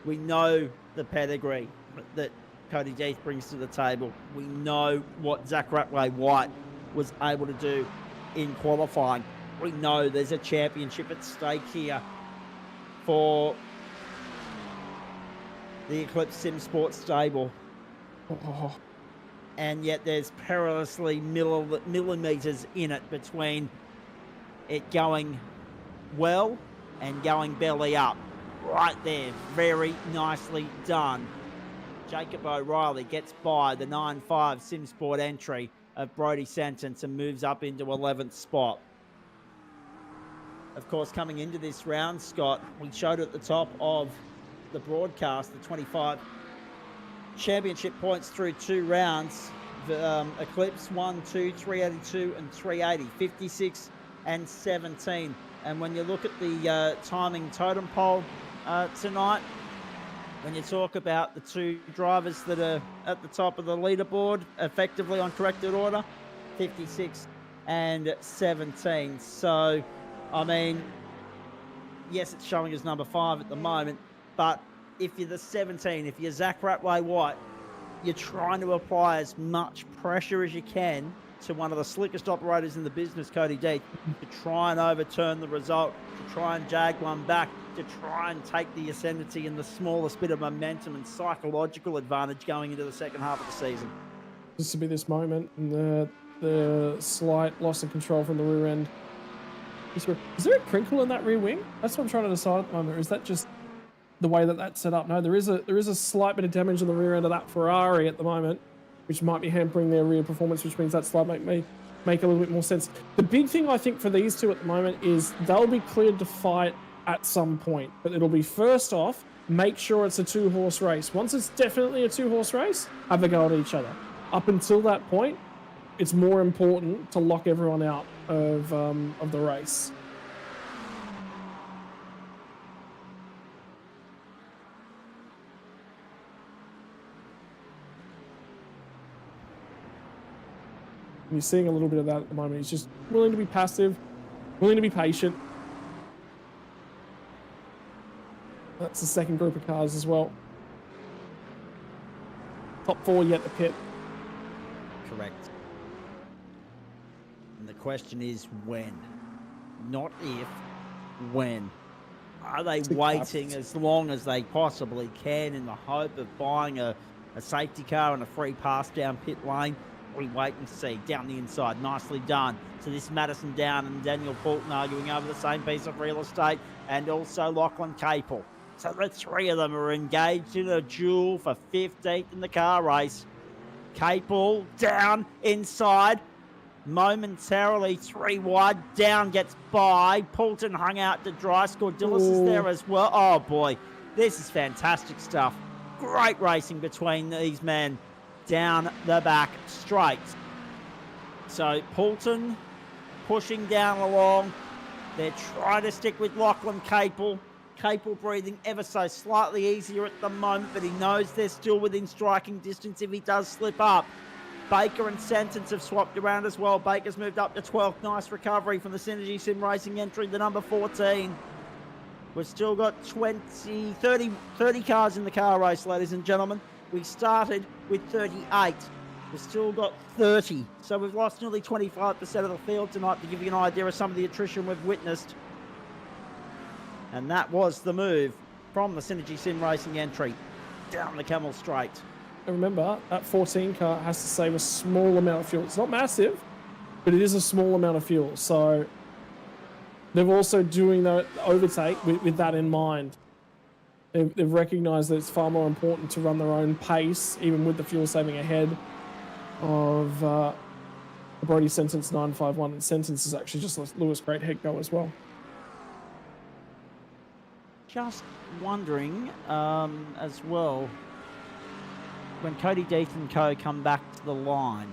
Speaker 3: We know the pedigree that Cody Death brings to the table. We know what Zach Ratway-White was able to do in qualifying. We know there's a championship at stake here for the Eclipse Sim Sports stable.
Speaker 4: Oh.
Speaker 3: And yet there's perilously millimeters in it between it going well and going belly up. Right there, very nicely done. Jacob O'Reilly gets by the 9.5 SimSport entry of Brodie Sentence and moves up into 11th spot. Of course, coming into this round, Scott, we showed at the top of the broadcast the 25 championship points through 2 rounds. Eclipse 1, 2, 382 and 380, 56 and 17. And when you look at the timing totem pole tonight, when you talk about the 2 drivers that are at the top of the leaderboard, effectively on corrected order, 56 and 17. So, I mean, yes, it's showing as number 5 at the moment, but if you're the 17, if you're Zach Ratway-White, you're trying to apply as much pressure as you can to one of the slickest operators in the business, Cody Death, to try and overturn the result, to try and jag one back, to try and take the ascendancy and the smallest bit of momentum and psychological advantage going into the second half of the season.
Speaker 4: This will be this moment, and the slight loss of control from the rear end. Is there a crinkle in that rear wing? That's what I'm trying to decide at the moment. Or is that just the way that that's set up? No, there is a slight bit of damage on the rear end of that Ferrari at the moment, which might be hampering their rear performance, which means that slide make a little bit more sense. The big thing I think for these two at the moment is they'll be cleared to fight at some point, but it'll be first off, make sure it's a 2-horse race. Once it's definitely a 2-horse race, have a go at each other. Up until that point, it's more important to lock everyone out of the race. And you're seeing a little bit of that at the moment. He's just willing to be passive, willing to be patient. That's the second group of cars as well. Top 4 yet to pit.
Speaker 3: Correct. And the question is when, not if, when. Are they waiting as long as they possibly can in the hope of buying a safety car and a free pass down pit lane? We wait and see. Down the inside, nicely done. So this Madison Down and Daniel Poulton arguing over the same piece of real estate, and also Lachlan Capel. So the 3 of them are engaged in a duel for 15th in the car race. Capel down inside, momentarily 3 wide. Down gets by. Poulton hung out to dry. Scordilis is there as well. Oh boy, this is fantastic stuff. Great racing between these men. down the back straight. So Poulton pushing down along. They're trying to stick with Lachlan Capel. Capel breathing ever so slightly easier at the moment, but he knows they're still within striking distance if he does slip up. Baker and Sentence have swapped around as well. Baker's moved up to 12th. Nice recovery from the Synergy Sim Racing entry, the number 14. We've still got 30 cars in the car race, ladies and gentlemen. We started with 38. We've still got 30. So we've lost nearly 25% of the field tonight, to give you an idea of some of the attrition we've witnessed. And that was the move from the Synergy Sim Racing entry down the Camel Straight.
Speaker 4: And remember, that 14 car has to save a small amount of fuel. It's not massive, but it is a small amount of fuel. So they're also doing the overtake with that in mind. They've recognised that it's far more important to run their own pace, even with the fuel saving ahead of Brody Sentence 951. And Sentence is actually just let Lewis Greathead go as well.
Speaker 3: Just wondering as well, when Cody Death and co come back to the line,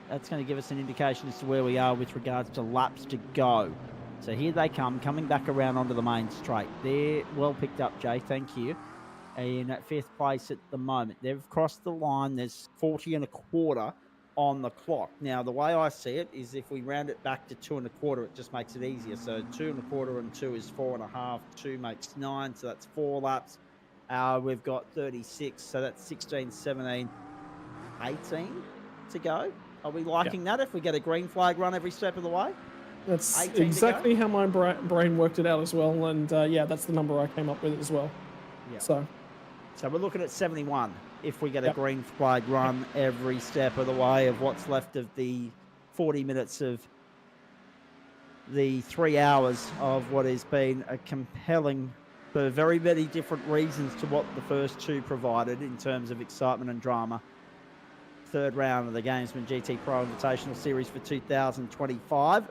Speaker 3: that's going to give us an indication as to where we are with regards to laps to go. So here they come, coming back around onto the main straight. They're well picked up, Jay, thank you. In at 5th place at the moment. They've crossed the line. There's 40 1/4 on the clock. Now, the way I see it is if we round it back to 2 1/4, it just makes it easier. So 2 1/4 and 2 is 4 1/2. 2 makes 9, so that's 4 laps. We've got 36, so that's 16, 17, 18 to go. Are we liking that if we get a green flag run every step of the way?
Speaker 4: That's exactly how my brain worked it out as well. And yeah, that's the number I came up with as well.
Speaker 3: Yeah.
Speaker 4: So
Speaker 3: we're looking at 71 if we get a green flag run every step of the way of what's left of the 40 minutes of the 3 hours of what has been a compelling, for very many different reasons to what the first two provided in terms of excitement and drama. Third round of the Gamesman GTPRO Invitational Series for 2025.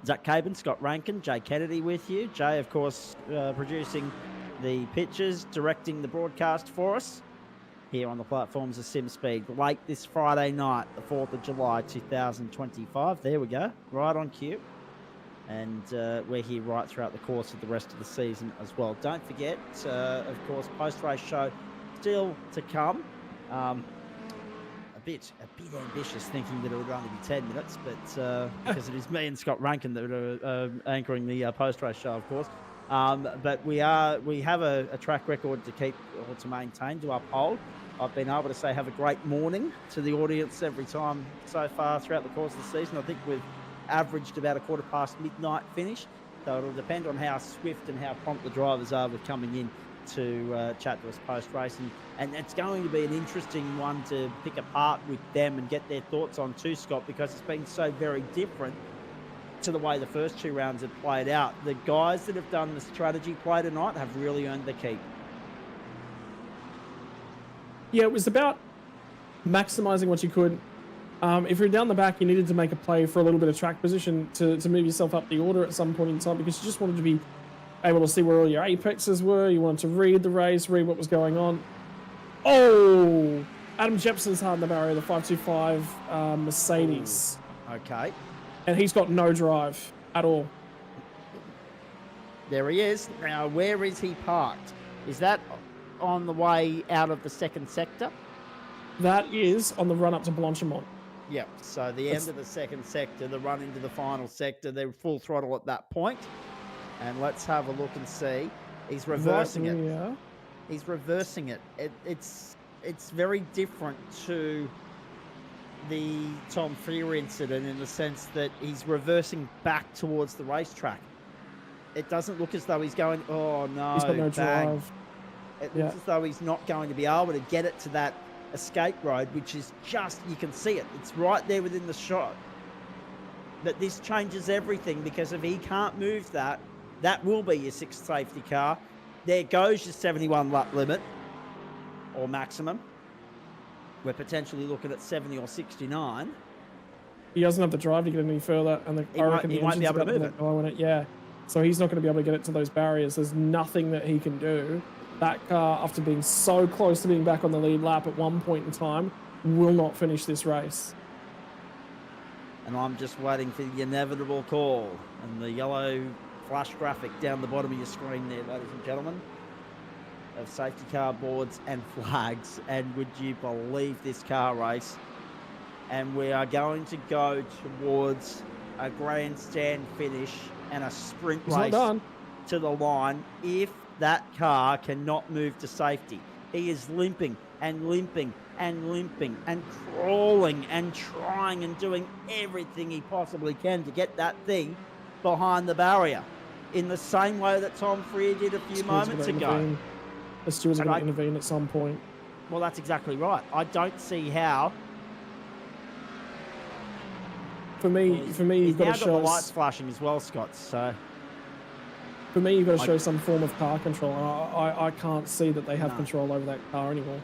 Speaker 3: Zach Caben, Scott Rankin, Jay Kennedy with you. Jay, of course, producing the pictures, directing the broadcast for us here on the platforms of SimSpeed. Late this Friday night, the 4th of July, 2025. There we go, right on cue. And we're here right throughout the course of the rest of the season as well. Don't forget, of course, post-race show still to come. A bit ambitious thinking that it would only be 10 minutes, but because it is me and Scott Rankin that are anchoring the post-race show, of course. But we have a track record to keep or to maintain, to uphold. I've been able to say have a great morning to the audience every time so far throughout the course of the season. I think we've averaged about a 1:15 midnight finish, so it'll depend on how swift and how prompt the drivers are with coming in to chat to us post-racing. And it's going to be an interesting one to pick apart with them and get their thoughts on too, Scott, because it's been so very different to the way the first 2 rounds have played out. The guys that have done the strategy play tonight have really earned the keep.
Speaker 4: yeah, it was about maximizing what you could. If you're down the back, you needed to make a play for a little bit of track position to move yourself up the order at some point in time, because you just wanted to be able to see where all your apexes were. You wanted to read the race, read what was going on. Oh, Adam Jepson's hard in the barrier, the 525 Mercedes.
Speaker 3: Ooh, okay.
Speaker 4: And he's got no drive at all.
Speaker 3: There he is. Now, where is he parked? Is that on the way out of the second sector?
Speaker 4: That is on the run up to Blanchimont.
Speaker 3: Yep. So the end of the second sector, the run into the final sector, they're full throttle at that point. And let's have a look and see. He's reversing it.
Speaker 4: Yeah.
Speaker 3: He's reversing it. It's very different to the Tom Fear incident in the sense that he's reversing back towards the racetrack. It doesn't look as though he's going, oh no,
Speaker 4: he's got no
Speaker 3: bang.
Speaker 4: drive.
Speaker 3: It looks as though he's not going to be able to get it to that escape road, which is just, you can see it. It's right there within the shot. But this changes everything, because if he can't move that, that will be your 6th safety car. There goes your 71 lap limit, or maximum. We're potentially looking at 70 or 69.
Speaker 4: He doesn't have the drive to get any further, and I reckon
Speaker 3: he won't be able to move it.
Speaker 4: Yeah, so he's not going to be able to get it to those barriers. There's nothing that he can do that car, after being so close to being back on the lead lap at one point in time, will not finish this race.
Speaker 3: And I'm just waiting for the inevitable call and the yellow flash graphic down the bottom of your screen there, ladies and gentlemen, of safety car boards and flags. And would you believe this car race? And we are going to go towards a grandstand finish and a sprint race to the line if that car cannot move to safety. He is limping and limping and limping and crawling and trying and doing everything he possibly can to get that thing behind the barrier in the same way that Tom Freer did a few moments ago.
Speaker 4: The stewards are going to intervene at some point.
Speaker 3: Well, that's exactly right. I don't see how.
Speaker 4: For me, you've got to show
Speaker 3: the lights flashing as well, Scott. So
Speaker 4: for me, you've got to show some form of car control. I can't see that they have control over that car anymore.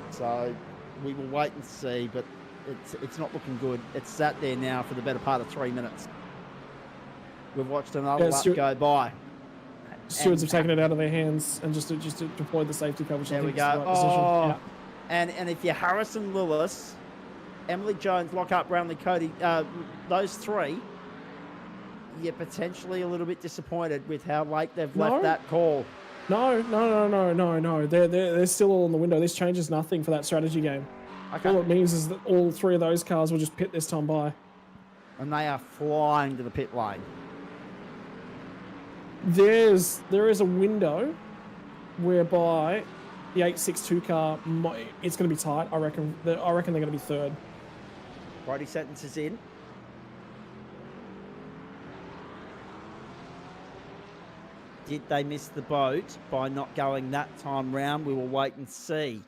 Speaker 3: So we will wait and see, but it's not looking good. It's sat there now for the better part of 3 minutes. We've watched another lap go by.
Speaker 4: Stewards have taken it out of their hands and just deployed the safety car, which I think is the right decision. Yeah.
Speaker 3: And if you're Harrison Lewis, Emily Jones, Lockhart, Brownlee, Cody, those three, you're potentially a little bit disappointed with how late they've left that call.
Speaker 4: No. They're still all in the window. This changes nothing for that strategy game.
Speaker 3: Okay.
Speaker 4: All it means is that all three of those cars will just pit this time by.
Speaker 3: And they are flying to the pit lane.
Speaker 4: There is a window whereby the 862 car, it's going to be tight. I reckon they're going to be third.
Speaker 3: Brody Sentence is in. Did they miss the boat by not going that time round? We will wait and see.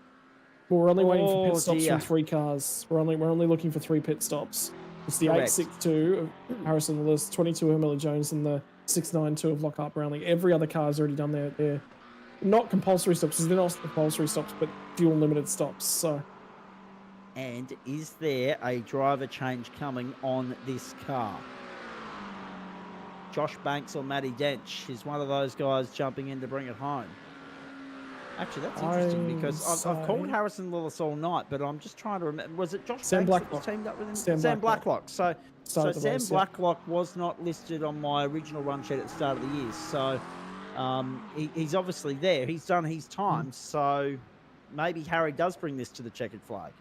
Speaker 4: Well, we're only waiting for pit stops from three cars. We're only looking for 3 pit stops. It's the 862 of Harrison Lewis, 22 of Emily Jones, and the 692 of Lockhart Brownlee. Every other car has already done their not compulsory stops, because they're not compulsory stops, but fuel limited stops. So.
Speaker 3: And is there a driver change coming on this car? Josh Banks or Matty Dench is one of those guys jumping in to bring it home. Actually, that's interesting because I've called Harrison Lewis all night, but I'm just trying to remember. Was it Josh Banks that was teamed up with him? Sam Blacklock. So Sam Blacklock was not listed on my original run sheet at the start of the year. So he's obviously there. He's done his time. So maybe Harry does bring this to the checkered flag.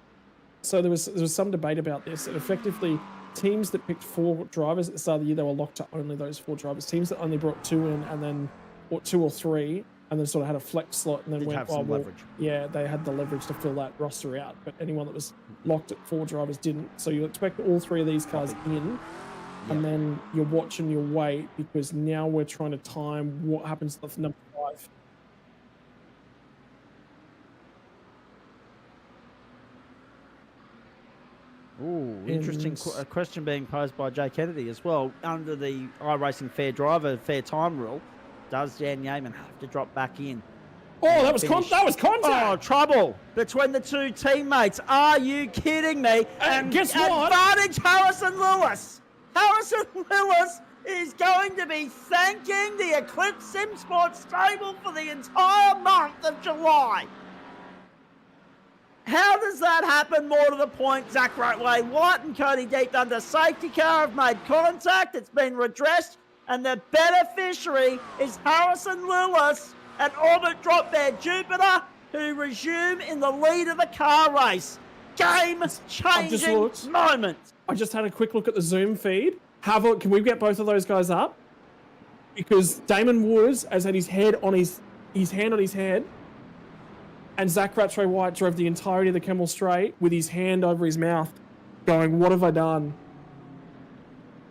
Speaker 3: So
Speaker 4: there was some debate about this. And effectively, teams that picked 4 drivers at the start of the year, they were locked to only those 4 drivers. Teams that only brought 2 in and then or 2 or 3 and then sort of had a flex slot and then leverage. Yeah, they had the leverage to fill that roster out. But anyone that was locked at 4 drivers didn't. So you expect all 3 of these cars in, and then you watch and you wait, because now we're trying to time what happens to number 5.
Speaker 3: Ooh, interesting question being posed by Jay Kennedy as well. Under the iRacing fair driver, fair time rule, does Jan Yeaman have to drop back in?
Speaker 4: Oh, that was contact!
Speaker 3: Oh, trouble between the 2 teammates. Are you kidding me?
Speaker 4: And guess what?
Speaker 3: Advantage Harrison Lewis. Harrison Lewis is going to be thanking the Eclipse Sim Sports stable for the entire month of July. How does that happen? More to the point, Zach Ratway White and Cody Deep under safety car have made contact. It's been redressed, and the beneficiary is Harrison Lewis and Orbit Drop Bear Jupiter, who resume in the lead of the car race. Game-changing moment.
Speaker 4: I just had a quick look at the Zoom feed. Can we get both of those guys up? Because Damon Woods has had his hand on his head. And Zach Ratway White drove the entirety of the Kemmel Straight with his hand over his mouth, going, "What have I done?"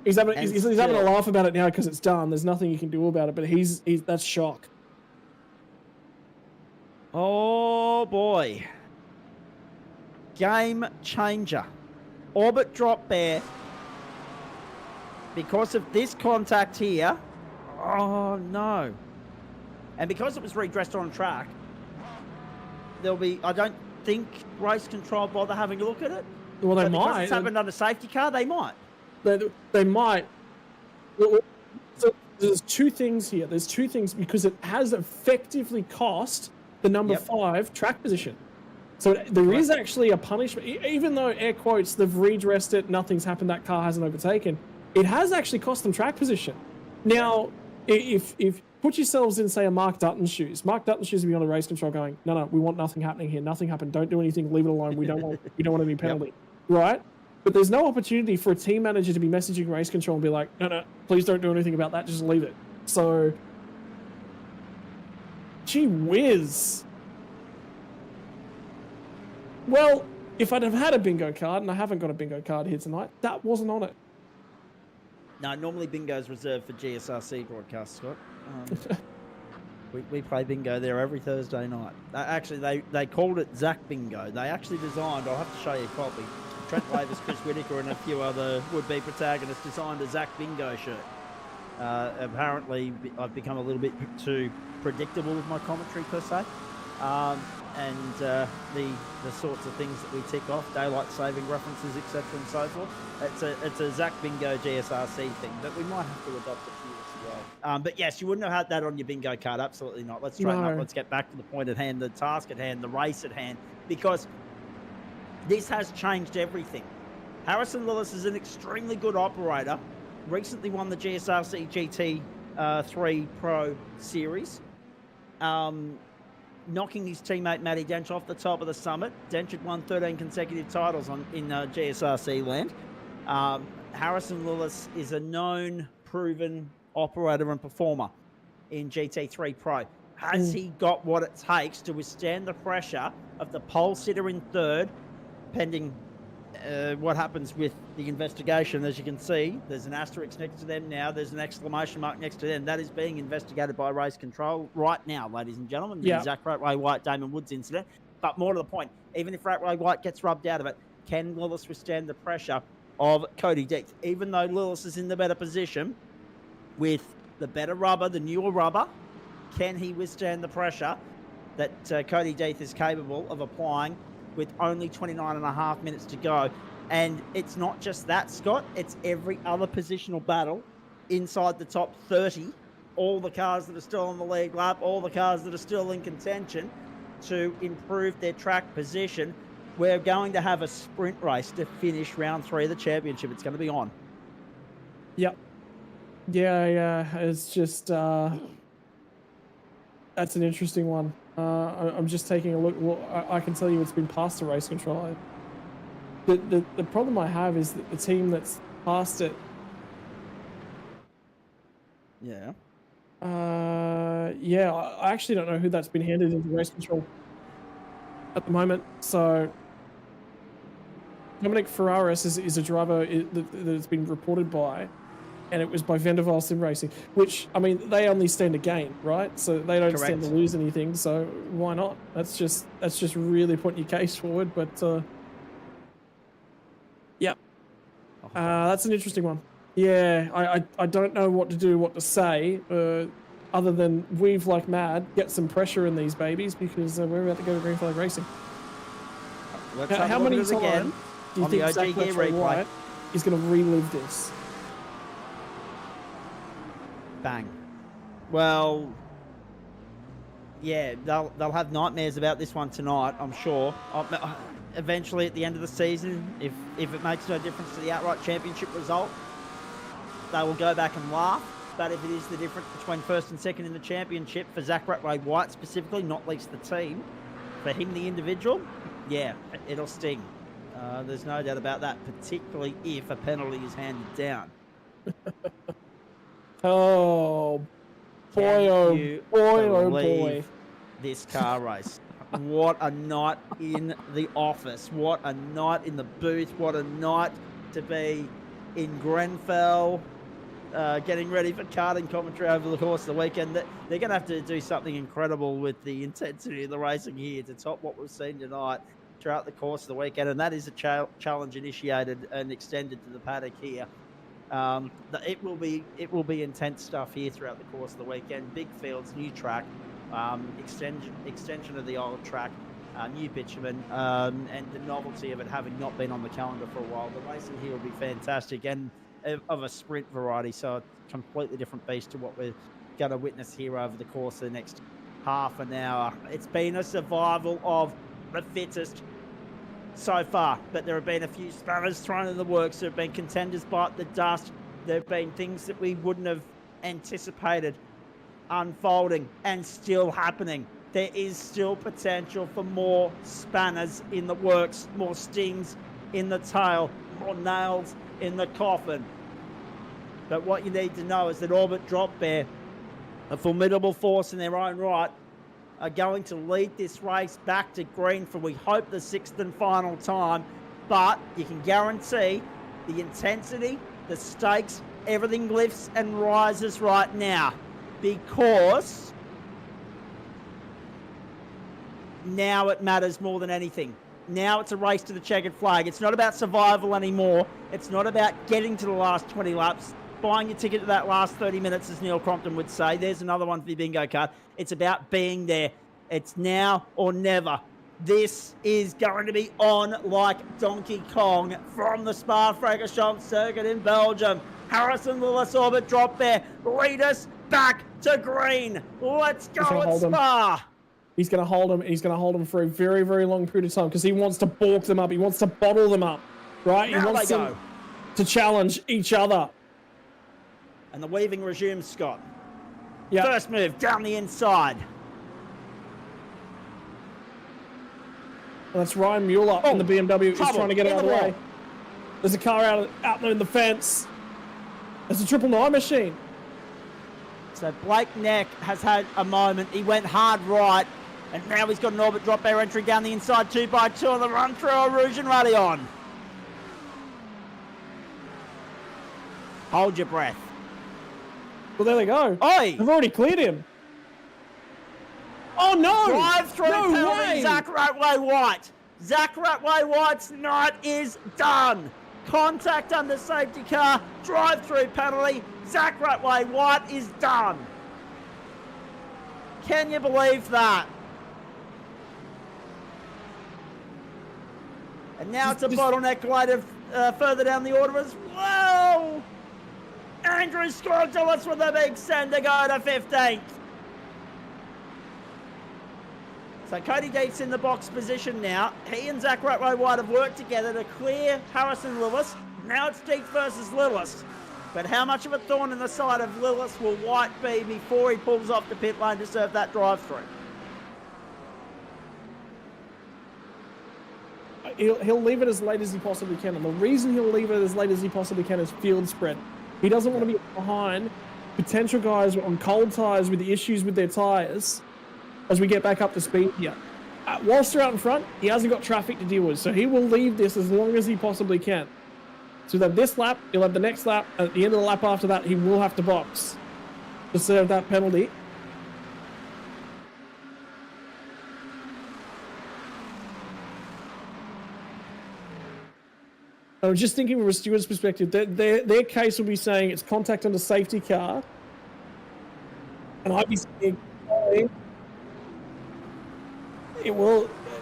Speaker 4: He's having a laugh about it now because it's done. There's nothing you can do about it, but that's shock.
Speaker 3: Oh boy. Game changer. Orbit Drop Bear. Because of this contact here. Oh no. And because it was redressed on track, I don't think race control bother having a look at it.
Speaker 4: Well, they might.
Speaker 3: Because it's happened under safety car, they might.
Speaker 4: They might. There's two things here. There's two things because it has effectively cost the number 5 track position. So there is actually a punishment, even though air quotes they've redressed it, nothing's happened, that car hasn't overtaken. It has actually cost them track position. Now, if put yourselves in, say, a Mark Dutton's shoes. Mark Dutton's shoes would be on a race control going, no, we want nothing happening here. Nothing happened. Don't do anything. Leave it alone. We don't want any penalty, right? But there's no opportunity for a team manager to be messaging race control and be like, no, please don't do anything about that. Just leave it. So, gee whiz. Well, if I'd have had a bingo card, and I haven't got a bingo card here tonight, that wasn't on it.
Speaker 3: No, normally bingo's reserved for GSRC broadcasts, Scott. We play bingo there every Thursday night. Actually, they called it Zach Bingo. They actually designed, I'll have to show you a copy, Trent Davis, Chris Whitaker, and a few other would-be protagonists designed a Zach Bingo shirt. Apparently, I've become a little bit too predictable with my commentary, per se. And the sorts of things that we tick off, daylight saving references, etc., and so forth. It's a Zach Bingo GSRC thing that we might have to adopt a few as well. But yes, you wouldn't have had that on your bingo card. Absolutely not. Let's straighten up. Let's get back to the point at hand, the task at hand, the race at hand, because this has changed everything. Harrison Lewis is an extremely good operator. Recently won the GSRC GT3 Pro Series. Knocking his teammate Matty Dench off the top of the summit. Dench had won 13 consecutive titles in GSRC land. Harrison Lewis is a known, proven operator and performer in GT3 Pro. Has he got what it takes to withstand the pressure of the pole sitter in third, pending what happens with the investigation? As you can see, there's an asterisk next to them now. There's an exclamation mark next to them. That is being investigated by race control right now, ladies and gentlemen. The Zach Ratway White, Damon Woods incident. But more to the point, even if Ratway White gets rubbed out of it, can Lewis withstand the pressure of Cody Deeth? Even though Lewis is in the better position with the better rubber, the newer rubber, can he withstand the pressure that Cody Deeth is capable of applying with only 29.5 minutes to go? And it's not just that, Scott. It's every other positional battle inside the top 30. All the cars that are still on the lead lap, all the cars that are still in contention to improve their track position. We're going to have a sprint race to finish round 3 of the championship. It's going to be on.
Speaker 4: Yep. Yeah. It's just... that's an interesting one. I'm just taking a look. Well, I can tell you it's been past the race control. The problem I have is that the team that's past it.
Speaker 3: Yeah.
Speaker 4: I actually don't know who that's been handed into race control at the moment. So Dominic Ferraris is a driver that's been reported by, and it was by Vanderwaal Sim Racing, which, I mean, they only stand to gain, right? So they don't stand to lose anything, so why not? That's just really putting your case forward, but that's an interesting one. Yeah, I don't know what to say, other than weave like mad, get some pressure in these babies, because we're about to go to green flag racing. How many times do you think Zach White is going to relive this?
Speaker 3: Bang. Well, yeah, they'll have nightmares about this one tonight, I'm sure. Eventually, at the end of the season, if it makes no difference to the outright championship result, they will go back and laugh. But if it is the difference between first and second in the championship, for Zach Ratway White specifically, not least the team, for him the individual, yeah, it'll sting. There's no doubt about that, particularly if a penalty is handed down.
Speaker 4: Oh, boy.
Speaker 3: This car race. What a night in the office. What a night in the booth. What a night to be in Grenfell, getting ready for karting commentary over the course of the weekend. They're going to have to do something incredible with the intensity of the racing here to top what we've seen tonight throughout the course of the weekend. And that is a challenge initiated and extended to the paddock here. It will be intense stuff here throughout the course of the weekend. Big fields, new track, extension of the old track, new bitumen, and the novelty of it having not been on the calendar for a while. The racing here will be fantastic, and of a sprint variety. So a completely different beast to what we're going to witness here over the course of the next half an hour. It's been a survival of the fittest so far, but there have been a few spanners thrown in the works. There have been contenders bite the dust. There have been things that we wouldn't have anticipated unfolding and still happening. There is still potential for more spanners in the works, more stings in the tail, more nails in the coffin. But what you need to know is that Orbit Drop Bear, a formidable force in their own right, are going to lead this race back to green for, we hope, the 6th and final time. But you can guarantee the intensity, the stakes, everything lifts and rises right now, because now it matters more than anything. Now it's a race to the checkered flag. It's not about survival anymore. It's not about getting to the last 20 laps, buying your ticket to that last 30 minutes, as Neil Crompton would say. There's another one for the bingo card. It's about being there. It's now or never. This is going to be on like Donkey Kong from the Spa Francorchamps circuit in Belgium. Harrison Lewis, Orbit Drop Bear, lead us back to green. Let's go at Spa.
Speaker 4: He's going to hold him. He's going to hold him for a very, very long period of time because he wants to balk them up. He wants to bottle them up, right?
Speaker 3: Now
Speaker 4: he wants them to challenge each other.
Speaker 3: And the weaving resumes, Scott.
Speaker 4: Yep.
Speaker 3: First move, down the inside.
Speaker 4: And that's Ryan Mueller in the BMW. He's trying to get out of the way. There's a car out there in the fence. There's a 999 machine.
Speaker 3: So Blake Neck has had a moment. He went hard right, and now he's got an Orbit Drop Bear entry down the inside 2x2 on the run through a Rouge and Radeon. Hold your breath.
Speaker 4: Well, there they go.
Speaker 3: Oi!
Speaker 4: They've already cleared him. Oh, no!
Speaker 3: Drive through penalty, Zach Ratway White. Zach Ratway White's night is done. Contact under safety car, drive through penalty. Zach Ratway White is done. Can you believe that? And now it's a bottleneck later further down the order as well. Andrew Scorgelis with a big send to go to 15th. So Cody Deep's in the box position now. He and Zach Ratway White have worked together to clear Harrison Lewis. Now it's Deep versus Lewis. But how much of a thorn in the side of Lewis will White be before he pulls off the pit lane to serve that drive-through?
Speaker 4: He'll leave it as late as he possibly can. And the reason he'll leave it as late as he possibly can is field spread. He doesn't want to be behind potential guys on cold tyres with the issues with their tyres as we get back up to speed here. Whilst they're out in front, he hasn't got traffic to deal with, so he will leave this as long as he possibly can. So that this lap, he'll have the next lap, at the end of the lap after that, he will have to box to serve that penalty. I was just thinking from a steward's perspective, their case will be saying it's contact under safety car. And I'd be saying,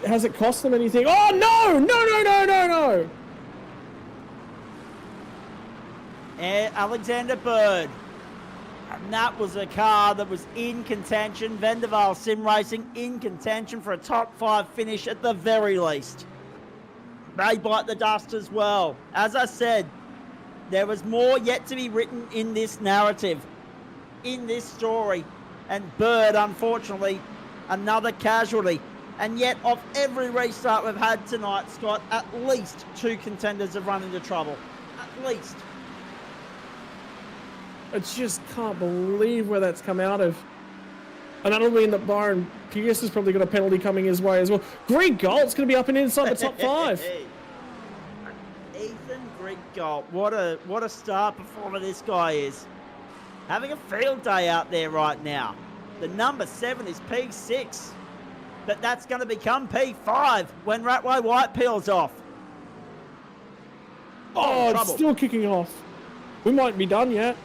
Speaker 4: has it cost them anything? Oh, no!
Speaker 3: Alexander Bird. And that was a car that was in contention. Vendaval Sim Racing in contention for a top 5 finish at the very least. They bite the dust as well. As I said, there was more yet to be written in this narrative, in this story. And Bird, unfortunately, another casualty. And yet, of every restart we've had tonight, Scott, at least 2 contenders have run into trouble. At least.
Speaker 4: I just can't believe where that's come out of. And that'll mean that Byron Pierce has probably got a penalty coming his way as well. Greg Galt's going to be up and inside the top 5.
Speaker 3: Ethan Greg Galt, what a star performer this guy is. Having a field day out there right now. The number 7 is P6. But that's going to become P5 when Ratway White peels off.
Speaker 4: Oh, it's still kicking off. We might be done yet.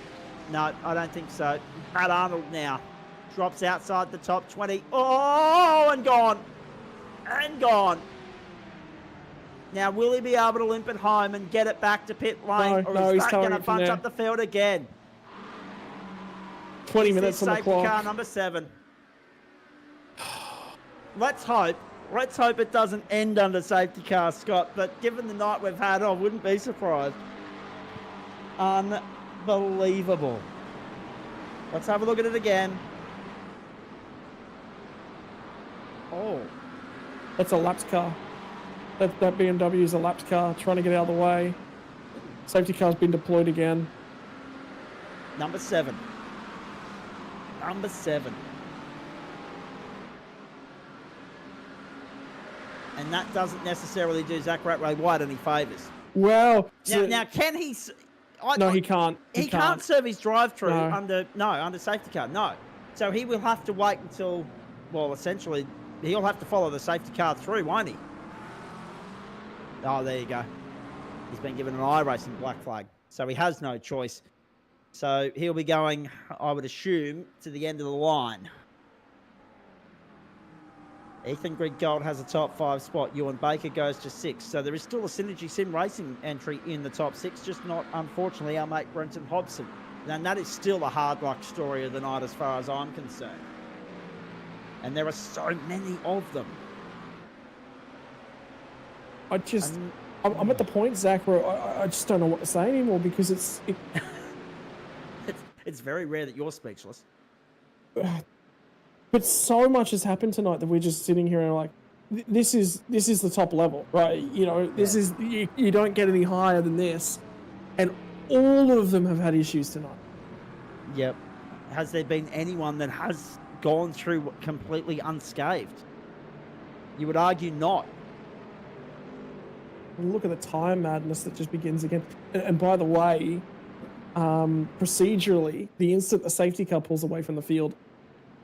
Speaker 3: No, I don't think so. Matt Arnold now drops outside the top 20. Oh, and gone. And gone. Now, will he be able to limp it home and get it back to pit lane?
Speaker 4: No,
Speaker 3: or
Speaker 4: no,
Speaker 3: is
Speaker 4: he's
Speaker 3: that
Speaker 4: towing
Speaker 3: going to
Speaker 4: it from
Speaker 3: punch
Speaker 4: there.
Speaker 3: up the field again?
Speaker 4: 20
Speaker 3: Is
Speaker 4: minutes
Speaker 3: this
Speaker 4: on the
Speaker 3: safety
Speaker 4: clock.
Speaker 3: car number 7? Let's hope. Let's hope it doesn't end under safety car, Scott. But given the night we've had, I wouldn't be surprised. Unbelievable. Let's have a look at it again. Oh.
Speaker 4: That's a lapped car. That BMW is a lapped car, trying to get out of the way. Safety car's been deployed again.
Speaker 3: Number 7. Number 7. And that doesn't necessarily do Zach Ratray White any favours.
Speaker 4: Well,
Speaker 3: Now, can he...
Speaker 4: no, he can't.
Speaker 3: He can't serve his drive-through
Speaker 4: No.
Speaker 3: under safety car, no. So he will have to wait until, well, essentially, he'll have to follow the safety car through, won't he? Oh, there you go. He's been given an iRacing black flag, so he has no choice. So he'll be going, I would assume, to the end of the line. Ethan Griggold has a top 5 spot. Ewan Baker goes to 6. So there is still a Synergy Sim Racing entry in the top 6, just not, unfortunately, our mate Brenton Hobson. And that is still a hard luck story of the night as far as I'm concerned. And there are so many of them.
Speaker 4: I'm at the point, Zach, where I just don't know what to say anymore because
Speaker 3: It's very rare that you're speechless.
Speaker 4: But so much has happened tonight that we're just sitting here and like, this is the top level, right? You know, this is you don't get any higher than this, and all of them have had issues tonight.
Speaker 3: Yep. Has there been anyone that has gone through completely unscathed? You would argue not.
Speaker 4: Look at the time madness that just begins again. And by the way, procedurally, the instant the safety car pulls away from the field,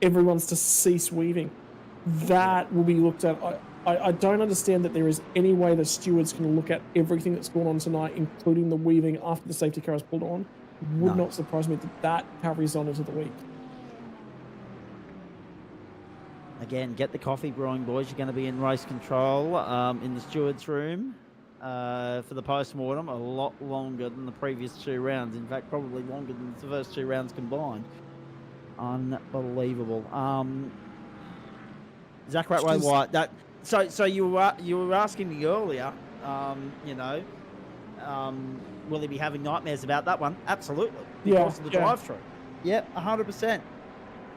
Speaker 4: everyone's to cease weaving. That will be looked at. I don't understand that there is any way the stewards can look at everything that's going on tonight, including the weaving after the safety car is pulled on. Would not surprise me that carries on into the week.
Speaker 3: Again, get the coffee brewing, boys. You're going to be in race control in the stewards' room for the post-mortem. A lot longer than the previous 2 rounds. In fact, probably longer than the first 2 rounds combined. Unbelievable. Zach Ratway White. That so you were asking me earlier. Will he be having nightmares about that one? Absolutely. Because of the drive-through. Yep, 100%.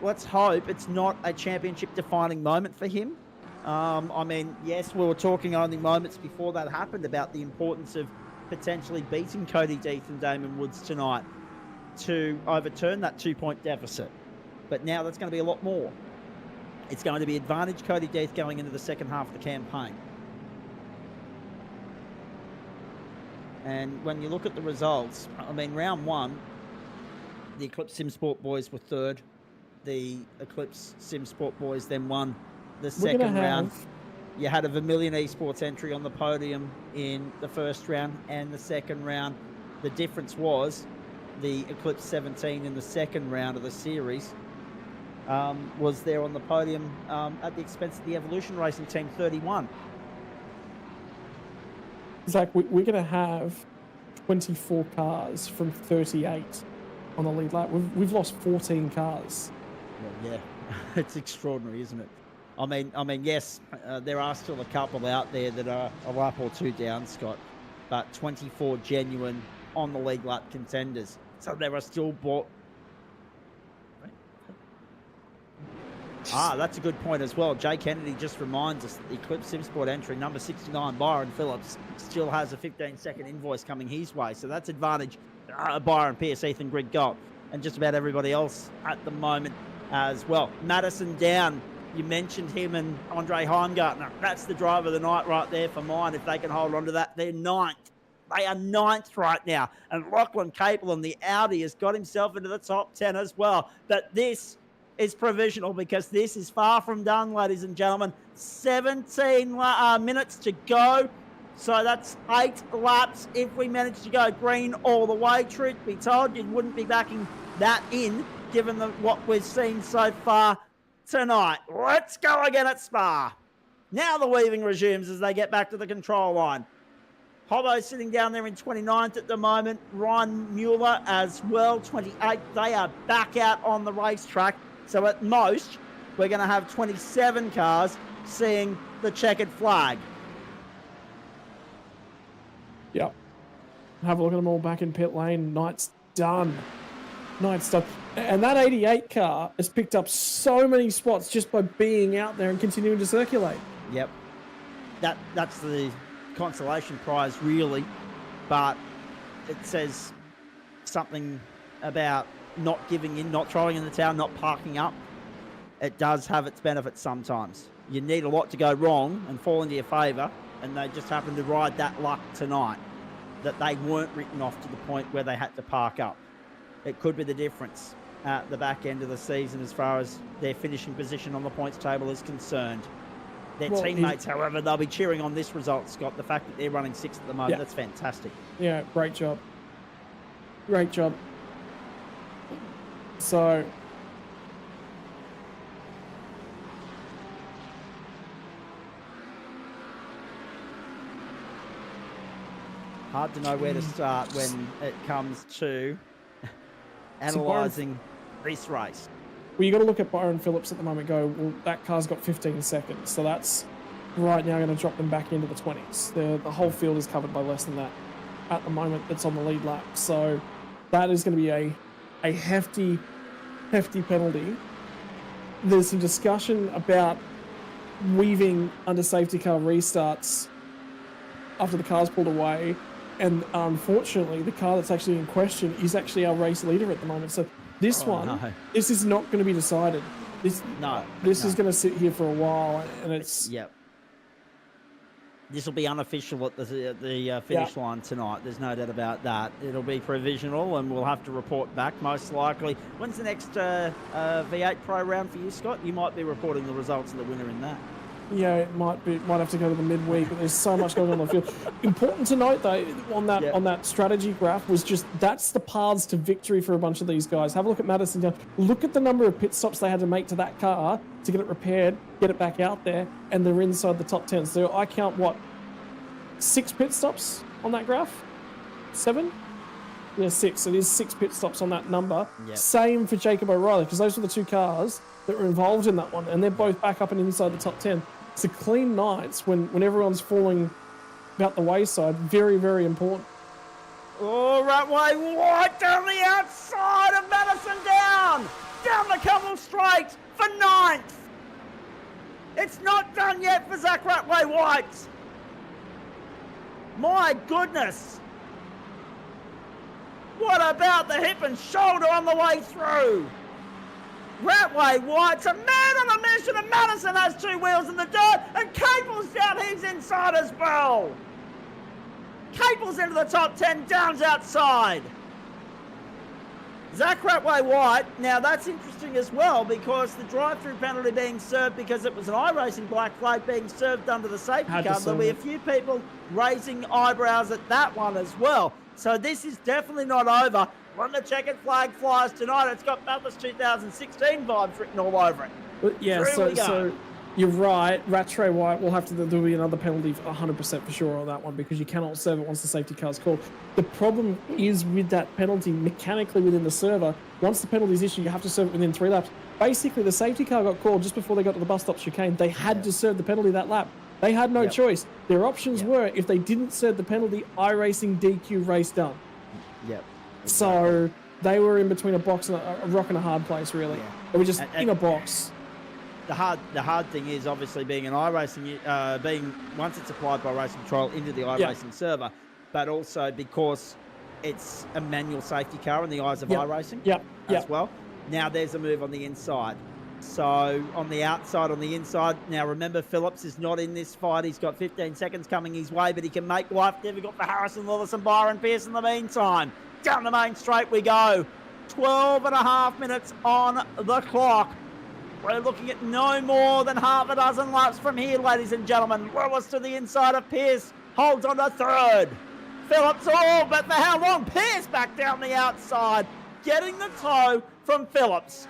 Speaker 3: Let's hope it's not a championship-defining moment for him. I mean, yes, we were talking only moments before that happened about the importance of potentially beating Cody Death and Damon Woods tonight to overturn that 2-point deficit. But now that's going to be a lot more. It's going to be advantage Cody Death going into the second half of the campaign. And when you look at the results, I mean, round 1, the Eclipse Sim Sport boys were 3rd. The Eclipse Sim Sport boys then won the second round. You had a Vermilion Esports entry on the podium in the first round and the second round. The difference was the Eclipse 17 in the second round of the series was there on the podium at the expense of the Evolution Racing Team 31.
Speaker 4: Zach, we're going to have 24 cars from 38 on the lead lap. We've lost 14 cars.
Speaker 3: Well, yeah, it's extraordinary, isn't it? I mean, yes, there are still a couple out there that are a lap or 2 down, Scott, but 24 genuine on the league lap contenders. So there are still that's a good point as well. Jay Kennedy just reminds us that the Eclipse SimSport entry number 69, Byron Phillips, still has a 15-second invoice coming his way. So that's advantage Byron Pierce, Ethan Griggold, and just about everybody else at the moment as well. Madison Down, you mentioned him and Andre Heimgartner. That's the driver of the night right there for mine. If they can hold on to that, they're 9th. They are 9th right now. And Lachlan Capel, the Audi, has got himself into the top 10 as well. But this is provisional because this is far from done, ladies and gentlemen. 17 minutes to go. So that's 8 laps if we manage to go green all the way. Truth be told, you wouldn't be backing that in given what we've seen so far tonight. Let's go again at Spa. Now the weaving resumes as they get back to the control line. Hobbo sitting down there in 29th at the moment. Ryan Mueller as well, 28. They are back out on the racetrack. So at most, we're going to have 27 cars seeing the checkered flag.
Speaker 4: Yep. Have a look at them all back in pit lane. Knight's done. Knight's done. And that 88 car has picked up so many spots just by being out there and continuing to circulate.
Speaker 3: Yep. That's the consolation prize, really. But it says something about not giving in, not throwing in the towel, not parking up. It does have its benefits sometimes. You need a lot to go wrong and fall into your favour, and they just happened to ride that luck tonight, that they weren't written off to the point where they had to park up. It could be the difference at the back end of the season as far as their finishing position on the points table is concerned. Their teammates, however, they'll be cheering on this result, Scott. The fact that they're running 6th at the moment, that's fantastic.
Speaker 4: Yeah, great job. Great job. So...
Speaker 3: hard to know where to start when it comes to analysing this race.
Speaker 4: Well, you got to look at Byron Phillips at the moment. Well, that car's got 15 seconds, so that's right now going to drop them back into the 20s. The whole field is covered by less than that at the moment. That's on the lead lap, so that is going to be a hefty penalty. There's some discussion about weaving under safety car restarts after the car's pulled away. And unfortunately, the car that's actually in question is actually our race leader at the moment. So this this is not going to be decided. This is going to sit here for a while, and it's...
Speaker 3: Yep. This will be unofficial at the finish line tonight. There's no doubt about that. It'll be provisional, and we'll have to report back, most likely. When's the next V8 Pro round for you, Scott? You might be reporting the results of the winner in that.
Speaker 4: Yeah, it might have to go to the midweek, but there's so much going on the field. Important to note, though, on that strategy graph was just that's the paths to victory for a bunch of these guys. Have a look at Madison down. Look at the number of pit stops they had to make to that car to get it repaired, get it back out there, and they're inside the top 10. So I count, 6 pit stops on that graph? 7? Yeah, 6. It is 6 pit stops on that number. Yep. Same for Jacob O'Reilly, because those were the 2 cars that were involved in that one, and they're both back up and inside the top 10. So clean nights when everyone's falling about the wayside, very, very important.
Speaker 3: Oh, right way wide down the outside of Madison down the couple straight for 9th. It's not done yet for Zach Ratway White. My goodness. What about the hip and shoulder on the way through? Ratway White's a man on a mission, and Madison has 2 wheels in the dirt, and Capel's down, he's inside as well. Capel's into the top 10, Down's outside. Zach Ratway White, now that's interesting as well, because the drive-through penalty being served because it was an iRacing black flag being served under the safety car. There'll be a few people raising eyebrows at that one as well. So this is definitely not over. When the checkered flag flies tonight, it's got Bathurst 2016 vibes written all over it.
Speaker 4: But yeah, so you're right. Rattray White will have to, there'll be another penalty 100% for sure on that one, because you cannot serve it once the safety car's called. The problem is with that penalty mechanically within the server, once the penalty is issued, you have to serve it within 3 laps. Basically, the safety car got called just before they got to the bus stop chicane. They had to serve the penalty that lap. They had no choice. Their options were, if they didn't serve the penalty, iRacing DQ race done.
Speaker 3: Yep.
Speaker 4: So they were in between a box and a rock and a hard place, really.
Speaker 3: Yeah.
Speaker 4: They were just in a box.
Speaker 3: The hard thing is obviously being an iRacing, being once it's applied by Racing Control into the iRacing server, but also because it's a manual safety car in the eyes of iRacing as well. Now there's a move on the inside. So on the outside, on the inside, now remember Phillips is not in this fight. He's got 15 seconds coming his way, but he can make life difficult for Harrison Lewis and Byron Pearce in the meantime. Down the main straight we go. 12.5 minutes on the clock. We're looking at no more than half a dozen laps from here, ladies and gentlemen. Lewis to the inside of Pearce, holds on to 3rd. Phillips, but for how long? Pearce back down the outside, getting the toe from Phillips.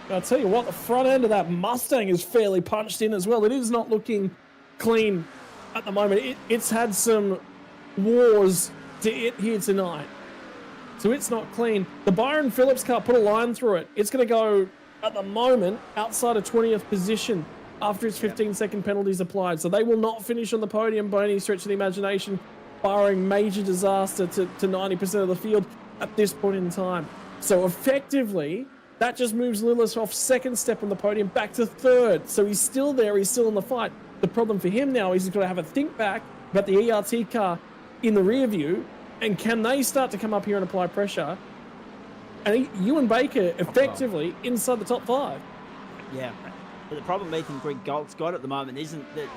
Speaker 4: I'll tell you what, the front end of that Mustang is fairly punched in as well. It is not looking clean at the moment, it's had some wars here tonight. So it's not clean. The Byron Phillips car put a line through it. It's going to go, at the moment, outside of 20th position after its 15-second penalties applied. So they will not finish on the podium by any stretch of the imagination, barring major disaster to 90% of the field at this point in time. So effectively, that just moves Lillis off second step on the podium back to third. So he's still there. He's still in the fight. The problem for him now is he's got to have a think back about the ERT car in the rear view, and can they start to come up here and apply pressure? And Ewan Baker effectively inside the top 5.
Speaker 3: Yeah, but the problem Ethan Greg Galt's got at the moment isn't that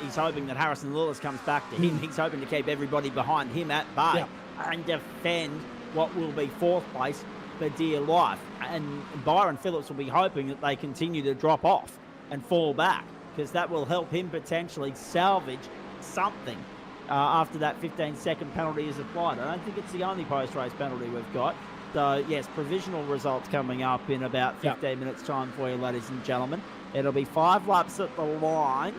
Speaker 3: he's hoping that Harrison Lillis comes back to him. He's hoping to keep everybody behind him at bay and defend what will be 4th place for dear life. And Byron Phillips will be hoping that they continue to drop off and fall back, because that will help him potentially salvage something after that 15-second penalty is applied. I don't think it's the only post-race penalty we've got. So, yes, provisional results coming up in about 15 minutes' time for you, ladies and gentlemen. It'll be 5 laps at the line.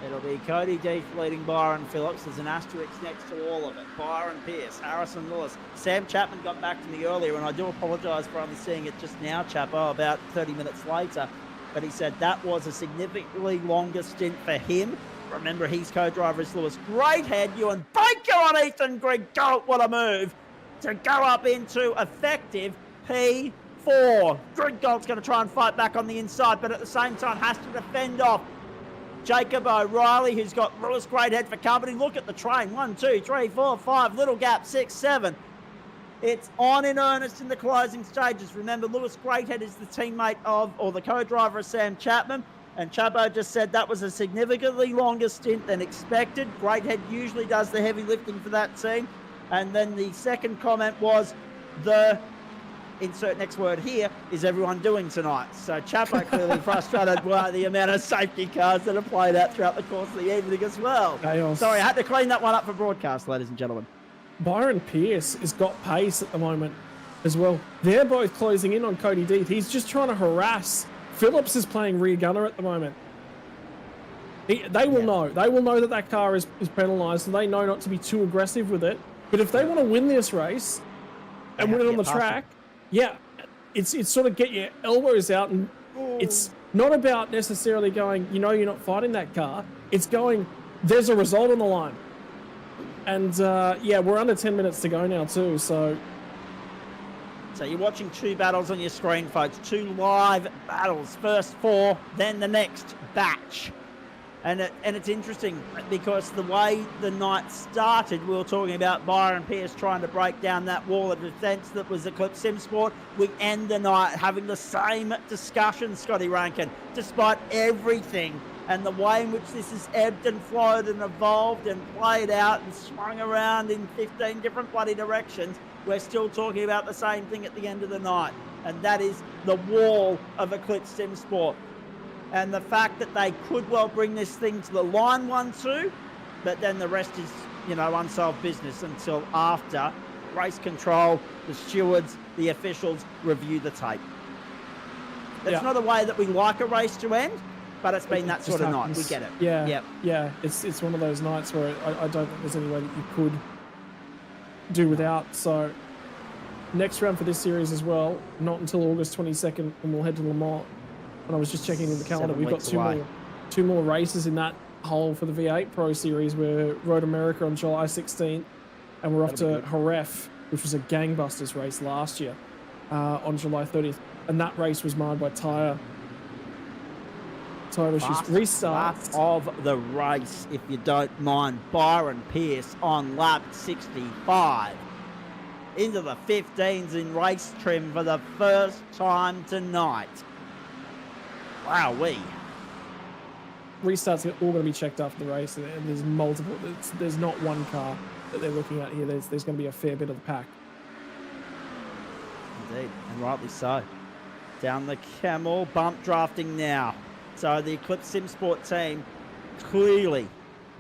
Speaker 3: It'll be Cody Deeth leading Byron Phillips. There's an asterisk next to all of it. Byron Pierce, Harrison Lillis. Sam Chapman got back to me earlier, and I do apologise for only seeing it just now, Chapo, about 30 minutes later. But he said that was a significantly longer stint for him. Remember, his co-driver is Lewis Greathead. Ewan Baker on Ethan Greg Galt. What a move to go up into effective P4. Greg Galt's going to try and fight back on the inside, but at the same time has to defend off Jacob O'Reilly, who's got Lewis Greathead for company. Look at the train. 1, 2, 3, 4, 5. Little gap. 6, 7. It's on in earnest in the closing stages. Remember, Lewis Greathead is the teammate of, or the co-driver of Sam Chapman. And Chapo just said that was a significantly longer stint than expected. Greathead usually does the heavy lifting for that team. And then the second comment was the, insert next word here, is everyone doing tonight? So Chapo clearly frustrated by the amount of safety cars that are played out throughout the course of the evening as well.
Speaker 4: Chaos.
Speaker 3: Sorry, I had to clean that one up for broadcast, ladies and gentlemen.
Speaker 4: Byron Pierce has got pace at the moment as well. They're both closing in on Cody Deeth. He's just trying to harass. Phillips is playing rear gunner at the moment. They will know. They will know that that car is penalised, and they know not to be too aggressive with it. But if they want to win this race and win it on the track, it's sort of get your elbows out, and it's not about necessarily going, you're not fighting that car. It's going, there's a result on the line. And we're under 10 minutes to go now too, so you're watching 2 battles on your screen, folks. 2 live battles. First 4, then the next batch. And it's interesting because the way the night started, we were talking about Byron Pierce trying to break down that wall of defence that was Eclipse Sim Sport. We end the night having the same discussion, Scotty Rankin, despite everything and the way in which this has ebbed and flowed and evolved and played out and swung around in 15 different bloody directions. We're still talking about the same thing at the end of the night, and that is the wall of Eclipse Sim Sport. And the fact that they could well bring this thing to the line 1-2, but then the rest is, unsolved business until after race control, the stewards, the officials review the tape. That's not a way that we like a race to end, but it's been that sort of night. We get it. Yeah. It's one of those nights where I don't think there's any way that you could do without. So next round for this series as well, not until August 22nd, and we'll head to Le Mans. And I was just checking in the calendar. We've got two more races in that hole for the V8 Pro Series. We're Road America on July 16th, and we're off to Jerez, which was a gangbusters race last year, on July 30th. And that race was marred by tyre issues. Restarts
Speaker 3: of the race, if you don't mind. Byron Pierce on lap 65. Into the 15s in race trim for the first time tonight. Wowee.
Speaker 4: Restarts are all going to be checked after the race, and there's multiple. There's not one car that they're looking at here. There's going to be a fair bit of the pack.
Speaker 3: Indeed, and rightly so. Down the camel, bump drafting now. So the Eclipse Sim Sport team clearly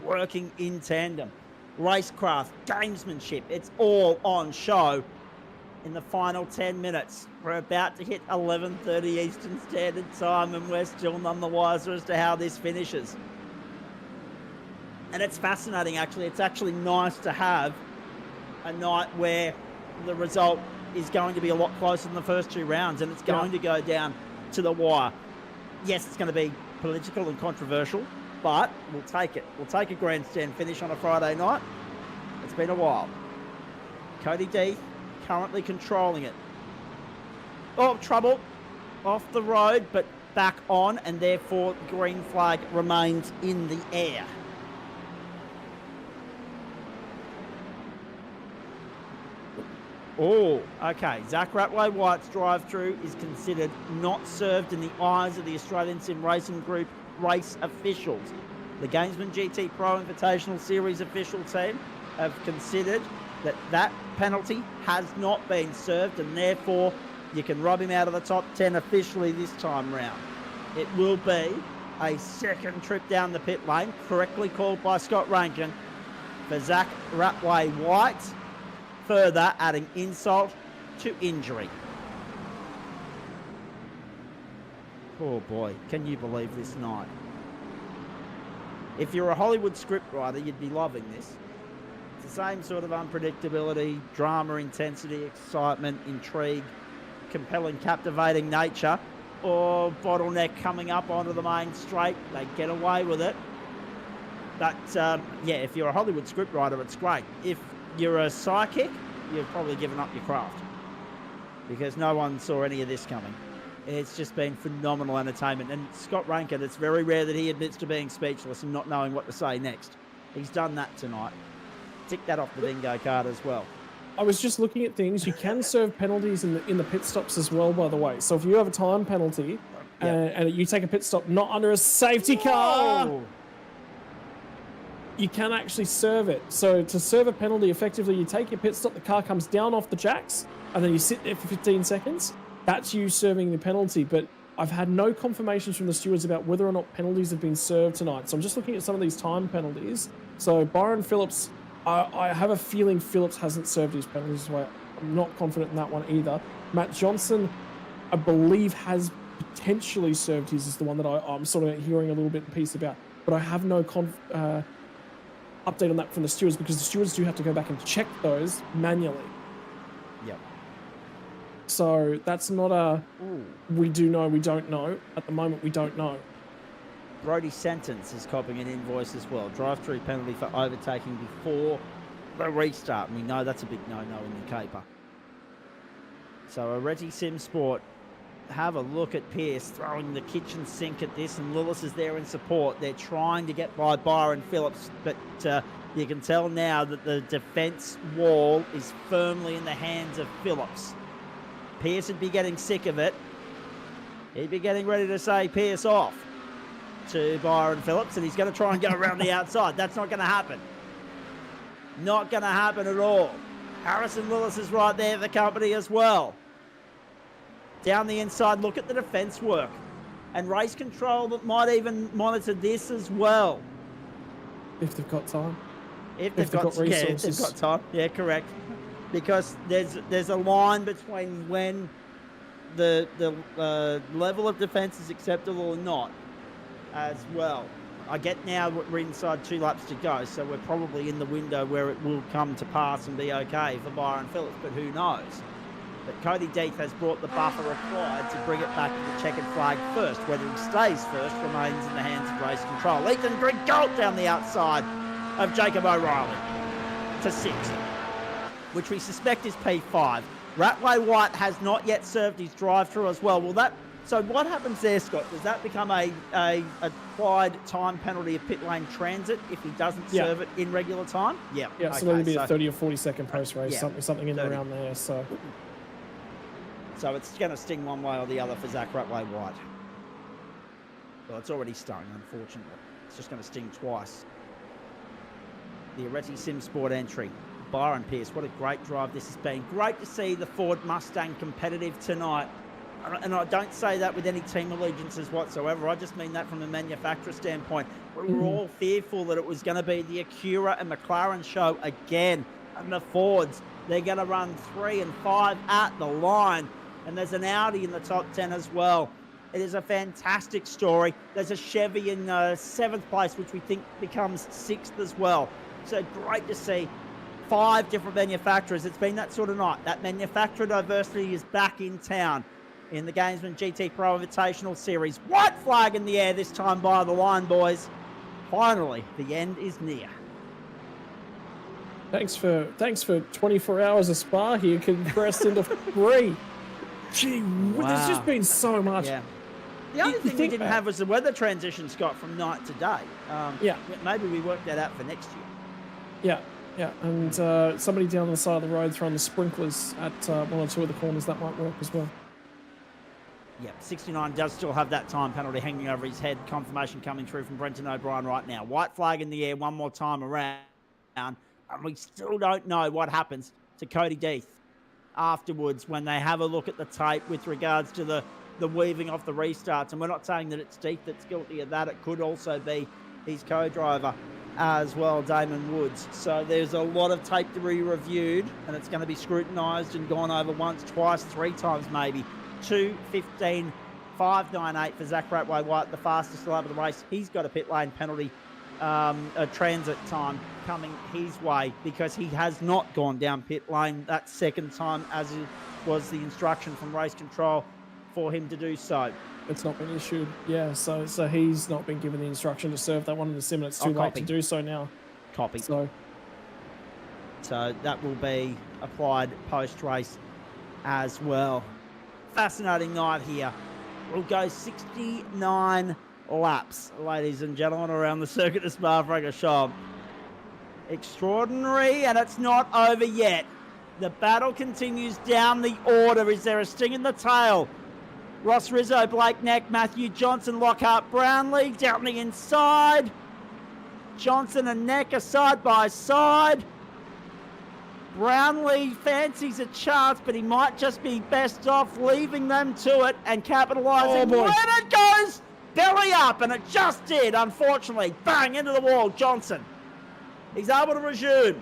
Speaker 3: working in tandem. Racecraft, gamesmanship, it's all on show in the final 10 minutes. We're about to hit 11:30 Eastern Standard Time, and we're still none the wiser as to how this finishes. And it's fascinating, actually. It's actually nice to have a night where the result is going to be a lot closer than the first 2 rounds, and it's going to go down to the wire. Yes, it's going to be political and controversial, but we'll take it. We'll take a grandstand finish on a Friday night. It's been a while. Cody D currently controlling it. Oh, trouble. Off the road, but back on, and therefore the green flag remains in the air. Oh, okay. Zach Ratway-White's drive-through is considered not served in the eyes of the Australian Sim Racing Group race officials. The Gamesman GTPRO Invitational Series official team have considered that that penalty has not been served, and therefore you can rub him out of the top 10 officially this time round. It will be a second trip down the pit lane, correctly called by Scott Rankin, for Zach Ratway-White, further adding insult to injury. Oh boy, can you believe this night? If you're a Hollywood scriptwriter, you'd be loving this. It's the same sort of unpredictability, drama, intensity, excitement, intrigue, compelling, captivating nature, or bottleneck coming up onto the main straight. They get away with it. But yeah, if you're a Hollywood scriptwriter, it's great. If you're a psychic, you've probably given up your craft, because no one saw any of this coming. It's just been phenomenal entertainment. And Scott Rankin, it's very rare that he admits to being speechless and not knowing what to say next. He's done that tonight. Tick that off the bingo card as well.
Speaker 4: I was just looking at things. You can serve penalties in the pit stops as well, by the way. So if you have a time penalty and you take a pit stop not under a safety car, you can actually serve it. So to serve a penalty effectively, you take your pit stop, the car comes down off the jacks, and then you sit there for 15 seconds. That's you serving the penalty. But I've had no confirmations from the stewards about whether or not penalties have been served tonight. So I'm just looking at some of these time penalties. So Byron Phillips, I have a feeling Phillips hasn't served his penalties. So I'm not confident in that one either. Matt Johnson, I believe, has potentially served his, is the one that I'm sort of hearing a little bit in piece about. But I have no update on that from the stewards, because the stewards do have to go back and check those manually.
Speaker 3: Yep.
Speaker 4: So that's not a we do know, we don't know. At the moment, we don't know.
Speaker 3: Brody Sentence is copying an invoice as well. Drive-through penalty for overtaking before the restart. And we know that's a big no-no in the caper. So Areti Sim Sport, have a look at Pierce throwing the kitchen sink at this, and Lillis is there in support. They're trying to get by Byron Phillips, but you can tell now that the defence wall is firmly in the hands of Phillips. Pierce would be getting sick of it. He'd be getting ready to say Pierce off to Byron Phillips, and he's going to try and go around the outside. That's not going to happen. Not going to happen at all. Harrison Lillis is right there for the company as well. Down the inside, look at the defence work. And race control that might even monitor this as well.
Speaker 4: If they've got time.
Speaker 3: If they've got resources. Yeah, if they've got time. Yeah, correct. Because there's a line between when the level of defence is acceptable or not as well. I get now we're inside 2 laps to go, so we're probably in the window where it will come to pass and be okay for Byron Phillips, but who knows? But Cody Death has brought the buffer required to bring it back to the checkered flag first. Whether he stays first remains in the hands of race control. Ethan Grigalt down the outside of Jacob O'Reilly to 6th, which we suspect is P5. Ratway-White has not yet served his drive-through as well. So what happens there, Scott? Does that become a applied time penalty of pit lane transit if he doesn't serve it in regular time? Yeah.
Speaker 4: Yeah, so there'll be a 30 or 40 second post-race, something in
Speaker 3: 30.
Speaker 4: around there. So
Speaker 3: it's going to sting one way or the other for Zach Ratway-White. Well, it's already stung, unfortunately. It's just going to sting twice. The Areti Sim Sport entry. Byron Pierce, what a great drive this has been. Great to see the Ford Mustang competitive tonight. And I don't say that with any team allegiances whatsoever. I just mean that from a manufacturer standpoint. We were all fearful that it was going to be the Acura and McLaren show again. And the Fords, they're going to run 3 and 5 at the line. And there's an Audi in the top 10 as well. It is a fantastic story. There's a Chevy in 7th place, which we think becomes 6th as well. So great to see 5 different manufacturers. It's been that sort of night. That manufacturer diversity is back in town in the Gamesman GTPRO Invitational Series. White flag in the air this time by the line, boys. Finally, the end is near.
Speaker 4: Thanks for 24 hours of Spa here compressed into 3. Gee, there's just been so much.
Speaker 3: Yeah. The only thing we didn't have was the weather transition, Scott, from night to day.
Speaker 4: Yeah.
Speaker 3: Maybe we work that out for next year.
Speaker 4: Yeah, and somebody down the side of the road throwing the sprinklers at 1 or 2 of the corners, that might work as well.
Speaker 3: Yeah, 69 does still have that time penalty hanging over his head. Confirmation coming through from Brenton O'Brien right now. White flag in the air one more time around. And we still don't know what happens to Cody Death afterwards when they have a look at the tape with regards to the weaving off the restarts. And we're not saying that it's Death that's guilty of that. It could also be his co-driver as well, Damon Woods. So there's a lot of tape to be reviewed, and it's going to be scrutinised and gone over once, twice, 3 times maybe. 2:15.598 for Zach Ratway-White, the fastest lap of the race. He's got a pit lane penalty, a transit time coming his way because he has not gone down pit lane that second time, as it was the instruction from race control for him to do so.
Speaker 4: It's not been issued, yeah, so he's not been given the instruction to serve that one in the sim, and it's too late to do so now.
Speaker 3: Copy.
Speaker 4: So
Speaker 3: that will be applied post-race as well. Fascinating night here. We'll go 69 laps, ladies and gentlemen, around the circuit of Spa Francorchamps. Extraordinary, and it's not over yet. The battle continues down the order. Is there a sting in the tail? Ross Rizzo, Blake Neck, Matthew Johnson, Lockhart Brownlee down the inside. Johnson and Neck are side by side. Brownlee fancies a chance, but he might just be best off leaving them to it and capitalising.
Speaker 4: Oh, boy.
Speaker 3: When it goes belly up, and it just did, unfortunately. Bang, into the wall, Johnson. He's able to resume.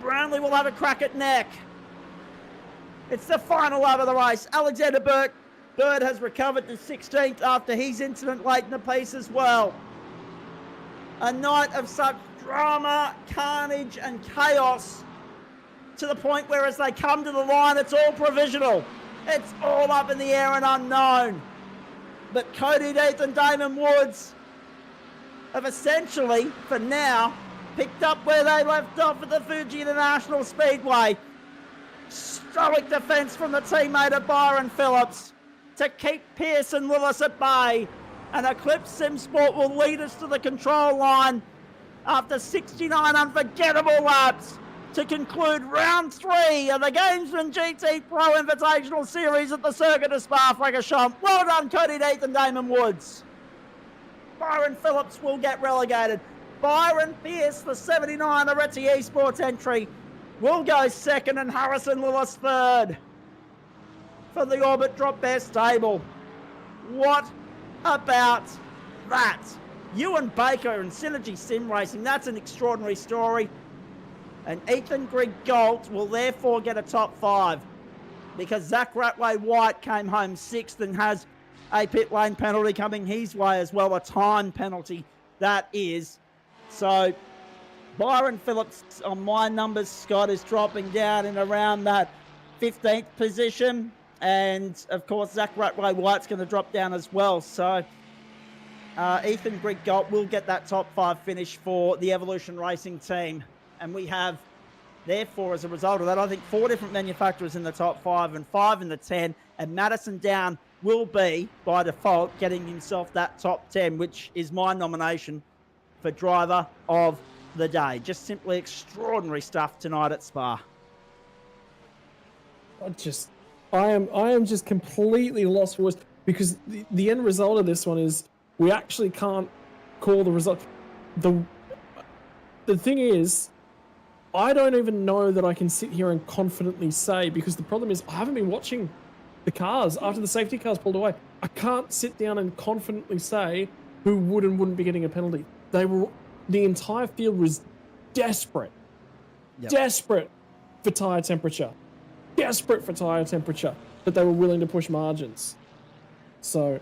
Speaker 3: Brownlee will have a crack at Neck. It's the final lap of the race. Alexander Bird has recovered to 16th after his incident late in the piece as well. A night of such drama, carnage, and chaos, to the point where as they come to the line, it's all provisional. It's all up in the air and unknown. But Cody Death and Damon Woods have essentially, for now, picked up where they left off at the Fuji International Speedway. Stoic defence from the teammate of Byron Phillips to keep Pearce and Willis at bay. And Eclipse Sim Sport will lead us to the control line after 69 unforgettable laps to conclude round 3 of the Gamesman GTPRO Invitational Series at the circuit of Spa Francorchamps. Well done, Cody Death and Damon Woods. Byron Phillips will get relegated. Byron Pearce, the 79 Aretti Esports entry, will go second, and Harrison Lillis third for the Orbit Drop Bear stable. What about that? Ewan Baker and Synergy Sim Racing, that's an extraordinary story. And Ethan Grigg-Galt will therefore get a top 5 because Zach Ratway-White came home 6th and has a pit lane penalty coming his way as well, a time penalty that is. So Byron Phillips, on my numbers, Scott, is dropping down in around that 15th position. And, of course, Zach Ratway-White's going to drop down as well. So Ethan Grigg-Galt will get that top 5 finish for the Evolution Racing team. And we have, therefore, as a result of that, I think 4 different manufacturers in the top 5 and 5 in the 10. And Madison Down will be, by default, getting himself that top 10, which is my nomination for driver of the day. Just simply extraordinary stuff tonight at Spa.
Speaker 4: I am just completely lost for words because the end result of this one is we actually can't call the result. The thing is, I don't even know that I can sit here and confidently say, because the problem is I haven't been watching the cars after the safety cars pulled away. I can't sit down and confidently say who would and wouldn't be getting a penalty. The entire field was desperate for tyre temperature, but they were willing to push margins. So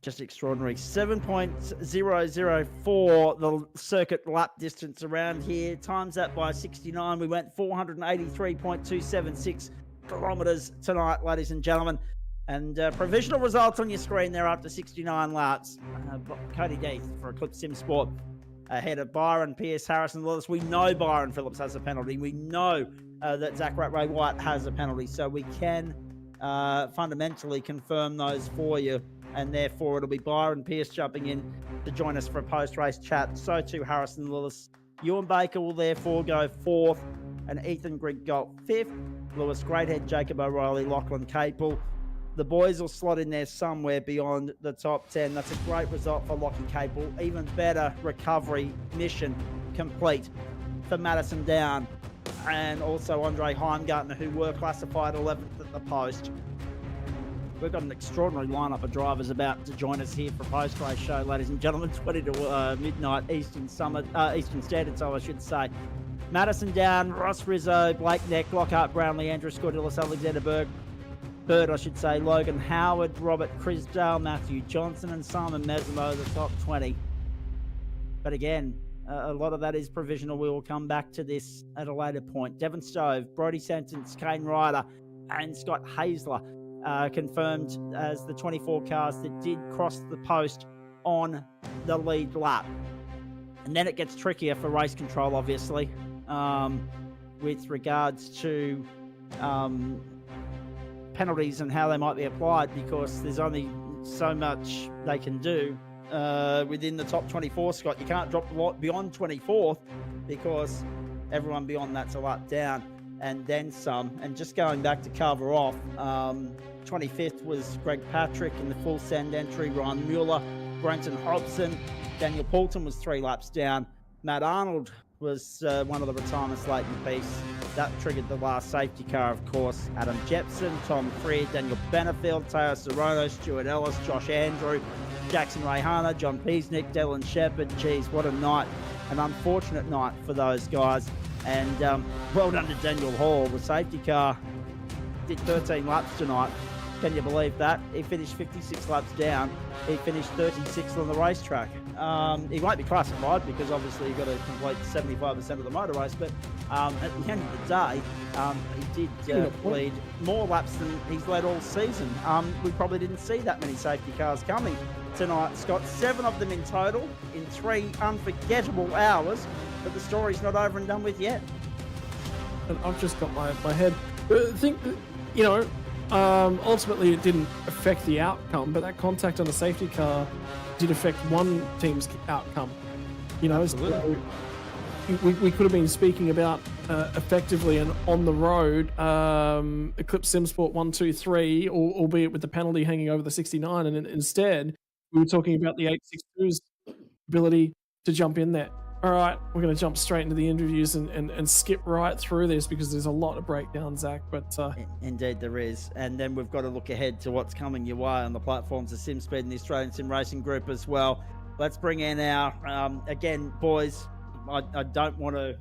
Speaker 3: Just extraordinary. 7.004 the circuit lap distance around here. Times that by 69. We went 483.276 kilometres tonight, ladies and gentlemen. And provisional results on your screen there after 69 laps. Cody Death for Eclipse Sim Sport ahead of Byron Pierce, Harrison Lewis. We know Byron Phillips has a penalty. We know that Zach Ray White has a penalty. So we can fundamentally confirm those for you. And therefore, it'll be Byron Pierce jumping in to join us for a post-race chat. So too Harrison Lewis. Ewan Baker will therefore go 4th, and Ethan Grigg go 5th. Lewis Greathead, Jacob O'Reilly, Lachlan Capel. The boys will slot in there somewhere beyond the top 10. That's a great result for Lachlan Capel. Even better recovery mission complete for Madison Down and also Andre Heimgartner, who were classified 11th at the post. We've got an extraordinary lineup of drivers about to join us here for a post-race show, ladies and gentlemen. 20 to midnight Eastern Standard, so I should say. Madison Down, Ross Rizzo, Blake Neck, Lockhart Brownlee, Andrew Scordilis, Alexander Bird, I should say, Logan Howard, Robert Crisdale, Matthew Johnson, and Simon Mesmo, the top 20. But again, a lot of that is provisional. We will come back to this at a later point. Devon Stove, Brodie Sentence, Kane Ryder, and Scott Hazler confirmed as the 24 cars that did cross the post on the lead lap. And then it gets trickier for race control, obviously, with regards to penalties and how they might be applied, because there's only so much they can do within the top 24, Scott. You can't drop beyond 24th because everyone beyond that's a lap down and then some. And just going back to cover off, 25th was Greg Patrick in the full send entry, Ryan Mueller, Brenton Hobson, Daniel Poulton was 3 laps down, Matt Arnold was one of the retirements late in the piece. That triggered the last safety car, of course. Adam Jepson, Tom Freer, Daniel Benefield, Teo Sorono, Stuart Ellis, Josh Andrew, Jackson Rayhana, John Peasnick, Dylan Shepherd. Geez, what a night. An unfortunate night for those guys. And well done to Daniel Hall. The safety car did 13 laps tonight. Can you believe that? He finished 56 laps down. He finished 36th on the racetrack. He won't be classified because obviously you've got to complete 75% of the motor race, but at the end of the day, he did lead more laps than he's led all season. We probably didn't see that many safety cars coming tonight, Scott. 7 of them in total in 3 unforgettable hours, but the story's not over and done with yet.
Speaker 4: And I've just got my head. I think, ultimately it didn't affect the outcome, but that contact on the safety car did affect one team's outcome. So we could have been speaking about effectively an on the road Eclipse Sim Sport 1, 2, 3, albeit with the penalty hanging over the 69, and instead we were talking about the 862's ability to jump in there. All right, we're going to jump straight into the interviews and skip right through this because there's a lot of breakdown, Zach. But
Speaker 3: indeed there is. And then we've got to look ahead to what's coming your way on the platforms of SimSpeed and the Australian Sim Racing Group as well. Let's bring in our, again, boys, I don't want to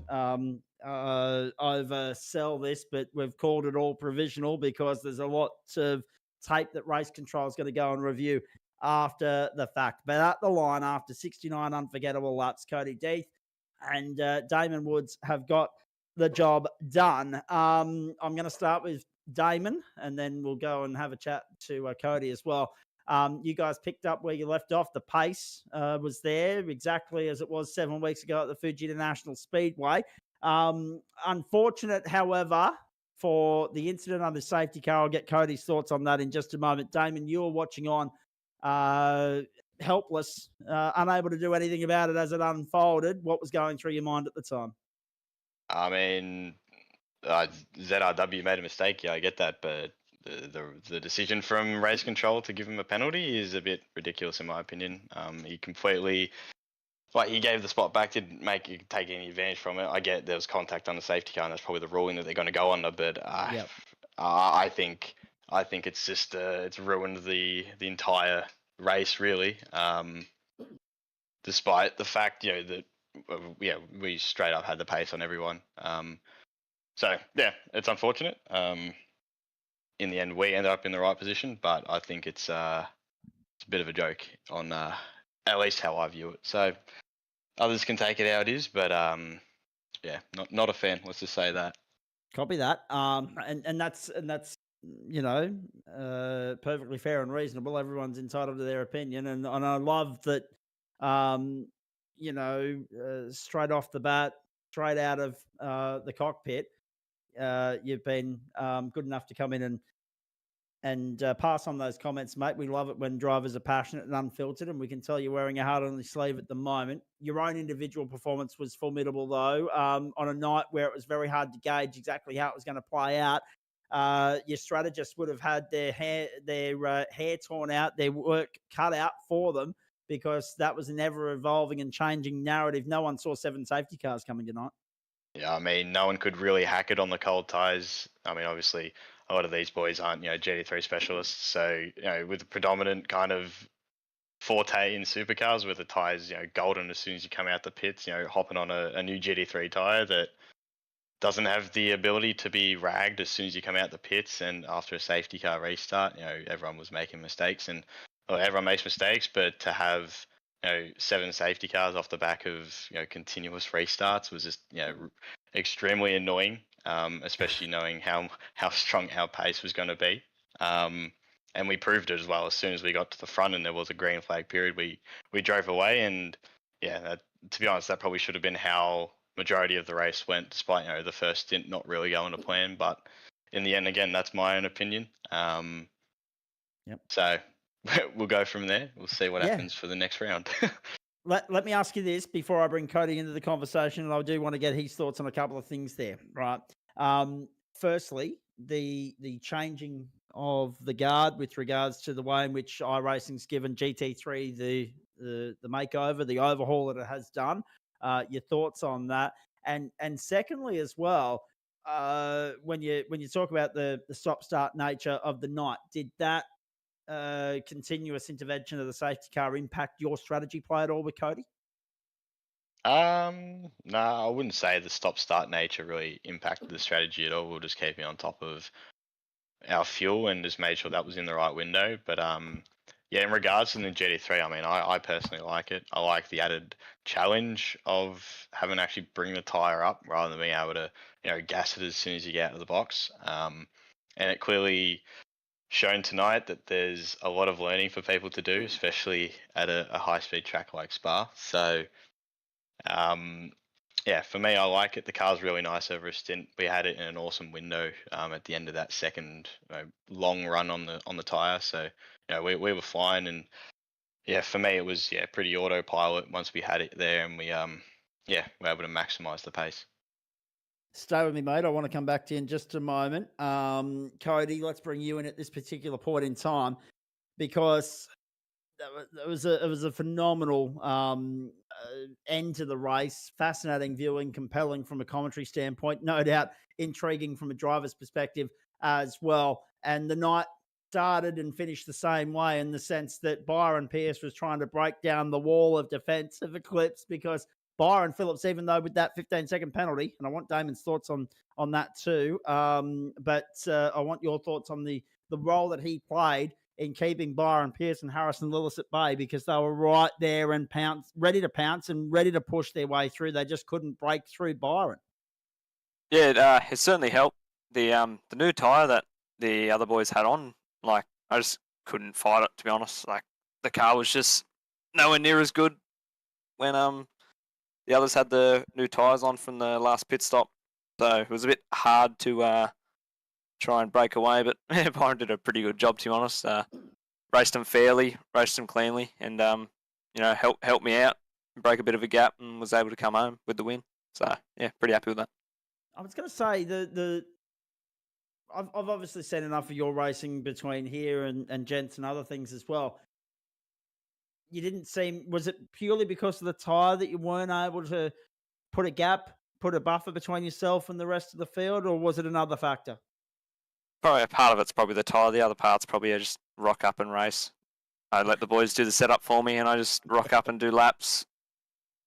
Speaker 3: oversell this, but we've called it all provisional because there's a lot of tape that race control is going to go and review after the fact. But at the line, after 69 unforgettable laps, Cody Death and Damon Woods have got the job done. I'm going to start with Damon, and then we'll go and have a chat to Cody as well. You guys picked up where you left off. The pace was there exactly as it was 7 weeks ago at the Fuji International Speedway. Unfortunate, however, for the incident on the safety car. I'll get Cody's thoughts on that in just a moment. Damon, you were watching on, helpless, unable to do anything about it as it unfolded. What was going through your mind at the time?
Speaker 8: I mean, ZRW made a mistake. Yeah, I get that, but the decision from race control to give him a penalty is a bit ridiculous in my opinion. He completely, he gave the spot back, didn't take any advantage from it. I get there was contact on the safety car, and that's probably the ruling that they're going to go under. But I think it's just it's ruined the entire race really. Despite the fact that we straight up had the pace on everyone. So yeah, it's unfortunate. In the end, we ended up in the right position, but I think it's it's a bit of a joke on at least how I view it. So others can take it how it is, but yeah, not a fan. Let's just say that.
Speaker 3: Copy that. And that's perfectly fair and reasonable. Everyone's entitled to their opinion, and I love that. Straight off the bat, straight out of the cockpit, you've been good enough to come in and pass on those comments, mate. We love it when drivers are passionate and unfiltered, and we can tell you're wearing your heart on your sleeve at the moment. Your own individual performance was formidable, though, on a night where it was very hard to gauge exactly how it was going to play out. Your strategists would have had their hair torn out, their work cut out for them, because that was an ever-evolving and changing narrative. No one saw 7 safety cars coming tonight.
Speaker 8: Yeah, I mean, no one could really hack it on the cold tyres. I mean, obviously, a lot of these boys aren't, GT3 specialists. So, with the predominant kind of forte in supercars where the tyres, golden as soon as you come out the pits, hopping on a new GT3 tyre that doesn't have the ability to be ragged as soon as you come out the pits, and after a safety car restart, everyone was making mistakes, and everyone makes mistakes, but to have 7 safety cars off the back of continuous restarts was just extremely annoying, especially knowing how strong our pace was going to be, and we proved it as well. As soon as we got to the front and there was a green flag period, we drove away, and to be honest, that probably should have been how majority of the race went, despite the first stint not really going to plan. But in the end, again, that's my own opinion. So we'll go from there. We'll see what happens for the next round.
Speaker 3: Let me ask you this before I bring Cody into the conversation, and I do want to get his thoughts on a couple of things there, right? Firstly, the changing of the guard with regards to the way in which iRacing's given GT3 the makeover, the overhaul that it has done. Your thoughts on that, and secondly as well, when you talk about the stop-start nature of the night, did that continuous intervention of the safety car impact your strategy play at all with Cody?
Speaker 8: No, I wouldn't say the stop-start nature really impacted the strategy at all. We're just keeping on top of our fuel and just made sure that was in the right window. But in regards to the GT3, I mean, I personally like it. I like the added challenge of having to actually bring the tyre up rather than being able to, gas it as soon as you get out of the box. And it clearly shown tonight that there's a lot of learning for people to do, especially at a high-speed track like Spa. So, for me, I like it. The car's really nice over a stint. We had it in an awesome window at the end of that second long run on the tyre. So, we were flying, and for me it was pretty autopilot once we had it there, and we were able to maximise the pace.
Speaker 3: Stay with me, mate. I want to come back to you in just a moment. Cody, let's bring you in at this particular point in time, because it was a phenomenal end to the race. Fascinating viewing, compelling from a commentary standpoint, no doubt intriguing from a driver's perspective as well. And the night started and finished the same way, in the sense that Byron Pierce was trying to break down the wall of defensive Eclipse, because Byron Phillips, even though with that 15-second penalty, and I want Damon's thoughts on that too, but I want your thoughts on the role that he played in keeping Byron Pierce and Harrison Lillis at bay, because they were right there and ready to pounce and ready to push their way through. They just couldn't break through Byron.
Speaker 9: Yeah, it certainly helped. The new tyre that the other boys had on, like, I just couldn't fight it, to be honest. Like, the car was just nowhere near as good when the others had the new tyres on from the last pit stop. So it was a bit hard to try and break away, but Byron did a pretty good job, to be honest. Raced them fairly, raced them cleanly, and helped me out, break a bit of a gap, and was able to come home with the win. So yeah, pretty happy with that.
Speaker 3: I was going to say I've obviously seen enough of your racing between here and Gents and other things as well. You didn't seem, was it purely because of the tyre that you weren't able to put a buffer between yourself and the rest of the field, or was it another factor?
Speaker 9: Probably a part of it's probably the tyre. The other part's probably I just rock up and race. I let the boys do the setup for me, and I just rock up and do laps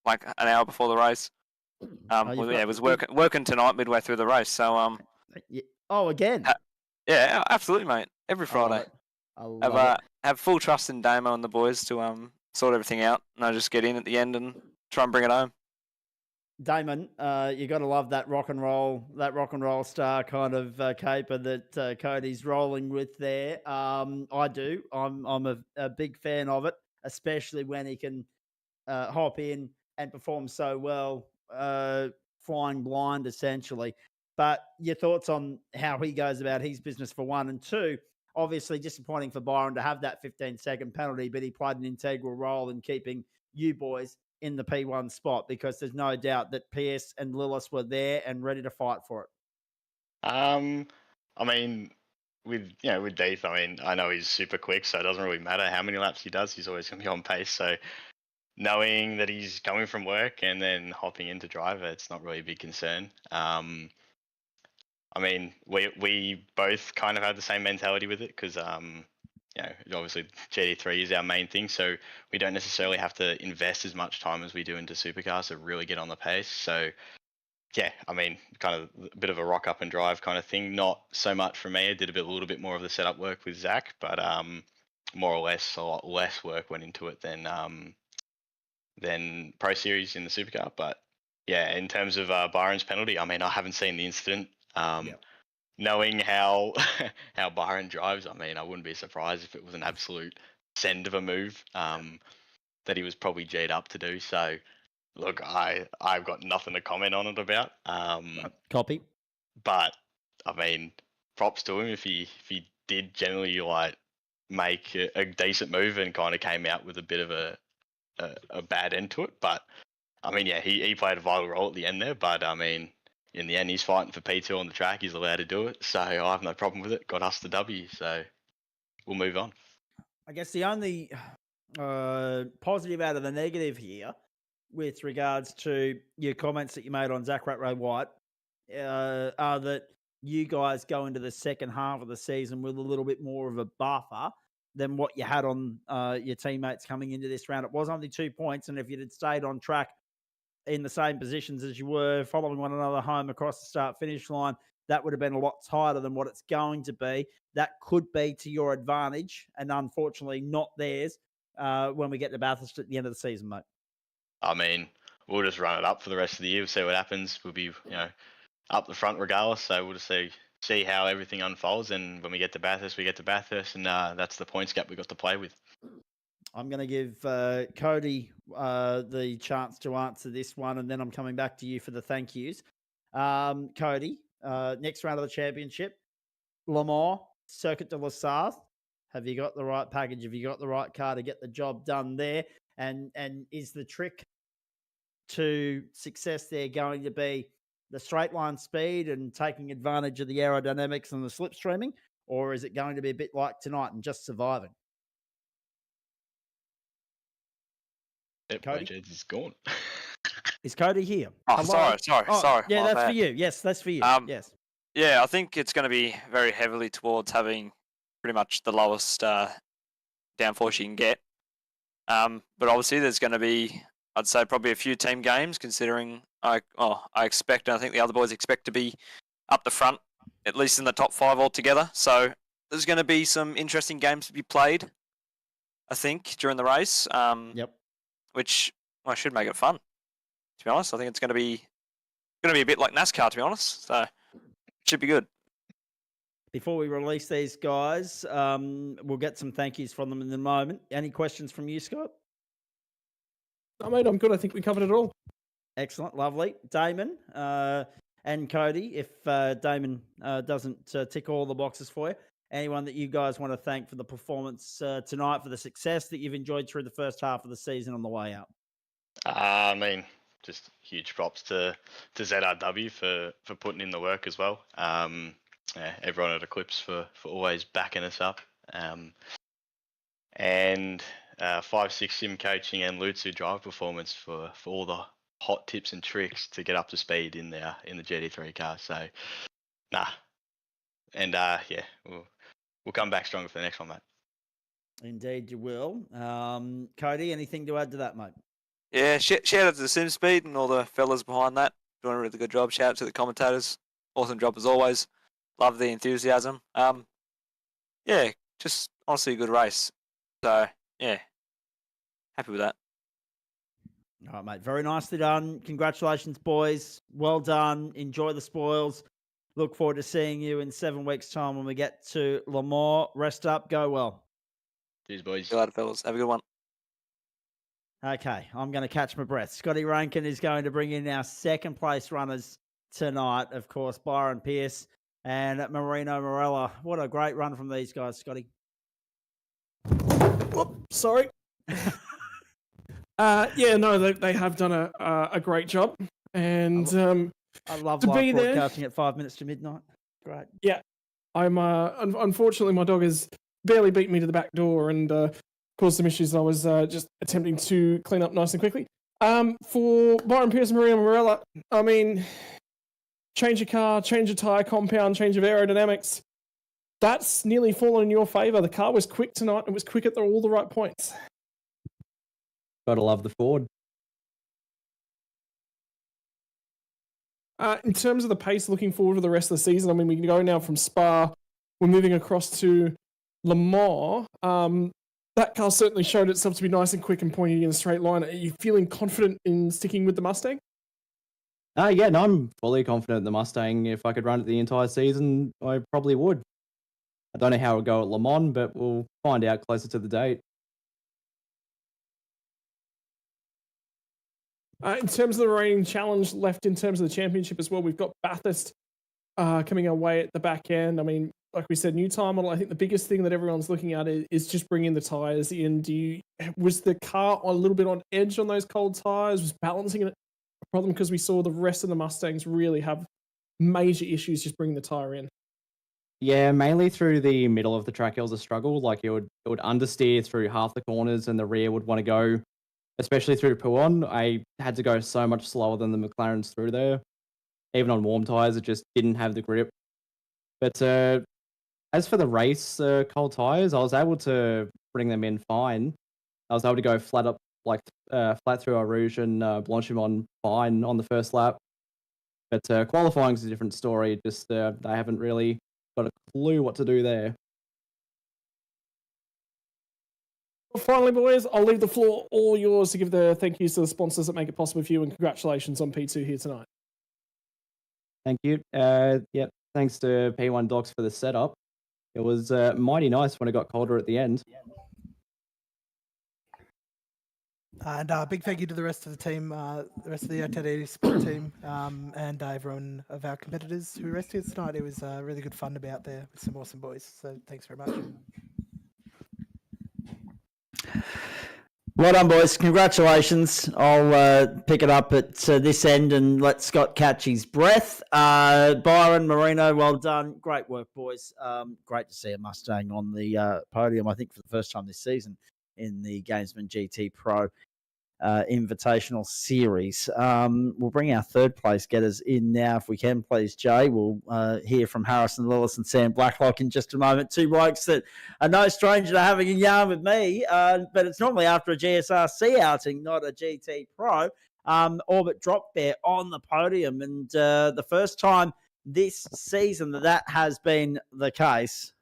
Speaker 9: like an hour before the race. It was working tonight midway through the race. So
Speaker 3: again.
Speaker 9: Yeah, absolutely, mate. Every Friday.
Speaker 3: I
Speaker 9: have full trust in Damo and the boys to sort everything out, and I just get in at the end and try and bring it home.
Speaker 3: Damon, you got to love that rock and roll star kind of caper that Cody's rolling with there. I do. I'm a big fan of it, especially when he can hop in and perform so well, flying blind essentially. But your thoughts on how he goes about his business for one, and two, obviously disappointing for Byron to have that 15-second penalty, but he played an integral role in keeping you boys in the P1 spot, because there's no doubt that PS and Lillis were there and ready to fight for it.
Speaker 8: I mean, with Deeth, I mean, I know he's super quick, so it doesn't really matter how many laps he does. He's always going to be on pace. So knowing that he's coming from work and then hopping into driver, it's not really a big concern. I mean, we both kind of had the same mentality with it because, obviously GT3 is our main thing, so we don't necessarily have to invest as much time as we do into supercars to really get on the pace. So, yeah, I mean, kind of a bit of a rock up and drive kind of thing. Not so much for me. I did a little bit more of the setup work with Zach, but more or less, a lot less work went into it than Pro Series in the supercar. But yeah, in terms of Byron's penalty, I mean, I haven't seen the incident. Knowing how how Byron drives, I mean, I wouldn't be surprised if it was an absolute send of a move that he was probably G'd up to do. So, look, I've got nothing to comment on it about.
Speaker 3: Copy.
Speaker 8: But I mean, props to him if he did generally like make a decent move and kind of came out with a bit of a bad end to it. But I mean, yeah, he played a vital role at the end there. But I mean, in the end, he's fighting for P2 on the track. He's allowed to do it. So I have no problem with it. Got us the W. So we'll move on.
Speaker 3: I guess the only positive out of the negative here with regards to your comments that you made on Zach Ratray White are that you guys go into the second half of the season with a little bit more of a buffer than what you had on your teammates coming into this round. It was only 2 points, and if you'd stayed on track in the same positions as you were, following one another home across the start-finish line, that would have been a lot tighter than what it's going to be. That could be to your advantage, and unfortunately not theirs when we get to Bathurst at the end of the season, mate.
Speaker 8: I mean, we'll just run it up for the rest of the year. We'll see what happens. We'll be, up the front regardless. So we'll just see how everything unfolds. And when we get to Bathurst, we get to Bathurst, and that's the points gap we got to play with.
Speaker 3: I'm going to give Cody the chance to answer this one, and then I'm coming back to you for the thank yous. Cody, next round of the championship, Le Mans, Circuit de la Sarthe. Have you got the right package? Have you got the right car to get the job done there? And is the trick to success there going to be the straight line speed and taking advantage of the aerodynamics and the slipstreaming, or is it going to be a bit like tonight and just surviving?
Speaker 8: Yep, Cody is gone.
Speaker 3: Is Cody here?
Speaker 9: Oh,
Speaker 3: Hello?
Speaker 9: sorry.
Speaker 3: Yeah,
Speaker 9: My
Speaker 3: that's
Speaker 9: bad.
Speaker 3: for you. Yes, that's for you. Yes.
Speaker 9: Yeah, I think it's going to be very heavily towards having pretty much the lowest downforce you can get. But obviously there's going to be, I'd say, probably a few team games, considering I expect, and I think the other boys expect to be up the front, at least in the top 5 altogether. So there's going to be some interesting games to be played, I think, during the race.
Speaker 3: Yep.
Speaker 9: Which should make it fun. To be honest, I think it's going to be a bit like NASCAR. To be honest, so it should be good.
Speaker 3: Before we release these guys, we'll get some thank yous from them in a moment. Any questions from you, Scott?
Speaker 4: No, mate, I'm good. I think we covered it all.
Speaker 3: Excellent, lovely. Damon and Cody, if Damon doesn't tick all the boxes for you, anyone that you guys want to thank for the performance tonight, for the success that you've enjoyed through the first half of the season on the way out?
Speaker 8: I mean, just huge props to ZRW for putting in the work as well. Everyone at Eclipse for always backing us up. And 5-6 sim coaching and Lutsu drive performance for all the hot tips and tricks to get up to speed in the GT3 car. So, and we'll come back stronger for the next one, mate.
Speaker 3: Indeed, you will. Cody, anything to add to that, mate?
Speaker 9: Yeah, shout out to the Sim Speed and all the fellas behind that. Doing a really good job. Shout out to the commentators. Awesome job as always. Love the enthusiasm. Yeah, just honestly a good race. So yeah, happy with that.
Speaker 3: All right, mate. Very nicely done. Congratulations, boys. Well done. Enjoy the spoils. Look forward to seeing you in 7 weeks' time when we get to Le Mans. Rest up. Go well.
Speaker 8: Cheers, boys.
Speaker 9: See you later, fellas. Have a good one.
Speaker 3: Okay, I'm going to catch my breath. Scotty Rankin is going to bring in our second place runners tonight. Of course, Byron Pierce and Marino Morella. What a great run from these guys, Scotty.
Speaker 4: Whoop, sorry. Yeah, no, they have done a great job, and
Speaker 3: I love
Speaker 4: to
Speaker 3: live
Speaker 4: be there.
Speaker 3: broadcasting at 5 minutes to midnight. Great.
Speaker 4: Yeah, I'm. Unfortunately, my dog has barely beat me to the back door and caused some issues. I was just attempting to clean up nice and quickly. For Byron Pierce and Maria Morella, I mean, change your car, change your tire compound, change of aerodynamics. That's nearly fallen in your favour. The car was quick tonight. It was quick at all the right points.
Speaker 10: Gotta love the Ford.
Speaker 4: In terms of the pace, looking forward to the rest of the season, I mean, we can go now from Spa. We're moving across to Le Mans. That car certainly showed itself to be nice and quick and pointing in a straight line. Are you feeling confident in sticking with the Mustang?
Speaker 10: Yeah, no, I'm fully confident in the Mustang. If I could run it the entire season, I probably would. I don't know how it would go at Le Mans, but we'll find out closer to the date.
Speaker 4: In terms of the remaining challenge left in terms of the championship as well, we've got Bathurst coming our way at the back end. I mean, like we said, new tire model. I think the biggest thing that everyone's looking at is just bringing the tires in. Was the car a little bit on edge on those cold tires? Was balancing it a problem? Because we saw the rest of the Mustangs really have major issues just bringing the tire in.
Speaker 10: Yeah, mainly through the middle of the track, it was a struggle. Like it would understeer through half the corners, and the rear would want to go, especially through Pouon. I had to go so much slower than the McLarens through there. Even on warm tires, it just didn't have the grip. But as for the race cold tires, I was able to bring them in fine. I was able to go flat up, like flat through Eau Rouge and Blanchimont fine on the first lap. But qualifying is a different story. Just they haven't really got a clue what to do there.
Speaker 4: Well, finally, boys, I'll leave the floor all yours to give the thank yous to the sponsors that make it possible for you, and congratulations on P2 here tonight.
Speaker 10: Thank you. Yep. Thanks to P1 Docs for the setup. It was mighty nice when it got colder at the end.
Speaker 11: And big thank you to the rest of the team, the rest of the OTD Sport team, and everyone of our competitors who rested tonight. It was really good fun to be out there with some awesome boys. So thanks very much.
Speaker 3: Well done, boys. Congratulations. I'll pick it up at this end and let Scott catch his breath. Byron, Marino, well done. Great work, boys. Great to see a Mustang on the podium, I think, for the first time this season in the Gamesman GTPRO Invitational Series. We'll bring our third place getters in now, if we can, please, Jay. We'll hear from Harrison Lillis and Sam Blacklock in just a moment. Two blokes that are no stranger to having a yarn with me, but it's normally after a GSRC outing, not a GT Pro. Orbit Drop Bear on the podium, and the first time this season that has been the case.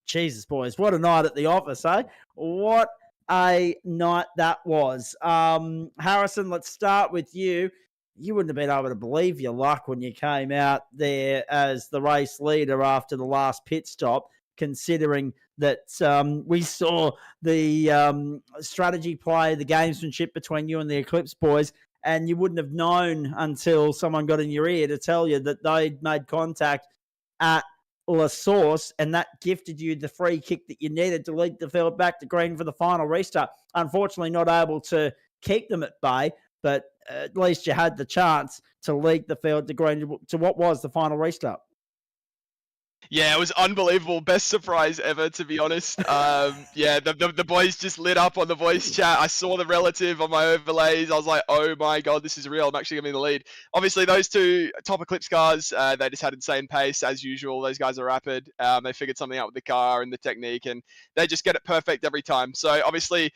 Speaker 3: Jesus, boys, what a night at the office, eh? What a night that was. Harrison, let's start with you. You wouldn't have been able to believe your luck when you came out there as the race leader after the last pit stop, considering that we saw the strategy play, the gamesmanship between you and the Eclipse boys, and you wouldn't have known until someone got in your ear to tell you that they'd made contact at La Source, and that gifted you the free kick that you needed to lead the field back to green for the final restart. Unfortunately, not able to keep them at bay, but at least you had the chance to lead the field to green to what was the final restart.
Speaker 12: Yeah, it was unbelievable. Best surprise ever, to be honest. Yeah, the boys just lit up on the voice chat. I saw the relative on my overlays. I was like, oh my God, this is real. I'm actually going to be in the lead. Obviously, those two top Eclipse cars, they just had insane pace as usual. Those guys are rapid. They figured something out with the car and the technique, and they just get it perfect every time. So obviously,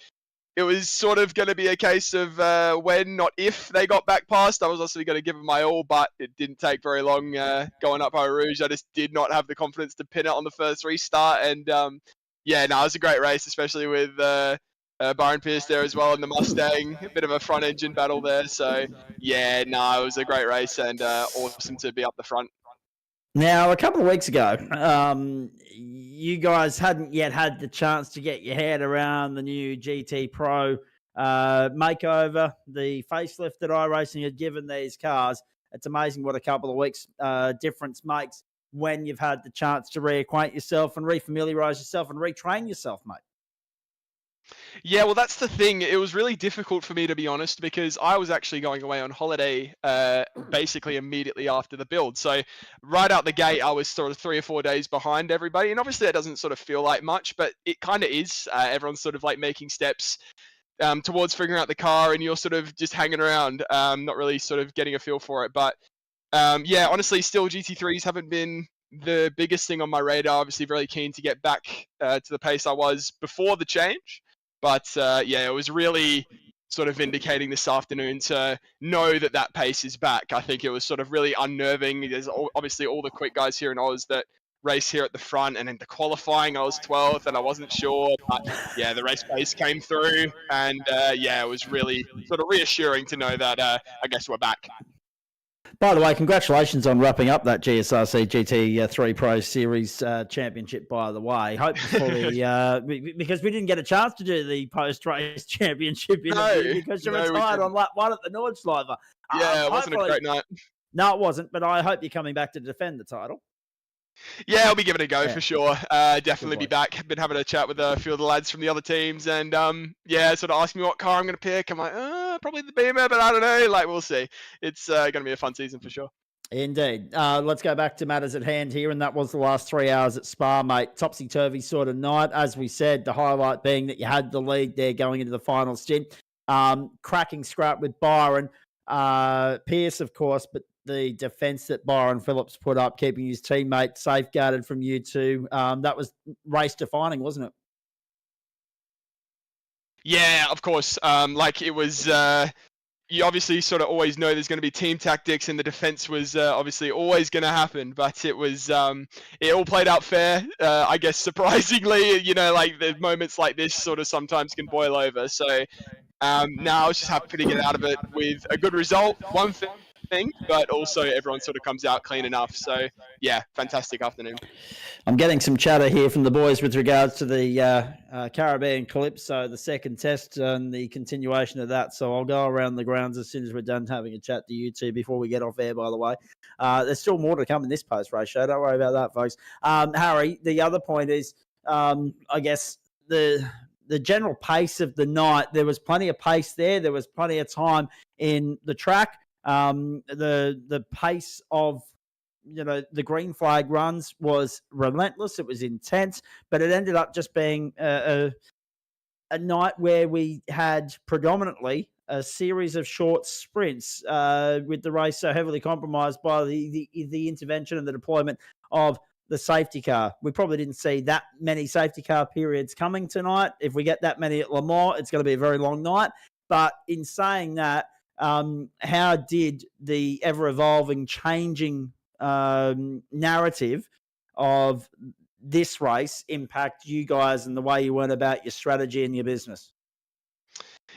Speaker 12: it was sort of going to be a case of when, not if, they got back past. I was also going to give them my all, but it didn't take very long going up Eau Rouge. I just did not have the confidence to pin it on the first restart, and yeah, no, it was a great race, especially with Byron Pierce there as well in the Mustang. A bit of a front engine battle there. So yeah, no, it was a great race and awesome to be up the front.
Speaker 3: Now, a couple of weeks ago, you guys hadn't yet had the chance to get your head around the new GT Pro makeover, the facelift that iRacing had given these cars. It's amazing what a couple of weeks difference makes when you've had the chance to reacquaint yourself and refamiliarize yourself and retrain yourself, mate.
Speaker 12: Yeah, well, that's the thing. It was really difficult for me, to be honest, because I was actually going away on holiday basically immediately after the build. So right out the gate, I was sort of 3 or 4 days behind everybody. And obviously that doesn't sort of feel like much, but it kind of is. Everyone's sort of like making steps towards figuring out the car, and you're sort of just hanging around, not really sort of getting a feel for it. But yeah, honestly, still GT3s haven't been the biggest thing on my radar. Obviously very keen to get back to the pace I was before the change. But yeah, it was really sort of vindicating this afternoon to know that that pace is back. I think it was sort of really unnerving. There's obviously all the quick guys here in Oz that race here at the front, and in the qualifying I was 12th and I wasn't sure. But yeah, the race pace came through, and yeah, it was really sort of reassuring to know that I guess we're back.
Speaker 3: By the way, congratulations on wrapping up that GSRC GT3 Pro Series championship, by the way. Hopefully, because we didn't get a chance to do the post-race championship interview because you retired on lap 1 at the Nordschleife.
Speaker 12: Yeah, it wasn't a great night.
Speaker 3: No, it wasn't, but I hope you're coming back to defend the title.
Speaker 12: Yeah, I'll be giving it a go for sure. Definitely be back. Been having a chat with a few of the lads from the other teams, and yeah, sort of asking me what car I'm going to pick. I'm like, probably the Beamer, but I don't know. Like, we'll see. It's going to be a fun season for sure.
Speaker 3: Indeed. Let's go back to matters at hand here, and that was the last 3 hours at Spa, mate. Topsy-turvy sort of night. As we said, the highlight being that you had the lead there going into the final stint. Cracking scrap with Byron Pierce, of course, but the defense that Byron Phillips put up, keeping his teammate safeguarded from you two, that was race defining, wasn't it?
Speaker 12: Yeah, of course. Like it was, you obviously sort of always know there's going to be team tactics, and the defense was obviously always going to happen, but it was, it all played out fair. I guess surprisingly, you know, like the moments like this sort of sometimes can boil over. So now I was just happy to get out of it with a good result. One thing, but also everyone sort of comes out clean enough. So yeah, fantastic afternoon.
Speaker 3: I'm getting some chatter here from the boys with regards to the Caribbean Calypso, the second test and the continuation of that. So I'll go around the grounds as soon as we're done having a chat to you two before we get off air, by the way. There's still more to come in this post-race show. Don't worry about that, folks. Harry, the other point is, I guess, the general pace of the night. There was plenty of pace there. There was plenty of time in the track. The pace of, you know, the green flag runs was relentless. It was intense, but it ended up just being a night where we had predominantly a series of short sprints with the race so heavily compromised by the intervention and the deployment of the safety car. We probably didn't see that many safety car periods coming tonight. If we get that many at Le Mans, it's going to be a very long night. But in saying that, how did the ever-evolving, changing narrative of this race impact you guys and the way you went about your strategy and your business?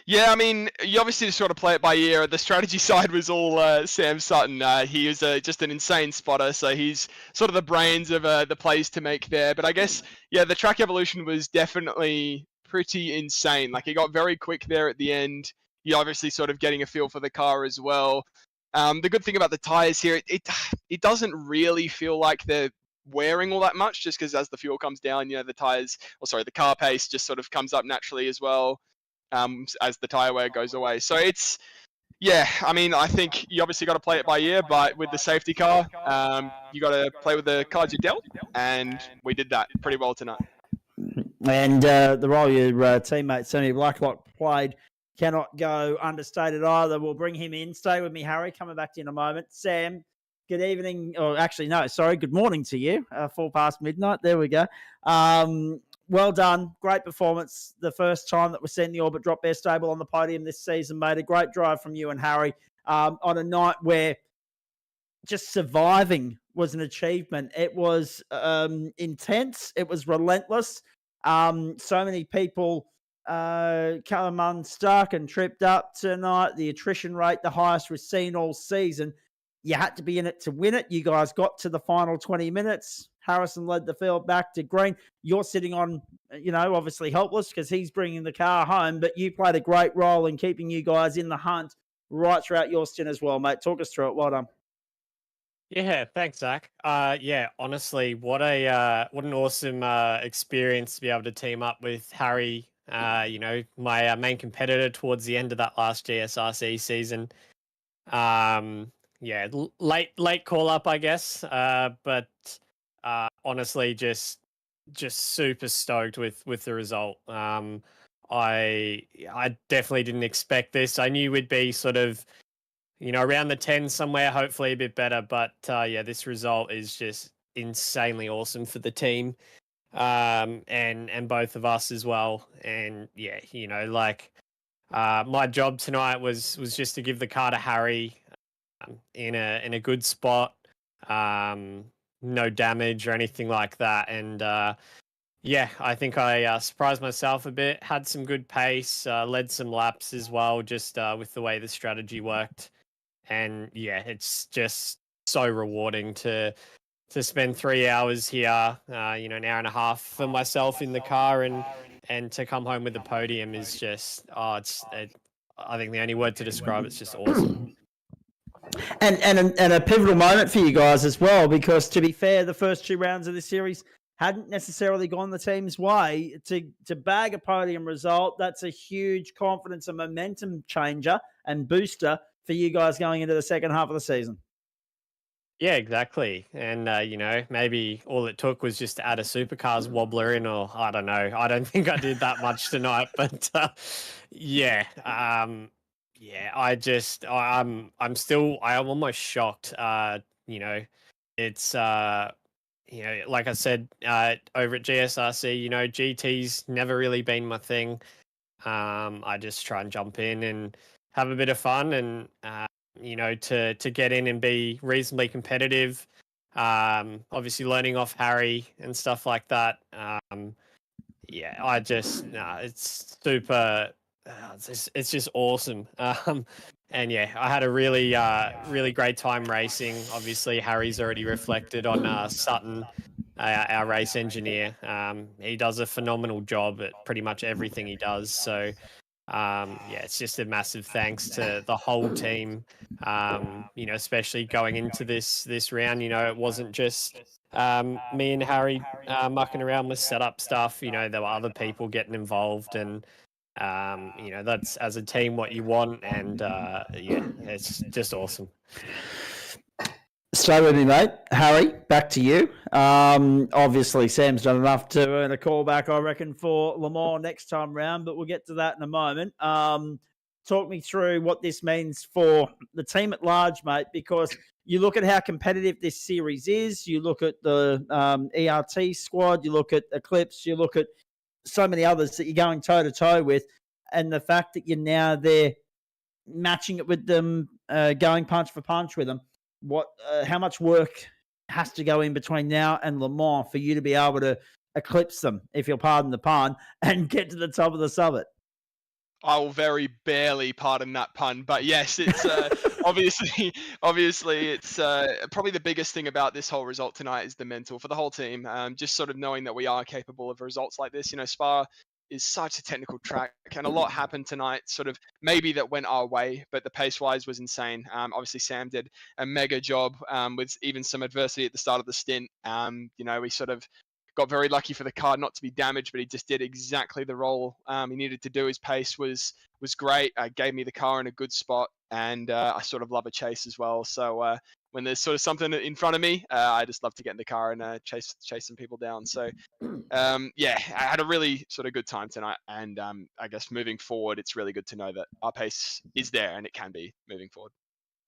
Speaker 12: Yeah, I mean, you obviously just sort of play it by ear. The strategy side was all Sam Sutton. He was just an insane spotter, so he's sort of the brains of the plays to make there. But I guess, yeah, the track evolution was definitely pretty insane. Like, it got very quick there at the end. You're obviously sort of getting a feel for the car as well. The good thing about the tyres here, it doesn't really feel like they're wearing all that much, just because as the fuel comes down, you know, the car pace just sort of comes up naturally as well, as the tyre wear goes away. So it's, yeah, I mean, I think you obviously got to play it by ear, but with the safety car, you got to play with the cards you dealt, and we did that pretty well tonight.
Speaker 3: And the role your teammate Sammy Blacklock played cannot go understated either. We'll bring him in. Stay with me, Harry. Coming back to you in a moment. Sam, good evening. Or actually, no, sorry. Good morning to you. 4 past midnight. There we go. Well done. Great performance. The first time that we've seen the Orbit Drop Bear Stable on the podium this season, mate. A great drive from you and Harry on a night where just surviving was an achievement. It was intense. It was relentless. So many people come unstuck and tripped up tonight. The attrition rate, the highest we've seen all season. You had to be in it to win it. You guys got to the final 20 minutes. Harrison led the field back to green. You're sitting on, obviously helpless because he's bringing the car home, but you played a great role in keeping you guys in the hunt right throughout your stint as well, mate. Talk us through it. Well done.
Speaker 13: Yeah, thanks, Zach. Yeah, honestly, what an awesome experience to be able to team up with Harry. My main competitor towards the end of that last GSRC season. Yeah, late call up, I guess. But honestly, just super stoked with the result. I definitely didn't expect this. I knew we'd be sort of, around the 10 somewhere, hopefully a bit better. But yeah, this result is just insanely awesome for the team, and both of us as well. And yeah, my job tonight was just to give the car to Harry in a good spot, no damage or anything like that. And yeah, I think I surprised myself a bit. Had some good pace, led some laps as well, just with the way the strategy worked. And yeah, it's just so rewarding to spend 3 hours here, an hour and a half for myself in the car, and to come home with the podium is just, I think the only word to describe it's just awesome.
Speaker 3: And a pivotal moment for you guys as well, because to be fair, the first 2 rounds of this series hadn't necessarily gone the team's way. To bag a podium result, that's a huge confidence and momentum changer and booster for you guys going into the second half of the season.
Speaker 13: Yeah, exactly. And, maybe all it took was just to add a supercars wobbler in, or I don't know. I don't think I did that much tonight, but yeah. Yeah, I'm almost shocked. It's, like I said, over at GSRC, GT's never really been my thing. I just try and jump in and have a bit of fun, and, to get in and be reasonably competitive. Obviously learning off Harry and stuff like that. Yeah, it's super. It's just awesome. And yeah, I had a really great time racing. Obviously, Harry's already reflected on Sutton, our race engineer. He does a phenomenal job at pretty much everything he does. So yeah, it's just a massive thanks to the whole team. Especially going into this round, it wasn't just me and Harry mucking around with setup stuff. There were other people getting involved, and that's as a team what you want. And yeah, it's just awesome.
Speaker 3: Stay with me, mate. Harry, back to you. Obviously, Sam's done enough to earn a callback, I reckon, for Le Mans next time round, but we'll get to that in a moment. Talk me through what this means for the team at large, mate, because you look at how competitive this series is. You look at the ERT squad, you look at Eclipse, you look at so many others that you're going toe-to-toe with, and the fact that you're now there matching it with them, going punch for punch with them. How much work has to go in between now and Le Mans for you to be able to eclipse them, if you'll pardon the pun, and get to the top of the summit?
Speaker 12: I will very barely pardon that pun, but yes, it's obviously it's probably the biggest thing about this whole result tonight is the mental for the whole team. Just sort of knowing that we are capable of results like this. Spa is such a technical track, and a lot happened tonight, sort of maybe that went our way, but the pace-wise was insane. Obviously, Sam did a mega job with even some adversity at the start of the stint. We sort of got very lucky for the car not to be damaged, but he just did exactly the role he needed to do. His pace was great. Gave me the car in a good spot, and I sort of love a chase as well. So when there's sort of something in front of me, I just love to get in the car and chase some people down. So yeah, I had a really sort of good time tonight, and I guess moving forward, it's really good to know that our pace is there and it can be moving forward.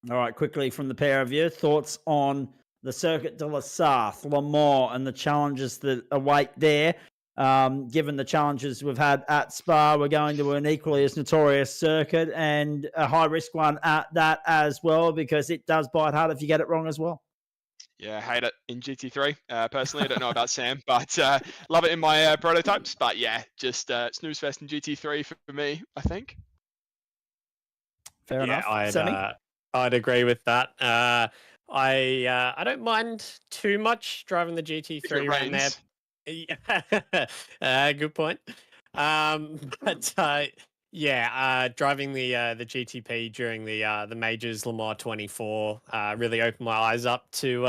Speaker 3: All right, quickly from the pair of you, thoughts on the Circuit de la Sarthe, Le Mans, and the challenges that await there. Given the challenges we've had at Spa, we're going to an equally as notorious circuit, and a high-risk one at that as well, because it does bite hard if you get it wrong as well.
Speaker 12: Yeah, hate it in GT3. Personally, I don't know about Sam, but love it in my prototypes. But yeah, just snooze fest in GT3 for me, I think.
Speaker 3: Fair
Speaker 13: Yeah,
Speaker 3: enough. Sammy?
Speaker 13: I'd agree with that. I don't mind too much driving the GT3 around there. Yeah, good point. But driving the GTP during the majors Le Mans 24 really opened my eyes up to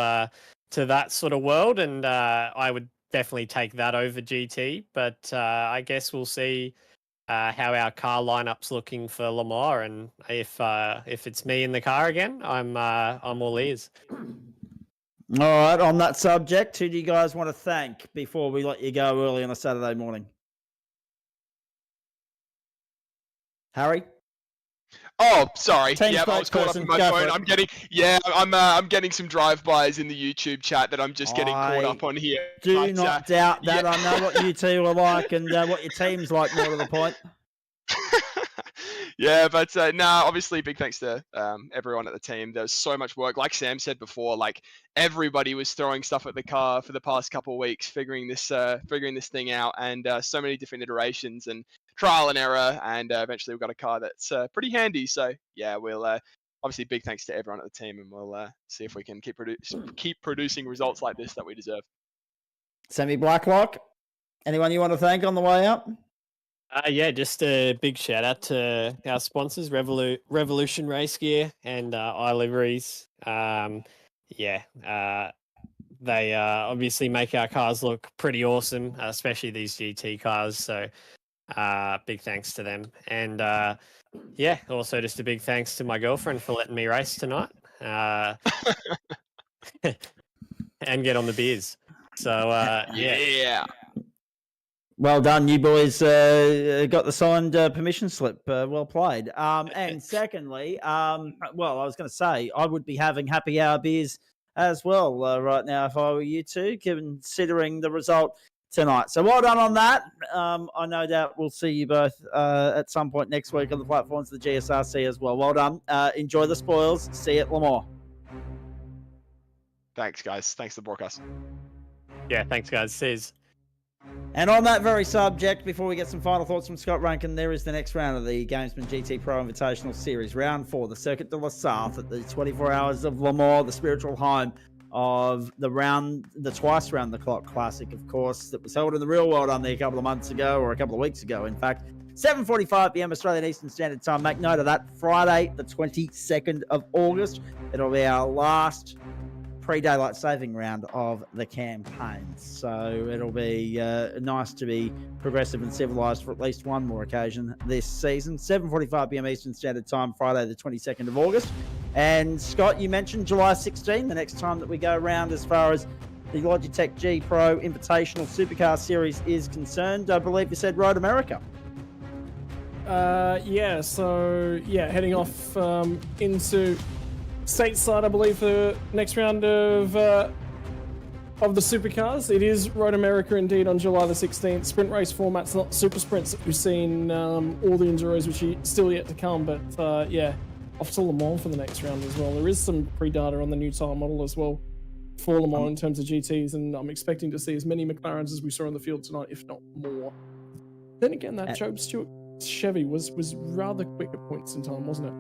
Speaker 13: that sort of world, and I would definitely take that over GT. But I guess we'll see how our car lineup's looking for Le Mans, and if it's me in the car again, I'm all ears.
Speaker 3: All right, on that subject, who do you guys want to thank before we let you go early on a Saturday morning? Harry?
Speaker 12: Oh, sorry.
Speaker 3: Team
Speaker 12: Yeah, I was caught up
Speaker 3: spokesperson,
Speaker 12: in my
Speaker 3: go
Speaker 12: phone.
Speaker 3: for it.
Speaker 12: I'm getting some drive-bys in the YouTube chat that I'm just getting caught up on here.
Speaker 3: Do not doubt that. I know what you two are like and what your team's like, more to the point.
Speaker 12: Yeah, but obviously big thanks to everyone at the team. There was so much work. Like Sam said before, like everybody was throwing stuff at the car for the past couple of weeks, figuring this thing out, and so many different iterations and trial and error, and eventually we've got a car that's pretty handy. So yeah, we'll obviously big thanks to everyone at the team, and we'll see if we can keep producing results like this that we deserve.
Speaker 3: Sammy Blacklock, anyone you want to thank on the way up?
Speaker 13: Yeah, just a big shout out to our sponsors, Revolution Race Gear and iLiveries. They obviously make our cars look pretty awesome, especially these GT cars. So big thanks to them. And also just a big thanks to my girlfriend for letting me race tonight and get on the beers. So
Speaker 12: yeah.
Speaker 3: Well done, you boys. Got the signed permission slip. Well played. And secondly, I was going to say I would be having happy hour beers as well right now if I were you two, considering the result tonight. So well done on that. I no doubt we'll see you both at some point next week on the platforms of the GSRC as well. Well done. Enjoy the spoils. See you at Le Mans.
Speaker 12: Thanks, guys. Thanks to the broadcast.
Speaker 13: Yeah, thanks, guys. Cheers.
Speaker 3: And on that very subject, before we get some final thoughts from Scott Rankin, there is the next round of the Gamesman GTPRO Invitational Series, round 4, the Circuit de la Sarthe at the 24 Hours of Le Mans, the spiritual home of the twice round the clock classic, of course, that was held in the real world only a couple of months ago, or a couple of weeks ago, in fact. 7:45 p.m. Australian Eastern Standard Time. Make note of that. Friday, the 22nd of August. It'll be our last pre-daylight saving round of the campaign. So it'll be nice to be progressive and civilized for at least one more occasion this season. 7:45 p.m. Eastern Standard Time, Friday, the 22nd of August. And Scott, you mentioned July 16, the next time that we go around as far as the Logitech G Pro Invitational Supercar Series is concerned. I believe you said Road America.
Speaker 4: Heading off into stateside, I believe, for the next round of the supercars. It is Road America indeed on July the 16th. Sprint race formats, not super sprints that we've seen, all the Enduros, which are still yet to come. But off to Le Mans for the next round as well. There is some pre-data on the new tyre model as well for Le Mans in terms of GTs, and I'm expecting to see as many McLarens as we saw in the field tonight, if not more. Then again, that Job Stewart Chevy was rather quick at points in time, wasn't it?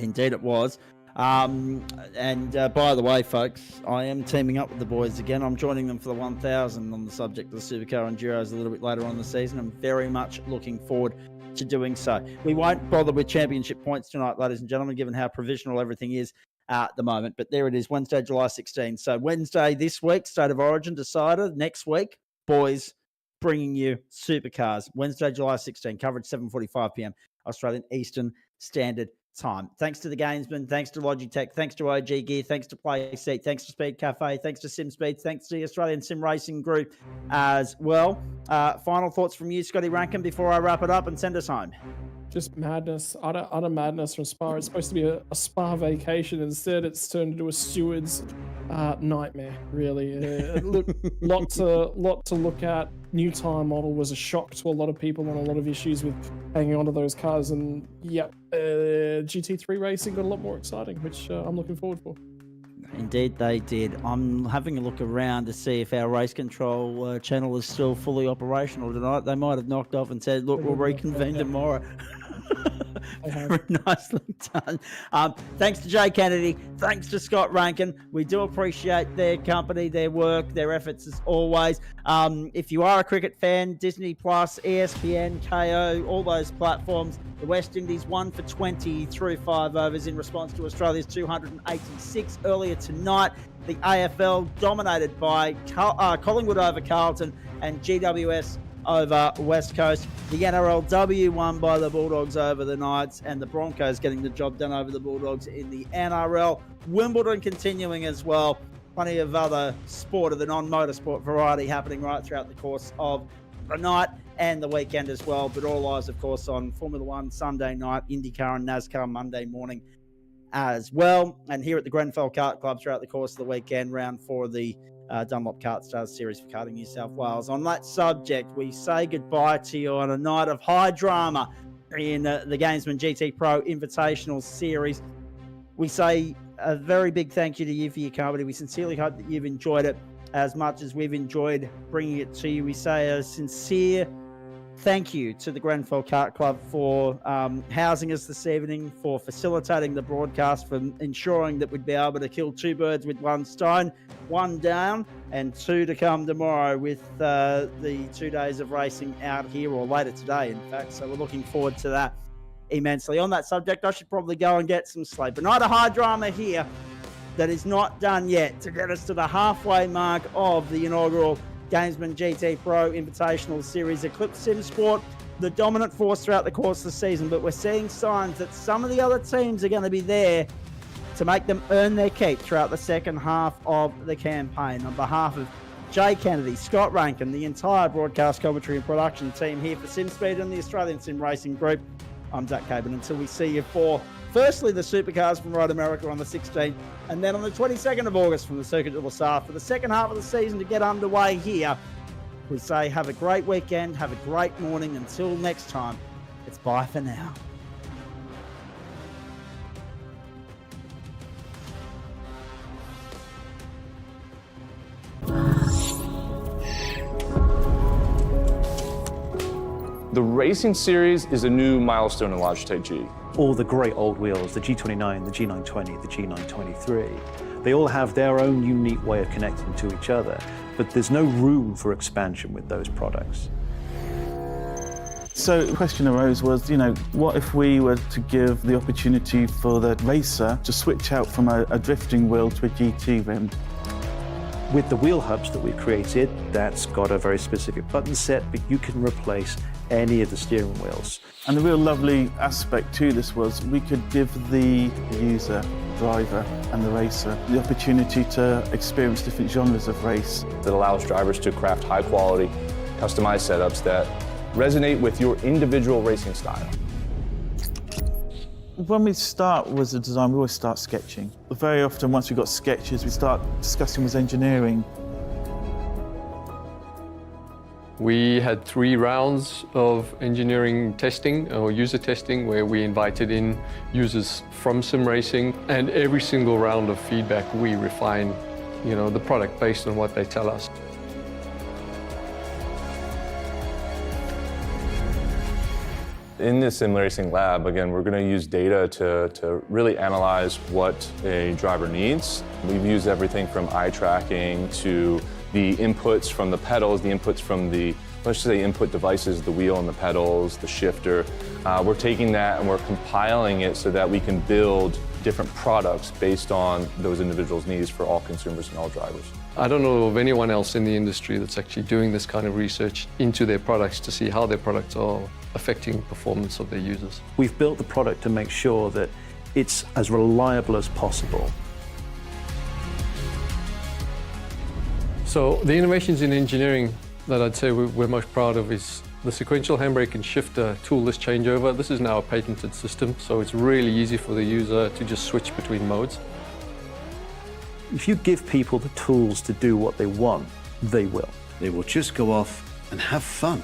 Speaker 3: Indeed it was. By the way, folks, I am teaming up with the boys again. I'm joining them for the 1000 on the subject of the Supercar Enduros a little bit later on in the season. I'm very much looking forward to doing so. We won't bother with championship points tonight, ladies and gentlemen, given how provisional everything is at the moment. But there it is, Wednesday, July 16. So Wednesday this week, State of Origin decided. Next week, boys, bringing you Supercars. Wednesday, July 16, coverage 7:45 p.m. Australian Eastern Standard Time. Thanks to the Gamesman, thanks to Logitech, thanks to OG Gear, thanks to Playseat, thanks to Speed Cafe, thanks to SimSpeed, thanks to the Australian Sim Racing Group as well. Final thoughts from you, Scotty Rankin, before I wrap it up and send us home.
Speaker 4: Just madness, utter madness from Spa. It's supposed to be a spa vacation. Instead, it's turned into a steward's nightmare, really. Lot to look at. New tyre model was a shock to a lot of people and a lot of issues with hanging onto those cars. And GT3 racing got a lot more exciting, which I'm looking forward for.
Speaker 3: Indeed, they did. I'm having a look around to see if our race control channel is still fully operational tonight. They might have knocked off and said, look, we'll reconvene tomorrow. Very nicely done. Thanks to Jay Kennedy. Thanks to Scott Rankin. We do appreciate their company, their work, their efforts as always. If you are a cricket fan, Disney Plus, ESPN, KO, all those platforms, the West Indies 1 for 20 through 5 overs in response to Australia's 286 earlier tonight. The AFL dominated by Collingwood over Carlton and GWS over West Coast. The NRLW won by the Bulldogs over the Knights, and the Broncos getting the job done over the Bulldogs in the NRL. Wimbledon continuing as well. Plenty of other sport of the non-motorsport variety happening right throughout the course of the night and the weekend as well. But all eyes, of course, on Formula One Sunday night, IndyCar and NASCAR Monday morning as well. And here at the Grenfell Kart Club throughout the course of the weekend, round 4 of the Dunlop Kart Stars Series for Karting New South Wales. On that subject, we say goodbye to you on a night of high drama in the Gamesman GT Pro Invitational Series. We say a very big thank you to you for your company. We sincerely hope that you've enjoyed it as much as we've enjoyed bringing it to you. We say a sincere thank you to the Grenfell Kart Club for housing us this evening, for facilitating the broadcast, for ensuring that we'd be able to kill 2 birds with 1 stone, 1 down and 2 to come tomorrow with the 2 days of racing out here, or later today, in fact. So we're looking forward to that immensely. On that subject, I should probably go and get some sleep. But not a high drama here that is not done yet to get us to the halfway mark of the inaugural Gamesman GT Pro Invitational Series. Eclipse Sim Sport, the dominant force throughout the course of the season, but we're seeing signs that some of the other teams are going to be there to make them earn their keep throughout the second half of the campaign. On behalf of Jay Kennedy, Scott Rankin, the entire broadcast commentary and production team here for SimSpeed and the Australian Sim Racing Group, I'm Zach Caban. Until we see you for, firstly, the Supercars from Road America on the 16th, and then on the 22nd of August from the Circuit de la Sarre for the second half of the season to get underway here. We say have a great weekend, have a great morning. Until next time, it's bye for now.
Speaker 14: The Racing Series is a new milestone in Logitech G.
Speaker 15: All the great old wheels, the G29, the G920, the G923, they all have their own unique way of connecting to each other, but there's no room for expansion with those products.
Speaker 16: So the question arose was, what if we were to give the opportunity for the racer to switch out from a drifting wheel to a GT rim?
Speaker 15: With the wheel hubs that we've created, that's got a very specific button set, but you can replace any of the steering wheels.
Speaker 16: And the real lovely aspect to this was we could give the user, driver and the racer the opportunity to experience different genres of race.
Speaker 14: That allows drivers to craft high quality, customized setups that resonate with your individual racing style.
Speaker 16: When we start with the design, we always start sketching. Very often, once we've got sketches, we start discussing with engineering.
Speaker 17: We had 3 rounds of engineering testing or user testing where we invited in users from sim racing, and every single round of feedback we refine, the product based on what they tell us.
Speaker 14: In this sim racing lab, again, we're going to use data to really analyze what a driver needs. We've used everything from eye tracking to the inputs from the pedals, the inputs from the, let's say, input devices, the wheel and the pedals, the shifter. We're taking that and we're compiling it so that we can build different products based on those individuals' needs for all consumers and all drivers.
Speaker 17: I don't know of anyone else in the industry that's actually doing this kind of research into their products to see how their products are affecting performance of their users.
Speaker 15: We've built the product to make sure that it's as reliable as possible.
Speaker 17: So the innovations in engineering that I'd say we're most proud of is the sequential handbrake and shifter toolless changeover. This is now a patented system, so it's really easy for the user to just switch between modes.
Speaker 15: If you give people the tools to do what they want, they will.
Speaker 18: They will just go off and have fun.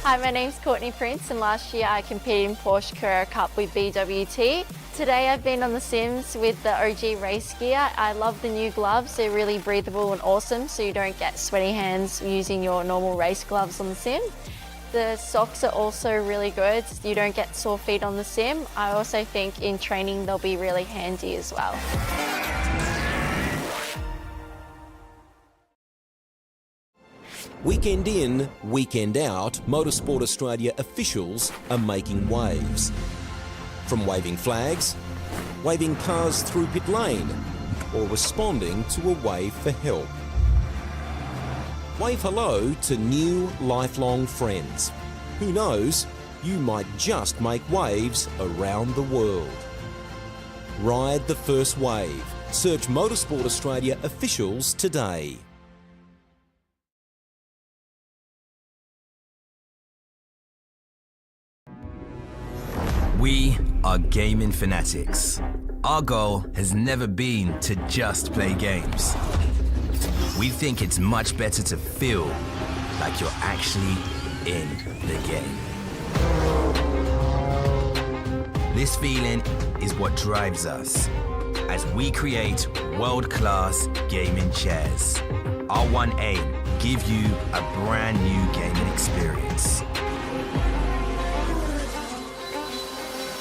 Speaker 19: Hi, my name's Courtney Prince, and last year I competed in Porsche Carrera Cup with BWT. Today I've been on the sims with the OG race gear. I love the new gloves. They're really breathable and awesome, so you don't get sweaty hands using your normal race gloves on the sim. The socks are also really good. You don't get sore feet on the sim. I also think in training they'll be really handy as well.
Speaker 20: Weekend in, weekend out, Motorsport Australia officials are making waves. From waving flags, waving cars through pit lane, or responding to a wave for help. Wave hello to new lifelong friends. Who knows, you might just make waves around the world. Ride the first wave. Search Motorsport Australia officials today.
Speaker 2: We are gaming fanatics. Our goal has never been to just play games. We think it's much better to feel like you're actually in the game. This feeling is what drives us as we create world-class gaming chairs. Our one aim, give you a brand new gaming experience.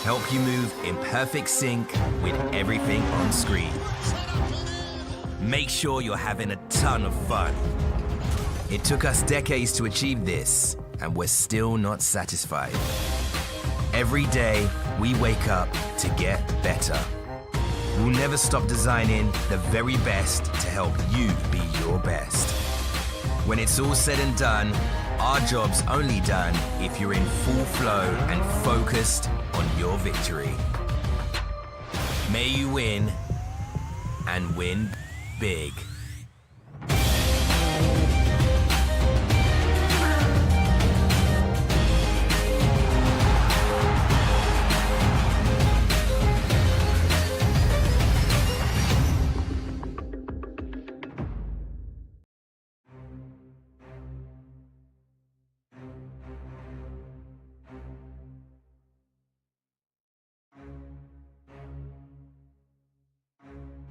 Speaker 2: Help you move in perfect sync with everything on screen. Make sure you're having a ton of fun. It took us decades to achieve this, and we're still not satisfied. Every day, we wake up to get better. We'll never stop designing the very best to help you be your best. When it's all said and done, our job's only done if you're in full flow and focused on your victory. May you win, and win big.